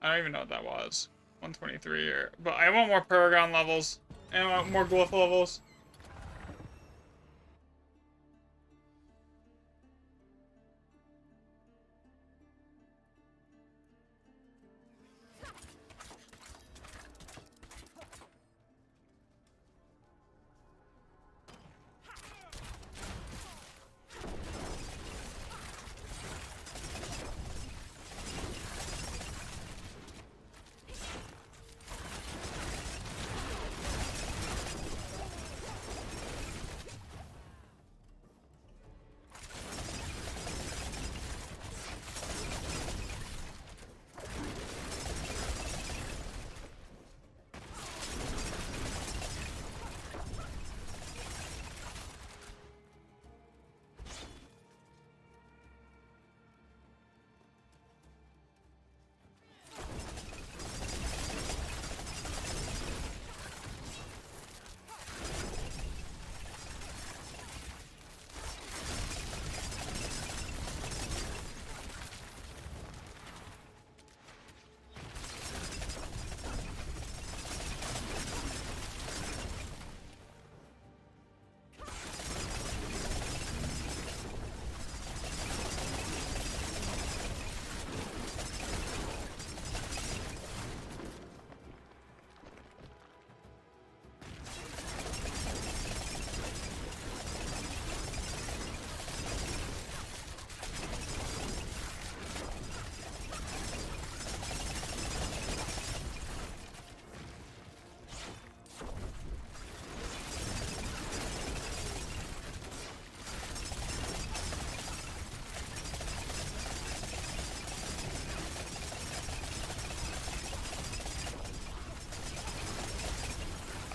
I don't even know what that was. 123 or... But I want more Paragon levels. And I want more Glyph levels.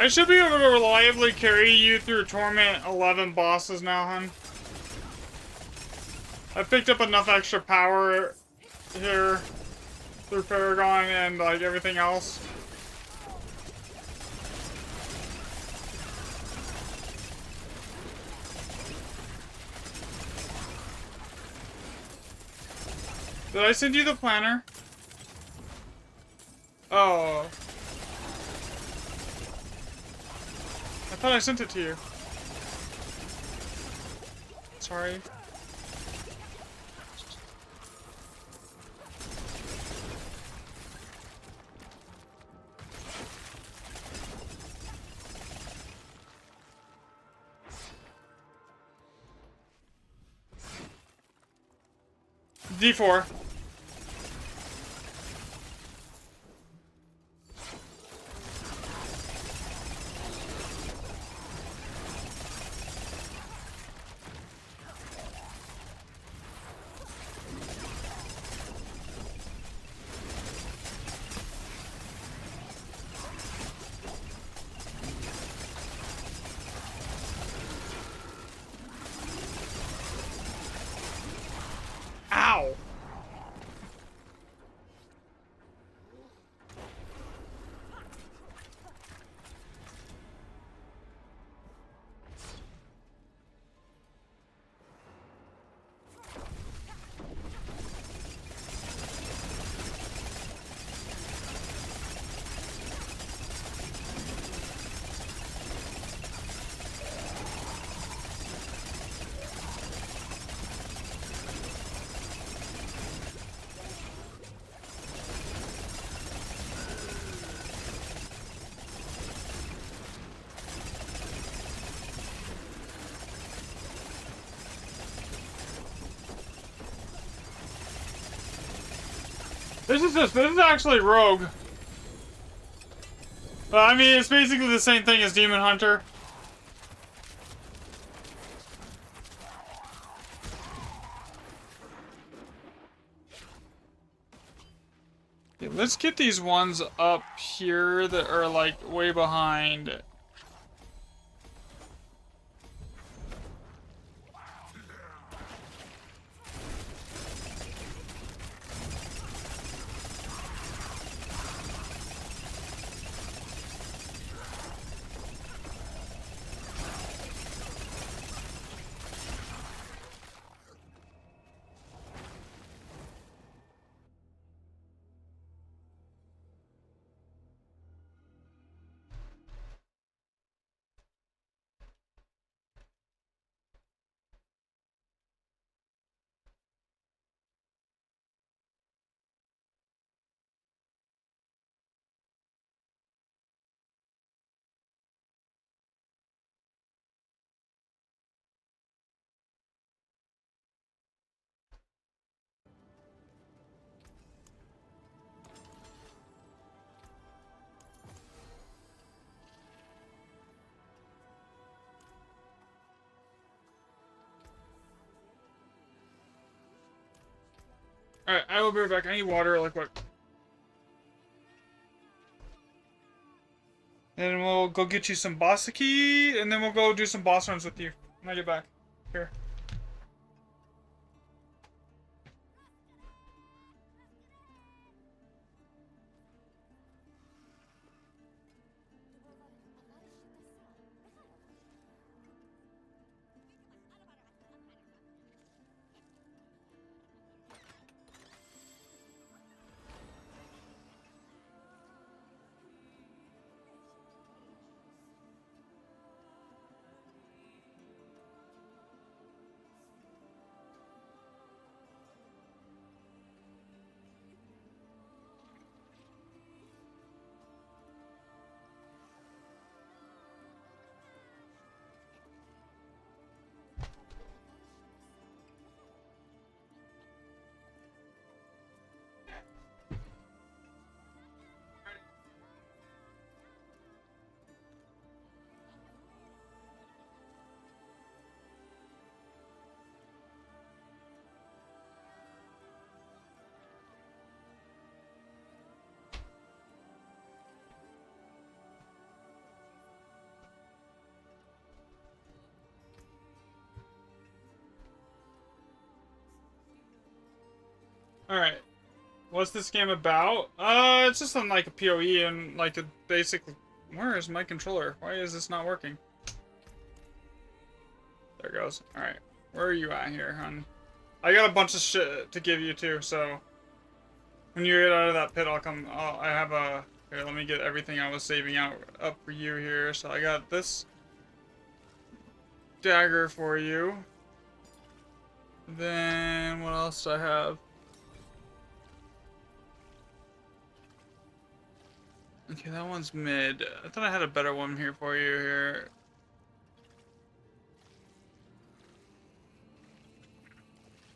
I should be able to reliably carry you through Torment 11 bosses now, hun. I picked up enough extra power here through Paragon and like everything else. Did I send you the planner? Oh. I thought I sent it to you. Sorry. D4. Ow! This is actually Rogue. I mean, it's basically the same thing as Demon Hunter. Okay, let's get these ones up here that are like way behind. Alright, I will be right back. I need water really quick. And we'll go get you some Bossiki, and then we'll go do some boss runs with you when I get back. Here. Alright. What's this game about? It's just on like a PoE and like a basic... Where is my controller? Why is this not working? There it goes. Alright. Where are you at here, hon? I got a bunch of shit to give you too, so... When you get out of that pit, I'll come... I have a... Here, let me get everything I was saving out up for you here. So I got this... dagger for you. Then... What else do I have? Okay, that one's mid. I thought I had a better one here for you here.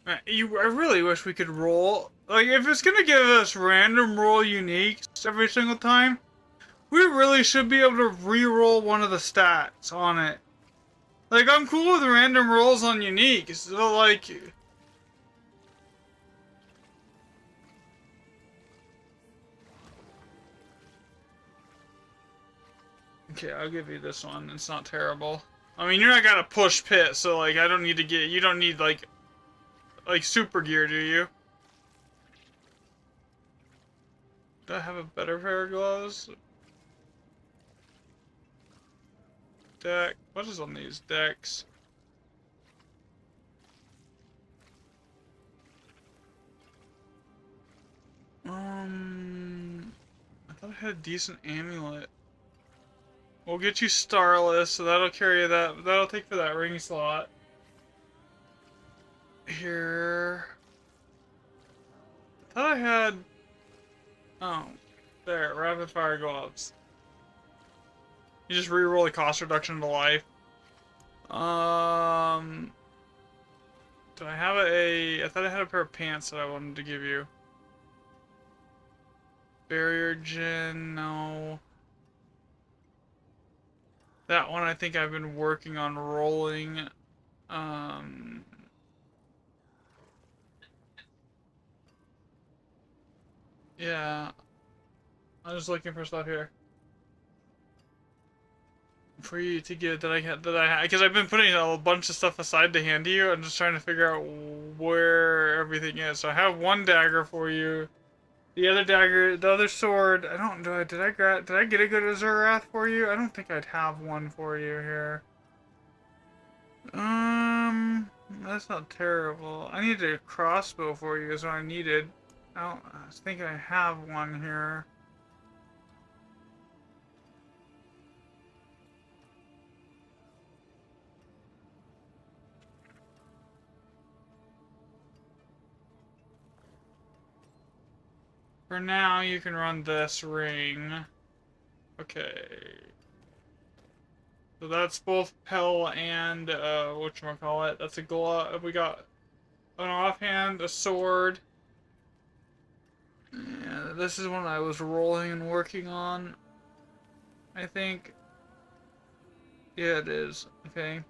I really wish we could roll. Like, if it's gonna give us random roll uniques every single time, we really should be able to re-roll one of the stats on it. Like, I'm cool with random rolls on uniques, so like... Okay, I'll give you this one. It's not terrible. I mean, you're not gonna push pit, so like, I don't need to get... You don't need like super gear, do you? Do I have a better pair of gloves? Deck. What is on these decks? I thought I had a decent amulet. We'll get you Starless, so that'll carry that. That'll take for that ring slot. Here. I thought I had... Oh. There, rapid fire gloves. You just reroll the cost reduction to life. Do I have I thought I had a pair of pants that I wanted to give you. Barrier Gin, no. That one I think I've been working on rolling. Yeah. I'm just looking for stuff here. For you to get because I've been putting a bunch of stuff aside to hand to you. I'm just trying to figure out where everything is. So I have one dagger for you. The other dagger, the other sword. I don't know. Did I get a good Azurath for you? I don't think I'd have one for you here. That's not terrible. I need a crossbow for you. Is what I needed. I think I have one here. For now, you can run this ring. Okay. So that's both Pell and, whatchamacallit. That's a glove. We got an offhand, a sword. Yeah, this is one I was rolling and working on. I think. Yeah, it is. Okay.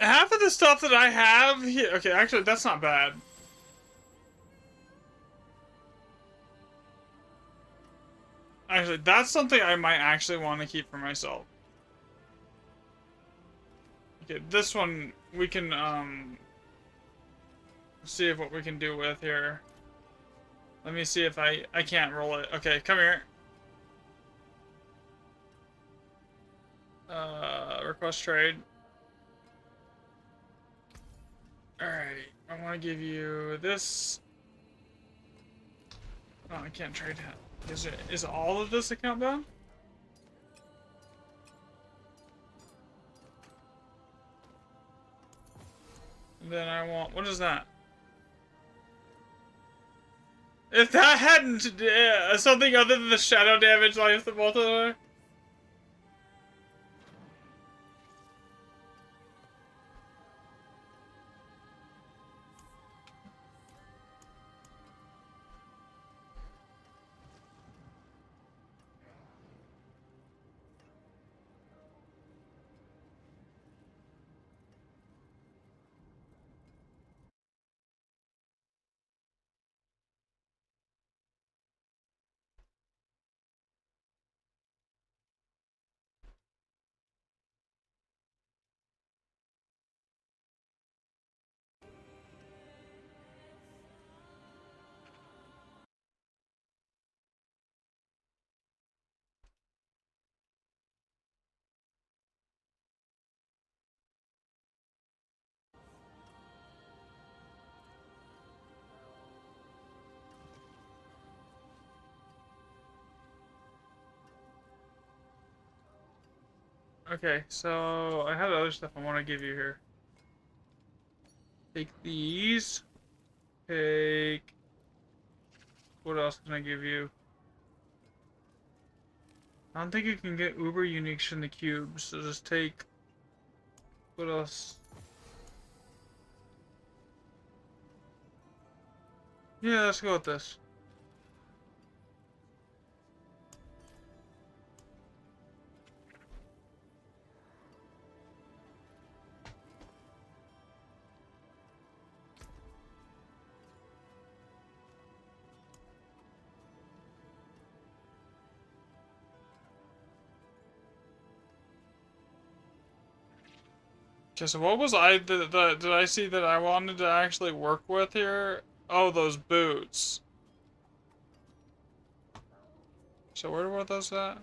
Half of the stuff that I have here... Okay, actually, that's not bad. Actually, that's something I might actually want to keep for myself. Okay, this one, we can, see what we can do with here. Let me see if I can't roll it. Okay, come here. Request trade. Alright, I want to give you this. Oh, I can't trade it. Is all of this account done? Then I want, what is that? If that hadn't something other than the shadow damage life the multiplier. Okay, so I have other stuff I want to give you here. Take these. Take. What else can I give you? I don't think you can get uber uniques in the cube, so just take. What else? Yeah, let's go with this. Okay, so what was did I see that I wanted to actually work with here? Oh, those boots. So where were those at?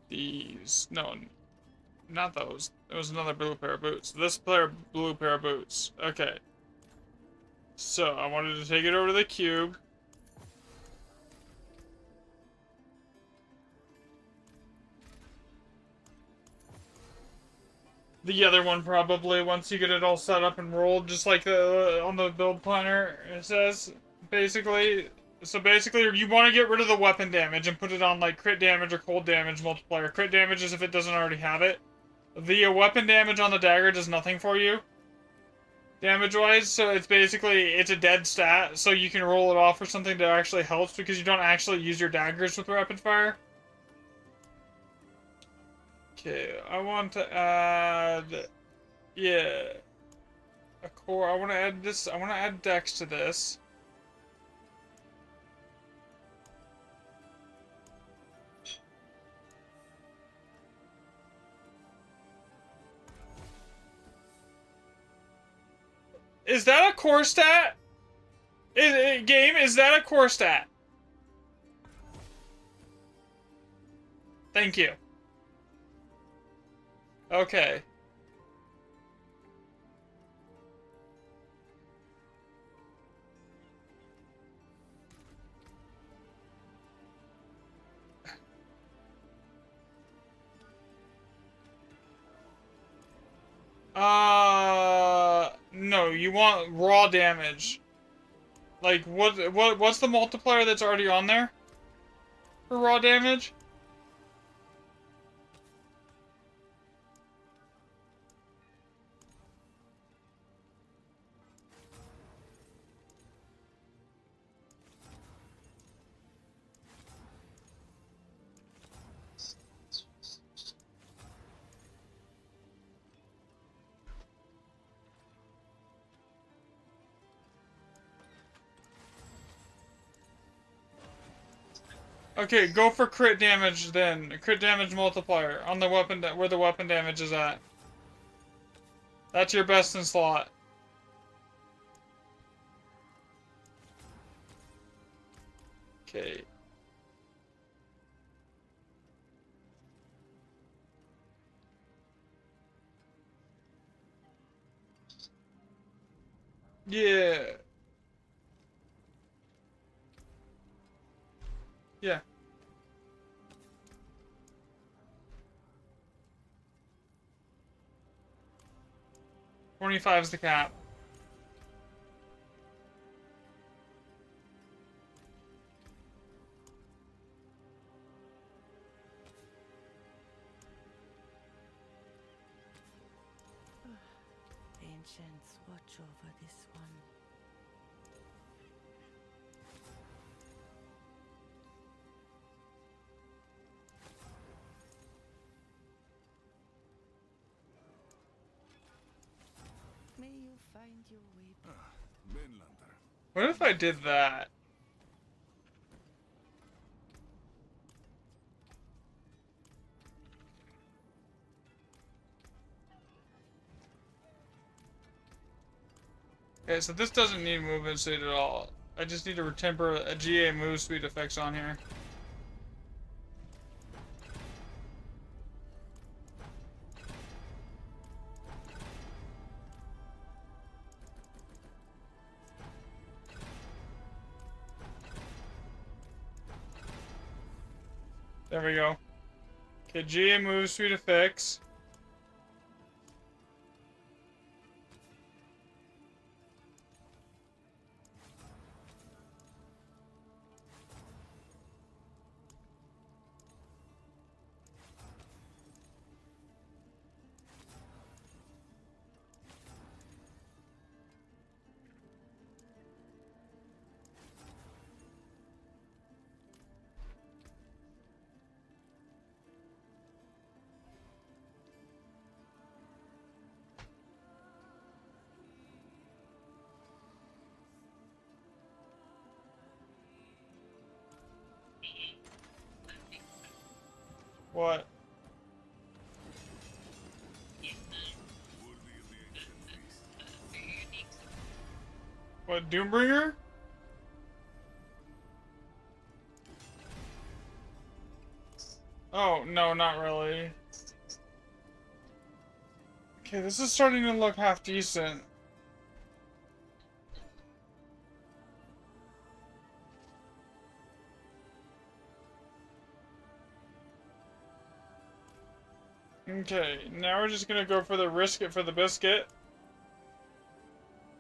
These. No, not those. It was another blue pair of boots. This blue pair of boots. Okay. So I wanted to take it over to the cube. The other one probably, once you get it all set up and rolled, just like on the build planner, it says, basically. So basically, you want to get rid of the weapon damage and put it on, like, crit damage or cold damage multiplier. Crit damage is if it doesn't already have it. The weapon damage on the dagger does nothing for you, damage-wise, so it's basically, it's a dead stat, so you can roll it off for something that actually helps, because you don't actually use your daggers with rapid fire. Okay, I want to add, yeah, a core. I want to add this. I want to add Dex to this. Is that a core stat? Game, is that a core stat? Thank you. Okay. No, you want raw damage. Like, what's the multiplier that's already on there? For raw damage? Okay, go for crit damage then. Crit damage multiplier on the weapon, where the weapon damage is at. That's your best in slot. Okay. Yeah. Yeah. $25's the cap. Ancients, watch over this one. May you find your way back. Vinlander. What if I did that? Okay, so this doesn't need movement speed at all. I just need to temper a GA move speed effects on here. There we go. Okay, GA move speed effects. What? What, Doombringer? Oh, no, not really. Okay, this is starting to look half decent. Okay, now we're just gonna go for the risk it for the biscuit.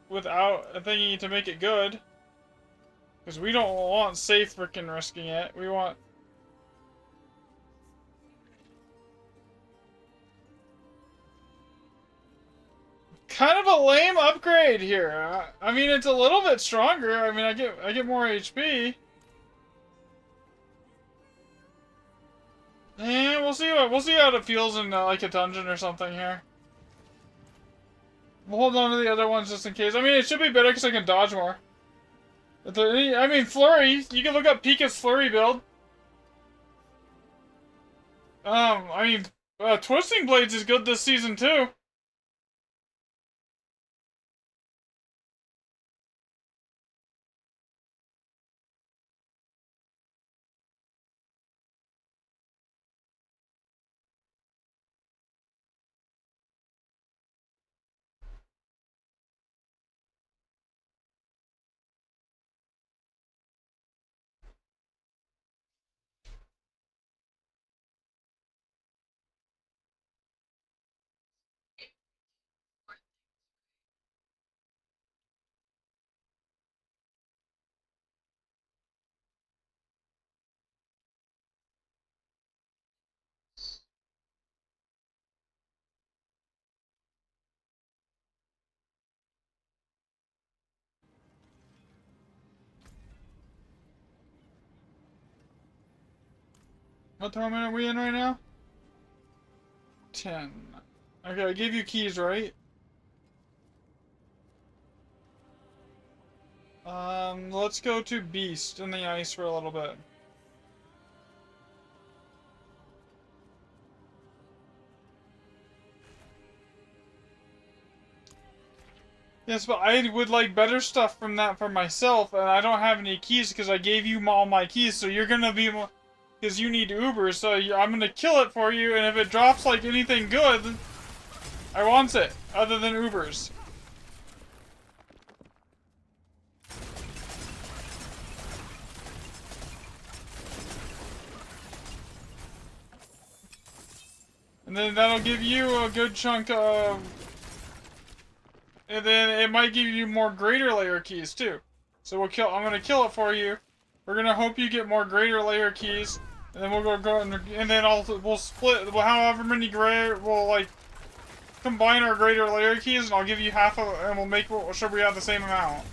Without thinking to make it good. Because we don't want safe freaking risking it. We want... kind of a lame upgrade here. I mean, it's a little bit stronger. I mean, I get more HP. Eh, we'll see how it feels in like a dungeon or something here. We'll hold on to the other ones just in case. I mean, it should be better because I can dodge more. I mean, Flurry. You can look up Pika's Flurry build. I mean, Twisting Blades is good this season too. What tournament are we in right now? 10. Okay, I gave you keys, right? Let's go to Beast in the ice for a little bit. Yes, but I would like better stuff from that for myself, and I don't have any keys because I gave you all my keys, so you're gonna be... because you need Uber, so I'm gonna kill it for you, and if it drops like anything good, I want it, other than Ubers. And then that'll give you a good chunk of... And then it might give you more greater layer keys too. So I'm gonna kill it for you. We're gonna hope you get more greater layer keys. And then we'll go and then we'll split however many we'll like combine our greater layer keys, and I'll give you half of, and we'll make sure we have the same amount.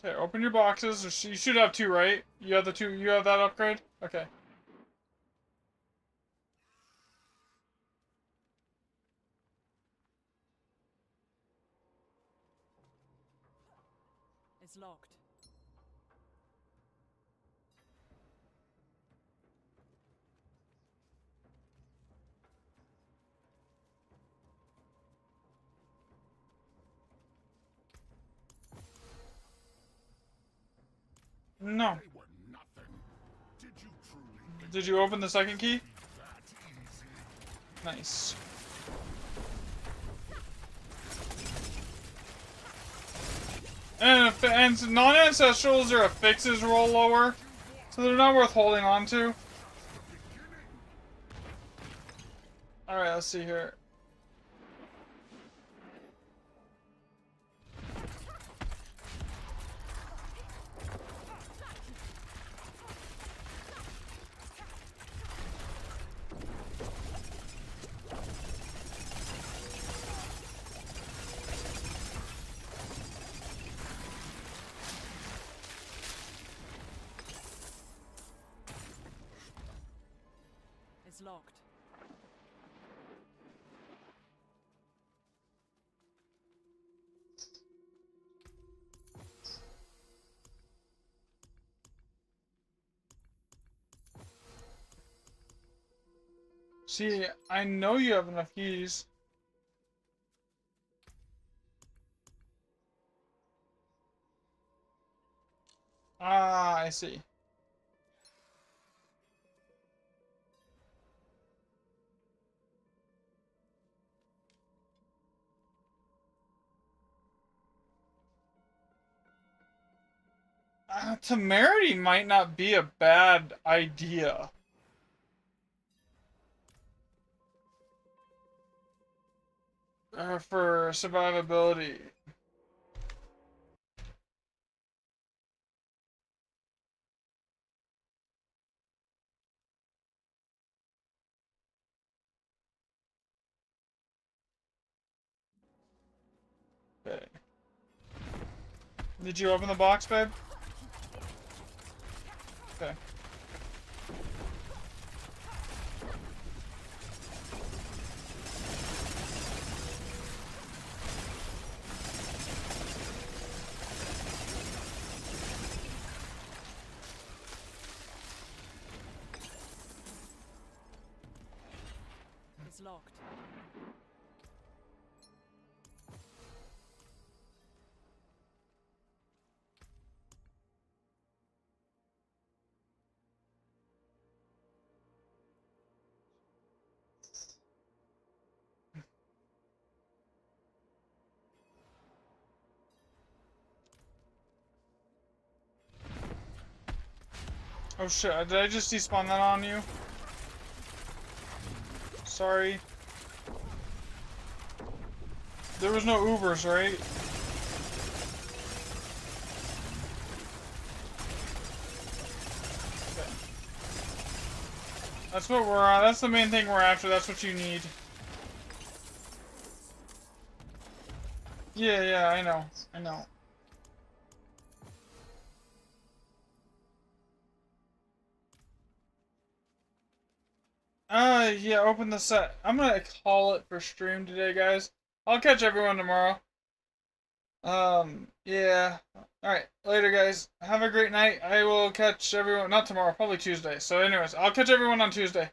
Okay, open your boxes. You should have 2, right? You have the 2. You have that upgrade? Okay. It's locked. No. They were nothing. Did you truly Did you open the second key? think that easy? Nice. And non-ancestrals or affixes roll lower, so they're not worth holding on to. Alright, let's see here. It's locked. See, I know you have enough keys. Ah, I see. Temerity might not be a bad idea. For survivability. Okay. Did you open the box, babe? Okay. It's locked. Oh shit, did I just despawn that on you? Sorry. There was no Ubers, right? Okay. That's what that's the main thing we're after, that's what you need. Yeah, I know. Yeah, open the set. I'm gonna call it for stream today, guys. I'll catch everyone tomorrow. Yeah. Alright, later, guys. Have a great night. I will catch everyone, not tomorrow, probably Tuesday. So anyways, I'll catch everyone on Tuesday.